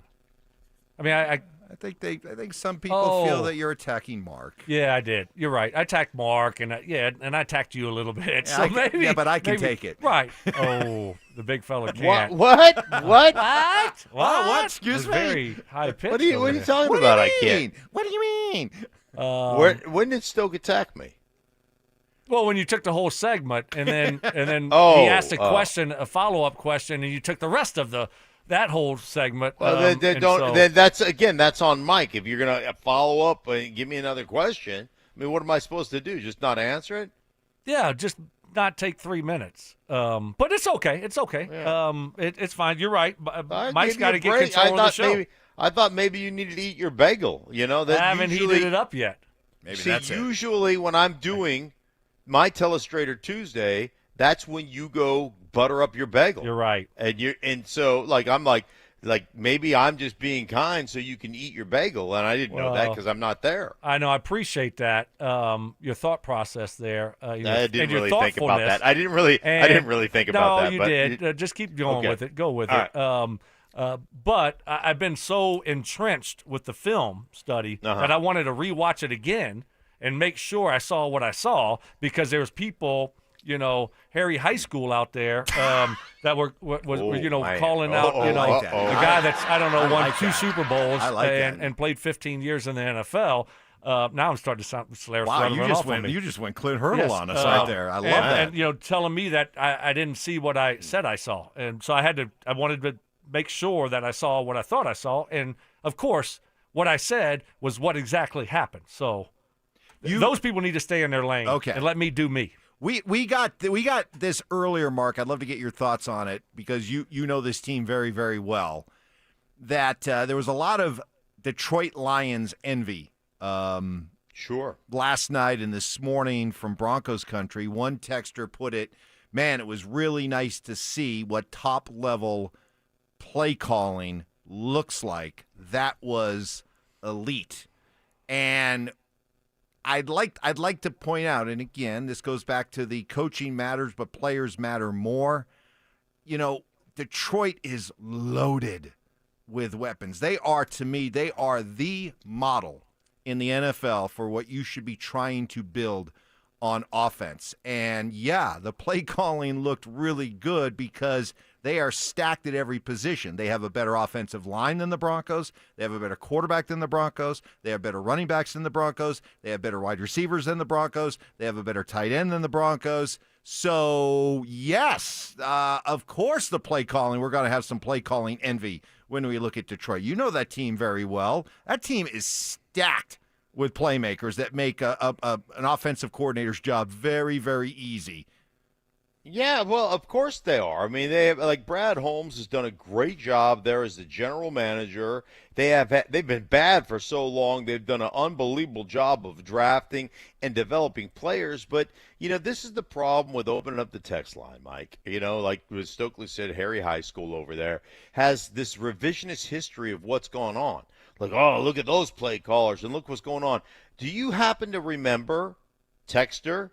Speaker 8: I mean, I
Speaker 7: think some people feel that you're attacking Mark.
Speaker 8: Yeah, I did. You're right. I attacked Mark, and I attacked you a little bit. So maybe,
Speaker 7: but I can take it.
Speaker 8: Right. Oh, the big fella can't.
Speaker 9: What?
Speaker 8: What?
Speaker 7: What? Excuse me?
Speaker 8: Very high pitch.
Speaker 9: What are you talking
Speaker 7: What do
Speaker 9: about?
Speaker 7: you
Speaker 9: I
Speaker 7: mean?
Speaker 9: can't.
Speaker 7: What do you mean?
Speaker 9: When did Stoke attack me?
Speaker 8: Well, when you took the whole segment, and then
Speaker 9: Oh,
Speaker 8: he asked a follow-up question, and you took the rest of that whole segment.
Speaker 9: Well, then that's on Mike. If you're gonna follow up and give me another question, I mean, what am I supposed to do? Just not answer it?
Speaker 8: Yeah, just not take 3 minutes. But it's okay. It's okay.
Speaker 9: Yeah.
Speaker 8: It's fine. You're right.
Speaker 9: I
Speaker 8: Mike's
Speaker 9: gave
Speaker 8: got
Speaker 9: you
Speaker 8: to
Speaker 9: a
Speaker 8: get
Speaker 9: break.
Speaker 8: control of the show.
Speaker 9: I thought maybe you needed to eat your bagel. You know, that
Speaker 8: I haven't heated it up yet.
Speaker 7: Maybe
Speaker 9: See,
Speaker 7: that's it.
Speaker 9: usually when I'm doing my Teleustrator Tuesday, that's when you go butter up your bagel.
Speaker 8: You're right.
Speaker 9: And so I'm like maybe I'm just being kind so you can eat your bagel, and I didn't know that because I'm not there.
Speaker 8: I know. I appreciate that. Your thought process there.
Speaker 9: I didn't really think about
Speaker 8: thoughtfulness.
Speaker 9: that. I didn't really think about that.
Speaker 8: No, you
Speaker 9: but
Speaker 8: did. Just keep going
Speaker 9: Okay.
Speaker 8: with it. Go with
Speaker 9: All
Speaker 8: it. But I've been so entrenched with the film study that I wanted to rewatch it again and make sure I saw what I saw, because there was people, Harry High School out there that were calling out,
Speaker 7: I like that.
Speaker 8: the guy that's, won
Speaker 7: like
Speaker 8: 2
Speaker 7: that.
Speaker 8: Super Bowls
Speaker 7: I like that.
Speaker 8: and played 15 years in the NFL. Now I'm starting to sound Schlereth.
Speaker 7: Wow,
Speaker 8: running off on me.
Speaker 7: you just went Clint Hurdle
Speaker 8: Yes,
Speaker 7: on us right there. I love that.
Speaker 8: And telling me that I didn't see what I said I saw, and so I wanted to make sure that I saw what I thought I saw, and of course, what I said was what exactly happened. So those people need to stay in their lane, and let me do me.
Speaker 7: We got this earlier, Mark. I'd love to get your thoughts on it, because you know this team very, very well. That there was a lot of Detroit Lions envy.
Speaker 9: Sure.
Speaker 7: Last night and this morning from Broncos country, one texter put it, man, it was really nice to see what top-level play calling looks like. That was elite. And I'd like to point out, and again, this goes back to the coaching matters, but players matter more. Detroit is loaded with weapons. They are, to me, the model in the NFL for what you should be trying to build on offense. And yeah, the play calling looked really good because they are stacked at every position. They have a better offensive line than the Broncos. They have a better quarterback than the Broncos. They have better running backs than the Broncos. They have better wide receivers than the Broncos. They have a better tight end than the Broncos. So, yes, of course the play calling, we're going to have some play calling envy when we look at Detroit. You know that team very well. That team is stacked with playmakers that make an offensive coordinator's job very, very easy.
Speaker 17: Yeah, well, of course they are. I mean, they have, like, Brad Holmes has done a great job there as the general manager. They've been bad for so long. They've done an unbelievable job of drafting and developing players. But this is the problem with opening up the text line, Mike. Like Stokley said, Harry High School over there has this revisionist history of what's gone on. Like, oh, look at those play callers and look what's going on. Do you happen to remember Texter,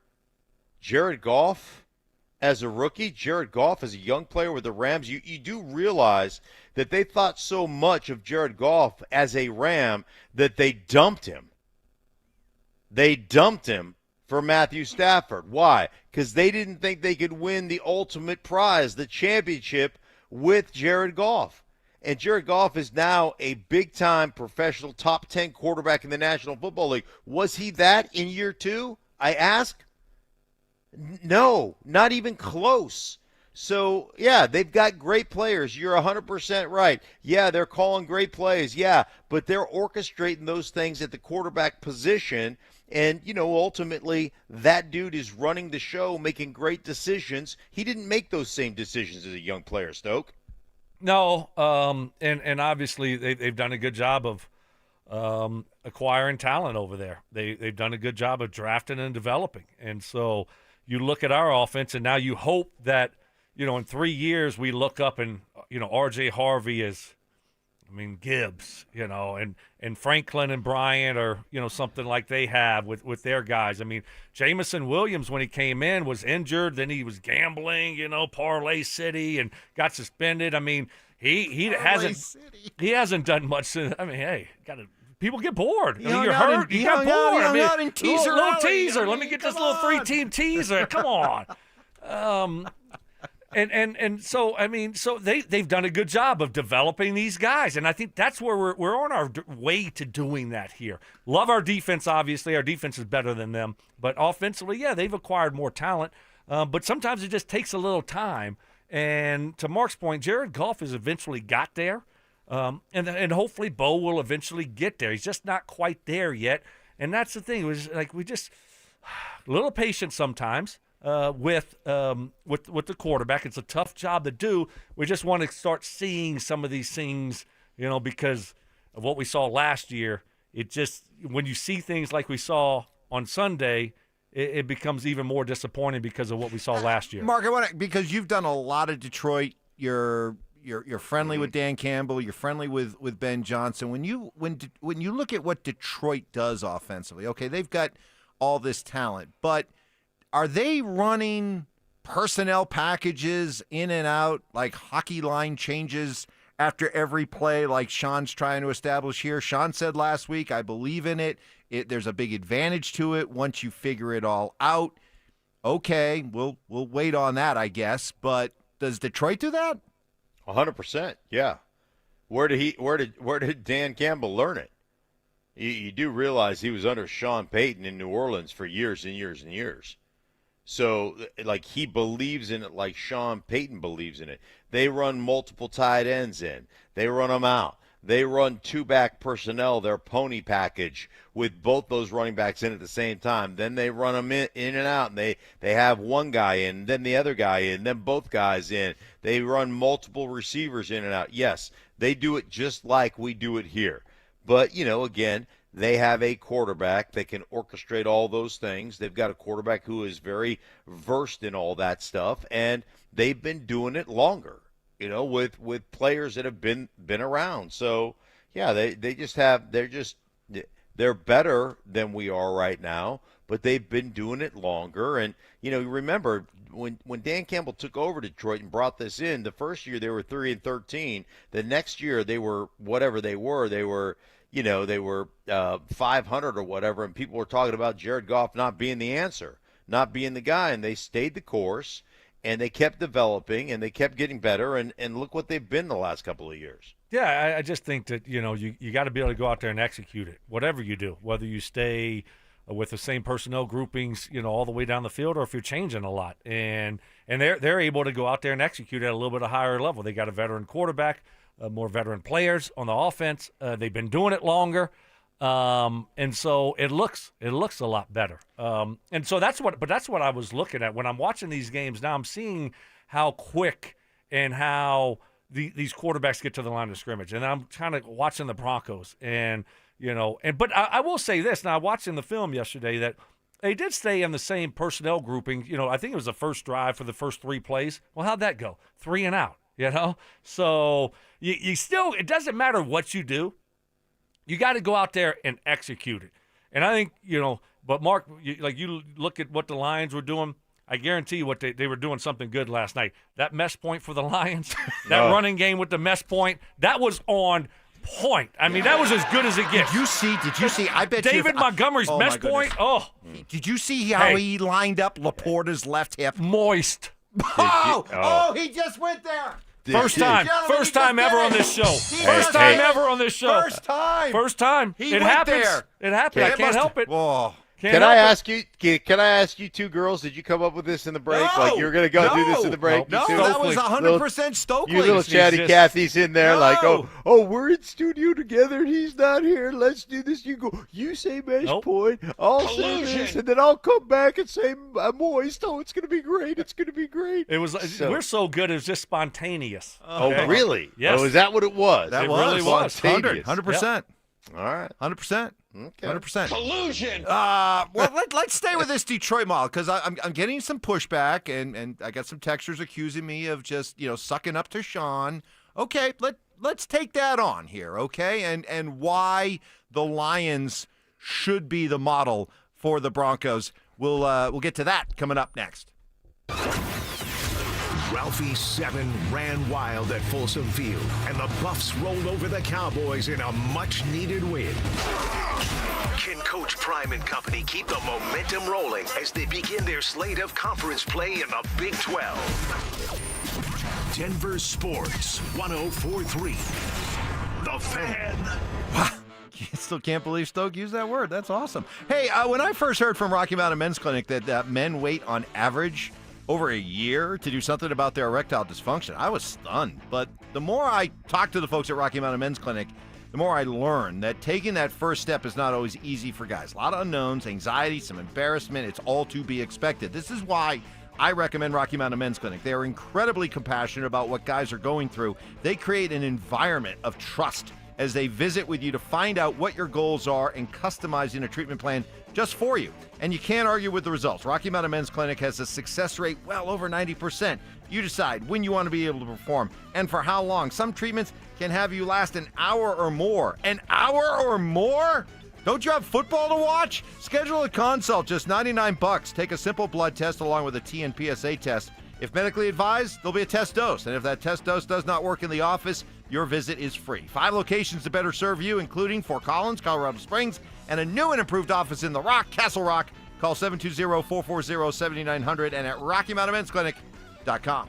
Speaker 17: Jared Goff? As a rookie, Jared Goff as a young player with the Rams, you do realize that they thought so much of Jared Goff as a Ram that they dumped him. They dumped him for Matthew Stafford. Why? Because they didn't think they could win the ultimate prize, the championship, with Jared Goff. And Jared Goff is now a big-time professional top 10 quarterback in the National Football League. Was he that in year 2? I ask. No, not even close. So, yeah, they've got great players. You're 100% right. Yeah, they're calling great plays. Yeah, but they're orchestrating those things at the quarterback position. And, ultimately, that dude is running the show, making great decisions. He didn't make those same decisions as a young player, Stoke.
Speaker 8: No, and obviously they've done a good job of acquiring talent over there. They've done a good job of drafting and developing. And so you look at our offense, and now you hope that, in 3 years we look up and, R.J. Harvey is, Gibbs, and Franklin and Bryant or, something like they have with their guys. Jamison Williams, when he came in, was injured. Then he was gambling, Parlay City, and got suspended. He hasn't done much. Hey, people get bored. You're hurt. You got bored. Little teaser. Let me get this little 3-team teaser. Come on. So they've done a good job of developing these guys, and I think that's where we're on our way to doing that here. Love our defense. Obviously, our defense is better than them, but offensively, yeah, they've acquired more talent. But sometimes it just takes a little time. And to Mark's point, Jared Goff has eventually got there. And hopefully Bo will eventually get there. He's just not quite there yet. And that's the thing. It was like we just a little patient sometimes with the quarterback. It's a tough job to do. We just want to start seeing some of these things, because of what we saw last year. It just when you see things like we saw on Sunday, it becomes even more disappointing because of what we saw last year.
Speaker 7: Mark, because you've done a lot of Detroit. You're friendly with Dan Campbell. You're friendly with Ben Johnson. When you look at what Detroit does offensively, okay, they've got all this talent, but are they running personnel packages in and out, like hockey line changes after every play, like Sean's trying to establish here? Sean said last week, I believe in it. There's a big advantage to it once you figure it all out. Okay, we'll wait on that, I guess. But does Detroit do that?
Speaker 17: 100%, yeah. Where did Dan Campbell learn it? You do realize he was under Sean Payton in New Orleans for years and years and years. So, like, he believes in it like Sean Payton believes in it. They run multiple tight ends in. They run them out. They run two-back personnel, their pony package, with both those running backs in at the same time. Then they run them in and out, and they have one guy in, then the other guy in, then both guys in. They run multiple receivers in and out. Yes, they do it just like we do it here. But, again, they have a quarterback that can orchestrate all those things. They've got a quarterback who is very versed in all that stuff, and they've been doing it longer. With players that have been around. So, yeah, they're better than we are right now, but they've been doing it longer. And, remember when Dan Campbell took over Detroit and brought this in, the first year they were 3-13. The next year they were whatever they were. They were 500 or whatever, and people were talking about Jared Goff not being the answer, not being the guy, and they stayed the course. And they kept developing, and they kept getting better, and look what they've been the last couple of years.
Speaker 8: Yeah, I just think that, you got to be able to go out there and execute it, whatever you do, whether you stay with the same personnel groupings, all the way down the field, or if you're changing a lot. And they're able to go out there and execute at a little bit of higher level. They got a veteran quarterback, more veteran players on the offense. They've been doing it longer. And so it looks a lot better. And so that's what I was looking at when I'm watching these games. Now I'm seeing how quick and how these quarterbacks get to the line of scrimmage. And I'm kind of watching the Broncos but I will say this. Now, I watched in the film yesterday that they did stay in the same personnel grouping. I think it was the first drive for the first 3 plays. Well, how'd that go? 3 and out, So you still, it doesn't matter what you do. You got to go out there and execute it. And I think, but Mark, you look at what the Lions were doing. I guarantee you what they were doing something good last night. That mesh point for the Lions, that running game with the mesh point, that was on point. I mean, that was as good as it gets.
Speaker 4: Did you see? I bet
Speaker 8: David Montgomery's mesh point. Oh,
Speaker 4: did you see how he lined up Laporta's left hip?
Speaker 8: Moist.
Speaker 4: He just went there.
Speaker 8: First time ever on this show. First time ever on this show. First time. It happens. It happened. I can't help it.
Speaker 9: Whoa. Can I ask you two girls, did you come up with this in the break?
Speaker 4: No,
Speaker 9: you were going to go do this in the break?
Speaker 4: No, that was 100% Stokely.
Speaker 9: You little chatty Cathy's in there we're in studio together and he's not here. Let's do this. You say mesh point, I'll say this, and then I'll come back and say moist. Oh, it's going to be great. It's going to be great.
Speaker 8: It was. We're so good. It was just spontaneous.
Speaker 9: Oh, really?
Speaker 8: Yes.
Speaker 9: Oh, is that what it was?
Speaker 8: It really was.
Speaker 7: 100%.
Speaker 8: Yep.
Speaker 9: All right.
Speaker 7: 100%.
Speaker 9: Okay.
Speaker 7: 100%.
Speaker 4: Collusion.
Speaker 7: Let's stay with this Detroit model because I'm getting some pushback and I got some texters accusing me of just sucking up to Sean. Okay, let's take that on here, okay? And why the Lions should be the model for the Broncos. We'll get to that coming up next.
Speaker 6: Ralphie's 7 ran wild at Folsom Field, and the Buffs rolled over the Cowboys in a much-needed win. Can Coach Prime and company keep the momentum rolling as they begin their slate of conference play in the Big 12? Denver Sports 104.3. The Fan.
Speaker 7: Still can't believe Stoke used that word. That's awesome. Hey, when I first heard from Rocky Mountain Men's Clinic that men wait on average over a year to do something about their erectile dysfunction, I was stunned. But the more I talk to the folks at Rocky Mountain Men's Clinic, the more I learn that taking that first step is not always easy for guys. A lot of unknowns, anxiety, some embarrassment. It's all to be expected. This is why I recommend Rocky Mountain Men's Clinic. They are incredibly compassionate about what guys are going through. They create an environment of trust as they visit with you to find out what your goals are and customizing a treatment plan just for you. And you can't argue with the results. Rocky Mountain Men's Clinic has a success rate well over 90%. You decide when you want to be able to perform and for how long. Some treatments can have you last an hour or more. An hour or more? Don't you have football to watch? Schedule a consult, just $99. Take a simple blood test along with a TN-PSA test. If medically advised, there'll be a test dose. And if that test dose does not work in the office, your visit is free. 5 locations to better serve you, including Fort Collins, Colorado Springs, and a new and improved office in the Rock, Castle Rock. Call 720-440-7900 and at RockyMountainMen'sClinic.com.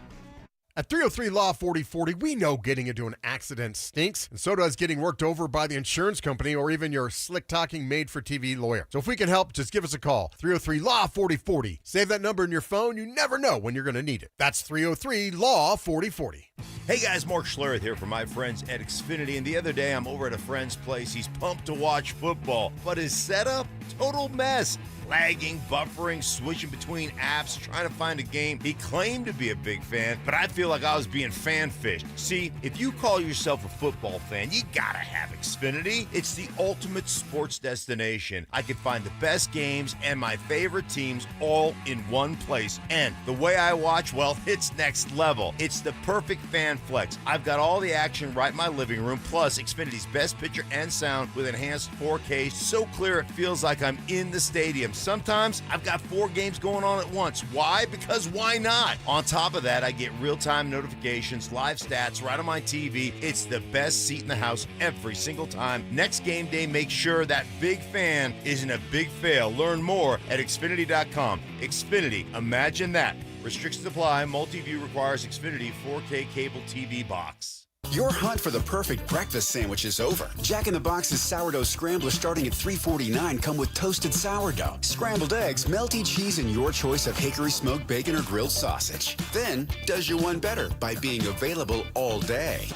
Speaker 5: At 303 Law 4040, we know getting into an accident stinks, and so does getting worked over by the insurance company or even your slick-talking made-for-TV lawyer. So if we can help, just give us a call. 303 Law 4040. Save that number in your phone. You never know when you're going to need it. That's 303 Law 4040.
Speaker 25: Hey guys, Mark Schlereth here from my friends at Xfinity, and the other day I'm over at a friend's place. He's pumped to watch football, but his setup, total mess. Lagging, buffering, switching between apps, trying to find a game. He claimed to be a big fan, but I feel like I was being fan-fished. See, if you call yourself a football fan, you gotta have Xfinity. It's the ultimate sports destination. I can find the best games and my favorite teams all in one place. And the way I watch, well, it's next level. It's the perfect fan flex. I've got all the action right in my living room, plus Xfinity's best picture and sound with enhanced 4K, so clear it feels like I'm in the stadium. Sometimes I've got 4 games going on at once. Why? Because why not? On top of that, I get real-time notifications, live stats right on my TV. It's the best seat in the house every single time. Next game day, make sure that big fan isn't a big fail. Learn more at Xfinity.com. Xfinity, imagine that. Restrictions apply. Multi-view requires Xfinity 4K cable TV box.
Speaker 11: Your hunt for the perfect breakfast sandwich is over. Jack in the Box's sourdough scramblers starting at $3.49 come with toasted sourdough, scrambled eggs, melty cheese, and your choice of hickory smoked bacon or grilled sausage. Then, does you one better by being available all day.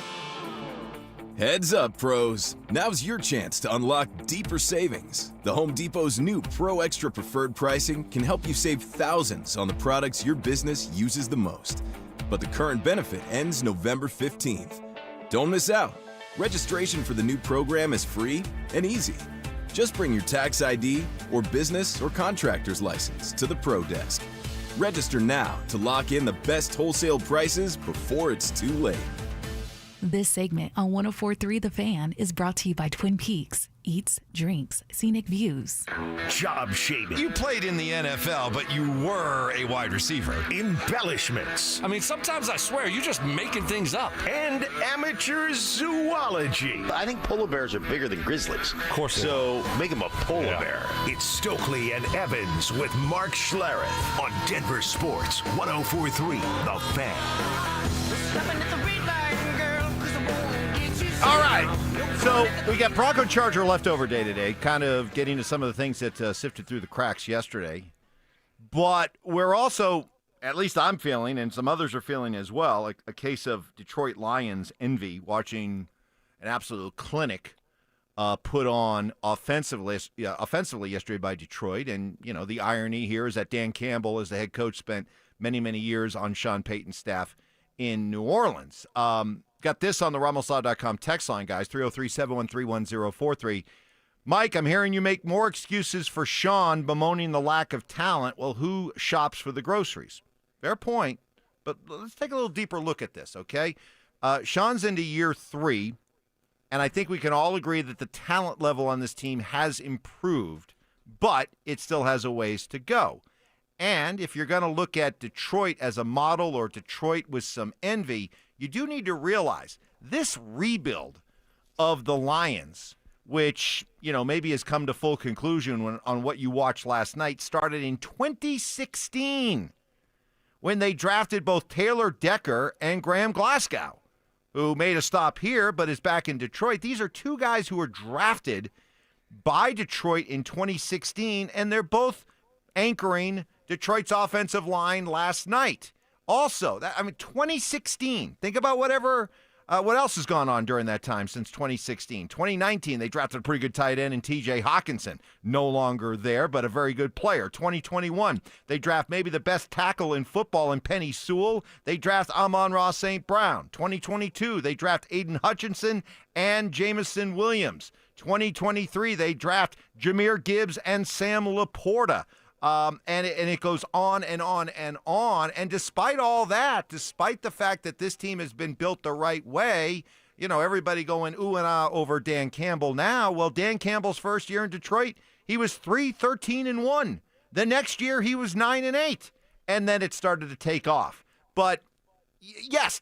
Speaker 13: Heads up, pros. Now's your chance to unlock deeper savings. The Home Depot's new Pro Extra Preferred pricing can help you save thousands on the products your business uses the most. But the current benefit ends November 15th. Don't miss out. Registration for the new program is free and easy. Just bring your tax ID or business or contractor's license to the Pro Desk. Register now to lock in the best wholesale prices before it's too late.
Speaker 2: This segment on 104.3 The Fan is brought to you by Twin Peaks. Eats, drinks, scenic views.
Speaker 6: Job shaving.
Speaker 4: You played in the NFL, but you were a wide receiver.
Speaker 6: Embellishments.
Speaker 8: I mean, sometimes I swear you're just making things up.
Speaker 6: And amateur zoology.
Speaker 17: I think polar bears are bigger than grizzlies.
Speaker 8: Of course.
Speaker 17: So make them a polar bear.
Speaker 6: It's Stokley and Evans with Mark Schlereth on Denver Sports 104.3 The Fan.
Speaker 7: All right. So we got Bronco Charger leftover day today, kind of getting to some of the things that sifted through the cracks yesterday. But we're also, at least I'm feeling, and some others are feeling as well, a case of Detroit Lions envy, watching an absolute clinic put on offensively yesterday by Detroit. And, you know, the irony here is that Dan Campbell, as the head coach, spent many, many years on Sean Payton's staff in New Orleans. Got this on the RamosLaw.com text line, guys, 303-713-1043. Mike, I'm hearing you make more excuses for Sean bemoaning the lack of talent. Well, who shops for the groceries? Fair point, but let's take a little deeper look at this, okay? Sean's into year 3, and I think we can all agree that the talent level on this team has improved, but it still has a ways to go. And if you're going to look at Detroit as a model or Detroit with some envy, you do need to realize this rebuild of the Lions, which, you know, maybe has come to full conclusion on what you watched last night, started in 2016 when they drafted both Taylor Decker and Graham Glasgow, who made a stop here but is back in Detroit. These are two guys who were drafted by Detroit in 2016, and they're both anchoring Detroit's offensive line last night. Also, 2016. Think about what else has gone on during that time since 2016. 2019, they drafted a pretty good tight end in T.J. Hawkinson. No longer there, but a very good player. 2021, they draft maybe the best tackle in football in Penny Sewell. They draft Amon-Ra St. Brown. 2022, they draft Aiden Hutchinson and Jamison Williams. 2023, they draft Jahmyr Gibbs and Sam Laporta. And it goes on and on and on. And despite all that, despite the fact that this team has been built the right way, you know, everybody going ooh and ah over Dan Campbell now. Well, Dan Campbell's first year in Detroit, he was 3-13-1. The next year, he was 9-8. And then it started to take off. But yes,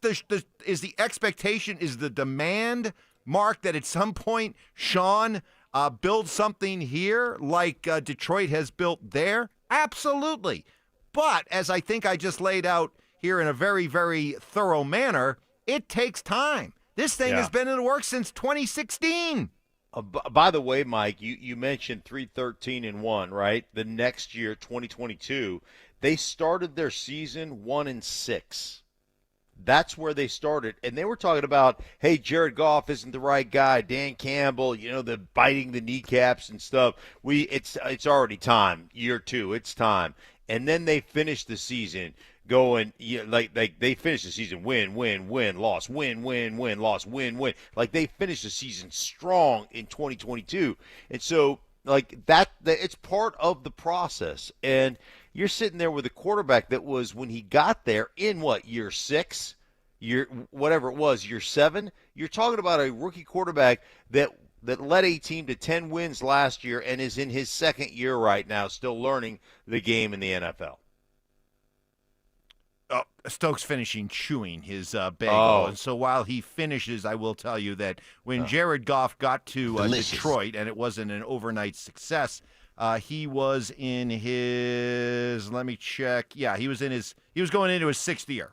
Speaker 7: is the expectation, is the demand, Mark, that at some point Sean build something here like Detroit has built there? Absolutely. But as I think I just laid out here in a very, very thorough manner, it takes time. This thing has been in the works since 2016.
Speaker 17: By the way, Mike, you mentioned 3-13-1, right? The next year, 2022, they started their season 1-6. That's where they started. And they were talking about, hey, Jared Goff isn't the right guy. Dan Campbell, you know, the biting the kneecaps and stuff. It's already time. Year 2, it's time. And then they finished the season going, like they finished the season win, loss, win, loss, win. Like they finished the season strong in 2022. And so, like that it's part of the process. And you're sitting there with a quarterback that was, when he got there, in year 6, whatever it was, year 7. You're talking about a rookie quarterback that led a team to 10 wins last year and is in his second year right now, still learning the game in the NFL.
Speaker 7: Stokes finishing chewing his bagel. And so while he finishes, I will tell you that when Jared Goff got to Detroit, and it wasn't an overnight success, he was in his, let me check. Yeah, he was going into his 6th year.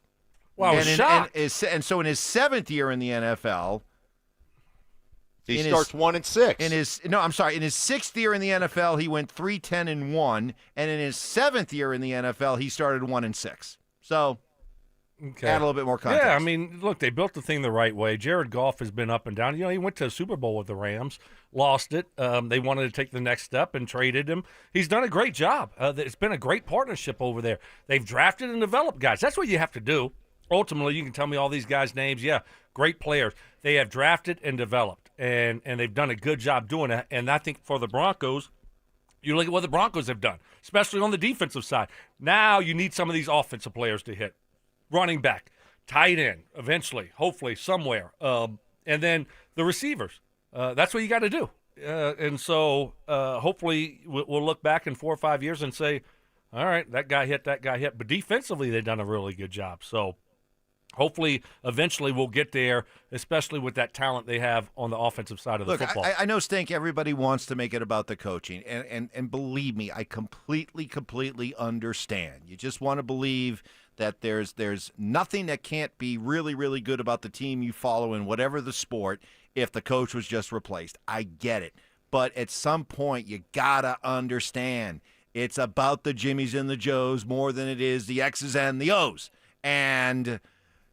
Speaker 8: Wow,
Speaker 7: and so in his 7th year in the NFL,
Speaker 17: he starts 1-6.
Speaker 7: In his 6th year in the NFL, he went 3-10-1, and in his 7th year in the NFL, he started 1-6. So,
Speaker 8: Okay.
Speaker 7: add a little bit more context.
Speaker 8: Yeah, I mean, look, they built the thing the right way. Jared Goff has been up and down. He went to a Super Bowl with the Rams, lost it. They wanted to take the next step and traded him. He's done a great job. It's been a great partnership over there. They've drafted and developed guys. That's what you have to do. Ultimately, you can tell me all these guys' names. Yeah, great players. They have drafted and developed, and they've done a good job doing that. And I think for the Broncos, you look at what the Broncos have done, especially on the defensive side. Now you need some of these offensive players to hit. Running back, tight end, eventually, hopefully, somewhere. And then the receivers. That's what you got to do. And so hopefully we'll look back in 4 or 5 years and say, all right, that guy hit. But defensively, they've done a really good job. So hopefully, eventually, we'll get there, especially with that talent they have on the offensive side of the football.
Speaker 7: I know, Stink, everybody wants to make it about the coaching. And believe me, I completely understand. You just want to believe that there's nothing that can't be really, really good about the team you follow in whatever the sport if the coach was just replaced. I get it. But at some point, you got to understand it's about the Jimmies and the Joes more than it is the X's and the O's. And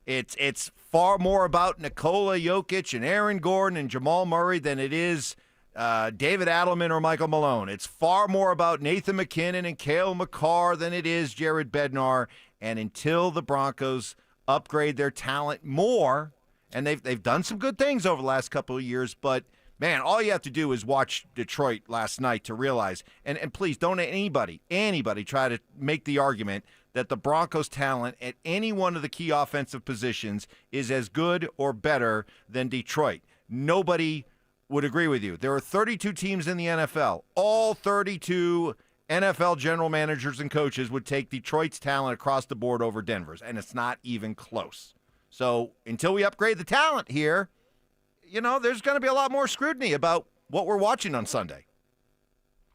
Speaker 7: it's far more about Nikola Jokic and Aaron Gordon and Jamal Murray than it is David Adelman or Michael Malone. It's far more about Nathan McKinnon and Cale Makar than it is Jared Bednar. And until the Broncos upgrade their talent more, and they've done some good things over the last couple of years, but, man, all you have to do is watch Detroit last night to realize, and please don't anybody try to make the argument that the Broncos' talent at any one of the key offensive positions is as good or better than Detroit. Nobody would agree with you. There are 32 teams in the NFL. All 32 NFL general managers and coaches would take Detroit's talent across the board over Denver's, and it's not even close. So until we upgrade the talent here, there's going to be a lot more scrutiny about what we're watching on Sunday.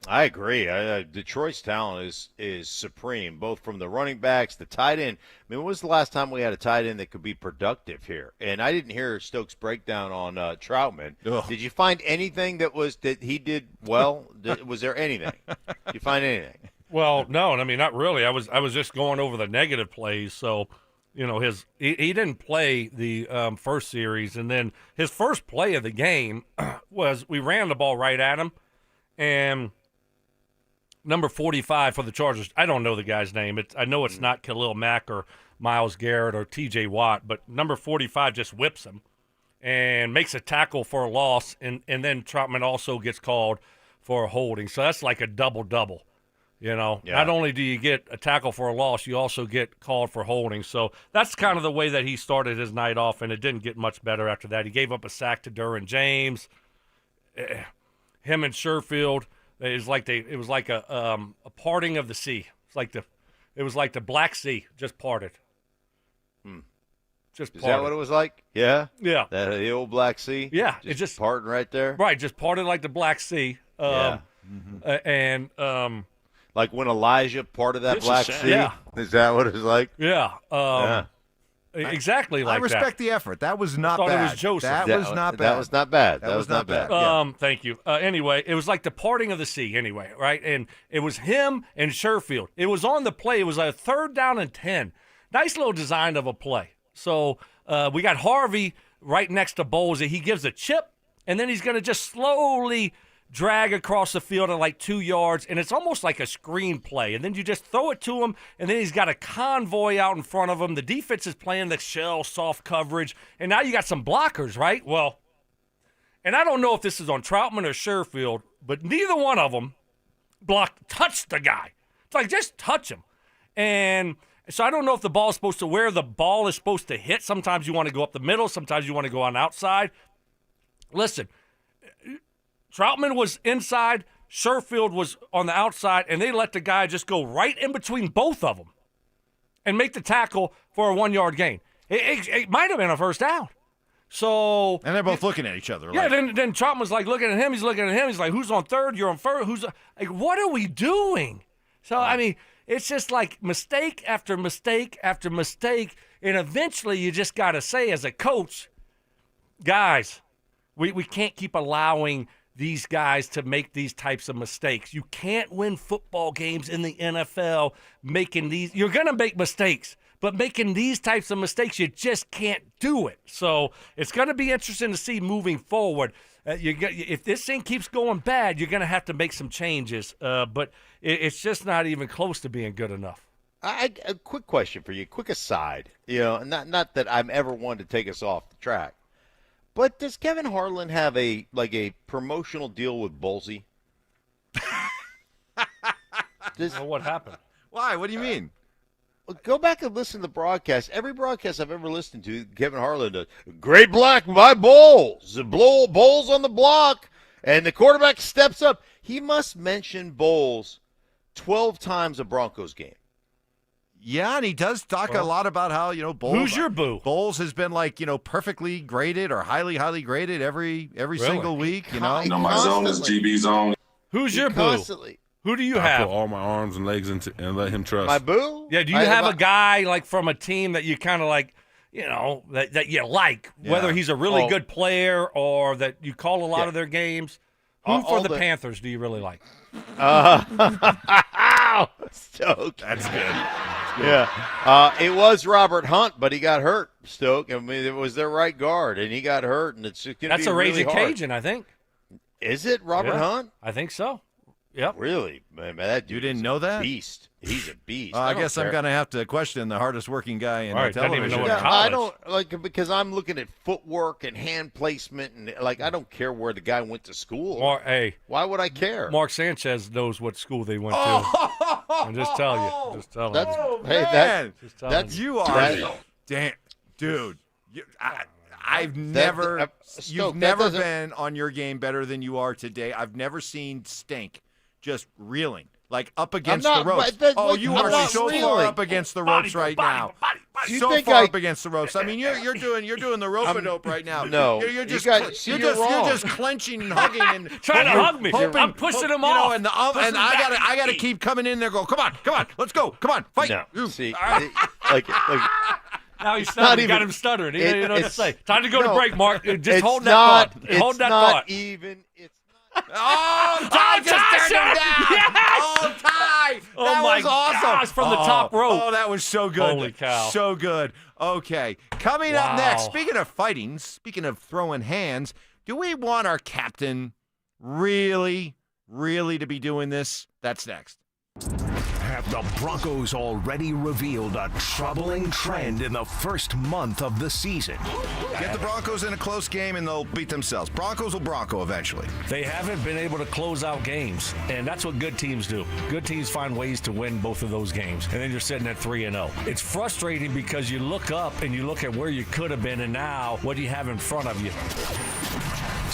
Speaker 17: I agree. Detroit's talent is supreme, both from the running backs, the tight end. I mean, when was the last time we had a tight end that could be productive here? And I didn't hear Stokes' breakdown on Troutman.
Speaker 7: Ugh.
Speaker 17: Did you find anything that he did well? Was there anything? Did you find anything?
Speaker 8: Well, no, I mean, not really. I was just going over the negative plays. So, he didn't play the first series, and then his first play of the game was we ran the ball right at him, and number 45 for the Chargers. I don't know the guy's name. I know it's not Khalil Mack or Myles Garrett or T.J. Watt, but number 45 just whips him and makes a tackle for a loss, and then Troutman also gets called for a holding. So that's like a double-double. Yeah. Not only do you get a tackle for a loss, you also get called for holding. So that's kind of the way that he started his night off, and it didn't get much better after that. He gave up a sack to Derwin James. Him and Sherfield. It was like a parting of the sea. It was like the Black Sea just parted. Just
Speaker 17: Is
Speaker 8: parted.
Speaker 17: that what it was like? Yeah.
Speaker 8: Yeah.
Speaker 17: The old Black Sea.
Speaker 8: Yeah,
Speaker 17: Just
Speaker 8: it just
Speaker 17: parting right there.
Speaker 8: Right, just parted like the Black Sea.
Speaker 17: Like when Elijah parted that
Speaker 8: This is
Speaker 17: Black
Speaker 8: sad.
Speaker 17: Sea.
Speaker 8: Yeah.
Speaker 17: Is that what it's like?
Speaker 8: Yeah.
Speaker 17: Yeah.
Speaker 8: Exactly like
Speaker 7: I respect
Speaker 8: that.
Speaker 7: the effort. That was not
Speaker 8: Thought
Speaker 7: bad.
Speaker 8: it was Joseph.
Speaker 7: That was not bad.
Speaker 17: That was not bad.
Speaker 7: That was not bad. Yeah.
Speaker 8: Thank you. Anyway, it was like the parting of the sea anyway, right? And it was him and Sherfield. It was on the play. It was a 3rd down and 10. Nice little design of a play. So we got Harvey right next to Bowles. He gives a chip, and then he's going to just slowly drag across the field at like 2 yards, and it's almost like a screen play. And then you just throw it to him, and then he's got a convoy out in front of him. The defense is playing the shell, soft coverage, and now you got some blockers, right? Well, and I don't know if this is on Troutman or Sherfield, but neither one of them touched the guy. It's like, just touch him. And so I don't know if the ball is supposed to where the ball is supposed to hit. Sometimes you want to go up the middle. Sometimes you want to go on the outside. Listen, Troutman was inside, Sherfield was on the outside, and they let the guy just go right in between both of them and make the tackle for a 1-yard gain. It might have been a first down. So
Speaker 7: and they're both looking at each other.
Speaker 8: Yeah, then Troutman's like looking at him. He's looking at him. He's like, who's on third? You're on first. Who's like, what are we doing? So, I mean, it's just like mistake after mistake after mistake, and eventually you just got to say as a coach, guys, we can't keep allowing these guys to make these types of mistakes. You can't win football games in the NFL making these. You're going to make mistakes, But making these types of mistakes, you just can't do it. So it's going to be interesting to see moving forward. If this thing keeps going bad, you're going to have to make some changes. But it's just not even close to being good enough.
Speaker 17: A quick question for you, quick aside. Not that I'm ever one to take us off the track, but does Kevin Harlan have a promotional deal with Bolsey?
Speaker 8: Well, what happened?
Speaker 7: Why? What do you mean?
Speaker 17: Go back and listen to the broadcast. Every broadcast I've ever listened to, Kevin Harlan does. Great block by Bowles. Bowles on the block, and the quarterback steps up. He must mention Bowles 12 times a Broncos game.
Speaker 7: Yeah, and he does talk a lot about how, Bowles.
Speaker 8: Who's your boo?
Speaker 7: Bowles has been perfectly graded or highly, highly graded every single week,
Speaker 15: my zone is GB zone.
Speaker 8: Who's your boo? Who do you
Speaker 15: I
Speaker 8: have?
Speaker 15: put all my arms and legs into and let him trust.
Speaker 17: My boo?
Speaker 8: Yeah, do you have a guy like from a team that you kind of like, that you like, whether he's a really good player or that you call a lot of their games? Who for the Panthers do you really like?
Speaker 17: Stoke.
Speaker 7: That's good.
Speaker 17: Yeah. It was Robert Hunt, but he got hurt, Stoke. I mean, it was their right guard, and he got hurt, and it's just going to be really hard.
Speaker 8: That's a Raging Cajun, I think.
Speaker 17: Is it Robert Hunt?
Speaker 8: I think so. Yep.
Speaker 17: Really? Man, that dude
Speaker 7: you didn't know that?
Speaker 17: Beast. He's a beast.
Speaker 7: I guess I'm going to have to question the hardest working guy in
Speaker 8: right,
Speaker 7: television.
Speaker 17: I don't because I'm looking at footwork and hand placement, and I don't care where the guy went to school. Why would I care?
Speaker 8: Mark Sanchez knows what school they went to. I'm just telling you. Just telling you.
Speaker 7: You are damn, dude. You've never been on your game better than you are today. I've never seen Stink just reeling up against the ropes. You are so far up against the ropes right now. So far up against the ropes. I mean, you're doing the rope-a-dope right now.
Speaker 17: No,
Speaker 7: you're just clenching and hugging and
Speaker 8: trying to hug me. I'm pushing him off.
Speaker 7: And I gotta keep coming in there. Go, come on, let's go, come on, fight.
Speaker 17: No, see,
Speaker 8: now he's stuttering. Got him stuttering. He didn't know what to say. Time to go to break, Mark. Just hold that thought. Hold that thought.
Speaker 7: Oh, Ty just turned him down.
Speaker 8: Yes!
Speaker 7: Oh, Ty. That
Speaker 8: my
Speaker 7: was awesome.
Speaker 8: gosh, from the top rope.
Speaker 7: Oh, that was so good.
Speaker 8: Holy cow.
Speaker 7: So good. Okay. Coming up next, speaking of fighting, speaking of throwing hands, do we want our captain really to be doing this? That's next.
Speaker 6: Have the Broncos already revealed a troubling trend in the first month of the season?
Speaker 1: Get the Broncos in a close game and they'll beat themselves. Broncos will Bronco eventually.
Speaker 8: They haven't been able to close out games, and that's what good teams do. Good teams find ways to win both of those games, and then you're sitting at 3-0. It's frustrating because you look up and you look at where you could have been, and now what do you have in front of you?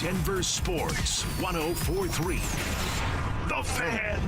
Speaker 6: Denver Sports 104.3. The Fan.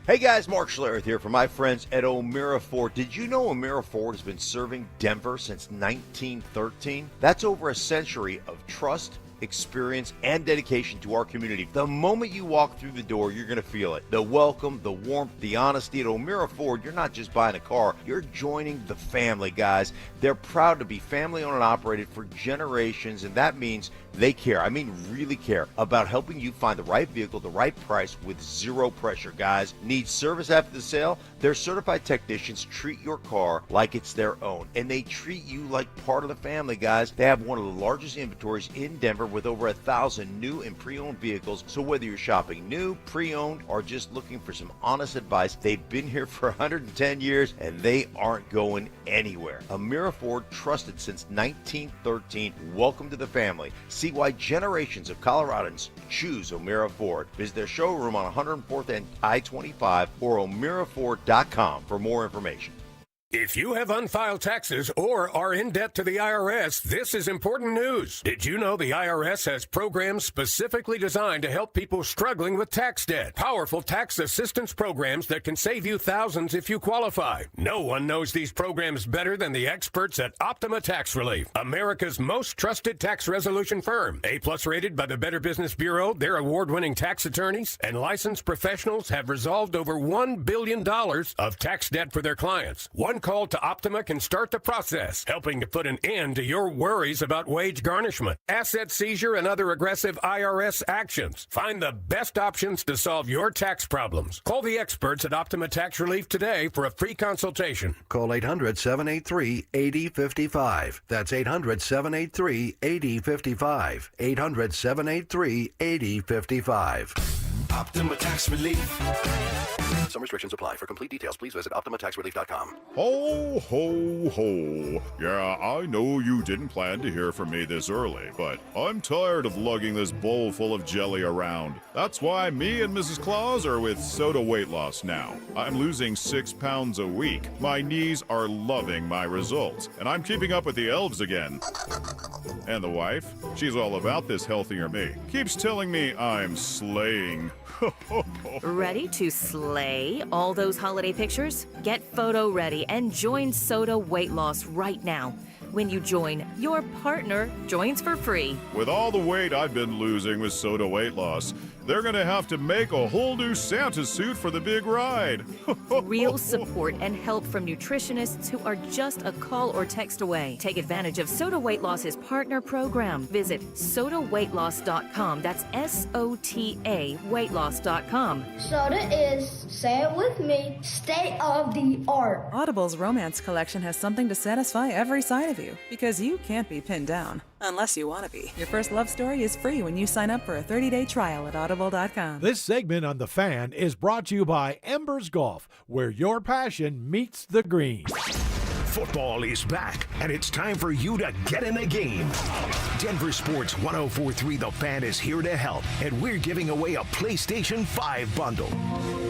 Speaker 17: Hey guys, Mark Schlereth here from my friends at O'Meara Ford. Did you know O'Meara Ford has been serving Denver since 1913? That's over a century of trust, experience, and dedication to our community. The moment you walk through the door, you're going to feel it. The welcome, the warmth, the honesty. At O'Meara Ford, you're not just buying a car, you're joining the family, guys. They're proud to be family-owned and operated for generations, and that means they care. I mean, really care about helping you find the right vehicle, the right price with zero pressure, guys. Need service after the sale? Their certified technicians treat your car like it's their own, and they treat you like part of the family, guys. They have one of the largest inventories in Denver with over 1,000 new and pre-owned vehicles. So whether you're shopping new, pre-owned, or just looking for some honest advice, they've been here for 110 years, and they aren't going anywhere. O'Meara Ford, trusted since 1913. Welcome to the family. See why generations of Coloradans choose O'Meara Ford. Visit their showroom on 104th and I-25 or o'mearaford.com for more information.
Speaker 16: If you have unfiled taxes or are in debt to the IRS, this is important news. Did you know the IRS has programs specifically designed to help people struggling with tax debt? Powerful tax assistance programs that can save you thousands if you qualify. No one knows these programs better than the experts at Optima Tax Relief, America's most trusted tax resolution firm. A-plus rated by the Better Business Bureau, their award-winning tax attorneys and licensed professionals have resolved over $1 billion of tax debt for their clients. One One call to Optima can start the process, helping to put an end to your worries about wage garnishment, asset seizure, and other aggressive IRS actions. Find the best options to solve your tax problems. Call the experts at Optima Tax Relief today for a free consultation.
Speaker 12: Call 800-783-8055. That's 800-783-8055. 800-783-8055.
Speaker 14: Optima Tax Relief.
Speaker 12: Some restrictions apply. For complete details, please visit OptimaTaxRelief.com.
Speaker 18: Ho, ho, ho. Yeah, I know you didn't plan to hear from me this early, but I'm tired of lugging this bowl full of jelly around. That's why me and Mrs. Claus are with Soda Weight Loss now. I'm losing 6 pounds a week. My knees are loving my results, and I'm keeping up with the elves again. And the wife? She's all about this healthier me. Keeps telling me I'm slaying.
Speaker 22: Ready to slay all those holiday pictures? Get photo ready and join Soda Weight Loss right now. When you join, your partner joins for free.
Speaker 18: With all the weight I've been losing with Soda Weight Loss, they're gonna have to make a whole new Santa suit for the big ride.
Speaker 22: Real support and help from nutritionists who are just a call or text away. Take advantage of Soda Weight Loss's partner program. Visit sodaweightloss.com. That's SOTA weightloss.com.
Speaker 23: Soda is, say it with me, state of the art.
Speaker 3: Audible's romance collection has something to satisfy every side of you, because you can't be pinned down. Unless you want to be. Your first love story is free when you sign up for a 30-day trial at audible.com.
Speaker 26: This segment on The Fan is brought to you by Embers Golf, where your passion meets the green.
Speaker 6: Football is back, and it's time for you to get in the game. Denver Sports 104.3 The Fan is here to help, and we're giving away a PlayStation 5 bundle.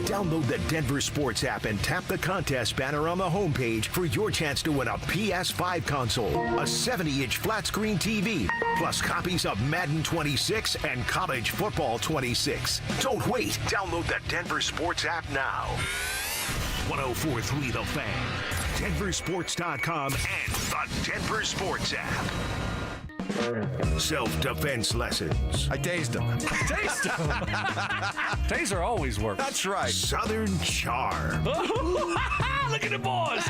Speaker 6: Download the Denver Sports app and tap the contest banner on the homepage for your chance to win a PS5 console, a 70-inch flat-screen TV, plus copies of Madden 26 and College Football 26. Don't wait. Download the Denver Sports app now. 104.3 The Fan, DenverSports.com, and the Denver Sports app. Self-defense lessons.
Speaker 7: I tased him.
Speaker 8: Taser always works.
Speaker 7: That's right.
Speaker 6: Southern charm.
Speaker 8: Look at the boys.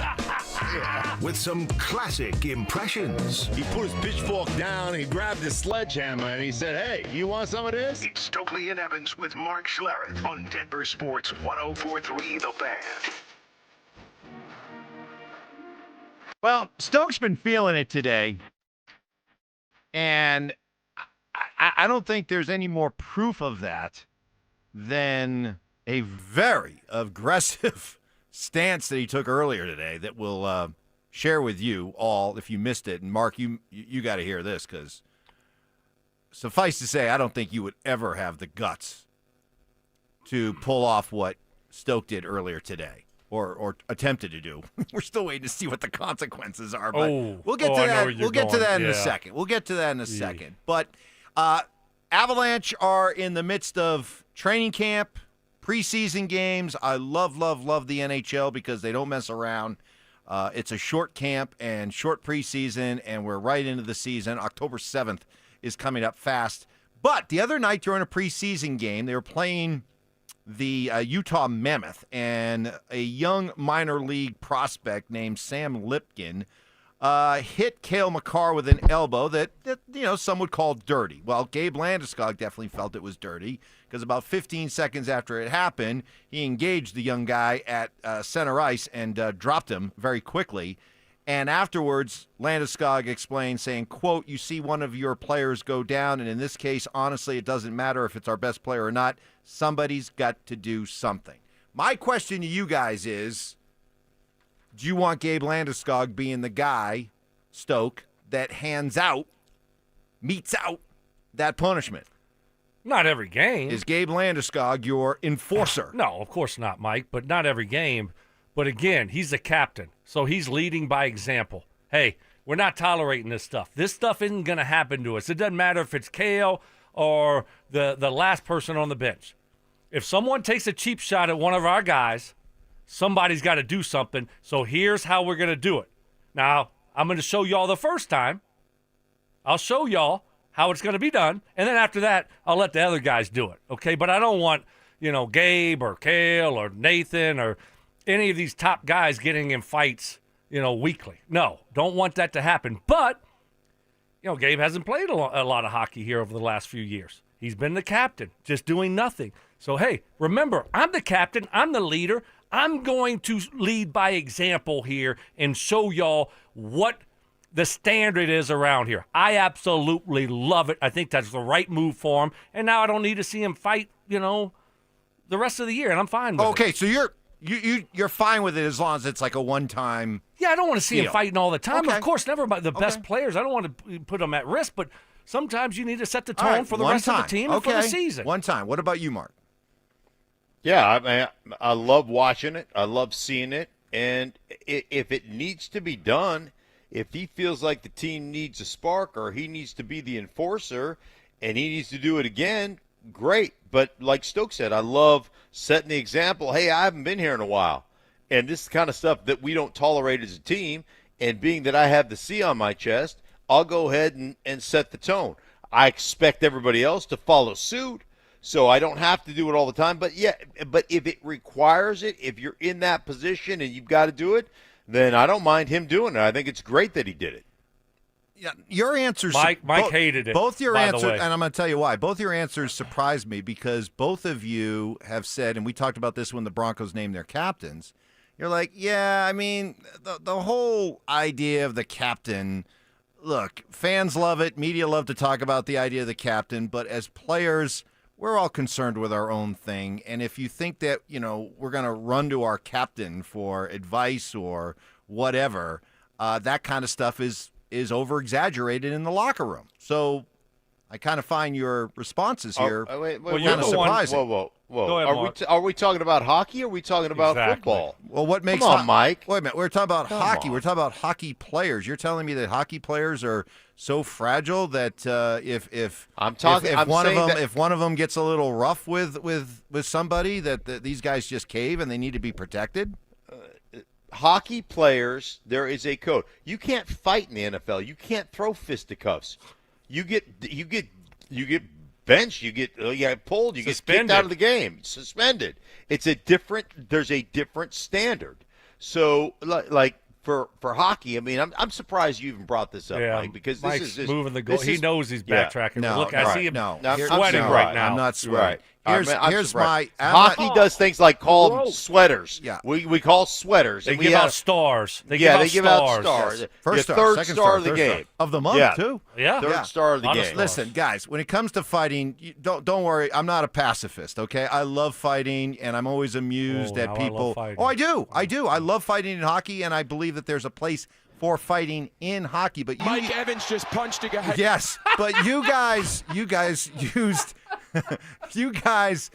Speaker 6: With some classic impressions.
Speaker 17: He put his pitchfork down, he grabbed his sledgehammer, and he said, "Hey, you want some of this?"
Speaker 6: It's Stokley and Evans with Mark Schlereth on Denver Sports 104.3 The Fan.
Speaker 10: Well, Stokes been feeling it today, and I don't think there's any more proof of that than
Speaker 7: a very aggressive stance that he took earlier today that we'll share with you all if you missed it. And Mark, you got to hear this, because suffice to say, I don't think you would ever have the guts to pull off what Stoke did earlier today. Or attempted to do. We're still waiting to see what the consequences are, but we'll get to that. We'll get to that in a second. We'll get to that in a second. But Avalanche are in the midst of training camp, preseason games. I love the NHL because they don't mess around. It's a short camp and short preseason, and we're right into the season. October 7th is coming up fast. But the other night during a preseason game, they were playing the Utah Mammoth, and a young minor league prospect named Sam Lipkin hit Cale Makar with an elbow that some would call dirty. Well, Gabe Landeskog definitely felt it was dirty, because about 15 seconds after it happened, he engaged the young guy at center ice and dropped him very quickly. And afterwards, Landeskog explained, saying, quote, "You see one of your players go down, and in this case, honestly, it doesn't matter if it's our best player or not. Somebody's got to do something." My question to you guys is, do you want Gabe Landeskog being the guy, Stoke, that metes out that punishment?
Speaker 8: Not every game.
Speaker 7: Is Gabe Landeskog your enforcer?
Speaker 8: No, of course not, Mike, but not every game. But again, he's the captain, so he's leading by example. Hey, we're not tolerating this stuff. This stuff isn't going to happen to us. It doesn't matter if it's Cale or the last person on the bench. If someone takes a cheap shot at one of our guys, somebody's got to do something, so here's how we're going to do it. Now, I'm going to show y'all the first time. I'll show y'all how it's going to be done, and then after that, I'll let the other guys do it, okay? But I don't want, Gabe or Cale or Nathan or any of these top guys getting in fights weekly. No, don't want that to happen. But, Gabe hasn't played a lot of hockey here over the last few years. He's been the captain, just doing nothing. So, hey, remember, I'm the captain. I'm the leader. I'm going to lead by example here and show y'all what the standard is around here. I absolutely love it. I think that's the right move for him. And now I don't need to see him fight, the rest of the year, and I'm fine with it.
Speaker 4: Okay, so you're fine with it as long as it's like a one-time.
Speaker 8: Yeah, I don't want to see him fighting all the time.
Speaker 4: Okay.
Speaker 8: Of course, never mind the best players. I don't want to put them at risk, but sometimes you need to set the tone for the rest of the team and for the season.
Speaker 4: One time. What about you, Mark?
Speaker 17: Yeah, I love watching it. I love seeing it. And if it needs to be done, if he feels like the team needs a spark or he needs to be the enforcer and he needs to do it again, great. But like Stoke said, I love setting the example. Hey, I haven't been here in a while. And this is the kind of stuff that we don't tolerate as a team. And being that I have the C on my chest, I'll go ahead and set the tone. I expect everybody else to follow suit, so I don't have to do it all the time. But if it requires it, if you're in that position and you've got to do it, then I don't mind him doing it. I think it's great that he did it.
Speaker 4: Yeah, your answers.
Speaker 8: Mike hated it.
Speaker 4: Both your answers,
Speaker 8: and
Speaker 4: I'm going to tell you why. Both your answers surprised me because both of you have said, and we talked about this when the Broncos named their captains. You're like, yeah, I mean, the whole idea of the captain. Look, fans love it. Media love to talk about the idea of the captain, but as players, we're all concerned with our own thing. And if you think that we're going to run to our captain for advice or whatever, that kind of stuff is over-exaggerated in the locker room. So I kind of find your responses here
Speaker 17: kind
Speaker 4: of surprising.
Speaker 17: Whoa.
Speaker 8: Go ahead, Mark.
Speaker 17: Are we talking about hockey or are we talking about football?
Speaker 4: Well, what makes
Speaker 17: Come on, Mike.
Speaker 4: Wait a minute. We're talking about hockey. We're talking about hockey players. You're telling me that hockey players are so fragile that if one of them gets a little rough with somebody that these guys just cave and they need to be protected?
Speaker 17: Hockey players, there is a code. You can't fight in the NFL. You can't throw fisticuffs. You get benched. You get pulled. You get kicked out of the game. Suspended. There's a different standard. So like for hockey, I mean, I'm surprised you even brought this up, Mike, because
Speaker 8: Mike's
Speaker 17: this is just
Speaker 8: moving the goal. He knows he's backtracking.
Speaker 4: No,
Speaker 8: look, I see him
Speaker 17: I'm
Speaker 8: sweating right now.
Speaker 4: I'm not sweating. Here's my
Speaker 17: hockey does things like call them sweaters.
Speaker 4: Yeah,
Speaker 17: we call sweaters.
Speaker 8: They give out stars. They give out stars.
Speaker 4: First star,
Speaker 17: third
Speaker 4: second
Speaker 17: star of the game
Speaker 4: of the month too.
Speaker 8: Yeah,
Speaker 17: third star of the game.
Speaker 4: Listen, guys, when it comes to fighting, don't worry. I'm not a pacifist. Okay, I love fighting, and I'm always amused at people. I do. I love fighting in hockey, and I believe that there's a place for fighting in hockey. But
Speaker 14: Mike Evans just punched a guy.
Speaker 4: Yes, but you guys used. You guys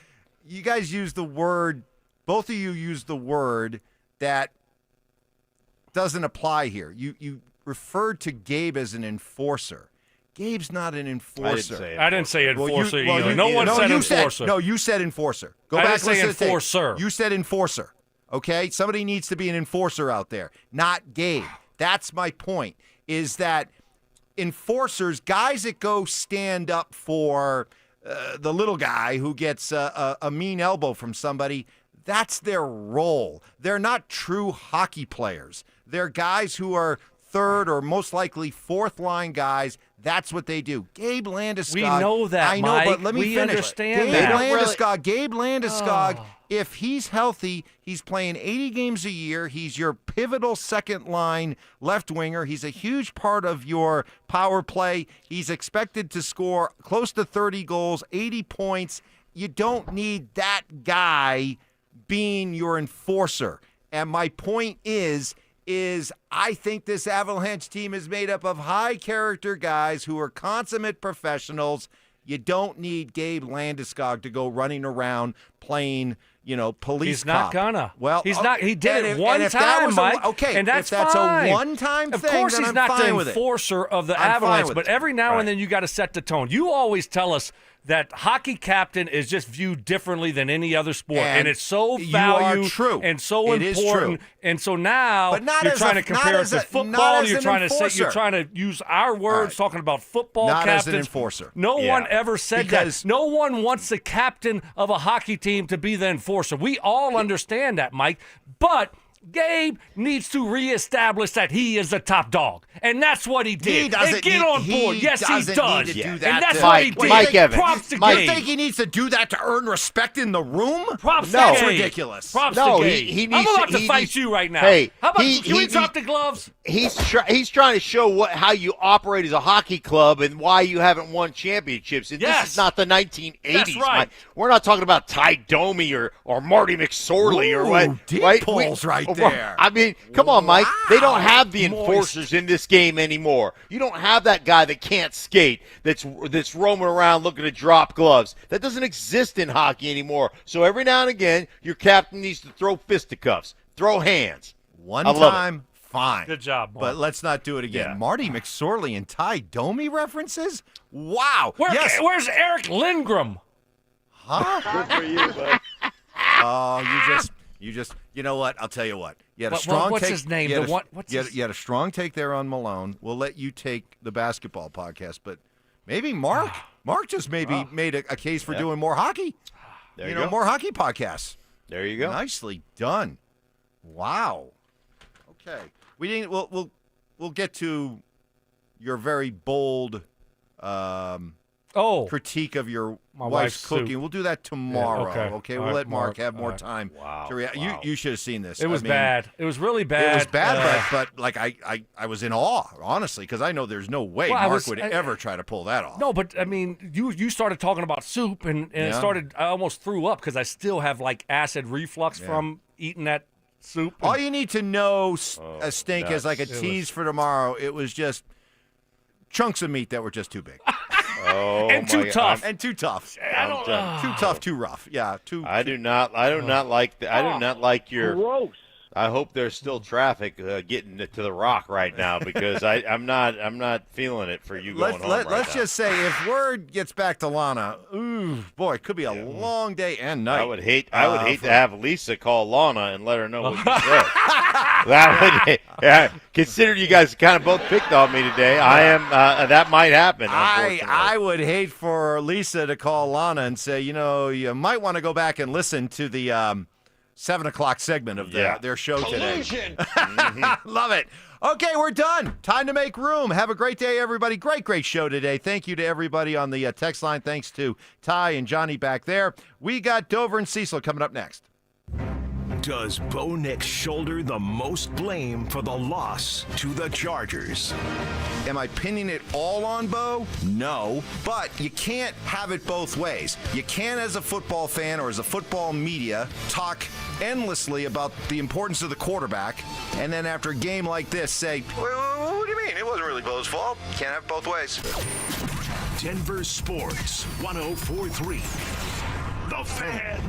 Speaker 4: used the word, both of you used the word that doesn't apply here. You referred to Gabe as an enforcer. Gabe's not an enforcer.
Speaker 8: I didn't say enforcer either. No one said enforcer.
Speaker 4: You said enforcer. Go
Speaker 8: I
Speaker 4: back
Speaker 8: didn't say
Speaker 4: and listen to the tape.
Speaker 8: enforcer.
Speaker 4: You said enforcer. Okay? Somebody needs to be an enforcer out there, not Gabe. That's my point, is that enforcers, guys that go stand up for the little guy who gets a mean elbow from somebody, that's their role. They're not true hockey players. They're guys who are third or most likely fourth line guys. That's what they do. Gabe Landeskog.
Speaker 8: We know that,
Speaker 4: I know,
Speaker 8: Mike.
Speaker 4: but let me
Speaker 8: we
Speaker 4: finish.
Speaker 8: Understand
Speaker 4: Gabe Landeskog, if he's healthy, he's playing 80 games a year. He's your pivotal second line left winger. He's a huge part of your power play. He's expected to score close to 30 goals, 80 points. You don't need that guy being your enforcer. And my point is I think this Avalanche team is made up of high-character guys who are consummate professionals. You don't need Gabe Landeskog to go running around playing, police
Speaker 8: He's not
Speaker 4: cop.
Speaker 8: gonna.
Speaker 4: Well,
Speaker 8: he's not. He did it one
Speaker 4: and if
Speaker 8: time,
Speaker 4: that was
Speaker 8: Mike.
Speaker 4: Okay,
Speaker 8: and that's
Speaker 4: if that's
Speaker 8: fine.
Speaker 4: a one-time thing,
Speaker 8: of course,
Speaker 4: then
Speaker 8: he's
Speaker 4: I'm
Speaker 8: not
Speaker 4: fine
Speaker 8: the
Speaker 4: with it.
Speaker 8: enforcer of the
Speaker 4: I'm fine
Speaker 8: Avalanche.
Speaker 4: with
Speaker 8: But
Speaker 4: it.
Speaker 8: every now and then, you got to set the tone. You always tell us that hockey captain is just viewed differently than any other sport, and it's so valued and so
Speaker 4: it
Speaker 8: important.
Speaker 4: Is true.
Speaker 8: And so now
Speaker 4: But not
Speaker 8: you're
Speaker 4: as
Speaker 8: trying
Speaker 4: a-
Speaker 8: to compare
Speaker 4: not
Speaker 8: it
Speaker 4: as
Speaker 8: to
Speaker 4: a-
Speaker 8: football.
Speaker 4: not as
Speaker 8: You're
Speaker 4: an
Speaker 8: trying to say
Speaker 4: enforcer.
Speaker 8: you're trying to use our words talking about football
Speaker 4: Not
Speaker 8: captains.
Speaker 4: as an enforcer.
Speaker 8: No one ever said
Speaker 4: Because-
Speaker 8: that. No one wants the captain of a hockey team to be the enforcer. We all understand that, Mike. But Gabe needs to reestablish that he is the top dog, and that's what he did.
Speaker 4: He doesn't
Speaker 8: and get on board. Yes, he does.
Speaker 4: Need to do that
Speaker 8: and that's
Speaker 4: to,
Speaker 8: what he did.
Speaker 10: Mike Evans.
Speaker 8: Props to
Speaker 4: You
Speaker 8: Gabe.
Speaker 4: think he needs to do that to earn respect in the room?
Speaker 8: Props to
Speaker 4: That's
Speaker 8: Gabe.
Speaker 4: ridiculous.
Speaker 8: Props
Speaker 10: No,
Speaker 8: to Gabe.
Speaker 10: he needs
Speaker 8: I'm about
Speaker 10: to-
Speaker 8: to
Speaker 10: he
Speaker 8: fight
Speaker 10: needs-
Speaker 8: you right now.
Speaker 10: Hey,
Speaker 8: how about
Speaker 10: he-
Speaker 8: can we
Speaker 10: he-
Speaker 8: drop the gloves?
Speaker 10: He's trying to show how you operate as a hockey club and why you haven't won championships. And
Speaker 8: Yes.
Speaker 10: this is not the 1980s.
Speaker 8: That's right.
Speaker 10: Mike. We're not talking about Ty Domi or Marty McSorley or what.
Speaker 4: deep
Speaker 10: right?
Speaker 4: pulls right there.
Speaker 10: I mean, come on, Mike. They don't have the
Speaker 4: Moist.
Speaker 10: enforcers in this game anymore. You don't have that guy that can't skate that's roaming around looking to drop gloves. That doesn't exist in hockey anymore. So every now and again, your captain needs to throw fisticuffs, throw hands.
Speaker 4: One
Speaker 10: I love
Speaker 4: time, fine.
Speaker 8: Good job, Mark.
Speaker 4: But let's not do it again.
Speaker 10: Yeah.
Speaker 4: Marty McSorley and Ty Domi references? Wow. Yes.
Speaker 8: Where's Eric Lindgren?
Speaker 4: Huh?
Speaker 10: Good for you, bud.
Speaker 4: Oh, you know what? I'll tell you what. You had a strong
Speaker 8: what's
Speaker 4: take.
Speaker 8: his name?
Speaker 4: You had,
Speaker 8: What's
Speaker 4: you had a strong take there on Malone. We'll let you take the basketball podcast, but maybe Mark just maybe made a case for doing more hockey.
Speaker 10: There you go.
Speaker 4: More hockey podcasts.
Speaker 10: There you go.
Speaker 4: Nicely done. Wow. Okay. We didn't. We'll get to your very bold critique of your
Speaker 8: My
Speaker 4: wife's
Speaker 8: soup.
Speaker 4: cooking. We'll do that tomorrow.
Speaker 8: Yeah,
Speaker 4: okay.
Speaker 8: All
Speaker 4: We'll
Speaker 8: right,
Speaker 4: let Mark have
Speaker 8: all
Speaker 4: more
Speaker 8: right.
Speaker 4: time
Speaker 10: Wow.
Speaker 4: to react.
Speaker 10: Wow.
Speaker 4: You should have seen this.
Speaker 8: It was
Speaker 4: I mean,
Speaker 8: bad. It was really bad.
Speaker 4: It was bad, but like I was in awe, honestly, because I know there's no way
Speaker 8: Well,
Speaker 4: Mark would ever try to pull that off.
Speaker 8: No, but I mean, you started talking about soup, and it
Speaker 4: Yeah.
Speaker 8: started. I almost threw up because I still have like acid reflux from eating that soup.
Speaker 4: All you need to know, Stink, is like a
Speaker 8: nuts.
Speaker 4: tease for tomorrow. It was just chunks of meat that were just too big.
Speaker 10: Oh,
Speaker 8: and too tough.
Speaker 4: And too tough.
Speaker 8: I don't.
Speaker 4: Too tough, too rough. Yeah, too.
Speaker 10: I do not like your.
Speaker 14: Gross.
Speaker 10: I hope there's still traffic getting to the Rock right now because I'm not feeling it for you going home right
Speaker 4: Let's
Speaker 10: now.
Speaker 4: just say if word gets back to Lana, ooh, boy, it could be a long day and night.
Speaker 10: I would hate to have Lisa call Lana and let her know what you said. That would, consider you guys kind of both picked on me today. I am that might happen.
Speaker 4: I would hate for Lisa to call Lana and say, you might want to go back and listen to the 7 o'clock segment of their show today. Love it. Okay, we're done. Time to make room. Have a great day, everybody. Great show today. Thank you to everybody on the text line. Thanks to Ty and Johnny back there. We got Dover and Cecil coming up next.
Speaker 6: Does Bo Nix shoulder the most blame for the loss to the Chargers?
Speaker 4: Am I pinning it all on Bo? No, but you can't have it both ways. You can, as a football fan or as a football media, talk endlessly about the importance of the quarterback, and then after a game like this say, well, what do you mean? It wasn't really Bo's fault. Can't have it both ways.
Speaker 6: Denver Sports 104.3. The Fan.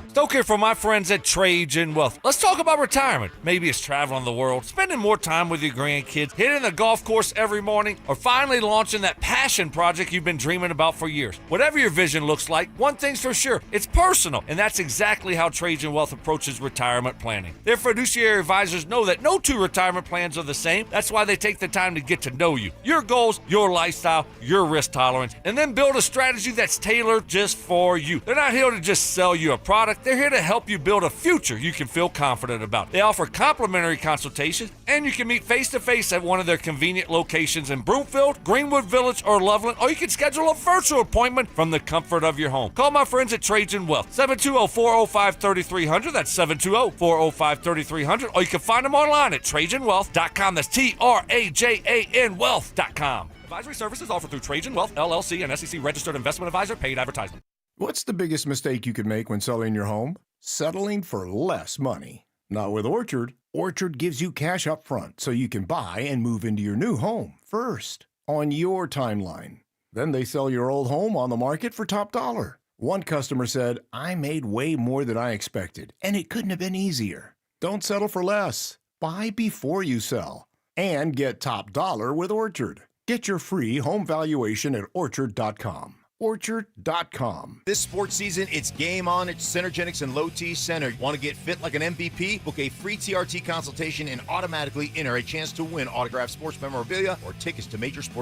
Speaker 8: Stoke here for my friends at Trajan Wealth. Let's talk about retirement. Maybe it's traveling the world, spending more time with your grandkids, hitting the golf course every morning, or finally launching that passion project you've been dreaming about for years. Whatever your vision looks like, one thing's for sure, it's personal, and that's exactly how Trajan Wealth approaches retirement planning. Their fiduciary advisors know that no two retirement plans are the same. That's why they take the time to get to know you, your goals, your lifestyle, your risk tolerance, and then build a strategy that's tailored just for you. They're not here to just sell you a product. They're here to help you build a future you can feel confident about. They offer complimentary consultations, and you can meet face-to-face at one of their convenient locations in Broomfield, Greenwood Village, or Loveland, or you can schedule a virtual appointment from the comfort of your home. Call my friends at Trajan Wealth, 720-405-3300. That's 720-405-3300, or you can find them online at TrajanWealth.com. That's TRAJAN Wealth.com. Advisory services offered through Trajan Wealth, LLC, and SEC registered investment advisor. Paid advertisement.
Speaker 1: What's the biggest mistake you could make when selling your home? Settling for less money. Not with Orchard. Orchard gives you cash up front so you can buy and move into your new home first on your timeline. Then they sell your old home on the market for top dollar. One customer said, I made way more than I expected, and it couldn't have been easier. Don't settle for less. Buy before you sell. And get top dollar with Orchard. Get your free home valuation at Orchard.com. Orchard.com.
Speaker 25: This sports season, it's game on at Centergenics and Low T Center. Want to get fit like an MVP? Book a free TRT consultation and automatically enter a chance to win autographed sports memorabilia or tickets to major sporting